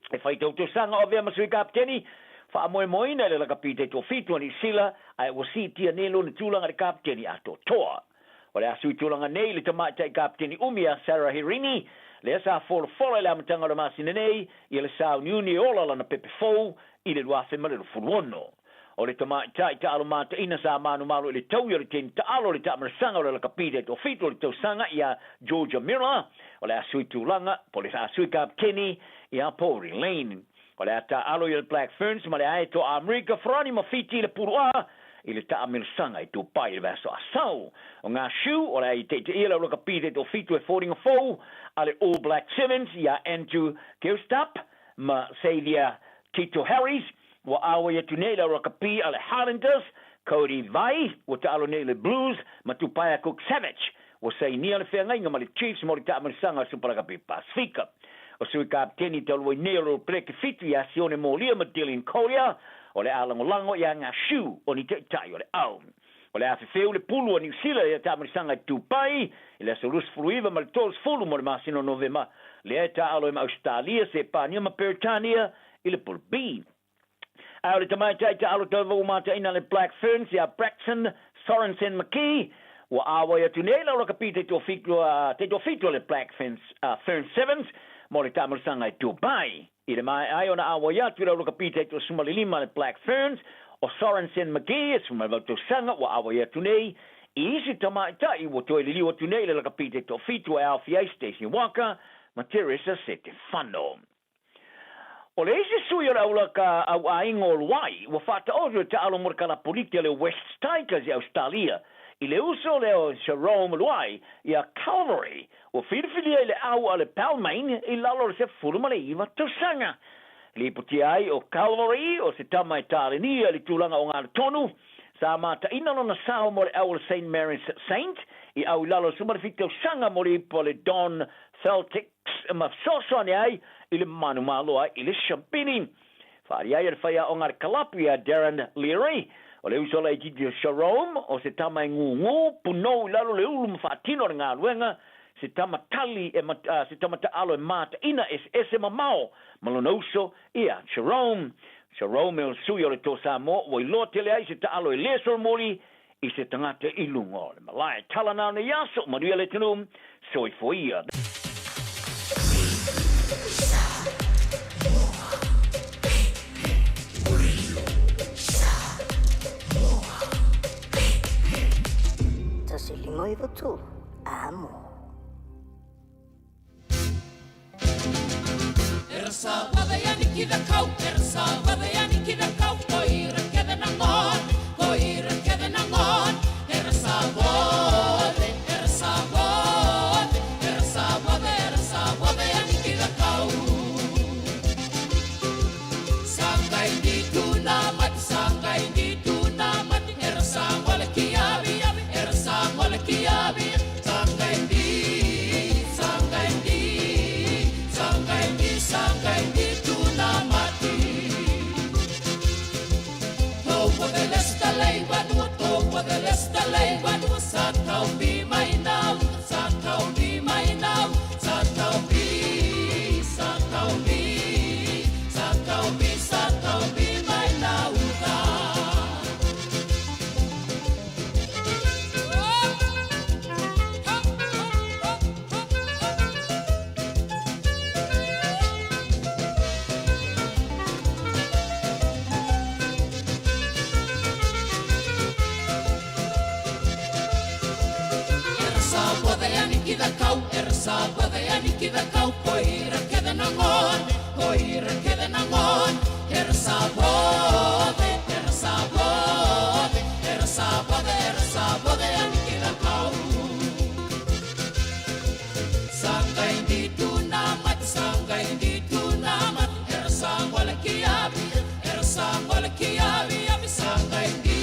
E whai tau to sanga o vea masui kapiteni wha moe moina le rakapi te to fitu ni sila ai ua si tia nelo ni tūlanga le kapiteni a to toa. O le asui tūlanga nei le tamatai kapiteni umia Sarah Hirini, le sa fola le amatanga o le masina nei, i le sa uniuni ola lana pepe fou, i le luafe ma le furuono. O le tamatai ta alo mata ina sa manu malo i le tau i le teni ta alo le tamarsanga o le kapite to fito le tau sanga i a Georgia Mira, o le asui tūlanga, po le asui kapiteni i a Pori Lane. O le ata alo i le Black Ferns, ma le ae to Amerika frani ma fiti le purua, i le ta'amilasanga i tō pai le vaso asau. O ngā shu, o le ai te ila roka pite tō fitu e whoringa fōu, a le All Black Sevens, i a Andrew Gilstap, ma Xavier Tito Harris, wa awa i atu nei la roka pi a le Highlanders, Cody Vai, wa ta'alo nei le Blues, ma tu pai a Cook Savage, wa sei nia le whenga ma le Chiefs mo le ta'amilasanga suparaga pi Pasifika. O sui kapteni talo i nei ro pleke fitu i a Sione Molia ma Dylan Collier, o le alangolango ia ngā shu o ni te tai o le au. O le awhewheu le pulu o New Zealand ia tāmarisanga i tūpai, i le asolus furuiva ma le tōs fulu mo le masino novema, le e tā alo i ma Australia se pānia ma Peritania i le pulu B. Au le tamaitai tā alo tau mata ina le Black Ferns ia Braxton Sorensen McKee, wa awa ia tunela o kapi te tō fitu le Black Ferns Sevens, mo le tāmarisanga i tūpai. I le mai ai ona awa ia tu rau kapite to sumalilima le Black Ferns o Sorensen McGee suma to sanga wa awa ia tu nei i isi tamaita i wo to ili wo tu nei le kapite to fitu e Alfie Station Waka ma Teresa Stefano. O le isi sui o aula ka au aingo Luai wa fata ojo ta alo morkala politia le West Tigers i Australia i le uso leo Jerome Luai i a Calvary o whirwhiria i le au a le Palmain i lalo le se furuma le iwa tausanga. Li puti ai o Calvary o se tamai tālenia li tūlanga o ngā tonu sa mata ina no na sao mo le au le St. Mary's Saint i au i lalo sumarifik tausanga mo le ipo le Don Celtics ma sosone ai i le manu maloa i le Champini. Whari ai ar whaia o ngā kalapia Darren Leary o le uso lai titi o Sharom, o se tama e ngungu, punou i lalo le ulu mwhaatino ngā luenga, se tama tali se tama ta alo e mata ina ese mamao, malona uso ia Sharom. Sharom e o sui o le tō Samoa, o i loa tele ai se ta alo e lesor moli, i se tangata i lungo. Le malai talana ne yaso, maria le tenum, soi foia. Moi tu amo. Ersa wada yani kida kau, ersa wada yani kida kau, koira keda na ngon, koira ki da kau e sa ba de ani ki da kau ko ira ke da na ngon ko ira ke da na ngon e sa ba de sa ba de sa ba de ani ki da kau sanga indi tu na mat sanga indi tu na mat e sa wala ki abi e sa wala ki abi abi sanga indi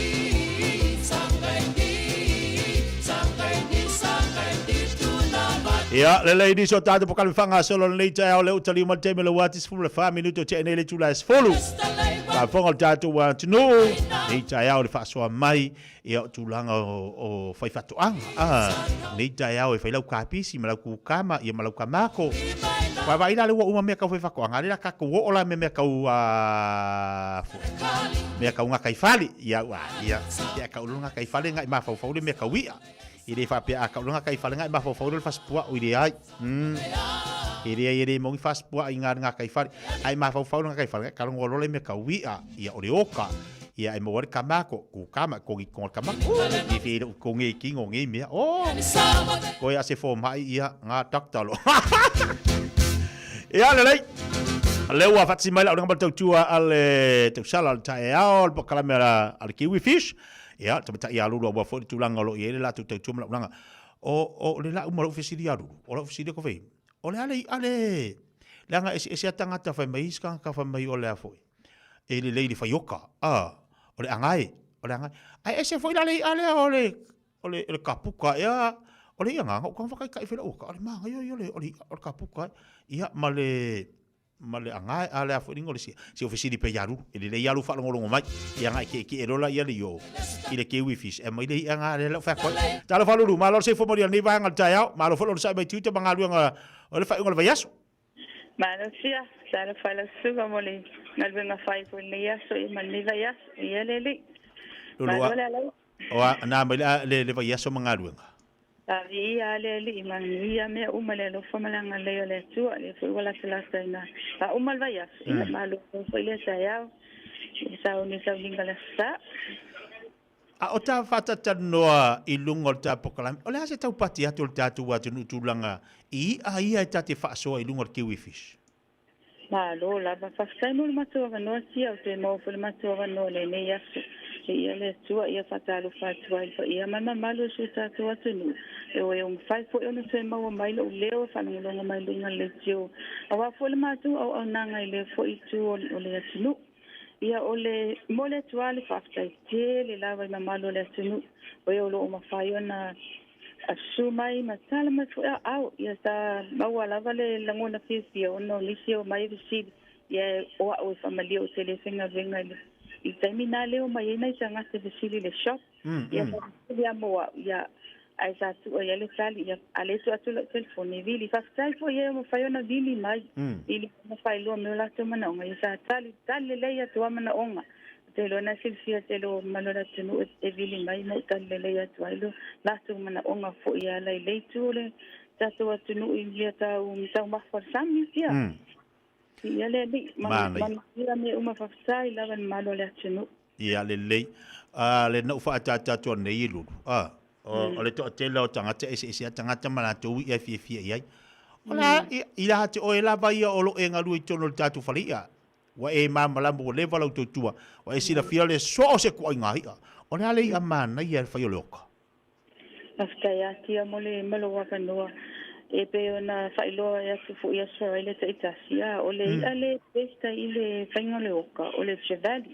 Ya, lelei di so tatu pokal fanga solo nei tai au le utali mo te mele watis fu le fa minuto te nei le tu las folu. Ka fonga tatu wa tunu nei tai au le fa so mai e tu langa o fai fatu ang. Nei tai au e fai lau kapisi ma lau ku kama e ma lau kamako. Wa vai na le wa uma me ka fai fako anga le ka ko ola me ka u me ka unga kai fali ya wa ya ka ulunga kai fali ngai ma fa fa le me ka wi. Ide fa pia ka lunga kai falenga ba fo fo fas pua o ide ai ide mo fas pua inga nga kai fal ai ma fo fo nga kai fal ka longo le me ka wi a ia o oka ia ai mo war kamako ku kama ko ki ko kamako i fi ko ngi ki ngi me o ko ia se fo mai ia nga taktalo ia le wa fatsi mai la nga balto tua al te sala al tai al pokalamera al kiwi fish ya tamata ya lulu wa fo tulanga lo ye la tu tu mlanga o le la mo ofisiri ya lulu o ofisiri ko fe o le ale langa esi atanga ta fa mai ska ka fa mai o le fo e le lady fa yoka o le angai ai ese fo ale o le kapuka ya o le nga ko fa kai fe o ka ma yo le o kapuka ya male angai ale afo ringo si ofisiri pe yaru ele le yaru fa longo mai ya ngai ke erola ya le yo ile ke wifi e mai le anga le fa ko talo fa lulu malo se fo mo ni va ngal tayao malo fo lo sa mai tuta bangalu nga o le fa ngol vayaso malo sia talo fa la su mo le ngal venga fa ko le yaso e man le vayas ye le o na mai le vayaso mangalu nga Ia le imania me umale lo famalanga le le tu le fu wala sala sana pa umal vayas ia malo fo le saya sa uni sa lingala sa a o ta fata tanoa i lungo ta pokalam o le ase tau pati atu tatu wa tunu tulanga i ia ta te faso i lungo kiwi fish malo la ba fa sai no mato va no si au te mo fo mato va no le ne yasu ia le tu ia fatalo fatwa ia mama malo su ta tu tunu e o fai fo ona se mau mai lo leo fa no longa mai lunga le tio awa fo le matu o nanga le fo i tu o le tunu ia o le mole tuale fa fai te le lava mama lo le tunu o lo ma fai ona asu mai matala ma fo au ia sa mau lava le langona fisi o no lisio mai visi ia o family o tele senga venga i termina leo mai nei sanga se visi le shop ia mo ia ai sa tu ia le sali ia ale tu atu le telefone vili fa sai fo ia mo fai ona vili mai ili mo fai lo me la tu mana nga isa tali le ia tu mana onga te lo na silfia te lo malora tunu e vili mai mo tali le ia tu ilo la tu mana onga fo ia le tu le ta tu tunu ia ta ma fa sami ia ia le ma ia me uma fa sai la van malo le tunu ia le le no fa ta tu nei lu o le to te lo tanga te ese tanga te mana tu ia fi ia ola ila te o ela vai o lo enga lu to no tatu falia wa e mama mo le vala to tua wa e sila fia le so se ko inga ia ola le amana ia fa yo loka afta ya tia mole malo wa kanoa e pe ona fa ilo ya fu ia so ile te itasia o le ale pesta ile fangole oka o le chevali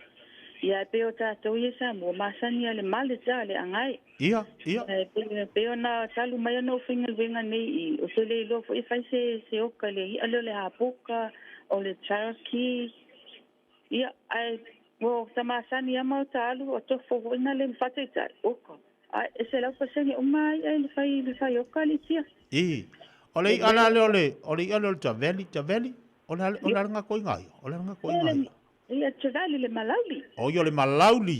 ia pe o tatou ia sa mo masani ale male sa ale angai ia pe ona talu mai no fingal venga nei o se le lo foi fai se o kale ale le hapuka o le charki ia ai mo tamasani ama talu o to fo na le fateta oko ai se la paseni o mai ai le fai o kale tia ole ala le taveli ole nga ko ngai ole nga ko ngai ia taveli le malauli o yo le malauli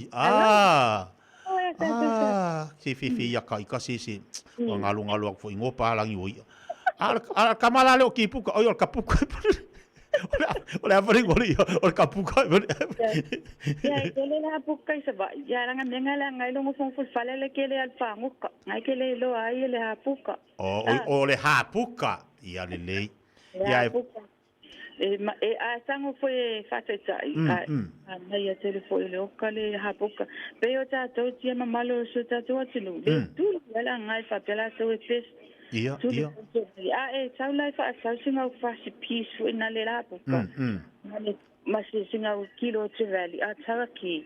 fi ya kai ka si ngalu fo ingopa langi oi kamala le o kipuka o yo kapuka Oleh apa ni boleh oleh kapuka boleh. Ya, kele la hapuka isaba. Ya ranga mengala ngai lo ngofong ful fala le kele alfa nguka. Ngai kele lo ai le hapuka. Oleh hapuka. Ya lele. Ya hapuka. A sango foi fateta. Na ya telefone le okale hapuka. Pe o ta to tia mamalo so ta to tinu. Tu wala ngai fa pela so pes. Ia. Tau lai fa singa fa si pisu ina le hapuka. Masi singa kilo trevali a taraki.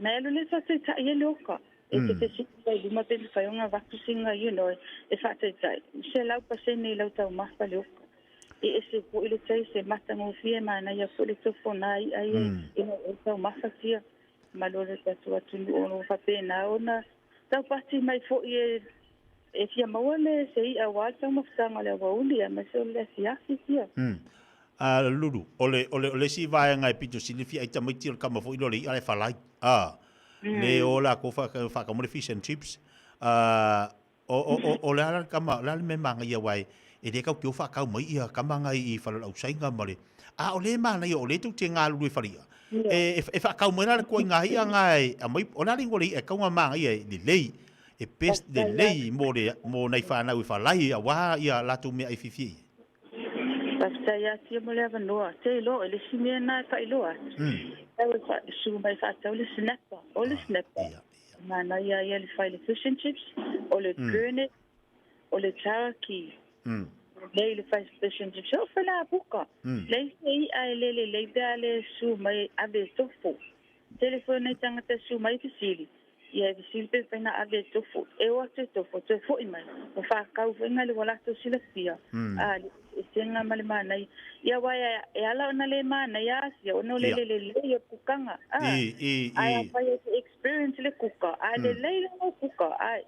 Na elu le fa ta ye loka. E te singa luma pe fa yonga va singa e fa ta. Se lau pa se ni lau tau masta loka. E se po ile tai se mata ngo fie mana ya so le tofona ai ino tau masta tia. Malore ta tu ono fa pena ona tau pati mai fo e fia mawale se i awal tau mafutanga le wauli a maso le siasi tia. Lulu, ole si vai ngai pito silifi ai tamai tiro kama fo ilo le i ale falai. Le ola ko fa ka mo fish and chips. O le ala kama la me manga ia wai e de ka ko fa ka mai ia kama ngai I fa la usainga male. O le mana ia o le tu te nga lu faria. E fa ka mo na ko ngai ngai a mai ona ringo le e ka manga ia le lei. E pest de lei mo nei fa na wi fa lai a wa ia la tu me ai fifi. Basta ya si mo le no te lo le simia na fa ilo. Fa su mai fa tau le snapper. O le snapper. Mana ia le fa le fish and chips. O le gurnet. O le taraki. Le fa fish and chips. O fa la buka. Le sei ai le dale su mai ave tofu. Telefone tanga te su mai fisili. Ia visilpe pena ave tofu. E o te tofu imai. O fa kau venga le wala to silafia. Senga male mana. Ia waya e ala ona le mana ia sia ona le kukanga. Ai fa experience le kuka. Ai le no kuka. Ai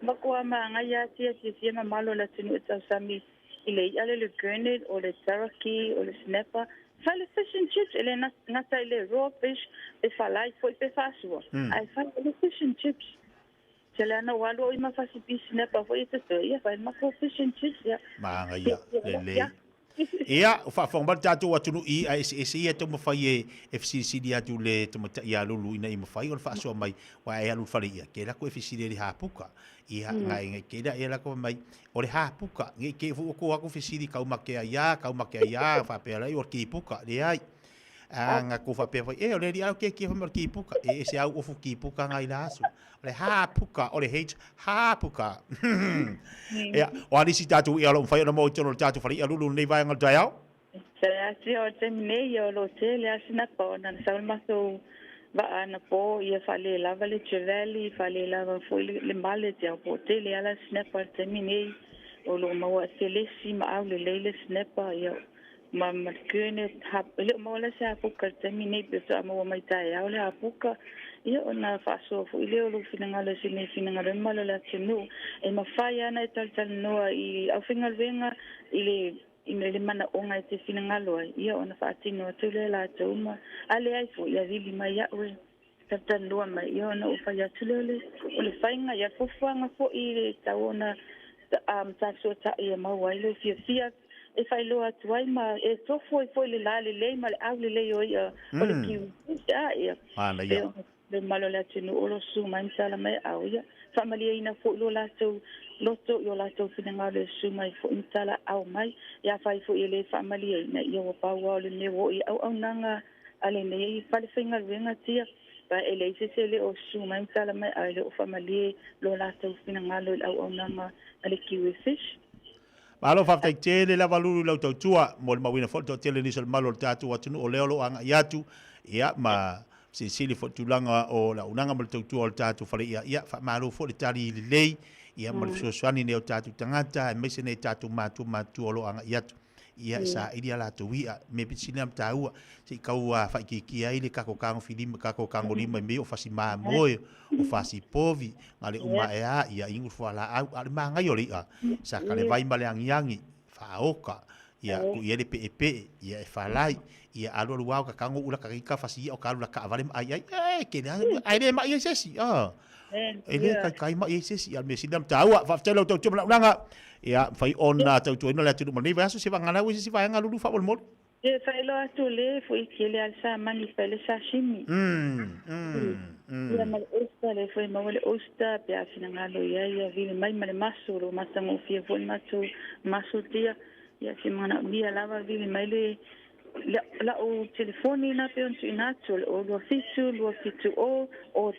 makua manga ia sia ma malo la tinu tsa sami ile ale le gurnet o le taraki o le snapper. Fale fish and chips, ele nata ele raw fish, e falai foi pe fasua. Ai fale ele fish and chips. Tele na walo ima fasi pi snapper foi te to, ia fale ma fish and chips ya. Manga ia, lele. Ia, fa ba tatu atunu I ia to mafai FCC dia tu le to mata ia lulu ina I mafai o fasua mai, wa ia lu fale ia. Ke la ko FCC le hapuka. Ia ngai ke da ia la ko mai o le hapuka ngai ke fu ko aku fisiri kau make ia fa pe lai o ki puka le ai nga ko fa pe e o le dia ke fa ki puka e se au fu ki puka ngai lasu le hapuka o le hapuka ia o ali si tatu ia lo fa no mo tono tatu fa ia lulu nei vai ngal daiao se asi o te nei o lo te le asina pa na sa ma so va ana po ia fale lava le chevali fale lava foi le male te po te le ala snapper termine o lo mo selesi ma au le snapper ia ma markene hap le mo la sa po ka termine pe sa mo mai tai au le apuka ia ona fa so foi le lo finanga le sine finanga le malo la tenu e ma fai ana tal no I au fingal venga ile le mana onga te finanga loa ia ona fa tino te le la tuma ale ai fo ia vivi mai ia o tata loa mai ia ona o fa ia tulele o le fainga ia fo fanga fo I taona ta so ta ia ma wailo fia e fai loa tuai ma e to foi le le ma le au le o ia o le kiu ia ana ia le malo la tino o lo su mai sala mai au ia familia ina fo lo la to loto yo la to finanga le sumai fo intala au mai ya fai fo ile familia na yo pa wa le ne wo I au nanga ale ne I fa le finga venga tia pa ele se le o sumai intala mai ale o familia lo la to finanga lo au nanga ale kiwi fish malo fa tai tele la valulu la to tua mo le mawina fo to tele ni sol malo tatu atu o le lo anga yatu ia ma sili fo tulanga o la unanga mo to tua o tatu fa ia fa malo fo le tali lei ia mo so swani ne o tatu tangata me se ne tatu matu o lo anga iatu ia sa idia la to wia me pisina mtaua se kaua fa ki ai le kako kango filima kako kango lima me o fasi ma moe o fasi povi ngale uma ia ingu fo la al manga yo ia sa kale vai male angiangi fa oka ia ku ia le pe ia fa lai ia alo luau ka kango ula ka fasi o kalu la ka vale ai ke ai le ma ia sesi ele kai ma ese si al mesidam tawa fa telo to tuma langa ia fai ona to to no la tu mani va so se va ngana wi si va ngalo lu fa bol mol E fai lo atu le foi ke le al sa mani fa le sashimi. Ia mal osta le foi ma le osta pe a fina ngalo ia vile mai male masuro masango fie foi masu masutia ia se mana mia lava vile mai le la o telefoni na pe on inatul o lo fitu o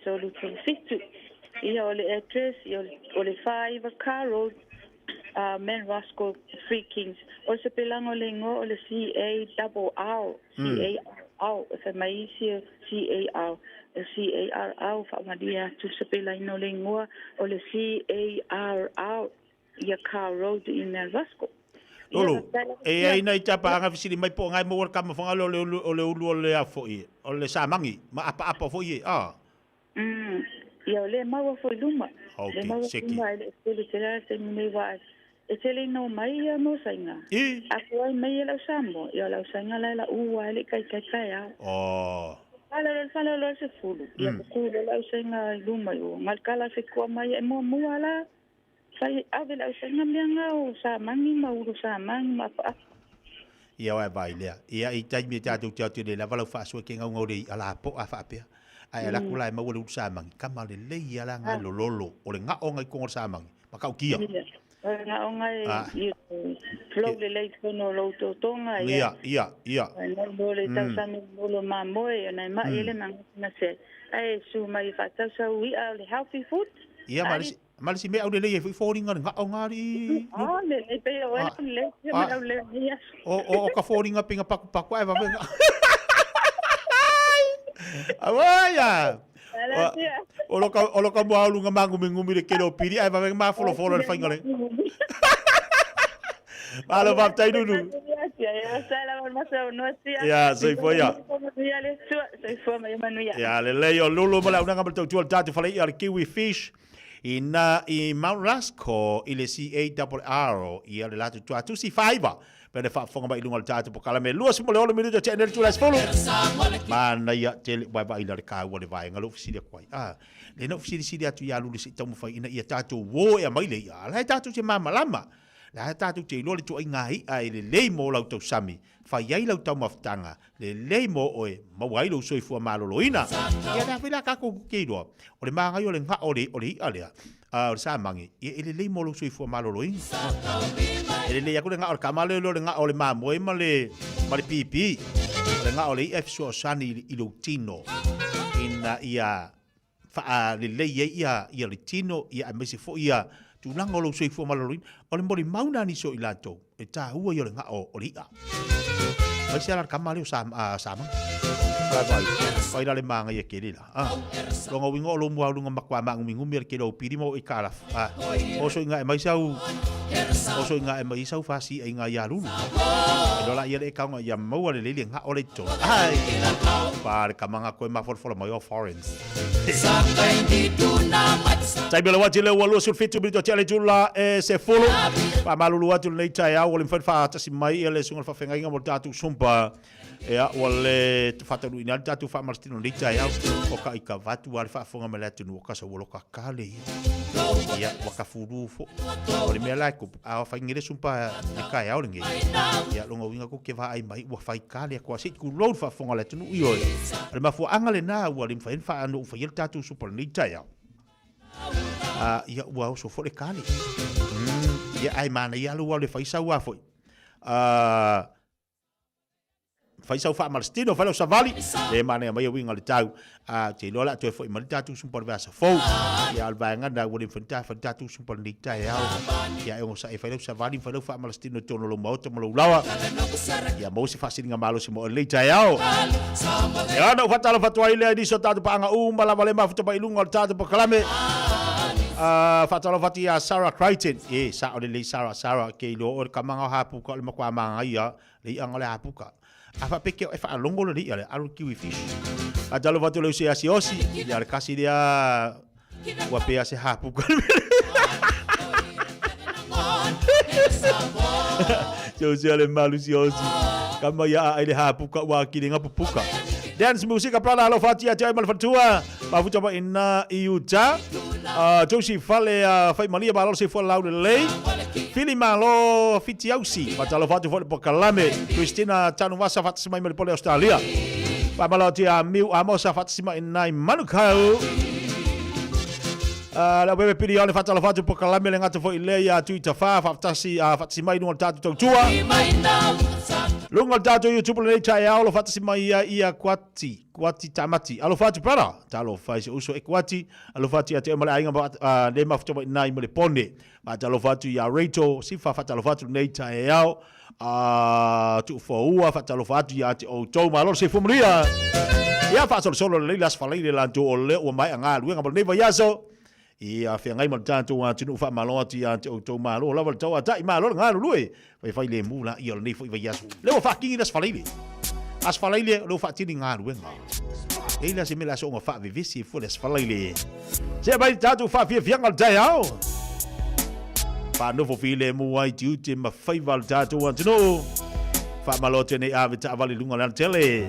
to lo fitu ia o le address ia o le 5 Car Road Men Roscoe Free Kings o se pelango le ngo o le CARR se mai CARR fa madia tu se pelango le ngo o le CARR ia Car Road in Men Roscoe. Lolo, e ai nei tapa anga fisili mai po ngai mo kama fonga lo le ulu le afo i o le samangi ma apa fo i ia le maua foi luma le maua luma le tera se me va e tele no mai ia no sainga a foi mai la sambo ia la sainga la ua le kai a ala lo se fulu ia ku la sainga luma yo malkala se ko mai e mo ala sai ave la sainga mianga o sa mangi mauru sa mangi ma fa ia wa vai le ia i tai mi tatu tatu le la vala fa so ke ngau ngori ala po a fa pe ai la kula ma wo sa mangi kama le le ia la nga lolo o le nga o ngai ko sa mangi ma ka kia nga o ngai flow le le no lo to tonga ia no le ta sa mi lo ma moe na ma ele na se ai su mai fa ta sa we are healthy food ia Malisi me au le le foi foringa nga o ngari. Le pe o le ia. O ka foringa pinga paku ai va venga. Awaya. O lo ka mo alu nga mangu ngumi le kelo piri ai va venga ma folo le fainga le. Malo va tai dulu. Ya, sei foi ya. Ya, le o lulu mala una ngam tu tatu fale ya kiwi fish. I Mount Roscoe i le CARR i le latu tu si faiva per le fa fonga ba ilunga tatu po kala me lua mo le olo minuto che nel tu la sfolo mana ya tele ba ina le ka wo le vai ngalo fisi le kwai le no fisi si atu ya lu si tamu fa ina ia tatu wo e mai le ya la tatu che mama lama la tatu che lo le tu ngai ai le mo la to sami fa yai la to maftanga le mo oe ma wai lo soi fu malo loina ya da vila ka ko kido o le manga yo le nga o le alea o sa mangi le mo lo soi fu malo loina le ya ko le nga o kamale lo le nga o le ma mo ma le pipi le nga o le f so sani i lo tino ina ia fa le ia le tino ia me si fo ia tu langa lo soi fu malo loina o le mori mauna ni so ilato e ta hua yo le nga o lia Vai ser kamale sama. Vai dale manga ye kelila. Longa wingo lo mua lunga makwa mangu ngumi ke lo piri mo ikala. Oso inga mai sau. Oso inga mai sau fasi inga ya lulu. Do la ye ka nga ya mo le le nga ole to. Ai. Par kamanga ko ma for my foreign. Tai bela wati le walo sul fitu bito tele jula se folo. Pa malulu watu le tai a wol fa ta si mai ele sunga fa fenga inga mo tatu sumpa. Ea wale fatalu ina tatu fa martino lita ya o ka ika vatu wale fa fonga melatu no ka so wolo ka kale ya waka furu fo o le mela ko a fa ngire sumpa e ka ya olinge ya longa winga ko ke va ai mai wa fa kale ko sit ku load fa fonga le tunu io le mafu angale na wale fa anu fa yel tatu super lita ya ya wa so fo le kale ya ai mana ya lu wale fa isa wa fo fai sau fa malstino fa lo savali le mane mai winga le tau te lola to foi mal tatu super versa fo ya albanga da wodi fanta tatu super lita ya ya e sa e fa lo savali fa lo fa malstino to lo mo to lo lawa ya mo si fa singa malo si mo lita ya no fatalo fatwa ile di so tatu pa nga mala vale ma futa ba ilunga tatu pa kalame fatalo fatia Sarah Crichton sa o le Sarah ke lo o kamanga hapu ko le makwa manga ya le angole hapu ka apa peke e fa longo le ia alu kiwi fish a jalo vatu le sia siosi ya kasi dia wa pe ase hapu jo le malu siosi kama ya ile hapu ka wa kilinga pupuka Dance music prana lo fatia jai mal fatua. Ma fu chama ina iuja. Josi fale fai malia ba lo se fo lau le. Fili malo fiti ausi. Ma talo fatu fo Pokalame. Christina tanu wasa fat semai mal pole Australia. Pa malo tia miu amosa fat semai nai manukau. La bebe pidi ole fata la fatu Pokalame le ngata fo ile ya tu itafa fatasi fatsi mai no tatu tua. Lunga tatu YouTube le chai alo fatasi mai ia kwati tamati. Alo fatu para talo fai se uso ekwati alo fatu ya te mala ainga ba le mafto nai mole pone. Ma talo fatu ya Rachel sifa fata lo fatu nei chai ao tu fo ua fata lo fatu ya te o to malo se fumria. Ya fa solo le las falai le lanto o le o mai anga luenga ba neva yaso. Ia fe ngai mal tanto wa tinu fa malo ti ante o to malo la volta wa tai malo nga lui fai le mula ia le foi vai yasu le fa kingi das falile as falile lo fa tini nga lu nga ila se mela so nga fa vivisi fo das falile se vai tanto fa fi ngal dai ao pa no fo file mu ai ti uti ma fai val tanto wa tinu fa malo tene ave ta vale lunga lan tele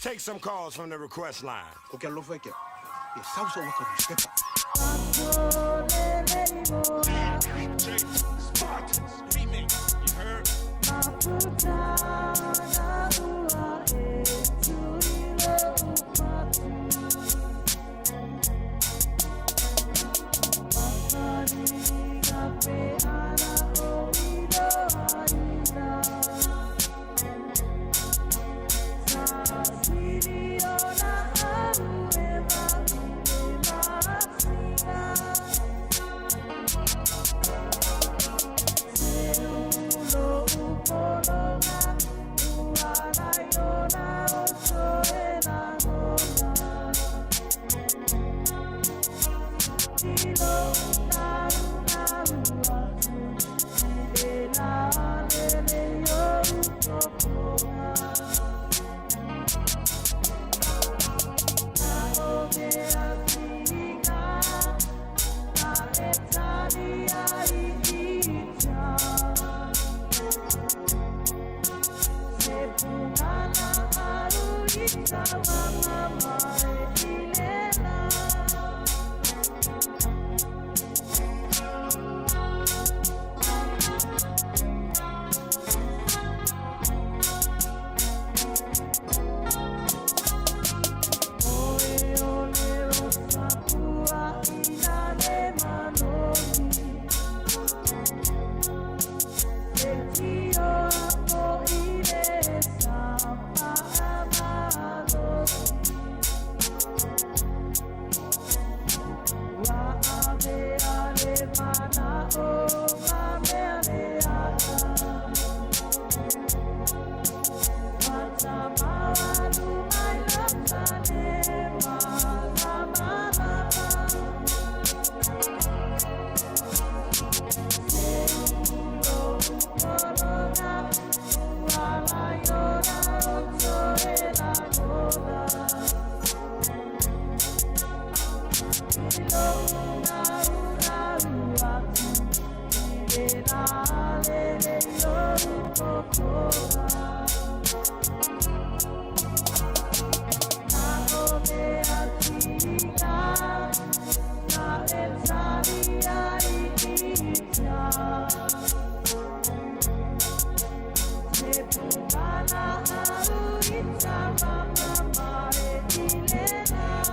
take some calls from the request line. Okay, love like it. Yeah, salsa waka skipper. Spartans remix. You heard?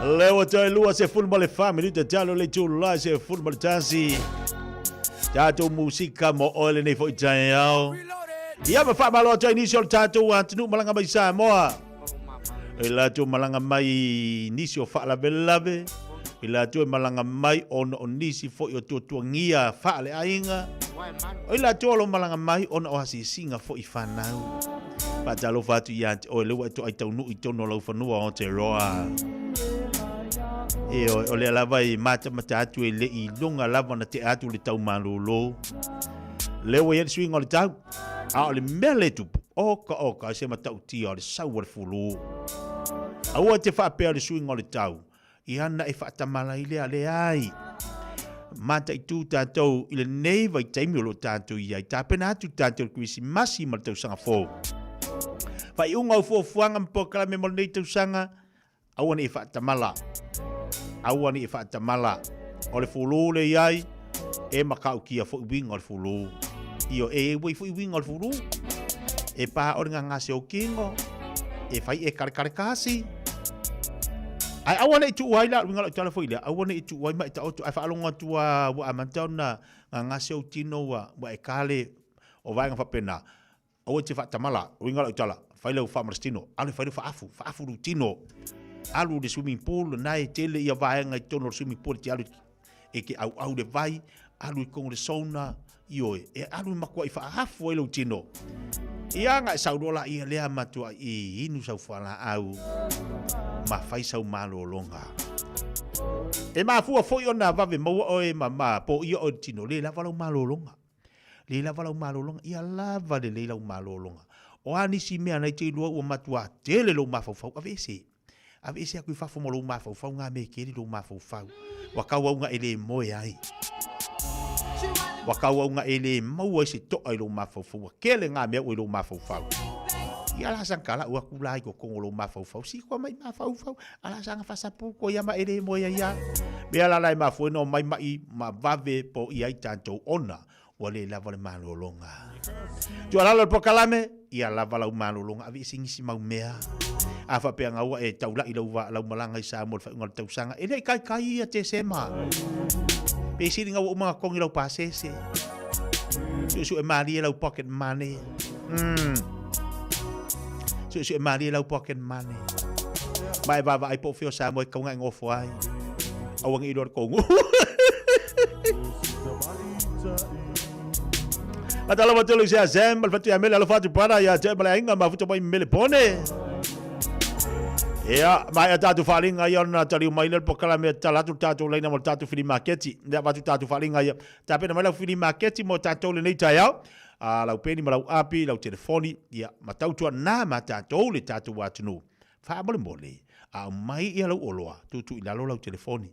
Leo tai lua se football family te talo le tula se football tasi. Tato musika mo ole nei foi tai ao. Ia ma fa malo tai initial tato atunu malanga mai Samoa. Ela tu malanga mai inisio fa la belave. Ela tu malanga mai on onisi foi o tuangia fa le ainga. Ela tu lo malanga mai on o hasisinga foi fanau. Pa talo fatu ia o le wa tu ai tau nu i tono lo fanua o te roa. E o le lava i mata atu e le i longa lava na te atu le tau malolo. Le wa ia swing o le tau. A o le mele tupu. Oka se matau tia o le sau o le fulu. Aua te whapea le swing o le tau. I ana e whaatamala i lea le ai. Mata i tū tātou i le nei vai taimi o lo tātou i ai. Tāpena atu tātou kuisi masi ma le tau sanga fō. Whai unga u fōfuanga mpo kala me mo nei tau sanga. Aua ni e whaatamala. Aua ni e whaatamala. O le fulu le iai. E makau kia fo winga o le fulu. Io e wei fo winga o le fulu. E paha o nga ngase o kingo. E whai e kare kasi. Ai awana i tu wai la winga la tala foi la awana i tu wai mai ta auto ai fa alonga tu wa amantau na ngase o tino wa e kale o vai nga fa pena o te fa tamala winga la tala fai le fa marstino ale fai fa afu rutino alu de swimming pool na e tele ia vai nga tono swimming pool ti alu e ke au de vai alu con le sauna io e alu makua i fa afu e lo tino ia nga saudola ia le matua i inu sau fala au ma fai sau malo longa e ma fu foi ona va ve mo o e mama po io o tino le lava lo malo longa ia lava le lo malo longa o ani si me ana te lo o matua tele lo ma fau avese a ku fa fo mo lo ma fau nga me ke lo ma fau wa ka wa nga ele mo ai wa ka wa nga ele mo se to ai lo ma fau ke le nga me o lo ma fau Ia la sangkala ua kulai ko kongolo mafau-fau. Si ko mai mafau-fau. Ala sanga fasapu ko ia ma ere mo ia. Bea la lai mafu no mai ma vave po ia i tantou ona. Wale lava le malolonga. Tua lalo po kalame. Ia lava lau malolonga. Avi singisi mau mea. Afa pe nga ua e taula i lau malanga i sa mo fa ngal tau sanga. E nei kai ia te sema. Pe siri nga ua mga kongi lau pasese. Su e mari lau pocket money. Su e mari lau pocket money. Mai va ai po fio sa mo ka nga ngofo ai. Awang i dor kongo. Atala matulu sia zem al fatu ya mele al fatu para ya jem la inga mafuta mai mele pone. Ya, mai tatu falinga ya na tali mai le pokala me talatu tatu leina mo tatu fili marketi. Ya batu tatu falinga ya. Tapi na mai fili marketi mo tatu le nei taya. Lau peni malau api lau telefoni ya matau tua na matatu le tatu watunu. Fa mole. Mai ya lau oloa tutu ilalo lau telefoni.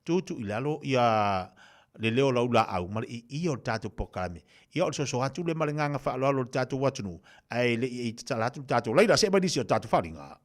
Tutu ilalo ya le leo lau la au mali i o tatu pokame i o so atu le malenganga fa lo tatu watunu ai le i talatu tatu leila se badisi o tatu falinga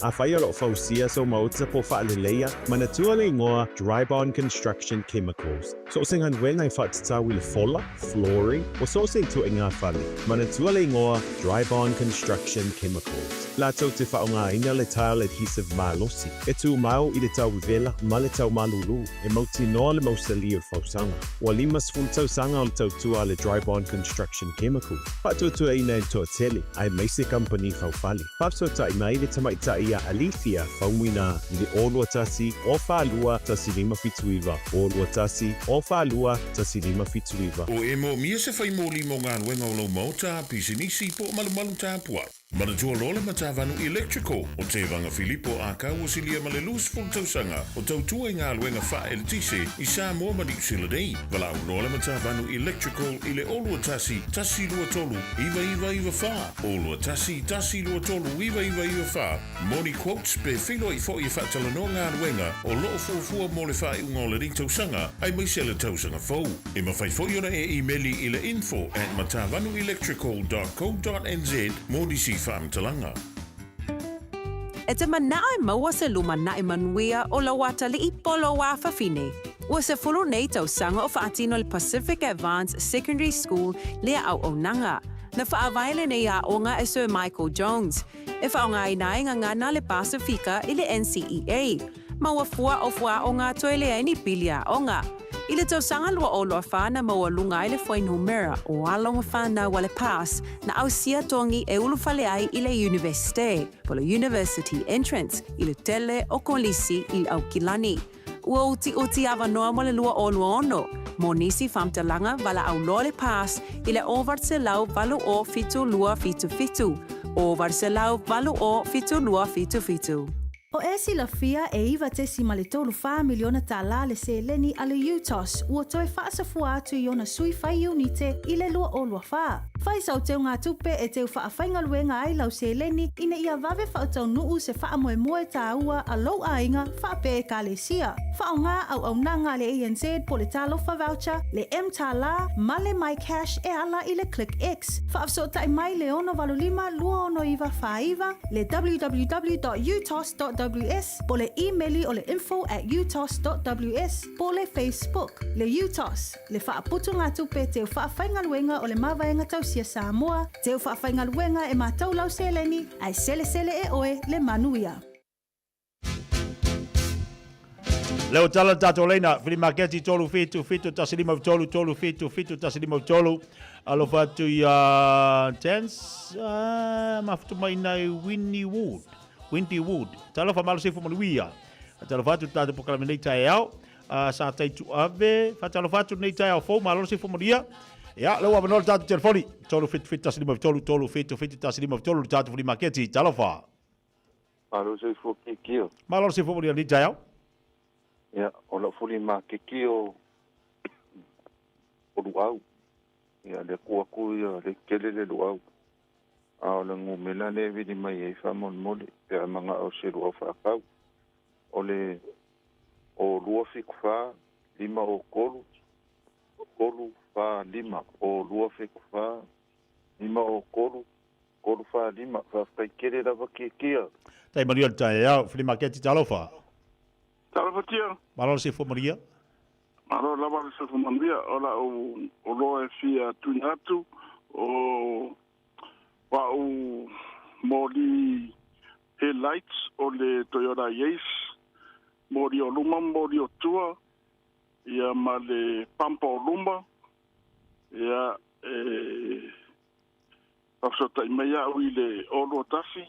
A whaia lo fausia so mauta po whaaleleia, mana tua le ingoa Dry Bond Construction Chemicals. So sing han wengai whaatata wile fola, flooring, o so sing tu inga whale. Mana tua le ingoa Dry Bond Construction Chemicals. La tau te whaonga ina le tile adhesive malosi. E tu mau i le tau vela, ma le tau malulu. E mauti noa le mausali o fausanga. Wa lima sfun tau sanga o le tau tua le Dry Bond Construction Chemicals. Pato tua ina en toa tele, ai meise company faufali. Papso ta imai le tamaita ia Alicia faumina i le olua tasi o whalua tasi lima fituiva. Olua tasi o whalua tasi lima fituiva. O e mo mia se fai mo limo ngā luenga o lau mauta pisinisi po malu tāpua. Mana tua lola matavanu electrical o te vanga Filipo a kau o silia male lus ful tausanga o tau tua i ngā luenga wha eltise i sā mua mani usila nei. Wala au lola matavanu electrical i le olua tasi lua tolu iwa wha. Olua tasi lua tolu iwa wha. Moni quotes pe filo i fo i whatala no ngā luenga o loo fuafua mo le wha i unga o le ring tausanga ai mai se le tausanga fau. E mawhai fo iona e emaili i le info@matavanuelectrical.co.nz modi si whaamtalanga. E te manae maua se luma na manuia o la wata li i polo wa whawhine. Ua se fulu nei tau sanga o whaatino le Pacific Advanced Secondary School lea au o nanga. Na whaavaile nei a onga e Sir Michael Jones. E whaonga i nae ngana le Pasifika i le NCEA. Maua fua o fua o ngā toelea ni pilia onga. I le tau sanga lua o loa whana maua lunga i le whainumera o alonga whana wale pass na au sia tongi e ulu whale ai i le universite, po le university entrance i le tele o kolisi i le au kilani. Ua uti awa noa mo le lua o lua ono, mo nisi whamtalanga wala au loa le pass i le ovart se lau valu o fitu lua fitu fitu, ovart se lau valu o fitu lua fitu fitu. O e si la fia e iwa te si ma le tolu wha miliona ta la le se leni a le UTOS ua toe whaasafua atu i ona sui whai unite i le lua o lua wha. Whai sau teo ngā tupe e teo wha whainga luenga ai lau se leni ina ia vave wha tau nuu se wha moe moe ta ua a lau ainga wha pe e ka le sia. Wha o ngā au nanga le ANZ po le talofa voucher, le M ta la, ma le My Cash e ala i le Click X. Wha afso tai mai le ono valulima lua ono iwa wha iwa, le www.utos.ws, po le emaili o le info@utos.ws, po le Facebook, le UTOS, le wha aputu ngā tupe teo wha whainga luenga o le mawaenga tau sia Samoa, teo wha whainga luenga e mātau lau seleni, ai sele e oe le manuia. Leo tala tato leina, Fili Maketi tolu fitu tasilima tolu fitu tasilima tolu. Alo fatu ya Tens, mafutu maina Windy Wood. Tala fa malu sefu manuia. Tala fatu tato pokalame nei tae au. Sa taitu ave, fatalo fatu nei tae au fo malu sefu manuia. Ya, leo abanol tato telefoni. Tolu fitu tasilima tolu fitu tasilima tolu tato Fili Maketi. Tala fa. Malu sefu kikio. Malu sefu manuia nei tae au. Ya, o la fuli makikio o luau. Ya, le kuaku ya le kele le luau. ao le ngumela le vidi mai e fa mon moli pe manga o se ro fa ka ole o lua fikfa lima o kolu fa lima o lua fikfa lima o kolu fa lima fa kere da kia tai maria tai ya flima ke ti talofa Talofatia malo se fo maria malo la ba se fo maria ola o lo e fia tunatu o wa o moli headlights o le Toyota Yaris mori o luma mori o tua ia ma le pampa o luma ia afsota imea uile o lo tasi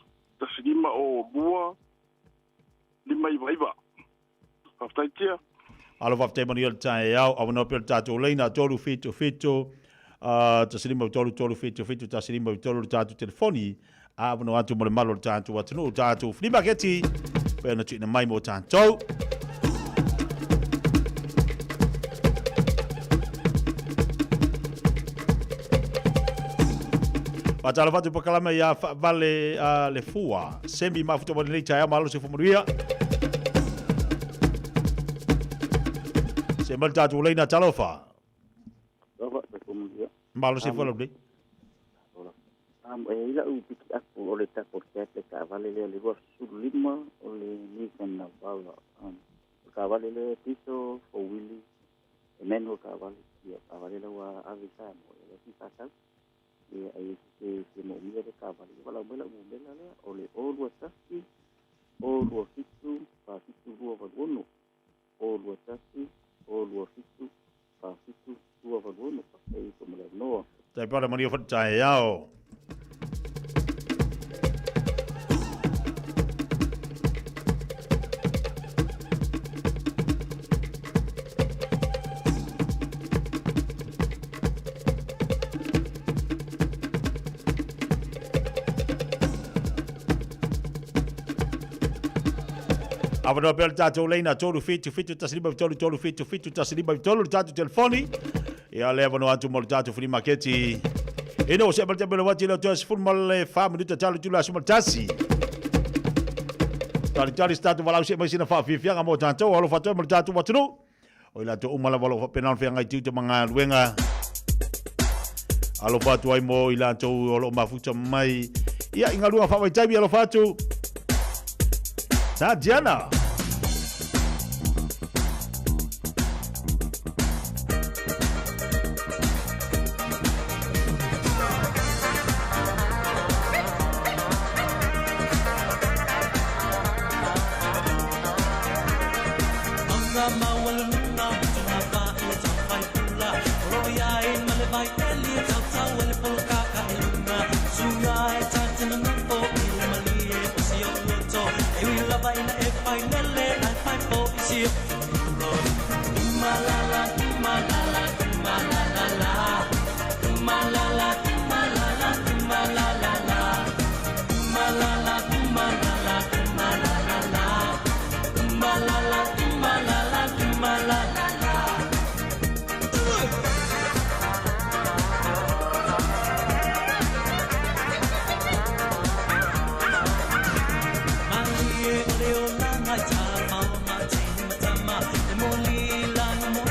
lima o bua lima iva aftaitia alo vafte mani el tai au au no per tato leina tolu fito tasilima tolu fito tasilima tolu tato telefoni a no atu mo malo tato atunu tato flima keti pe na tina mai mo tato Patala fatu pakalama ya vale le fua sembi mafuto mo le tai malo se fomuria se malta tu leina talofa malo se fola bli ila u piki aku ole ta porque ka vale le go sulima ole ni kan na bala ka vale le piso o willy menno ka vale ya ka vale le wa avisa mo le pisa e ai se mo mi de ka vale wala bela le ole o lo tasi o lo fitu pa fitu ro va gono o lo tasi o lo fitu pa fitu ro va gono pa ei como le no tai para maria fata yao Avano per tato leina tolu fitu taslima tolu fitu taslima tolu tato telefoni e alevano atu mo tato fri maketi e no se abate belo wati lo tos ful mal fa minuta talo tula suma tasi tali stato vala se mai sina fa fia mo tato alo fa mo tato watunu o ila to umala valo penal fe ngai tu manga luenga alo fatu ai mo ila to olo mafuta mai ia ingalua fa mai tabi alo fatu Diana. Moli lang mo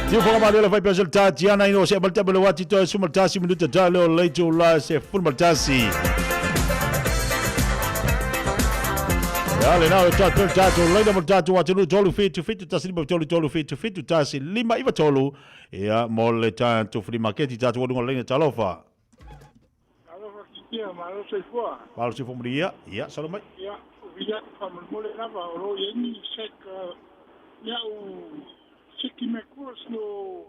Tiu fonga mali la fai pe solta tiana ino se balta bele wati to su maltasi minuta da leo leito la se fun maltasi. Ale na tatu lenda maltatu watu no tolu fitu tasi ba tolu fitu tasi lima iva tolu ya mole tanto free market tatu wadu lenda talofa. Ia, malo se fua. Malo se fomria, ia, solo mai. Ia, via famal mole na va ro yeni sek ya u seki me kurs no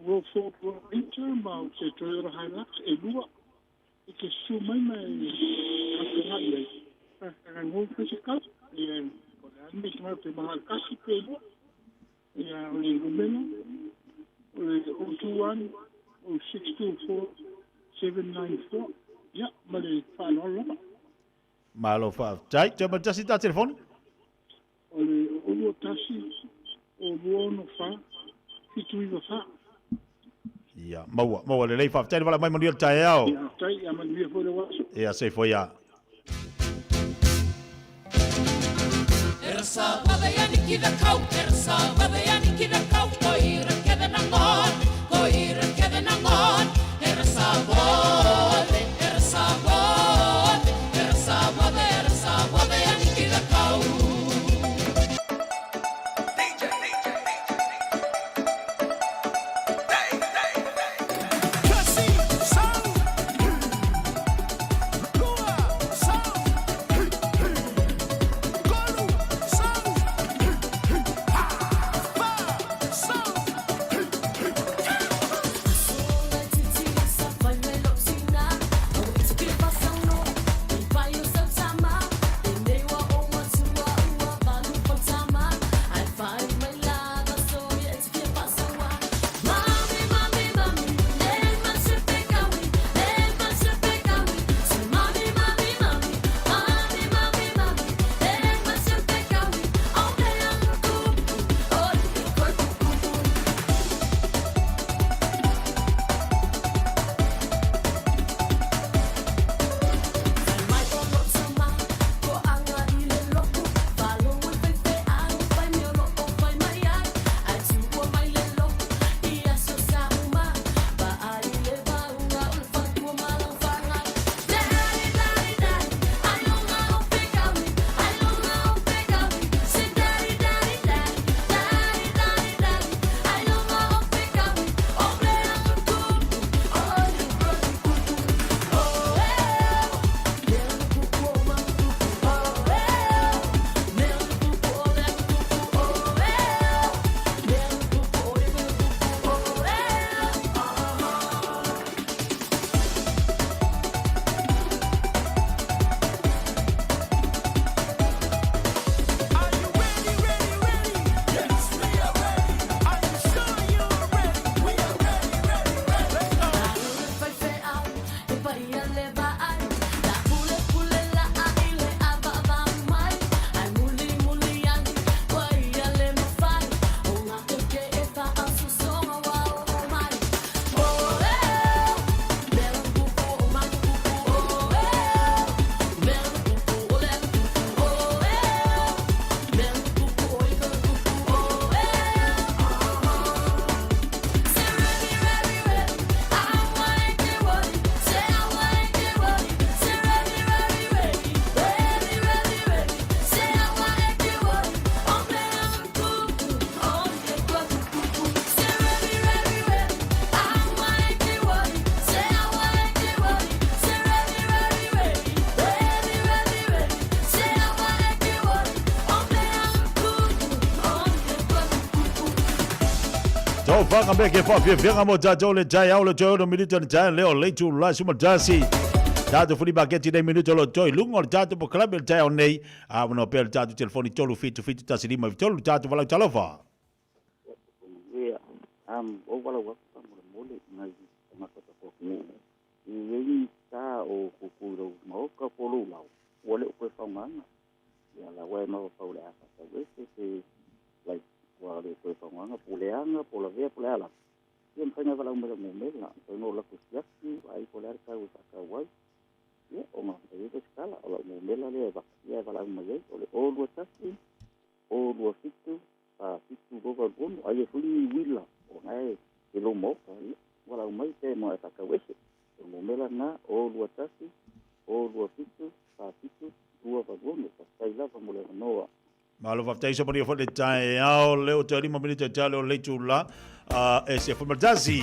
ro fo winter ma se toyo Hilux e lua. E ke su mai akana ye. Akana ngol physical e mi ma te ma kasi pe lua. Ia, le rumena. Le 021 0624 794. Ja, maar die fijn allemaal. Malo fa. Jai, coba tasi ta telefon. Olo tasi, olo fa, fitu iwa fa. Ja, mau le leifa. Tai wala mai manuel tai ao. Ja, tai ya manuel fo de waso. Ja, sei foi ja. Ersa badayani kida kau, ersa badayani kida kau, koira keda nangon, koira keda nangon. Sabode, yani kida kau. Vanga beke fa venga mo jajo le jai au le joy no minuto le jai leo le tu la suma jasi. Dato funi bageti dei minuto lo joy lungo dato po club le jai nei a no per dato telefoni tolu fitu tasiri ma tolu dato vala talofa. Ia o wala wa mole ngai ma ko ko ni. Ni ta o kukuro mo ka polo lau. Wale ko fa manga. Ya la wa no fa le asa. Wese like wa le ko fa manga puleanga pola vea puleala. Yen fanya wala mo mela. No la kusiaki ai polar ka usaka wa. Ya o ma e skala o mo mela le ba. Ya wala mo ye o le o lo tasi o lo fitu fa fitu go go ai fuli wila o ngai e lo mo wala mai te mo ta ka wese mo mela na o lua tasi o lua fitu fa fitu lua va go ta sai la mo le noa malo fa tei so por fo le tai ao le o te 5 minuto te le o le tula e se fo martazi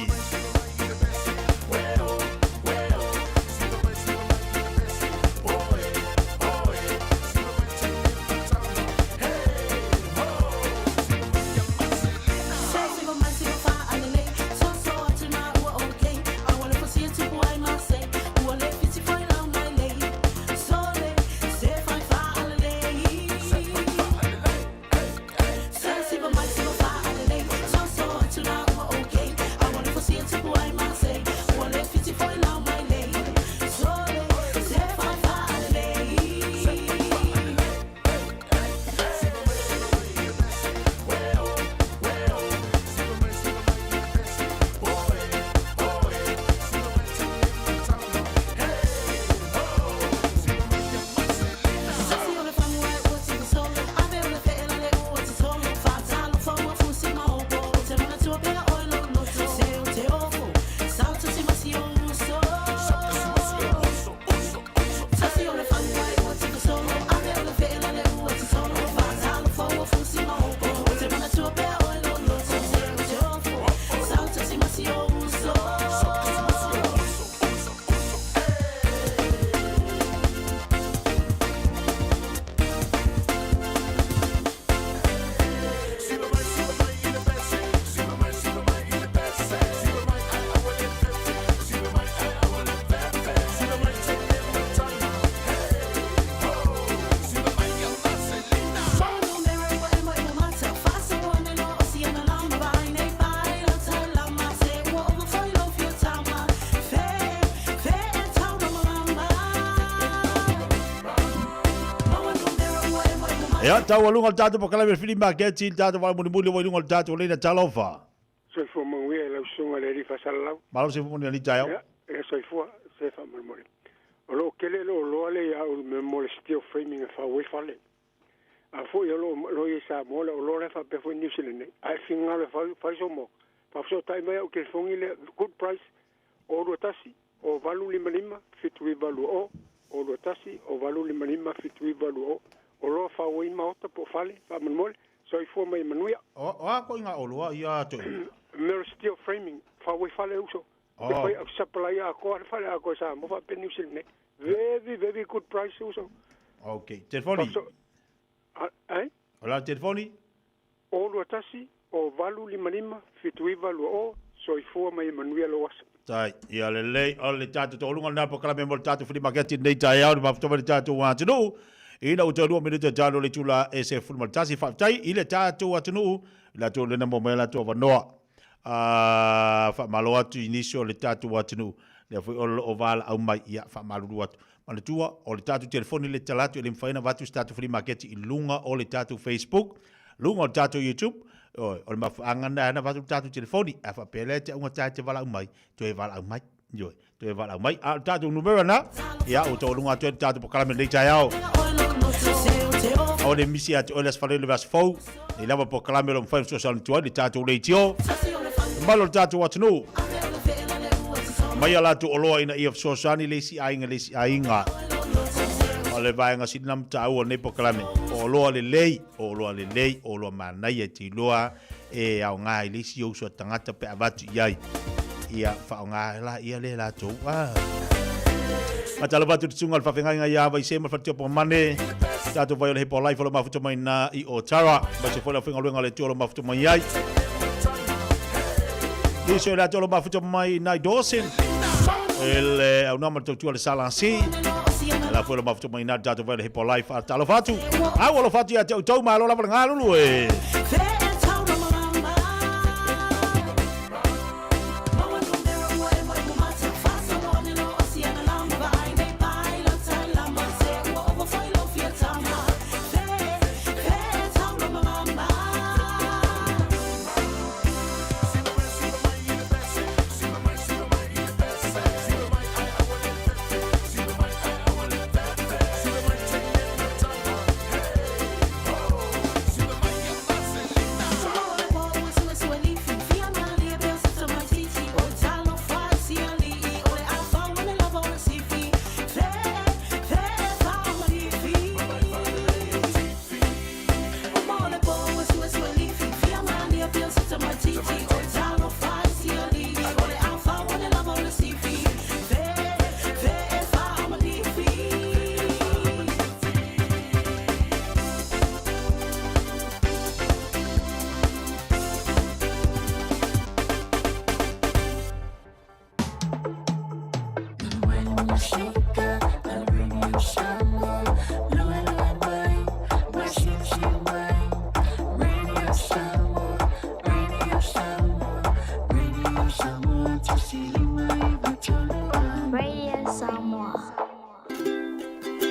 Ya tau alunga tatu po kala me fili market tatu wa muni muli wa lunga tatu le na talofa. So fo mo we la sunga le rifa salau. Malo se fo ni tayo. E so fo se fa mo mo. Lo kele lo le ya me mo steel framing fa we fale. A fo yo lo isa mo lo le fa pe fo ni sile ne. A singa le fa so mo. Fa so tai me o ke fo ile good price o lo tasi o valu lima fit we valu o lo tasi o valu lima fit we valu o. O lo fa wei maota po fale fa manmol so I fo mai manuia o ko inga o lo ia to mer steel framing fa wei fale uso o foi supply a ko fale a ko sa mo fa penusil ne very good price uso okay telefoni Hola telefoni o lo tasi o valu lima fitui valu o so I fo mai manuia lo was tai ia le o le tatu to lunga na po kala me mo tatu fili magati nei tai au ma to tatu wa tunu ina o te 2 minuto talo le tula e se fulma tasi fa tai ile tatu atunu la to le na mo mela to vanoa fa malo atu inicio le tatu atunu le foi o val au mai ia fa malu atu mana tua o le tatu telefoni le talatu le mfaina vatu tatu free market i lunga o le tatu Facebook lunga o tatu YouTube o le mafanga na vatu tatu telefoni fa pele te unga tatu vala au mai to e vala au mai yo to e vala au mai a tatu numero na ia o to lunga tatu po kala me le tayao o le misi ati o le asfale le vasfou i lava po kalame lo mfai social network le tatu le tio malo tatu watunu mai ala tu oloa ina ia sosani le si ainga o le vaenga sinam tau o ne po kalame o loa le lei o loa manai e ti loa e au ngai le si o so tangata pe avatu iai ia fa ngai la ia le la tu Matala batu tsungal fa fenga ia vai se ma fa tio mane tatu vai le po life lo mafuto mai na I o tara ba se fola fenga luenga le tio lo mafuto mai ai Dice la tio lo mafuto mai na Dawson ele au nome tio le salansi la fola mafuto mai na tatu vai le po life a talo fatu a lo fatu ia tau ma lo la ngalo e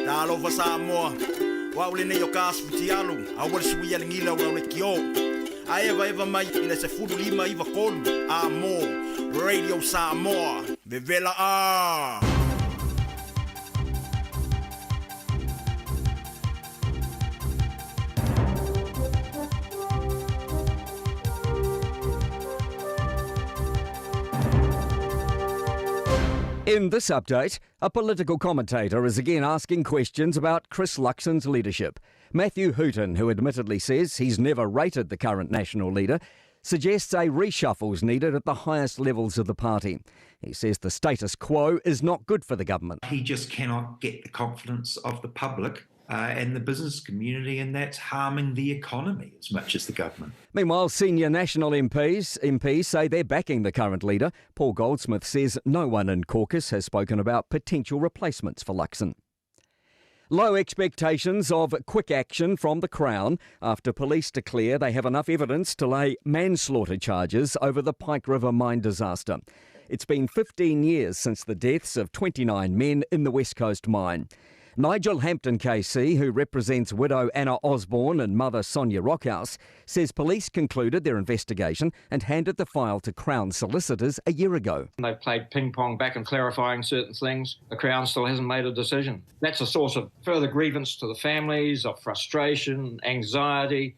Alofa Samoa, wa ule nei o ka asupitialu, a wale sui ala ngila o le kio. A eva mai ina se fudu lima iwa kolu, a mo, Radio Samoa, vevela a. In this update, a political commentator is again asking questions about Chris Luxon's leadership. Matthew Hooton, who admittedly says he's never rated the current national leader, suggests a reshuffle is needed at the highest levels of the party. He says the status quo is not good for the government. He just cannot get the confidence of the public and the business community, and that's harming the economy as much as the government. Meanwhile, senior National MPs say they're backing the current leader. Paul Goldsmith says no one in caucus has spoken about potential replacements for Luxon. Low expectations of quick action from the Crown after police declare they have enough evidence to lay manslaughter charges over the Pike River mine disaster. It's been 15 years since the deaths of 29 men in the West Coast mine. Nigel Hampton KC, who represents widow Anna Osborne and mother Sonia Rockhouse, says police concluded their investigation and handed the file to Crown solicitors a year ago. They've played ping-pong back and clarifying certain things. The Crown still hasn't made a decision. That's a source of further grievance to the families, of frustration, anxiety.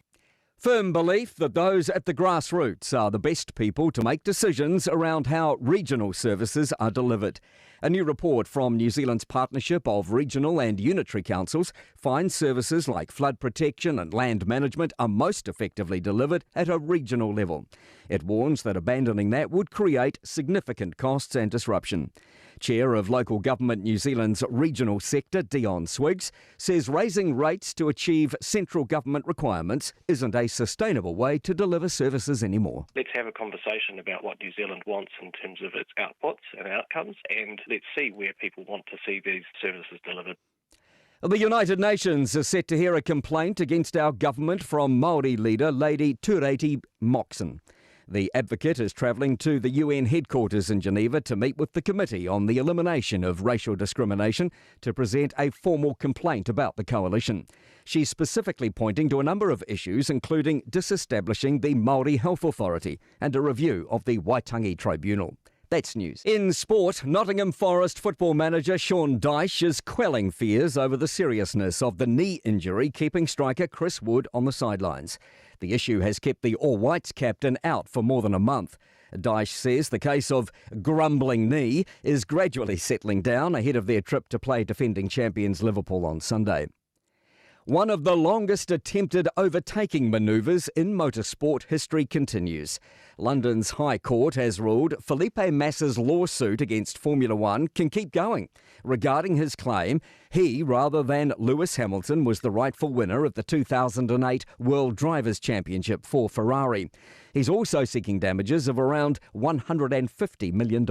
Firm belief that those at the grassroots are the best people to make decisions around how regional services are delivered. A new report from New Zealand's partnership of regional and unitary councils finds services like flood protection and land management are most effectively delivered at a regional level. It warns that abandoning that would create significant costs and disruption. Chair of Local Government New Zealand's regional sector, Dion Swiggs, says raising rates to achieve central government requirements isn't a sustainable way to deliver services anymore. Let's have a conversation about what New Zealand wants in terms of its outputs and outcomes, and let's see where people want to see these services delivered. The United Nations is set to hear a complaint against our government from Māori leader Lady Tureti Moxon. The advocate is travelling to the UN headquarters in Geneva to meet with the Committee on the Elimination of Racial Discrimination to present a formal complaint about the coalition. She's specifically pointing to a number of issues, including disestablishing the Māori Health Authority and a review of the Waitangi Tribunal. That's news. In sport, Nottingham Forest football manager Sean Dyche is quelling fears over the seriousness of the knee injury keeping striker Chris Wood on the sidelines. The issue has kept the All Whites captain out for more than a month. Dyche says the case of grumbling knee is gradually settling down ahead of their trip to play defending champions Liverpool on Sunday. One of the longest attempted overtaking manoeuvres in motorsport history continues. London's High Court has ruled Felipe Massa's lawsuit against Formula One can keep going. Regarding his claim, he, rather than Lewis Hamilton, was the rightful winner of the 2008 World Drivers' Championship for Ferrari. He's also seeking damages of around $150 million.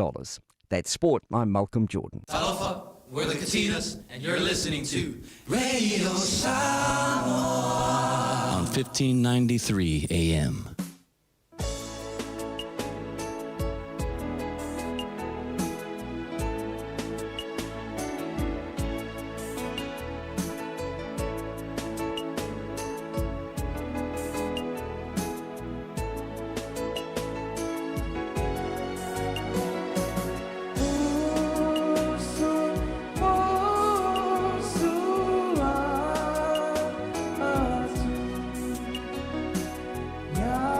That's sport. I'm Malcolm Jordan. Alofa, we're the Katinas, and you're listening to Radio Samoa on 1593 AM. Yeah.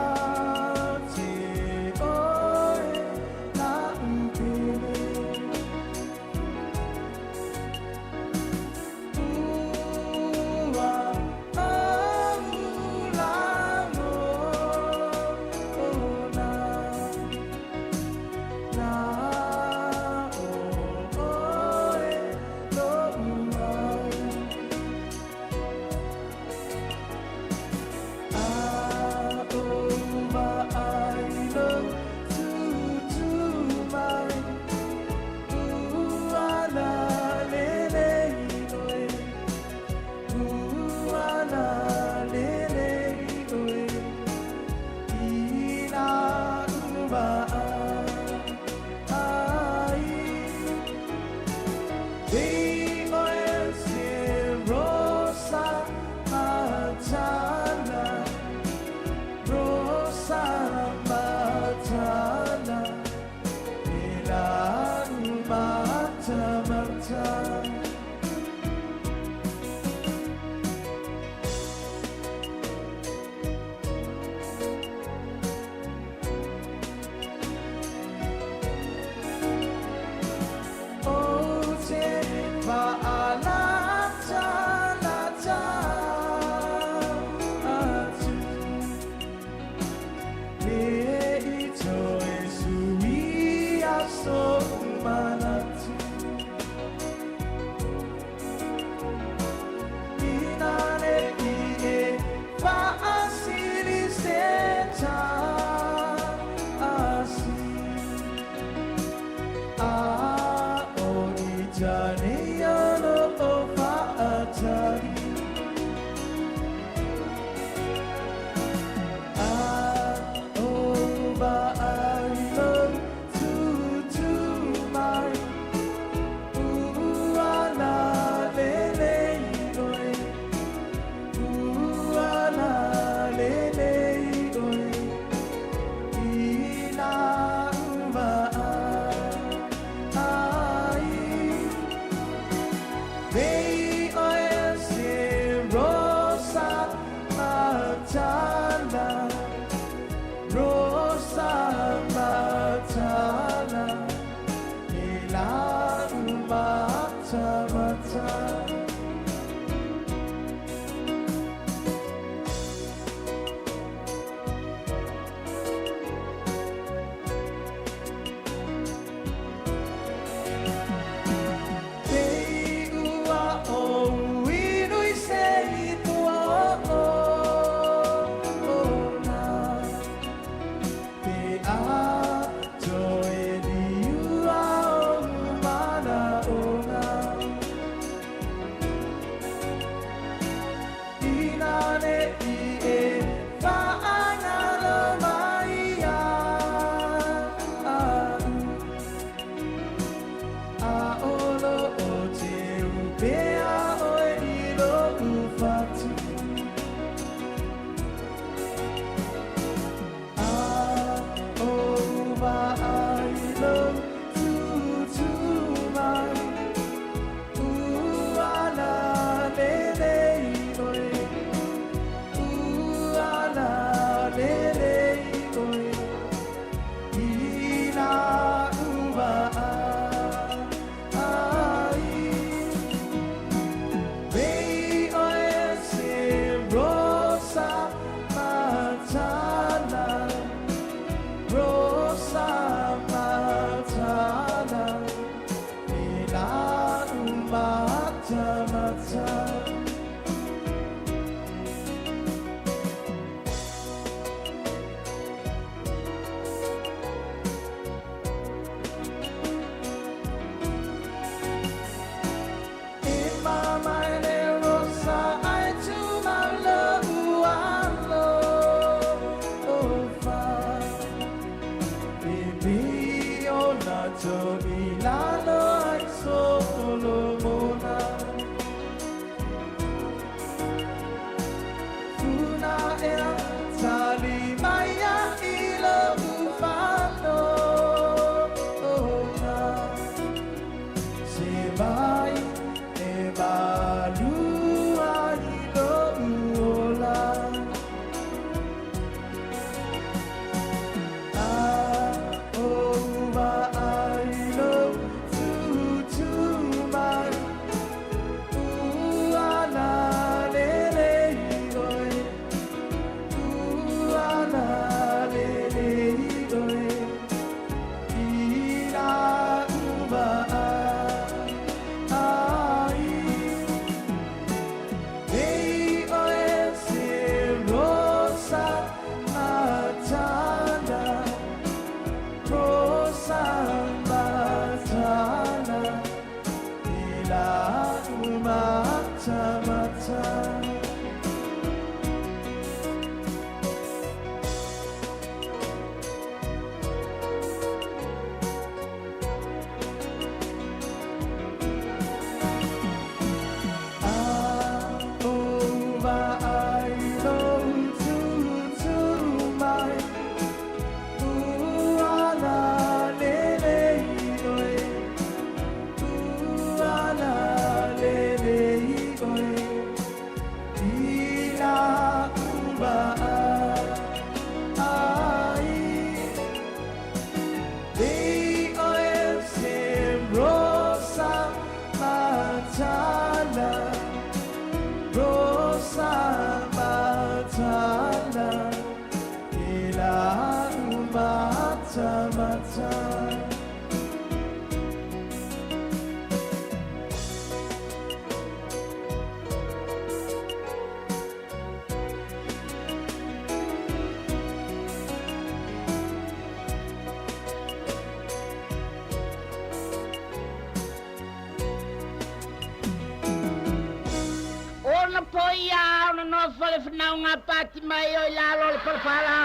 foi a no fale fnau nga pati mai o lalo le palpala.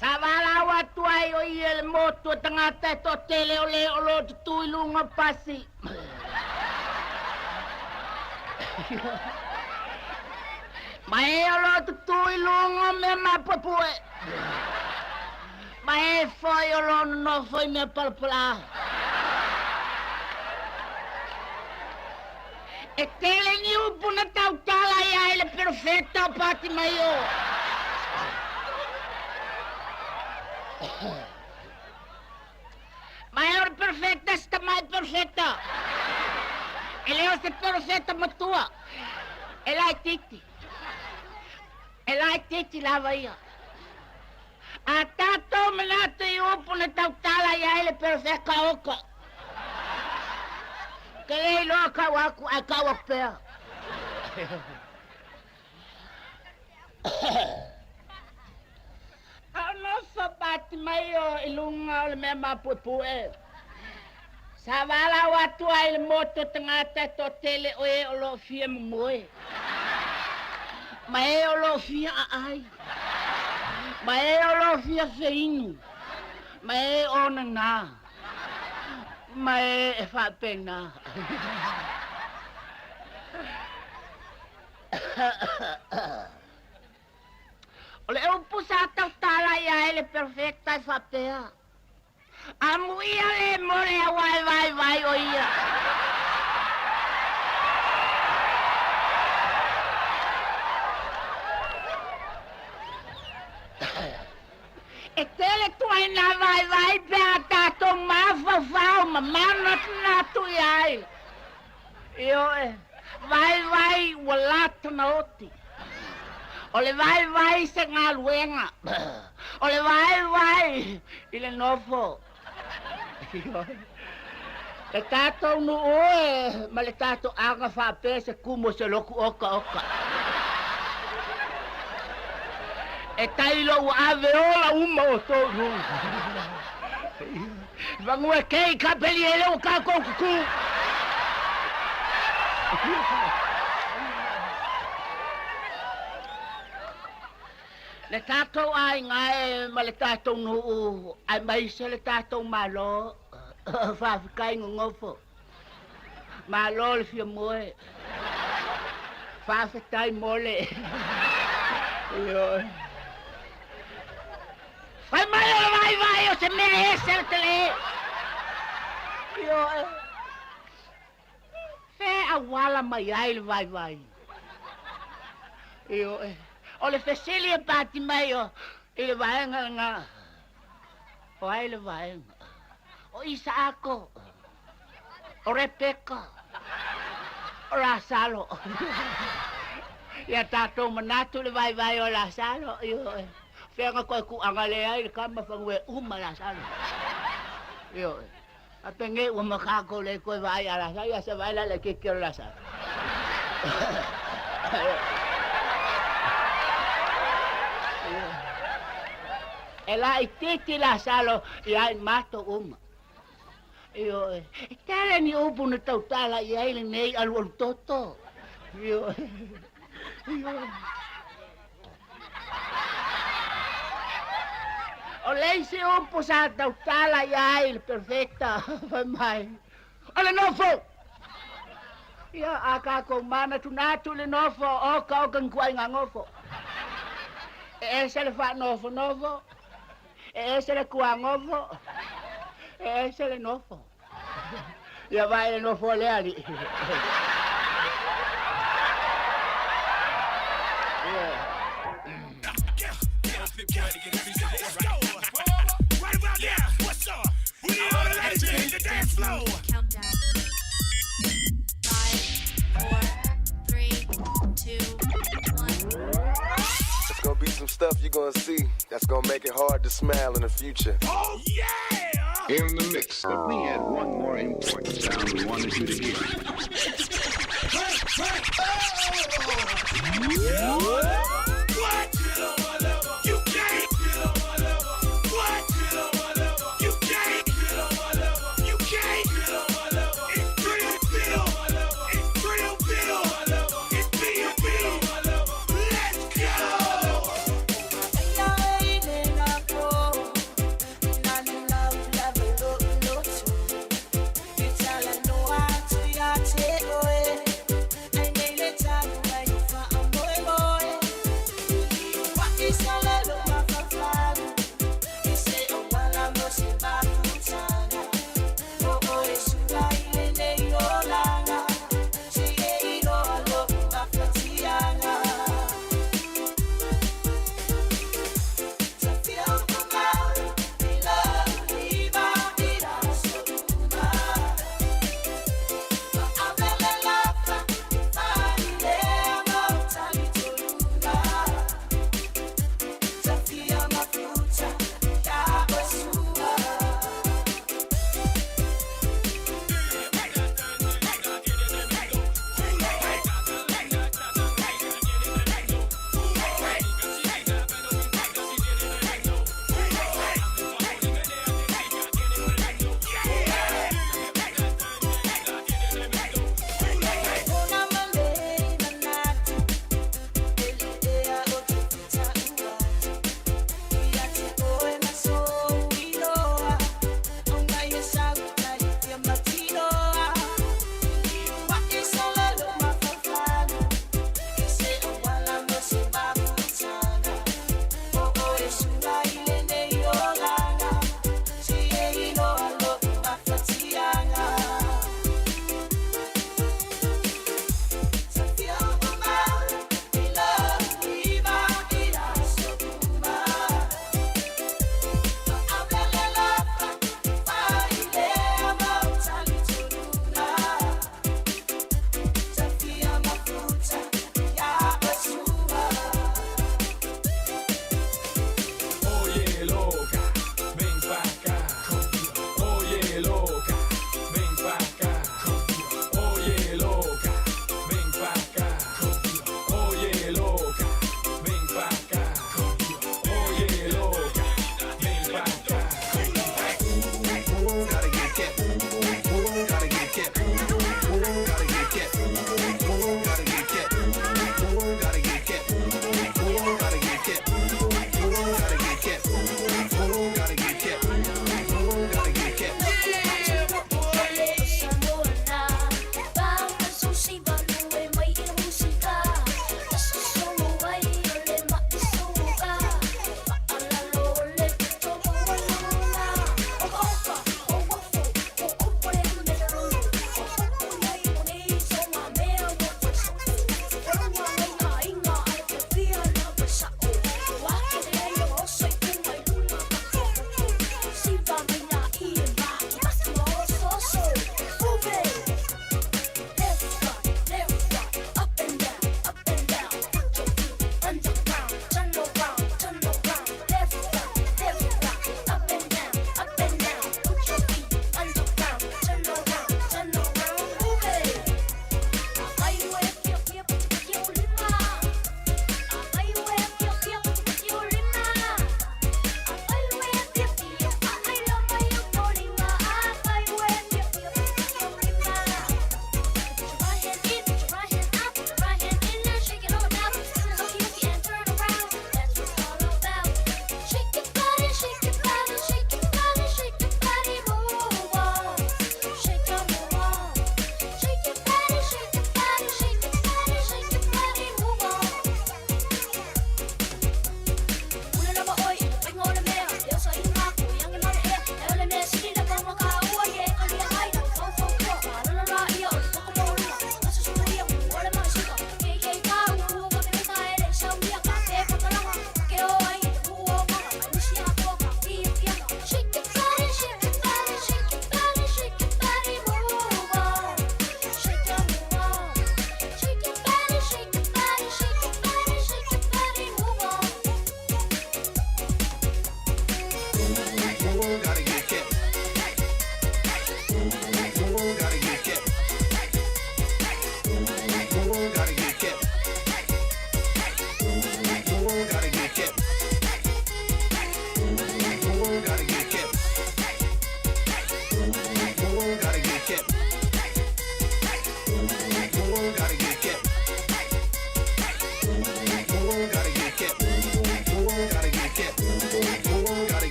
Savala watu ai o ile moto tangata to tele ole olo tu ilunga pasi. Mai olo tu ilunga me mapapue. Mai foi olo no foi me palpala. E telling you puna tautala ya ile perfecta pati mayo. Mayor perfecta sta mai perfecta. Eleo se perfecta matua. Elai titi la vaya. Atato menato you puna tautala ya ile perfecta oka. Kaya lo akawa pea. Ano sa pati mayo ilunga o mema pupue. Sa wala watu ay moto tangata to tele oe olo fie mmoe. Mae olo fie ai. Mae olo fie feinu. Mae ona na. Mae fa pena. Ole un pusata tala ya ele perfecta fa pea. Amuia le more vai oia. E tele tu na vai beata to mafa mamma na tu ai. Io vai walat noti. Ole vai se ngaluenga. Ole vai ile nofo. Le tato no oe, ma le tato anga fa pese kumo se loku oka. E tailo aveola uma o todo. Vamos e kei kapeliele o kako kuku. Le tato ai ngai ma le tato no ai mai se le tato malo fa kai ngofo. Malo le fie moe. Fa tai mole. Yo. Vai, o se me ese el tele. Yo. Fe awala mai ai vai. Yo. Ole fesili pati mai o. Ile vai nga. O ile vai. O Isako. O Rebecca. O Lazaro. Ya tato manato le vai o Lazaro. Yo. Fenga ko ku angale ai kama fangwe Lazaro. Yo. Apenge o makako le ko vai a Lazaro ya se vai la le que quiero Lazaro. Ela ititi Lazaro ya mato Yo. Tele ni upu na tautala ya ile nei al toto. Yo. O lei se upo sa tautala ya il perfecta mai. Ale nofo. Ya aka ko mana tunatu le nofo o ka kan kwai ngofo. Ese le fa nofo. Ese le kwa ngofo. Ese le nofo. Ya va el nofo le ali. Countdown. 5, 4, 3, 2, 1. It's gonna be some stuff you're gonna see that's gonna make it hard to smile in the future. Oh, yeah! In the mix. But we had one more important sound we wanted you to hear. What? You can't. What? You can't. You can't. It's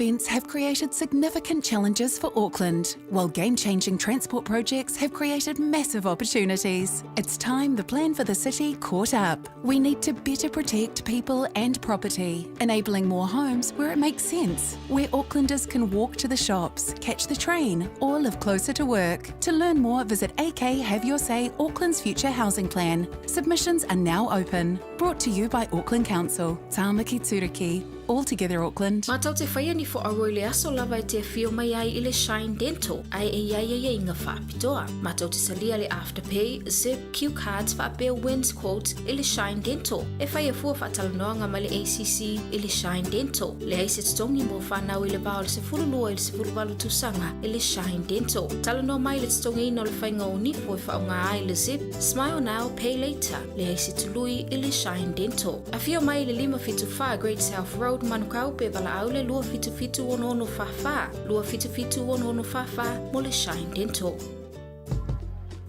events have created significant challenges for Auckland, while game-changing transport projects have created massive opportunities. It's time the plan for the city caught up. We need to better protect people and property, enabling more homes where it makes sense, where Aucklanders can walk to the shops, catch the train, or live closer to work. To learn more, visit AK Have Your Say Auckland's Future Housing Plan. Submissions are now open. Brought to you by Auckland Council. Tāmaki Turiki. All together Auckland. Mātau te whaia ni fo aroe le aso lava e te whio mai ai i le Shine Dental. Ai e ia inga whaapitoa. Mātau te salia le Afterpay, Zip, Q Cards whaapea wins quotes i le Shine Dental. E whaia fua whaatalanoanga mai le ACC i le Shine Dental. Le aise tongi mo whanau i le bao le se furulua i le se furuwalu tusanga i le Shine Dental. Talanoa mai le tongi ino le whainga o nifo i whaunga ai le Zip, Smile Now, Pay Later. Le aise tului i le Shine Dental. A whio mai le 5-5 Great South Road Manukau pe wala au le lua fitu ono whawha. Lua fitu ono whawha mo le Shine Dental.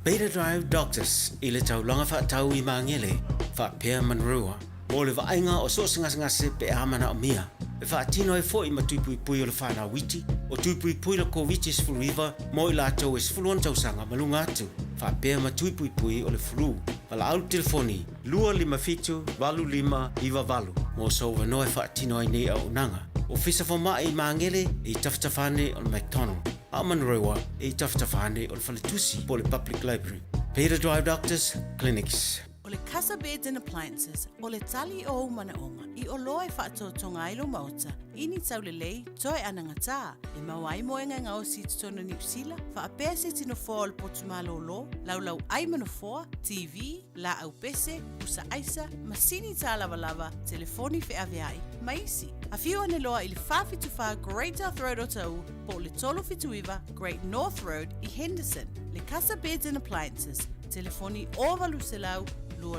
Beta Drive Doctors i le taulanga whaatau i maangele whaapea manrua. Mo le vainga o so ngase pe amana o mia. E whaatino e fo i matuipui o le whana witi. O tuipui le COVID sfuluiva mo i lātou e sfuluan tausanga malunga atu. Whaapea matuipui o le flu. Wala au telefoni, 255-25 mo so wanoe whaatino ai nei au nanga. O fisa whamai i maangele i taftafane o le McDonald. A manrewa i taftafane o le Whaletusi po le Public Library. Peter Drive Doctors Clinics. O le Casa Beds and Appliances, o le tali o manaonga, i o loa e whaatotonga ilo mauta, ini tau le lei, toi anangata, e mawai moenga ngā o si tutona New Zealand, whaapea se tino fōa o le potumalo lo, laulau ai manofoa, TV, la au pese, usa aisa, masini tā lava, telefoni whi aveai, maisi. A whiu ane loa i le whawhituwha Great South Road o tau, po le tolo whituiva Great North Road i Henderson, le Casa Beds and Appliances, telefoni o valu se lau, lua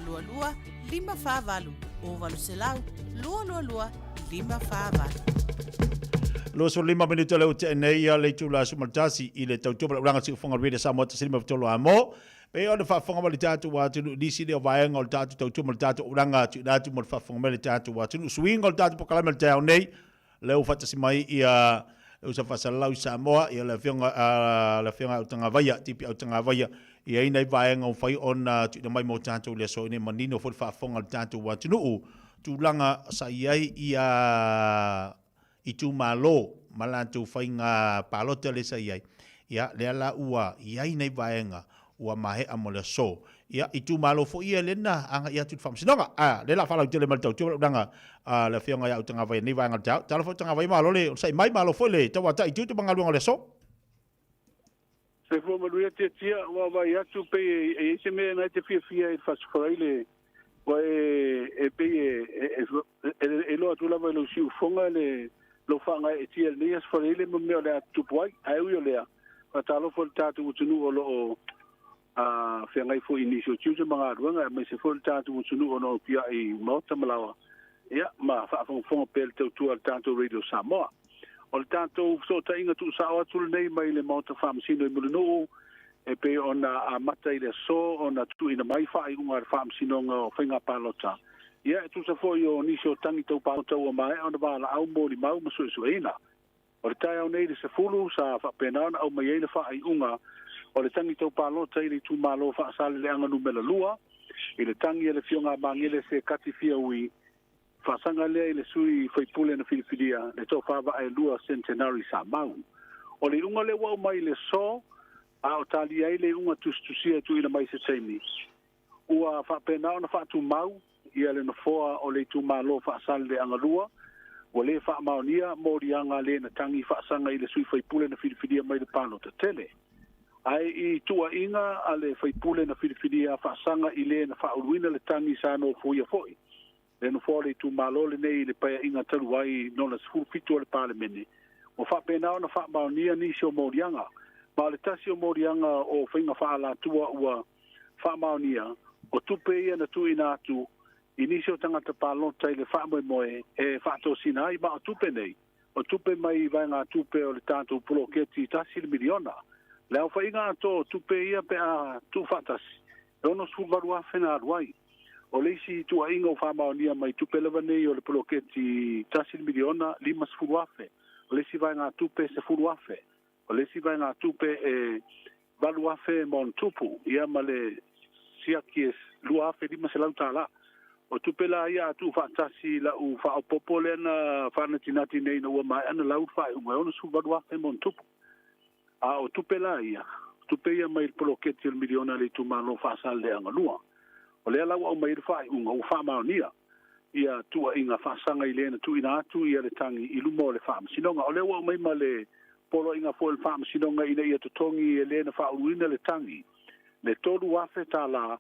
555 o valu se lau lua 555. Lo so 5 minuto le ute nei ia le tula sumaltasi i le tautupa le uranga si ufonga rede sa mota silima vitolo amo. Pe o le whafonga mali tatu watu nisi leo vaenga o le tatu tautupa le tatu uranga tu natu mo le whafonga mali tatu watu suinga o le tatu pokalama le tau nei leo fatasi mai ia usa fasalau Samoa ia le whionga au tanga vaia tipi au tanga vaia ia nei vaenga o whai ona tu mai mo tatu le so ne manino fo le whafonga le tatu watu nuu tu langa sa iai ia i tu malo malantu whainga palota le sa iai ia le ala ua iai nei vaenga ua mahe amole so ia i tu malo fo ia lena anga ia tu whamsinonga le la whalau tele maltau tu langa le whionga ia utanga vai nei vaenga tau tala fo tanga vai malo le sai mai malo fo le tawa ta i tu te bangaluanga le so se fo maluia te tia wa vai atu pe e se me na te fia e fasfraile wa e pe e lo atu lava lo siu fonga le lo fanga e tia le as fraile mo me le atu poi ai u le a talo fo tatu utunu o lo a whiangai fo inisio tiuta mga ruanga me se fo tatu utunu o no pia i mauta malawa ia ma whaafonga pel tau tua tanto Radio Samoa o le tanto so ta inga tu sa o tu nei mai le mauta whaamsino i mulino e pe ona a mata i le so ona tu ina mai whaai unga whaamsino o whainga palota ia e tu sa fo i o nisio tangi tau palota ua mai ona wala au mōri mau masu e sueina o le tai au nei le se fulu sa whapenaona au mai eile whaai unga o le tangi tau palota i le tu malo whaasale le anga numela lua i le tangi e le fionga mangele se kati fia ui whaasanga lea i le sui whaipule na Filipidia le tau whaava ai lua centenary sa mau. O le unga le wau mai le so, a o tali ai le unga tustusia tu ina mai se teimi. Ua whapena ona whaatu mau, ia le na foa o le tu malo whaasale le anga lua, o le wha maonia mōri anga le na tangi whaasanga i le sui whaipule na Filipidia mai le pano te tele. Ai i tua inga a le whaipule na Filipidia whaasanga i le na whauruina le tangi sa no fuia foi. Le no fole tu malole nei le paia inga talu ai no na sfu fitu le parlemene o fa pena ona fa maonia ni sio morianga ma le tasio morianga o finga fa la tua ua fa maonia o tupe ia na tu ina tu inisio tanga te palota le fa moe e fa to sinai ma o tupe nei o tupe mai vai nga tupe o le tanto proketi tasi miliona le o fa inga to tupe ia pe a tu fatas no sfu barua fena ruai o leisi tu ainga o whamaonia mai tu pelewa nei o le poloketi tasil miliona 5 furuafe. o le si vai ngā tupe se furu afe, o le si vai ngā tupe e valu afe mon tupu, ia ma le siaki e lua afe lima se lau tāla. O tupe la ia atu whaatasi la u whaopopo le na whanatinati nei na ua mai ana lau whae unga ona su valu afe mon tupu. A o tupe la ia, tupe ia mai poloketi il miliona le tu malo whaasal le anga lua. O lea lau au mai whae unga u whaamaonia. Ia tua inga whaasanga i lena tu ina atu ia le tangi i lumo le whaamasinonga. O lea au mai ma le polo inga fo le whaamasinonga ina ia tutongi e lena whauruina le tangi. Le tolu afe tā la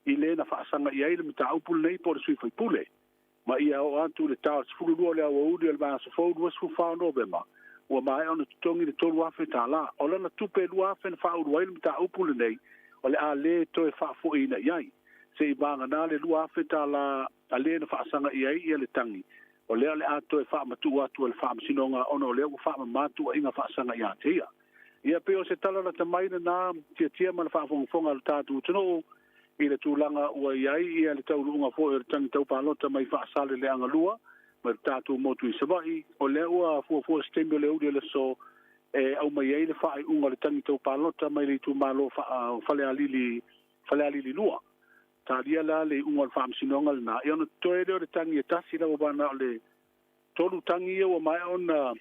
i lena whaasanga i aile mita upul nei po le sui whai pule. Ma ia o antu le tau sifuru lua le awa uri le maa sifou lua sifu whao novema. Ua mai ona tutongi le tolu afe tā la. O lana tupe lua afe na whauru aile mita upul nei. O le a le toe whaafo ina iai. Se i banga nā le lua afe tā la a le na whaasanga i ai ia le tangi. O lea le ato e whaamatu atu le whaamasinonga ona o lea u whaamamatu inga whaasanga i atea. Ia peo se tala na tamaina nā tia mana whaafonga le tātu tano i le tūlanga ua i ai ia le taurunga fo e le tangi tau pālota mai whaasale le anga lua mai le tātu motu i sawahi. O lea ua fua stemio le uri le so e au mai ai le whaai unga le tangi tau pālota mai le tu malo whale alili lua. Tālia la le unga le whaamsinonga le nā. Iona toe leo le tangi e tasi la wabana o le tolu tangi ia wa mai ona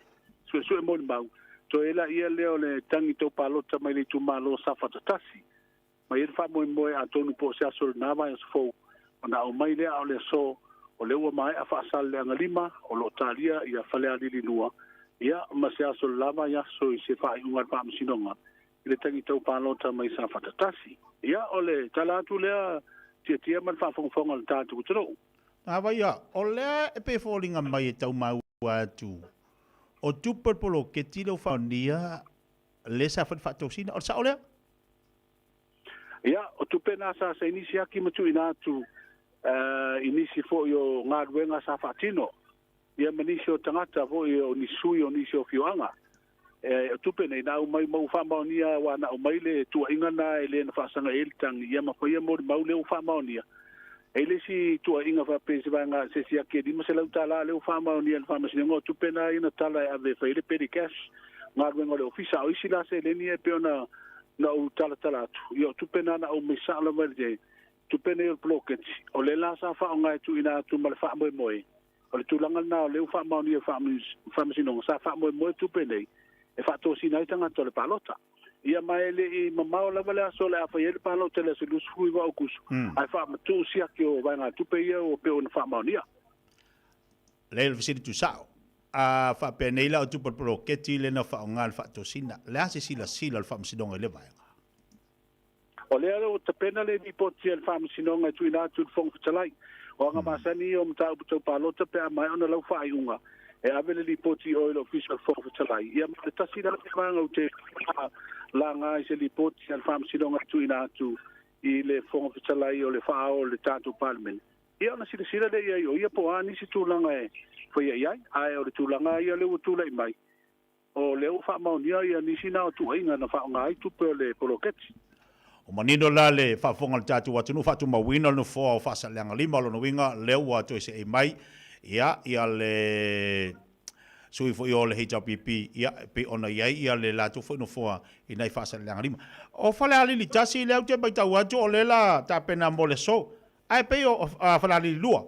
sue mo le mau. Toe la ia leo le tangi tau pālota mai le tu malo safata tasi. Mai e wha moe a tonu po se aso le nāwai o sifou. Ona au mai lea o le so o le ua mai a whaasal le anga lima o lo tālia ia whale alili lua. Ia ma se aso le lava ia so i se whaai unga le whaamsinonga. I le tangi tau pālota mai safata tasi. Ia o le talatu lea tia man whaafonga le tātu kutaro. Awa ia, o lea e pe fōringa mai e tau mau atu. O tupar polo ke tilo whaunia le sa whaatosina, o sa o lea? Ia, o tupe nā sa inisi aki matu ina atu inisi fo i o ngā ruenga sa whaatino. Ia manisi o tangata fo i o nisui o nisi o fioanga. O tupe nei nā umai mau whamaonia wa nā umai le tua ingana e le na whaasanga e litangi. Ia mawhaia mori mau leo whamaonia. E le si tua inga whapesi vanga se si ake lima se lau tala leo whamaonia le whamasinonga. O tupe nā ina tala e ave whaile peri cash. Ngā ruenga le ofisa o isi la se leni e peo na u tala atu. Ia o tupe nā na o me saala mai le tupe nei o bloketi. O le la sa whaonga e tu ina atu ma le whaamoe moe. O le tūlanga nā o leo whamaonia whamasinonga. Sa whaamoe moe tupe nei. E whaatosi nai tanga tole palota. Ia mai le i mamao lava le aso le awha iele palota le se lusu hui wa okusu. Ai whaamatu siaki o vainga tupe ia o peo na whaamaonia. Le visiri tu sao. A whaapea neila o tupa pro keti le na whaonga le whaatosina. Le ase sila le whaamsinonga le vainga. O lea o tapena le ni poti le whaamsinonga tu ina tu whong fitalai. O anga masani o mta uputau palota pe a mai ona lau whaaiunga. E avele li poti oil official for fitalai. Ia ma le tasi na le whanga o te la ngā i se li poti al whaamsinonga tu ina atu i le whonga fitalai o le whaao le tātou parliament. Ia ona sila le ia o ia po a nisi tūlanga e whaia iai. Ai o le tūlanga ia leo tūlai mai. O leo whaamaunia ia nisi nao tu ainga na whaonga ai tupe o le poloketi. O manino la le whaafonga le tātou atunu whaatu mawina no fōa o whaasa leanga lima lo no winga leo atu e se e mai. Ia le sui fo i o le HRPP ia pe ona iai ia le lato fo no foa i nei whaasa leanga lima. O whale alili tasi leo te mai tau atu o le la ta pena mo le so. Ai pe o whale alili lua.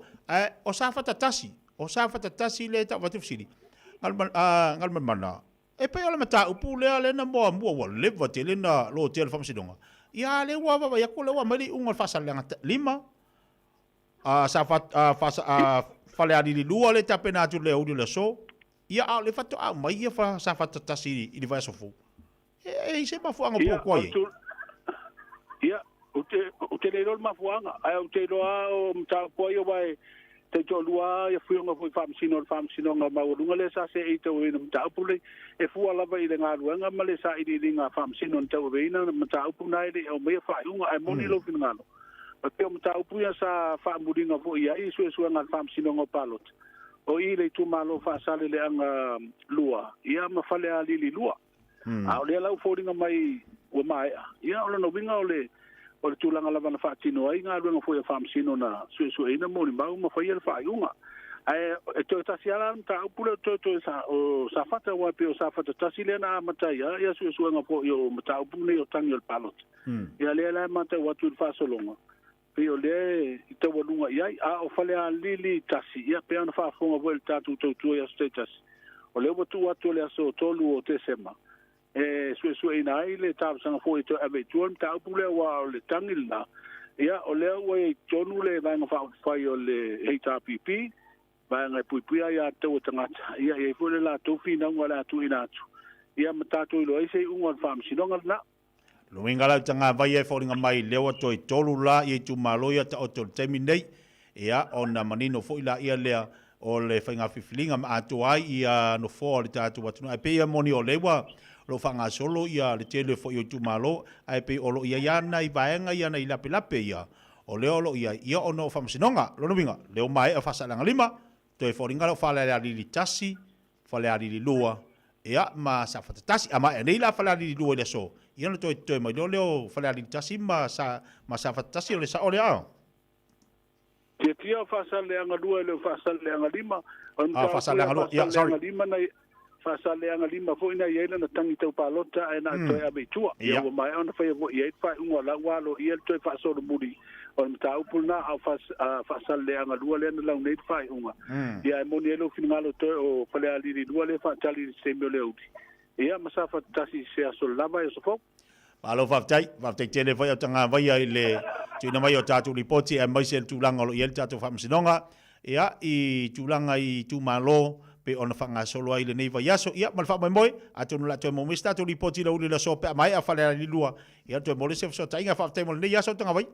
O sa whata tasi le ta watu fsiri. Ngalman mana. E pe o le mata upu lea le na moa wa lewa te le na lo te le whamasidonga. Ia le ua wawa ia ko le ua mari unga whaasa leanga lima. Sa whasa fale alili lua le tapena atu le audio le so. Ia au le fato au mai ia sa fata tasi i le vai sofu. E se mafuanga po koe. Ia, o te le rol mafuanga. Ai o te roa o mta koe o vai te to lua ia fuionga fui whamsinonga maurunga le sa se eita o ina mta upule. E fua lava i le ngā ruanga ma le sa i li ngā whamsinon tau veina mta upuna i le au mea whaiunga ai moni lo fina ngalo. Pe o mta upuia sa whaamuringa fo ia i sue ngā whamsinonga palot. O i le tu malo whaasale le anga lua. Ia ma whale a lili lua. A o lea lau fōringa mai ua mai. Ia o lana winga o le tūlanga lava na whaatino ai ngā ruanga fo ia whamsino na sue ina moni mau ma whaia le whaiunga. e to tasi ala ta upule to sa fata wa pe sa fata tasi le na mata ya su nga po yo mata upune yo tangi el palot ya le la mata wa tu fa solonga pe o le to lunga ya o fale a lili tasi ya pe ana fa fonga volta tu ya status o le tu wa tu le so to lu o te sema su ina ile ta sanga fo to ave tu ta upule wa le tangi la ya o le wa tonu le va nga fa yo le HRPP ba ngai pui ya te o tangata ia e fole la to fina ngala tu ina tu ia mata to lo ise ungon fam sinonga na lo ingala tanga vai e foringa mai lewa to tolu la i tu malo ya ta o to terminate ia ona manino fo ila ia lea o le fainga fifilinga ma atu ai ia no fo le tatu watu ai pe ia moni o lewa lo fanga solo ia le tele fo i tu malo ai pe o lo ia yana i vaenga ia na ilape lape ia o leo lo ia ono fam sinonga lo no winga leo mai a fasa langa lima to e foringa lo fale ali li tasi fale ali li lua ia ma sa fatatasi ama e nei la fale ali li lua le so ia no to mai leo fale ali tasi ma sa fatatasi o le sa o le a ke tia fasa le anga lua le fasa le anga lima fasa le anga lua ia sorry lima na fasa le anga lima fo ina ia na tangi tau palota e na to e abetua ia mai ona fa ia fa unga la walo ia to fa so do budi on ta upulna a fasa le anga lua le na nei fa unga ia moni elo finalo to o fale ali lua le fa tali semio le uti ia masafa tasi se aso lava e so fo alo fa tai tele vai tanga vai ai le tuna mai o tatu ripoti e mai sel tulanga lo yel tatu fa msinonga ia i tulanga i tu malo pe ona fanga solo ai le nei vai aso ia mal fa mai moi atu la to mo mista tu ripoti lo le so pe mai a fale ali lua ia to mo le se so tainga fa te mo nei aso tanga vai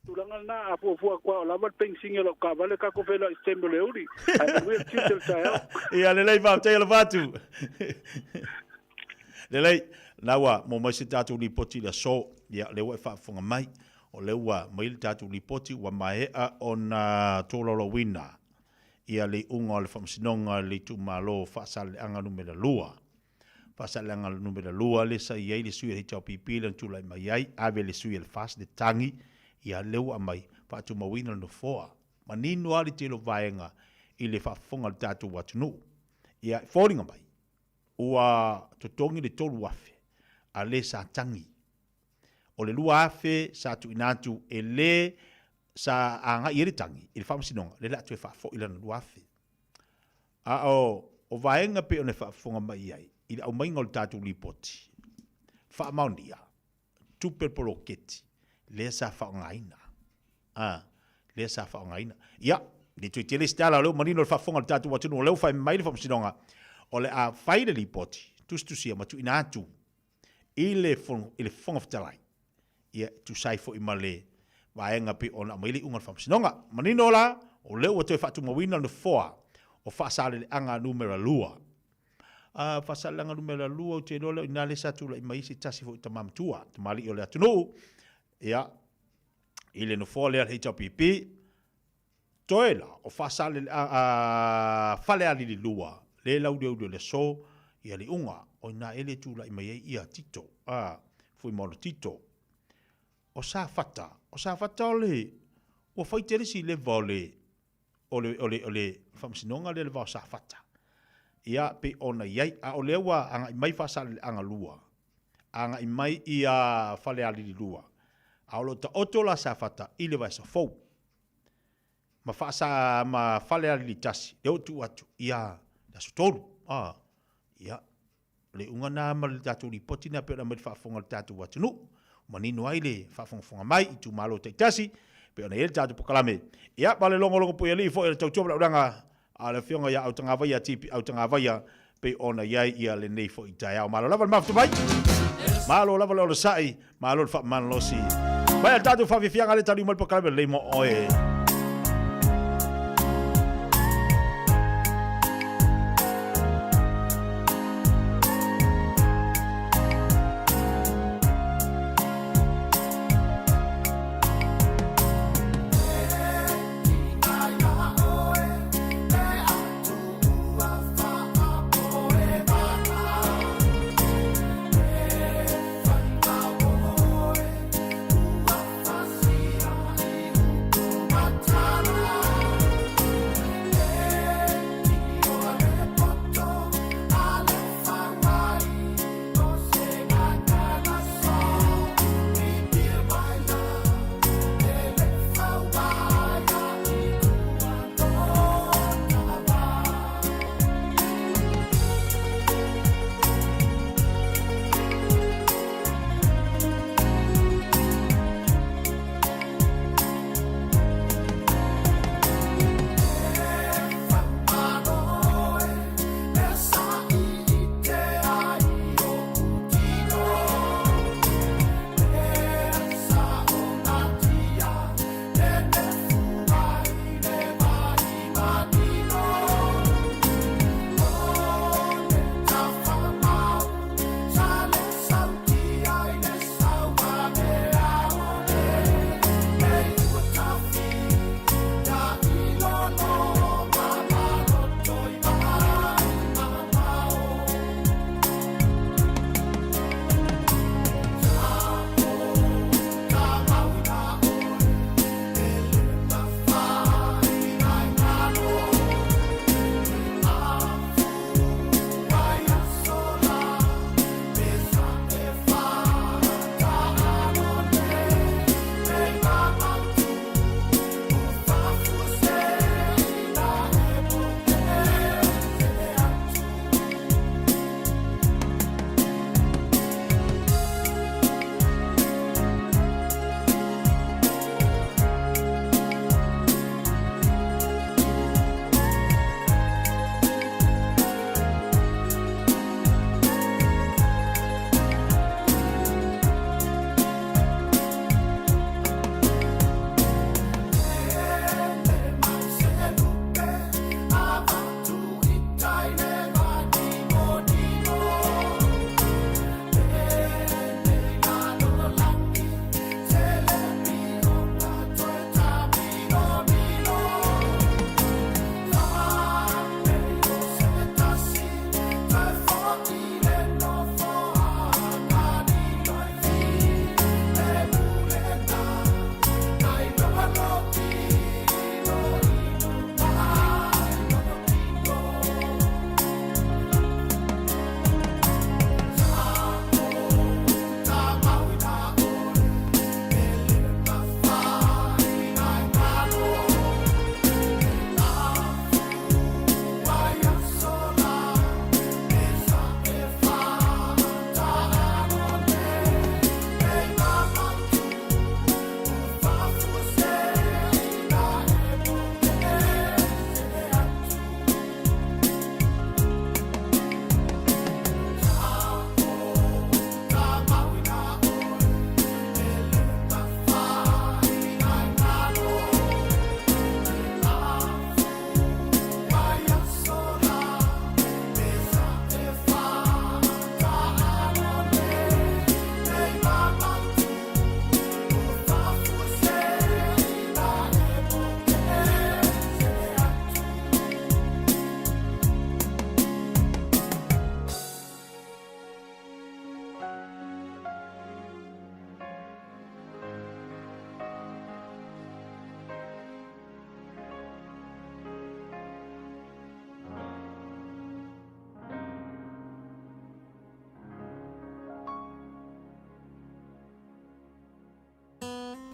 tulanga na apo fu kwa la val pensing lo ka vale ka ko fela stembo le uri ai we titel sa ia le lei va te le vatu le lei lawa mo mai se tatu ripoti la so ia le wa fa funga mai o le wa mai le tatu ripoti wa mai a ona tololo wina ia le unga le famsinonga le tu malo fa sal anga numero lua fa sal anga numero lua le sa ia le sui le tau pipi le tu lai mai ai ave le sui le fast de tangi ia leu a mai pa tu mawina no foa manino ali te lo vaenga i le fafonga le tatu watunu ia falling mai ua totongi le tolu wafe a le sa tangi o le lua afe sa tu inatu e le sa anga i le tangi i le famsinonga le la tu e fafo i le lua afe a o vaenga pe o ne fafonga mai ai i le au mainga o le tatu lipoti fa maundia tupe poloketi le sa faongaina le sa faongaina ia le tu tele stala lo manino fa fonga tatu watu no le fa mai le fa sinonga o le a faile li poti tu sia matu inatu ile fonga ftalai ia tu sai fo imale vaenga pe ona mai le unga fa sinonga manino la o le o te fa tu mawina no foa o fa sale le anga numero lua fa sale anga numero lua o te lole ina le sa tu la mai se tasi fo tamam tua tamali o le atu ia ile no fole al HPP toela o fasale fale ali li lua le laudio le so ia li unga o na ele tu la mai ia tito foi mono tito o sa fata le o foi tere si le vole ole famsinonga le va sa fata ia pe ona ia o le wa anga mai fasale anga lua anga mai ia fale ali li lua aulo ta otola sa fata ile vai sa fo ma fa sa ma fale ali tasi eu tu atu ia da sutolu ia le unga na ma le tatu ripoti na pe na me fa fonga tatu watu no manino ai le fa fonga mai tu malo te tasi pe ona ele tatu pokalame ia bale longo po ele fo ele tau tobla uranga ala fionga ya autanga vai tipi autanga vai pe ona ia le nei fo itaia malo lava maftu mai malo lava lo sai malo fa man lo si vai tatu fa fianga le tatu mal pokalame le mo oe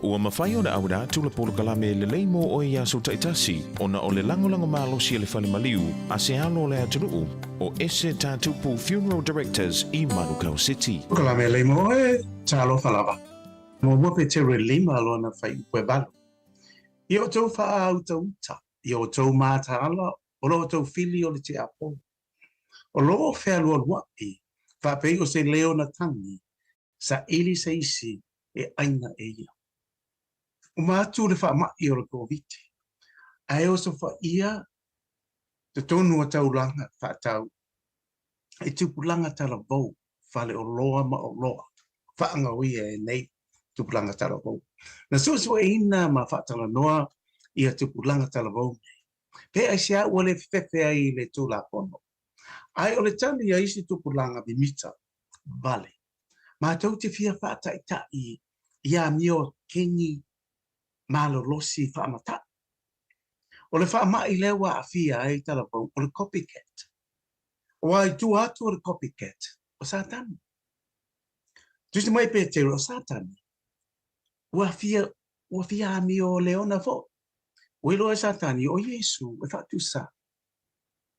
Ua mawhai o na aura tula polo kalame le leimo o ia so taitasi o na o le langolango malo si le whale maliu a se alo le atunuu o ese tātupu Funeral Directors i Manukau City. Kalame leimo e talo falava. Mo wape te re lima alo na whai ue balo. I o tau wha au tau uta. I o tau māta ala o lo tau fili o le te apo. O lo whea lua wai wha pei o se leo na tangi sa ili se isi e aina e ia. O mātu le wha mai o le COVID. Ai o so wha ia te tonu a tau langa wha tau e tupulanga tala vau whale o loa ma o loa. Wha anga uia e nei tupulanga tala vau. Na so e ina ma wha tala noa ia tupulanga tala vau. Pe ai sia ua le fefe ai le tula pono. Ai o le tani ia isi tupulanga bimita. Vale. Ma tau te fia whata i tai ia mio kengi malo losi whaamata. O le whaamai lewa a fia ai tala vau o le copycat. O ai tu atu o le copycat o Satani. Tusi mai pe te o Satani. Ua fia a mio leona fo. O ilo e Satani o Yesu e whatu sa.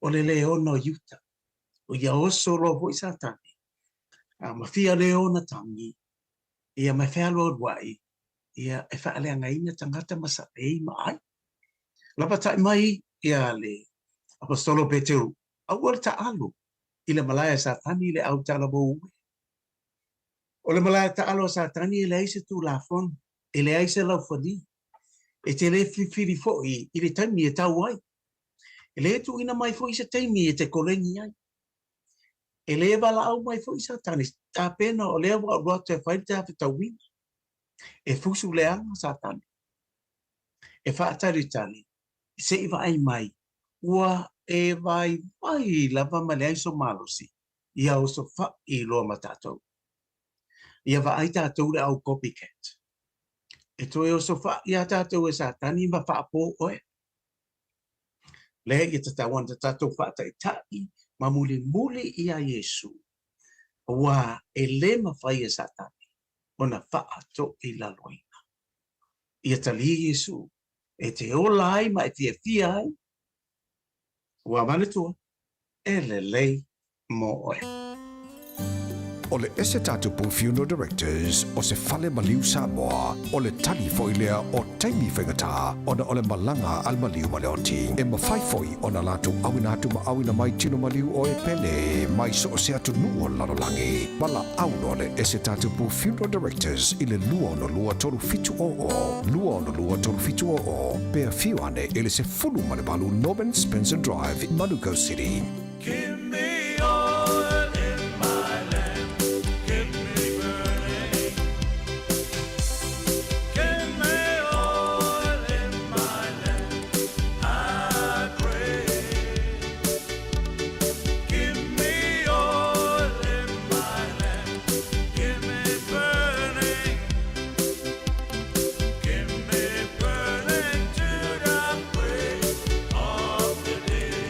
O le leona o Yuta. O ia oso rovo i Satani. Ma fia leona tangi. Ia mai whalo wai. Ia e whaaleanga ina tangata masa ei mai. Lapa tai mai ia le apostolo Petru. Au ta alu. I le malaya Satani le au tala bo ue. O le malaya ta alo Satani le aise tu la fon. E le aise lau fani. E te le whiwhiri fo i le taimi e tau ai. E le tu ina mai fo i se taimi e te kolengi ai. E le wala au mai fo i Satani. Ta pena o lea wa te whaita a whita wina. E fusu le anga Satani. E whaatari tali. Se iwa ai mai. Ua e vai lava ma le aiso malosi. Ia o so wha i loa matatou. Ia wa ai tātou le au copycat. E toi o so wha ia tātou e Satani ma wha po oe. Le ia tatawan tātou wha tai tai. Ma muli ia Yesu. Ua e le mawhai e Satani. Ona wha ato i la loina. Ia tali Yesu. E te ola ai ma e fia ai. Ua manatua. E le lei mo oe. O le ese tātupu Funeral Directors o se whale maliu Samoa o le tali foilea o taimi whengata o na o le malanga al maliu maleoti. E mawhai foi o na latu awina atu ma awina mai tino maliu o e pele mai so o se atu nuo lalolangi. Mala auno le ese tātupu Funeral Directors i le lua no lua toru fitu o o. Lua no lua toru fitu o o. Pea fiuane i le se fulu malebalu Norman Spencer Drive in Manukau City. Give me oil in my lamp. Give me burning. Give me oil in my lamp. I pray. Give me oil in my lamp. Give me burning. Give me burning to the break of the day.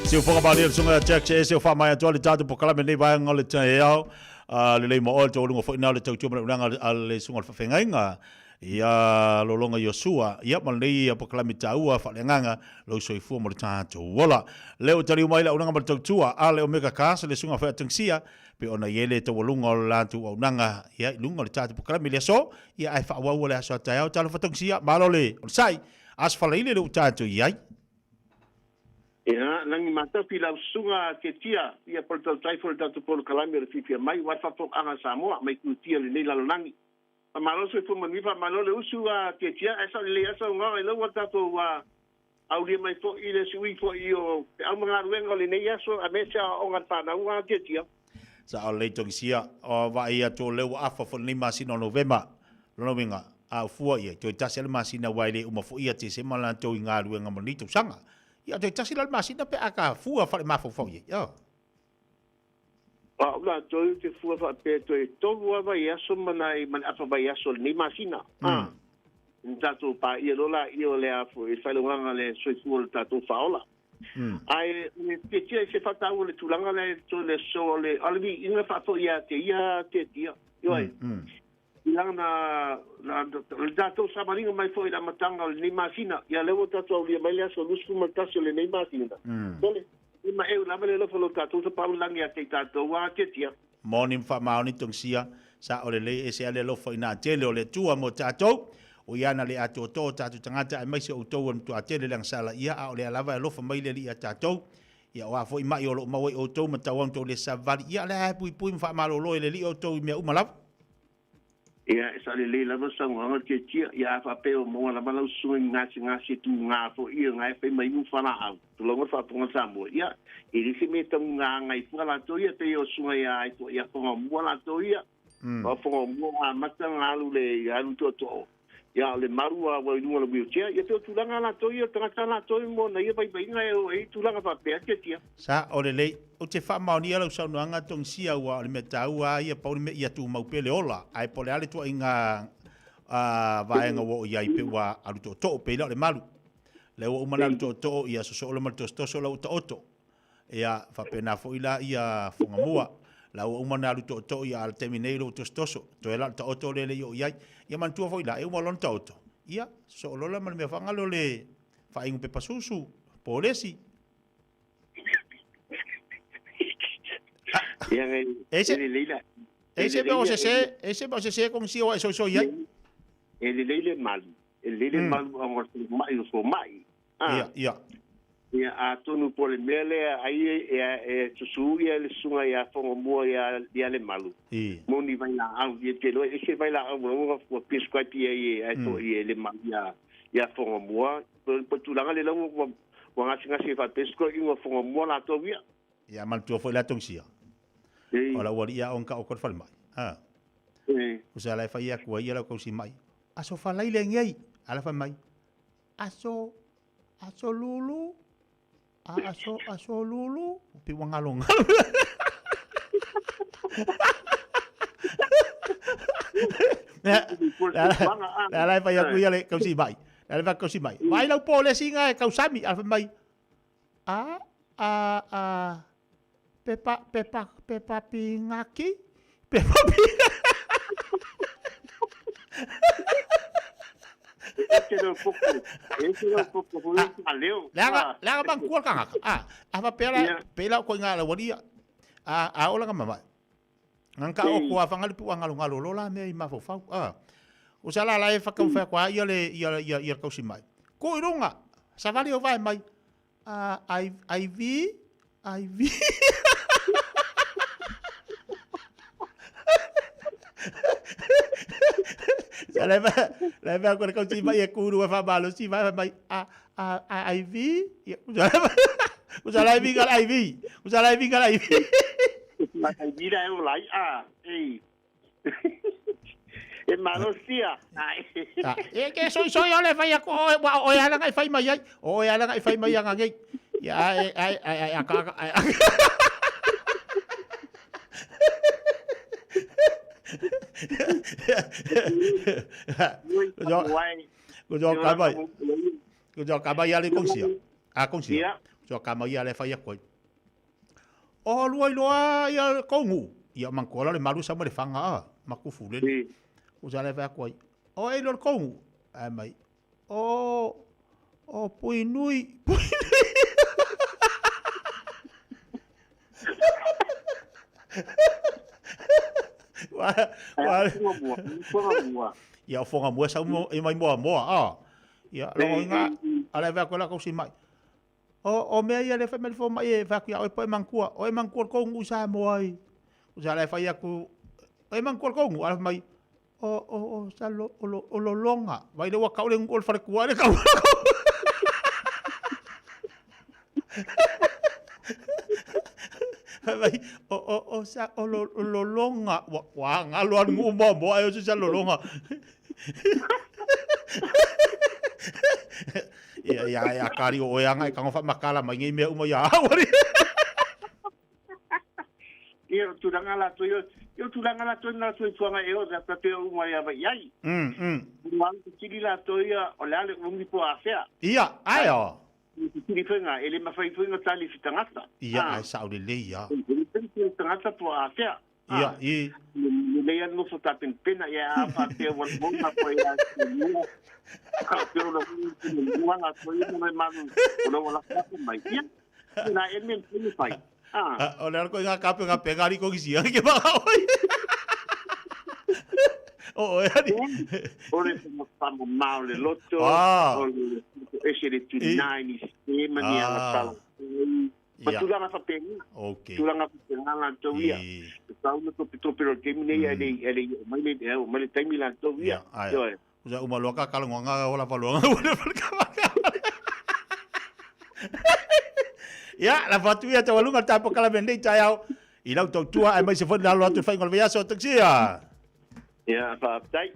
Siu fonga ba le sunga check che siu fa mai to le tatu pokala me nei vai ngol te eo le le mo ol to lungo fo ina le tau tu manga le sunga fa fengainga ia lolonga Yosua ia mal nei pokala me taua fa le nganga lo so fu mo tatu wala le o tali mai la unanga ma tau tua ale o mega casa le sunga fa tangsia pe ona yele to lunga la tu unanga ia lunga le tatu pokala me le so ia ai fa wa wala so tau talo fa tangsia malole sai as fa le le tatu ia Ia, nangi mata pila sunga ke tia, ia portal taifo tatu polo kalami re fifia mai, wafa fok anga Samoa, mai kutia le nei lalo nangi. Malo so fu manifa, malo le usu ke tia, esa le esa unga, ilo watato wa au lia mai fo ile sui fo io, au mga ruenga le nei aso, a mecha o ngatana unga ke tia. Sa o le tongisia, o wa ia to leu afa fo ni masino November, lono winga, a fua ia, to tasi le masina waile uma fo ia te se mala to inga ruenga monito sanga. Ia te tasi lal masina pe aka fua fa mafo fo ye. Yo. Wa ula to te fua fa pe to wa va yaso manai man afa va yaso ni masina. Ntato pa ia lola io le afo e fa longa le so fu tato faola. Ai te tia se fa tau le tulanga le to le so le albi inga fa fo ia te tia. Yo ai. Ilana la dato sabaringa mai foi da matanga ni masina ya levo tato lia mai le so lusu matasio le ni masina dole ima eu la mele lo folo tato so paulangi ate tato wa tetia morning fa maoni tongsia sa ole le ese ale lo foi na tele ole tua mo tato o yana le ato to tato tangata mai se o to on to atele lang sala ia a ole lava lo fa mai le ia tato ia wa foi mai o lo mai o to matawan to le savali ia le pui fa malo lo le li o to me u malava. Ia esa le lava sanga ke tia ia fa pe o mo la bala swing ngasi tu nga fo ia nga pe mai u fala au tu lo fa ponga sambo ia i disi me tam nga ngai fu la to ia te o sunga ia ai to ia fo mo la to ia o fo mo a mata nga lu le ia lu to ia le maru a wa lu le tia ia te tu langa la to ia tanga la to mo na ia pai nga e tu langa fa pe ke tia sa ole le o te fa maoni ala usau noanga tong sia ua le metau a ia pauli me ia tu mau pele ola ai pole ale tua inga vaenga wo ia ipe ua alu to pe le malu le o umana alu to ia so le mal to la oto ia fa pena fo ila ia fonga mua la o umana alu to ia al terminero to to ela to le yo ia man tu fo ila e mo lon to ia so lo la mal me fanga lo le fa ingu pe pasusu polesi. Ese veo se con si o eso soy ya. El leile mal amor mai so mai. Ya. Ya a tonu por el mele aí susu ia le sunga ia fongo mo ia le malu. Moni vai lá au ia te lo ese vai lá au o pesco ia to ia le mal ia fongo mo por tu langa le lo o ngasi fa pesco i o fongo mo la to via. Ya mal tu foi la tongsia. Ola waria on ka o kor falmai. Usa la fa ia ku ia la ko si mai. Aso fa lai le ngai, ala fa mai. Aso lulu. Aso lulu, pi wangalong. La fa ia ku ia le ko si mai. La fa ko si mai. Vai la pole singa ka usami ala fa mai. Pepa pingaki. Pepa pingaki. Ese no poco valeu. Laga bang kual kanga. Apa pela ko ngala wadia. Ola nga mama. Ngka o ko afanga pu ngalo lola me ma fo fau. Usala la e fa ka fa kwa ia le ko si mai. Ko irunga. Sa vale o vai mai. IV leva agora que eu tive aí curu vai falar se vai IV usa live gal IV mira eu lá ei e malosia e que soy yo le vai o ya la fai mai o ya la fai mai ngai ya ai Cô cho cái vậy ali công xỉa. Công xỉa. so ka mai ale fai ko o luai loa ia kongu ia mangkola le malu sama le fanga makufu le o sa le fa ko o e lo kongu ai mai o pui nui ia fonga mua sa e mai moa ia lo nga ala va ko la ko si mai o me ia le fa me fo mai va ku o e mangkua ko ngu sa moi o sa le fa ia ku o e mangkua ko ngu ala mai o sa lo longa vai le wa ka le ngol fa ku ale ka vai o sa o lo longa wa ngalo an ngu mo ayo sa lo longa ya kari o ya ngai ka fa makala mai ngi me uma ya wari ia tulanga la to yo tulanga la to na to fuanga e o da pe uma ya vai ai man tili la to ia o la le ungi po afea ia ayo tili fenga ele ma fai fenga tali fitangata ia ai sa o le ia fitangata po afea ia le ia no fota pena ia fa te won na po ia ka pe o no na to ia no manu o no la ka mai ia na e men tili fai o le ko nga ka pe nga pegari ko ki sia ke ba oi o o le mo famo mal le loto o le ese de 29 sistema ni ala sala Patulanga fa penga. Okay. Tulanga fa penga la to ia. Tau no to pero que mine ia ele mai taimi la to ia. Yo. Usa uma loka kala ngonga ola falonga. Ya, la fatuia te walunga tapo kala bende tayau. Ila to tua ai mai se foi la lo atu fai ngol via so taxia. Ya, fa tai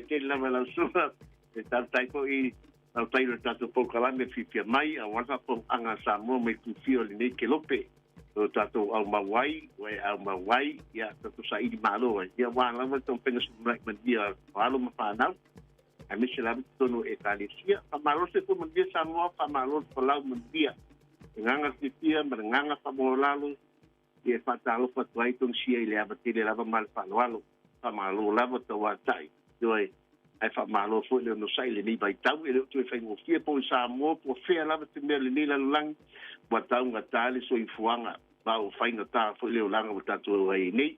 ke la mala sua. Está tai ko i au tai le tatu po kala me fifia mai a wasa po anga sa mo me tu fio le ne ke lope. O tatu au mawai, ya tatu sa i malo. Ya wa la mo ton penga black man dia. Walo ma fa na. A mi se la tono e talisia. Pa malo se po man dia sa mo pa malo po la man dia. Nganga fifia, nganga pa mo lalo. Ia fatalo fatuai tong sia ile abatile lava mal pa walo. Pa malo lava to wa tai. Doi ai fa malo fo le no sai le ni vai tau e tu fai mo fie po sa mo po fe la te me le ni la lang wa tau nga tali so i fuanga ba o fai nga ta fo le lang o tatu ai ni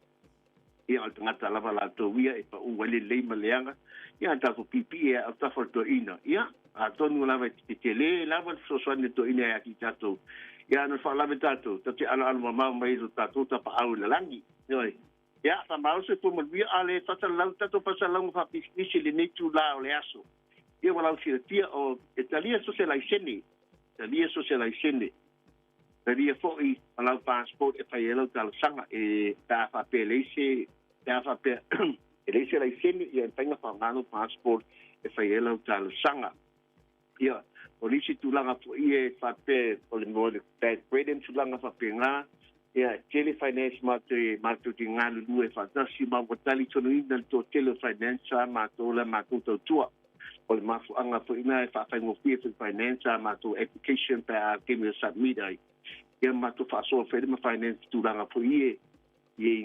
ia al tanga la la to wia e pa u wale le maleanga ia ta fo pipi e a ta fo to ina ia a tonu la vai te le la va so so ni to ina ya ki tatu ia no fa la tatu te ala mama mai to tatu ta pa au la langi oi ya fa mau se po mo ale tata lau tato pa sa lau fa pisisi le netu la o le aso ia wala si tia o Italia socializene Italia fo i ala passport e fa yelo tal sanga e ta fa pelese elese la sene ia tenga fa ngano passport e fa yelo tal sanga ia polisi tulanga fo i fa pe o le mo de bad tulanga fa penga ya tele finance matu tingalu due fantasi ma botali tono ina to tele finance matu la matu to tua o le mafu anga fo ina fa ngo finance matu application pa kimi submit ai ya matu fa so fe ma finance tulanga fo ye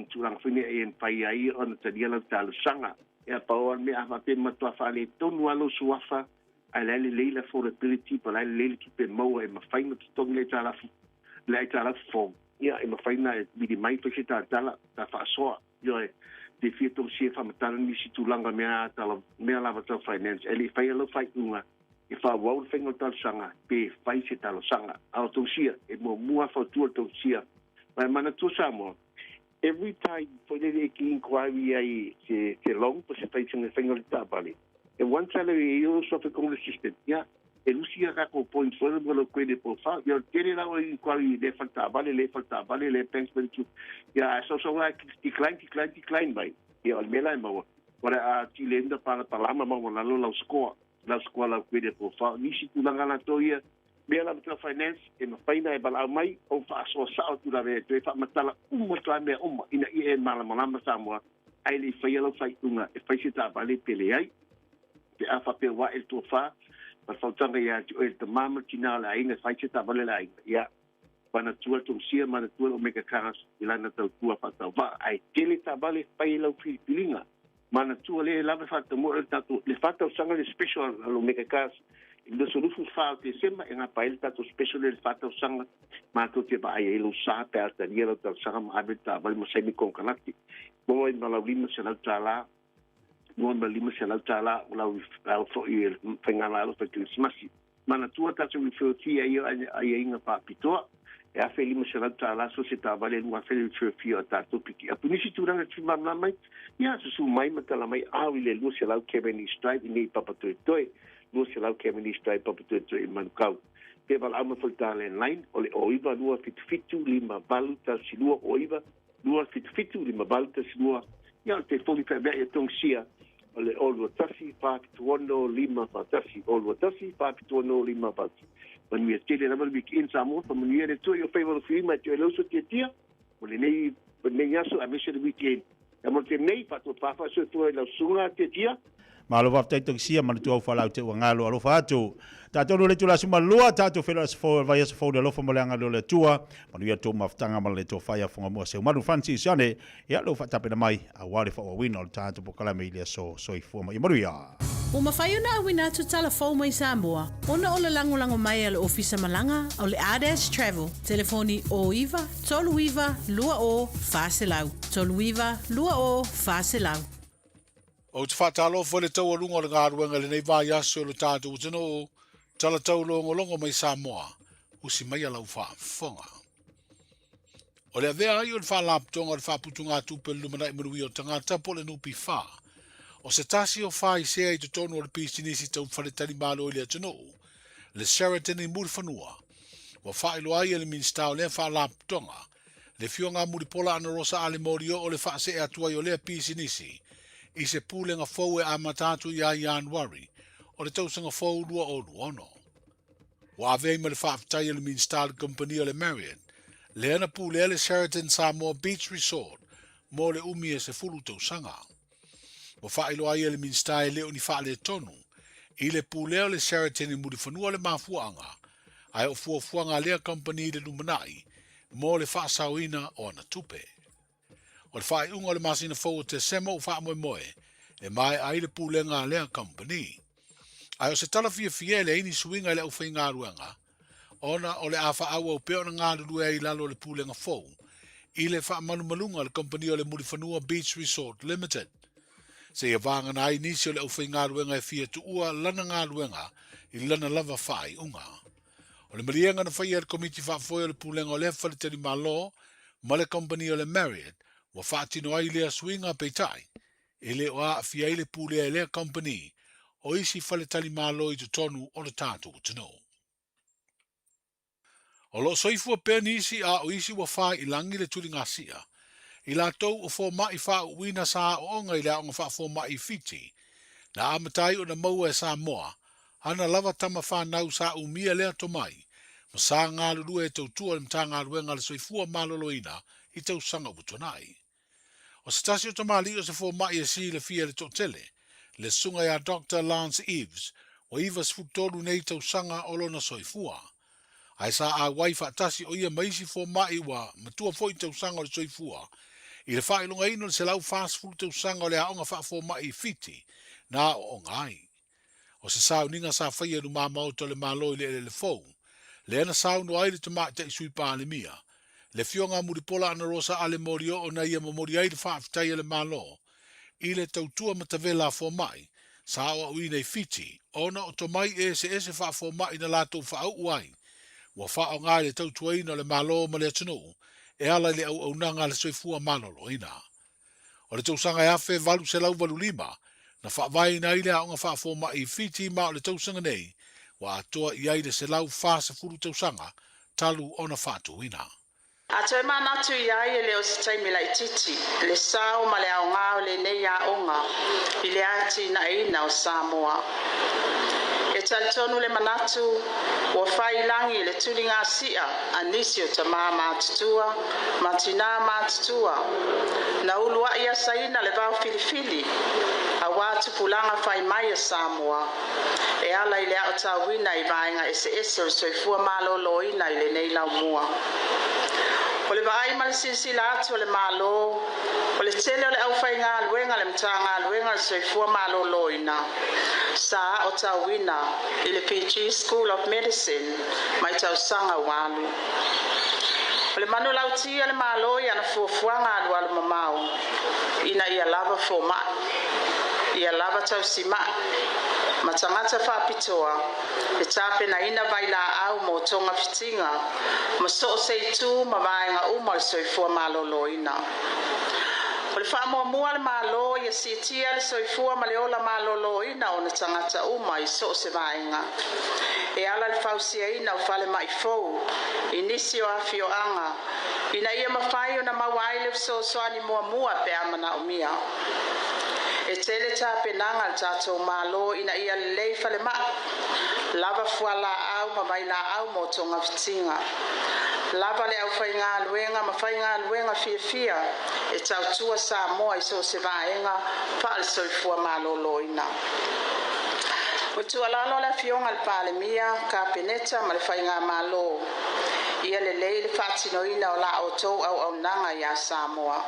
tulanga fo ni en pai ai on tadia la tal sanga ya pa on me afa pe matu fa le tonu alo suafa ala le leila for the people ala le ki pe mo e ma faina to le tala fo ia e mafaina e midi mai to kita tala ta fa so yo e de fito si fa matala ni si tulanga mea tala mea lava to finance eli fa lo fa unga e fa wa ul fengo tal sanga pe fa si talo sanga auto sia e mo mua fa tu to sia mai mana tu samo every time for the inquiry ai se long po se fa singa fengo ta bali e one salary you so for con assistant ya e lucia ka ko point for lo kwede po fa yo tiene la inquiry le falta vale le pensment tu ya so decline by ya al mela mo ora a tilenda para lama mo la score la kwede po fa ni si tu la toia bela to finance e ma faina e bala mai o fa so sa tu la ve tu fa matala mo to me ina e mala mala sa mo ai le fa yelo fa tunga e fa si ta vale pele ai pe afa pe wa el to fa ma fautanga ia o te mama tina la inga fai se tabale la inga ia pana tua tu sia mana tua o mega karas ilana tau tua fatau va ai tele tabale pai lau pilinga mana tua le lava fata mo tatu le fata sanga le special lo mega karas le solution fa te sema nga pai tatu special le fata sanga ma to te ba ai lo sa pe alta dia lo tau sanga ma abita bal mo semi kon kanati mo ma la lima se la tala mo ma lima se la tala la fo i fengala lo pe Christmas mana tua tatu mi foti ai inga pa pitoa e a feli mo se la tala so se ta vale no a feli fio tatu piki a punisi tu ranga tu mamma mai ia su mai mata la mai a le lu se la Kevin Stride ni papa toi lu se la Kevin Stride papa toi man kau pe val ama faltale line ole oiva lua fitu lima baluta silua oiva lua fitu lima baluta silua ia te foli pe be tong sia ole olua tasi pa tuono lima patasi olua tasi pa tuono lima patasi when we still never be in Samoa from the year to your favorite film at your loso tia o le nei aso a mission weekend e mo te nei pa to papa so to la sunga tia ma lo va taitu sia ma tu fa la te ngalo lo fa tu ta to le tu la suma lua ta to fela fo vai so fo de lo fo mo langa lo le tua ma lu ya to maftanga ma le to fa ya fo mo se ma lu fancy sane ya lo fa tapena mai a wale fa o win all ta to pokala me ile so i fo ma mo ya O mawhai na awina tu tala fau mai Samoa. Ona o le lango mai ale ofisa malanga o le Ades Travel. Telefoni o iwa, tolu iwa, lua o, whaselau. Tolu iwa, lua o, whaselau. O te whatalo fo le tau alunga le ngāruenga le nei vai aso le tātou tino tala tau longo mai Samoa. Usi mai alau whaafonga. O le avea ai o le whalaptonga le whaputunga tupe lumana i marui o tangata po le nupi wha. O se tasi o whai sea i te tono o le pisinisi tau whaletani malo i le atano, le Sheraton i muri whanua. Wa whailo ai e le minstao lea whalaptonga, le fionga muri pola ana rosa ale morio o le whaase e atua i o lea pisinisi, i se pūlenga fau e amatatu i a Januari, o le tausanga fau lua o luono. Wa avei ma le whaafitai e le minstao le company o le Marriott, le ana pūlea le Sheraton Samoa Beach Resort, mo le umi e se fulu tausanga. Wa whailo ai ele minstae leo ni whaale tonu, i le pūleo le Sheraton i muri whanua le mafuanga, ai o fuafuanga lea company le lumanai, mo le whaasauina o ana tupe. O le whae unga le masina fau te sema o wha moe, e mai ai le pūlenga lea company. Ai o se tala fia le ini suinga le au whai ngā ruanga, ona o le awha awa o peo na ngā rurua i lalo le pūlenga fau, i le wha manumalunga le company o le muri whanua Beach Resort Limited. Se ia vanga na ai nisi o le au whai ngā ruenga e fia tu ua lana ngā ruenga i lana lava whai unga. O le marienga na whai ar komiti whaafoi o le pūlenga o le whaletari malo, ma le company o le Marriott, wa whaatino ai lea swinga peitai, e le o a fia i le pūlea e lea company, o isi whaletari malo i tu tonu o le tātou tino. O lo soifua pēr nisi a o isi wa whai i langi le turi ngasia, I la tau o fō mai wha uina sa o onga I la onga wha fō mai fiti. Na amatai o na maua e sa moa, hana lava tama wha nau sa umia lea to mai, ma sa ngā lulua e tau tua le mta ngā ruenga le soifua maloloina I tau sanga utonai. O se tasi o tamali o se fō mai e si le fia le totele, le sunga ya Dr. Lance Eves, o iwa sfutolu nei tau sanga o lona soifua. Ai sa a waifa tasi o ia maisi fō mai wa matua fō I tau sanga o le soifua, I le whaelunga ino se lau fast food tau sanga o le aonga whaafo mai fiti, na o ngai. O se sao ninga sa whaia nu mamau to le malo I le fau, le ana sao no aile te maa te isui pāle mia, le fionga muripola ana rosa ale morio o na ia mamori aile whaafitai le malo, I le tautua matavela fo mai, sa o uine fiti, ona o to mai e se whaafo mai na lato whaau uai, wa whao ngai le tautua ina le malo ma le atano, e ala le au nanga le soifua manolo ina. O le tausanga e afe valu se lau valu lima, na whaavai na ile aonga whaafo mai fiti ma o le tausanga nei, wa atoa I aile se lau whaasa furu tausanga, talu ona whaatu ina. A toi mana tu ia e leo se taimi lai titi, le sao ma le au ngao le nei a onga, i le ati na ina o Samoa. E talitonu le manatu, ua whai langi le tulinga sia, anisi o tamā mātutua, matina mātutua, na ulua ia saina le vau filifili, a wātu pulanga whai mai a Samoa, e ala i le au tawina i vaenga ese o soifua malolo ina i le nei lau mua. O le vaai ma le silsila atu o le malo, o le tele o le au whainga aluenga le mtanga aluenga le soifua malolo ina. Sa o tawina i le PG School of Medicine mai tau sanga walu. O le manu lautia le malo i ana fuafuanga alu mamau, ina ia lava foma, ia lava tau sima, ma tangata whapitoa, e tape na ina vaila au mo tonga fitinga, ma so seitu ma vaenga uma le soifua malolo ina. O le whaamua le malo ia sitia le soifua ma le ola malolo ina o na tangata uma i so se vaenga. E ala le fausia ina o fale mai fou, i nisi o afi o anga, ina ia mawhai o na mawai le so soani mua pe amana o mia. E tele tape nanga le tatou malo ina ia le lei fale ma, lava fuala au ma vaila au mo tonga fitinga. Lava le au whainga luenga ma whainga luenga fia e tautua Samoa i so se vaenga pa le soifua malolo ina. O tua lalo la fionga le palemia ka peneta ma le whainga malo. Ia le lei le whatino ina o la o tou au nanga ia Samoa.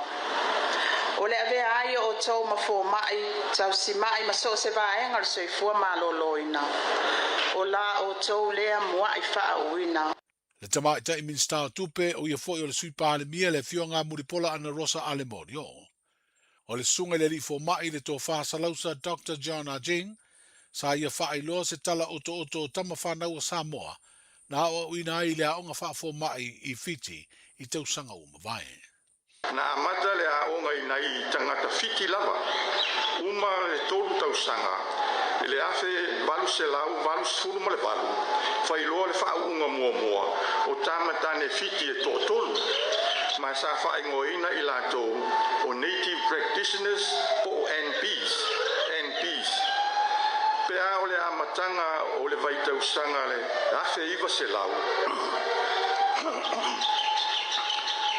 O le ave ai o tou ma fo mai tau si mai ma so se vaenga le soifua malolo ina. O la o tou lea mua i wha uina. Le tamai tai minsta tupe o ia foi o le sui palemia le fionga muripola ana Rosa Alemorio. O le sunga le li fo mai le tō whāsalausa Dr. John Ajing, sa ia whaai loa se tala oto tama whanau o Samoa, na o uina ai le aonga wha fo mai i Fiti i tausanga o mawai. Na amata le aonga i nai tangata Fiti lava, uma le tolu tausanga, le afe balu se lau, balu sefulu ma le balu, whailoa le whaunga mua, o tamatane Fiti e tōtolu, ma sa whaingoina i lato o Native Practitioners o NPs. Pea o le amatanga o le vaitausanga le afe iwa se lau.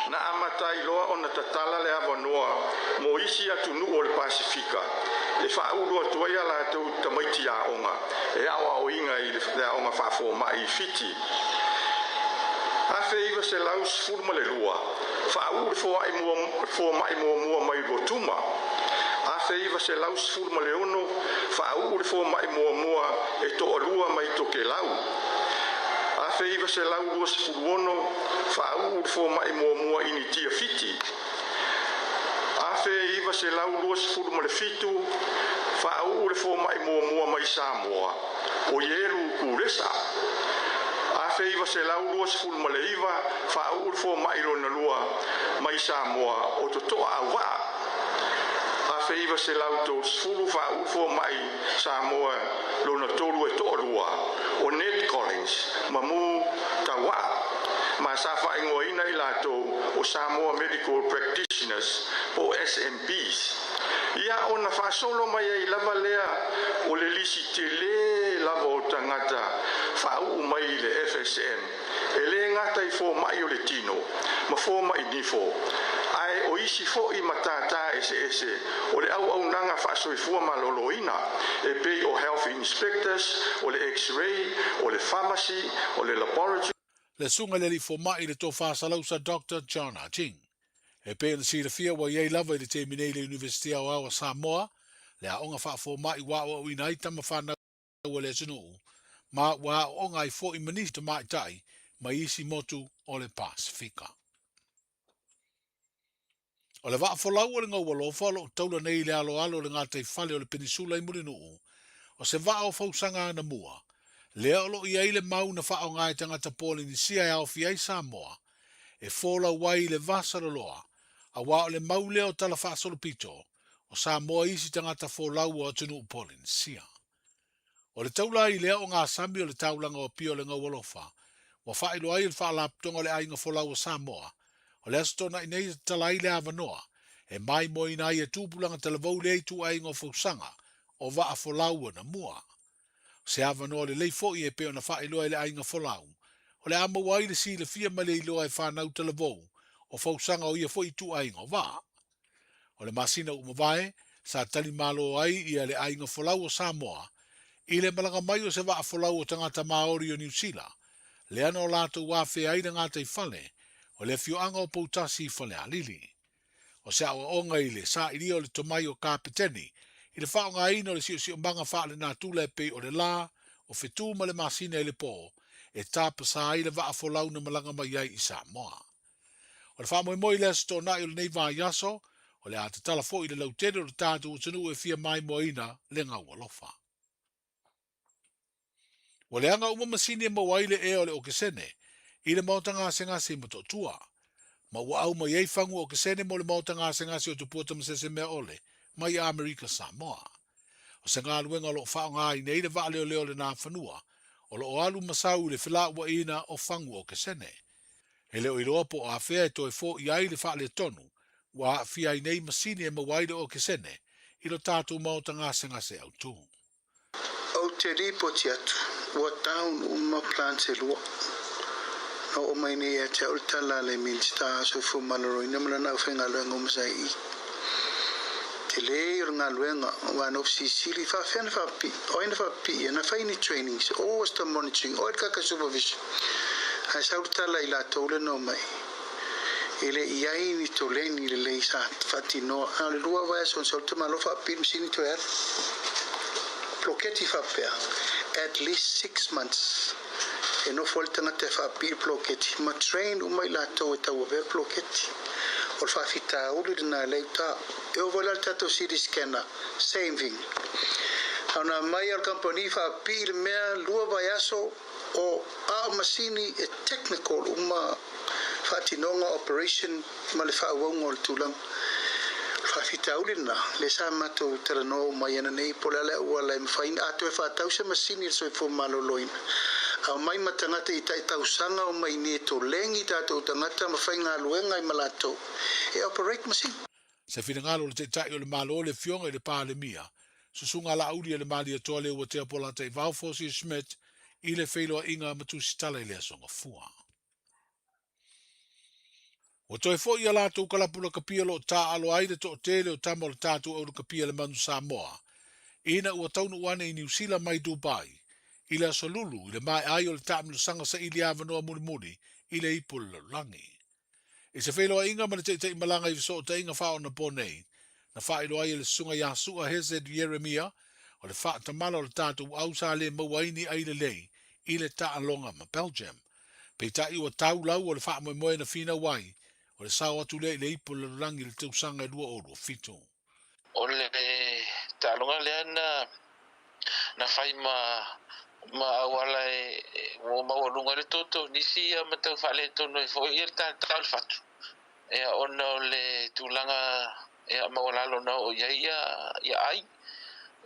Na amata iloa o na tatala le awanoa mo isi atu nu o le Pasifika. E whaulu atua ia lato tamaiti a onga. E awa o inga i le onga whafo mai i Fiti. Afe iwa se lau sfurma le lua. Whaulu fo mai mua mai rotuma. Afe iwa se lau sfurma le ono. Whaulu fo mai mua e to alua mai toke lau. Afe iwa se lau lua sfuru ono. Whaulu fo mai mua ini tia Fiti. Afe iwa se lau lua sfuru ma le fitu. Whaulu fo mai mua mai Samoa. O Yeru Kuresa. Afe iwa se lau lua sfuru ma le iwa. Whaulu fo mai rona lua mai Samoa. O to toa awa. Afe iwa se lau to sfuru whaulu fo mai Samoa. Lona tolu e toa lua. O Ned Collins. Mamu tawa. Ma sa whaingoina i lato o Samoa Medical Practitioners o SMPs. Ia o na whasolo mai ai lava lea o le lisi te le lava o tangata whau mai le FSM. E le ngata i fō mai o le tino, ma fō mai nifo. Ai o isi fō i matata ese o le au nanga whasoifua maloloina e pei o health inspectors, o le x-ray, o le pharmacy, o le laboratory. Le sunga le li fo mai le tō whāsalausa Dr. John Ajing. E pe na sira fia wa iei lava i le te minei le University of Awa Samoa, le aonga wha fo mai wa o ina i tama whanau o le zinu, ma wa onga i fo i manista mai tai, ma isi motu o le Pasifika. O le fo lau o le ngau walo, whalo taula nei le alo le ngātai whale o le peninsula i murinu, o se wa o fausanga na mua, lea olo i eile mau na whao ngai tangata pōli ni sia e au fiai Samoa, e fōla wai le vasara loa, a wao le mau leo tala whaasolo pito, o Samoa isi tangata fōlau o atunu pōli ni sia. O le taula i lea o ngā sami o le taulanga o pio le ngau walofa, wa whailo ai le whaalaptonga le ainga fōlau o Samoa, O le asto na inei talai le avanoa, e mai mo ina ia tūpulanga talavou le tu ai ngā fōsanga, o va a folau na mua. Se avanoa le lei fo i e peo na wha iloa i le ai ngā folau, o le ama wai le si le fia ma le iloa i whanau talavou, o fōsanga o ia fo i tu ai ngā va. O le masina umavae, sa tali malo ai ia le ai ngā folau o Samoa, i le malanga mai o se va a folau o tangata Maori o New Zealand, le ana o lato wafe ai na ngata i fale, o le fioanga o poutasi i fale alili. O se awa onga i le sa ili o le tomai o kapiteni, i le whaonga ino le sio mbanga wha le nā tūle pe o le la, o whetū ma le masina i le pō, e tāpa sa ai le va a folau na malanga mai ai i Samoa. O le wha moe moe le asto na i le nei vā yaso, o le ata tala fo i le lautere o le tātu o tunu e fia mai moina le ngau alofa. O le anga uma masini e mawaile e o le o kesene, i le mautanga se ngase i matotua. Ma ua au mai ei fangu o kesene mo le mautanga se ngase o tupuata masese mea ole, mai a Amerika Samoa. O se ngā luenga lo whao ngā i nei le vaa leo leo le nā whanua, o lo o alu masau le whila ua ina o fangu o kesene. E leo i roa po a whea e toi fo i ai le wha le tonu, ua fia i nei masini e mawaile o kesene, i lo tātou mautanga se ngase au tū. Au te ripo ti atu, ua taun uma plan se lua. No o mai nei e te au tala le minsta so fu maloro ina mala na whenga luenga o masai i. Te le o ngā luenga wa no sisili fa whena fa pi, o ina fa pi, na whaini trainings, o wasta monitoring, o kaka supervision. Ai sa au tala i la tole no mai. Ele iai ni tole ni le lei sa fati no, a le lua vai son sa ultima lo fa pi msini to er. Ploketi fa pea, at least 6 months. E no foltanga te fa pi ploketi, ma train uma i la tau e tau ver ploketi. O fa fita uli na leita, e o vola tato city scanner, same thing. Ana mai al company fa pi le mea lua vai aso o a masini e technical uma fatinonga operation ma le fa wongo le tulang. Fitaulina le sa mato terano mai ana nei pola le wala mfain ato e fa tau se masini so fo maloloin a mai matangata i tai tau sanga o mai ne to lengi tato tangata ma fainga luenga i malato e operate machine se finangalo le tai o le malo le fionga i le pa le mia susunga la audi le mali e tole o te pola te vau fosi Smith i le feilo inga matu sitala i le songa fua. O toi fo ia lātou kalapula kapia lo tā alo aide to o tele o tamo le tātou au kapia le manu Samoa. Ina ua taunu wane i New Zealand mai Dubai. I le asolulu i le mai ai o le tāmilu sanga sa ili avanoa muni i le ipul langi. I se wheloa inga mana te malanga i viso o te inga whao na ponei. Na whaelo ai le sunga ia sua Hezed Yeremia o le wha tamala o le tātou au sa le mawaini ai le lei i le tā alonga ma Belgium. Pei tai ua tau lau o le wha moe na fina wai o le sao atu le ipo le rangi le tausanga e lua oro fito. O le talonga le na whai ma awala o mawarunga le toto nisi a matau whale tono i fo i el tātau le whatu. E a ona o le tūlanga e a mawalalo na o ia ai.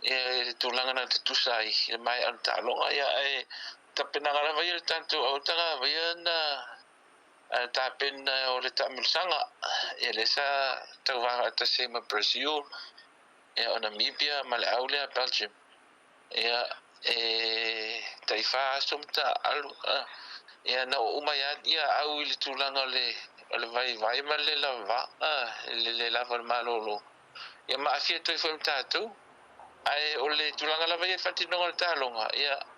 E le tūlanga na te tusai e mai an talonga ia e tapenanga vai le tanto au tanga vai na tapen o le tamilsanga e le sa tauwanga ta se ma Brazil e o Namibia ma le Aulia Belgium e taifa somta alu e na umaya ia au i le tūlanga le vai ma le lava le lava malolo e ma afia toi foi mtatu ai o le tūlanga lava e fatinonga le talonga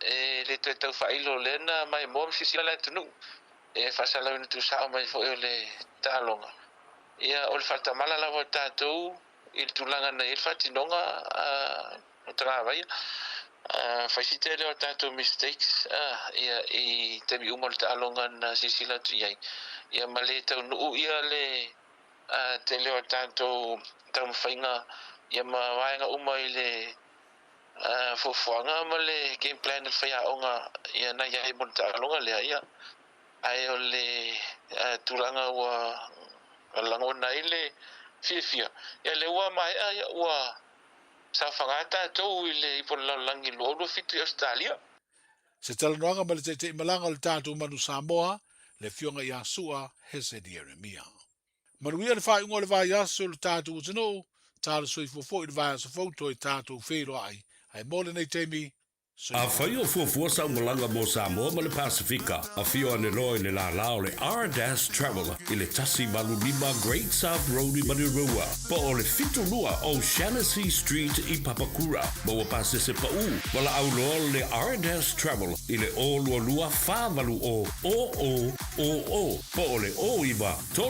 e le tau whailo lena mai mom sisi la tunu e fasala ni tu sa mai fo le talonga ia o le falta mala lava tatu il tūlanga na il fatinonga o travai facilite le tatu mistakes ia i te bi umol talonga na sisi la tu ia ia male tau nu ia le te le tatu tau fainga ia ma wainga uma i le fofuanga ma le game plan faya onga ia na ia i monta longa le ia ai o le tulanga wa langona i le fifia ia le wa mai ia wa sa fangata to i le ipon langi lo fitu Australia se talanoanga ma le te malanga le tātou manu Samoa le fionga ia sua Hezed Yeremia. Manuia le whai ungo le vai aso le tātou tino, tāle soi fo i le vai aso fauto i tātou whiro ai. Ai mole nei teimi, A whai o fuafua sa umolanga mo Samoa ma le Pasifika. A whio ane loe le la lao le R-Dash Traveller i le tasi malu lima Great South Road i Manirua. Po o le fitu lua o Shaughnessy Street i Papakura. Ma wa pase se pa u. Wala au loa le R-Dash Traveller i le o lua lua whāwalu o. Po o le o iwa.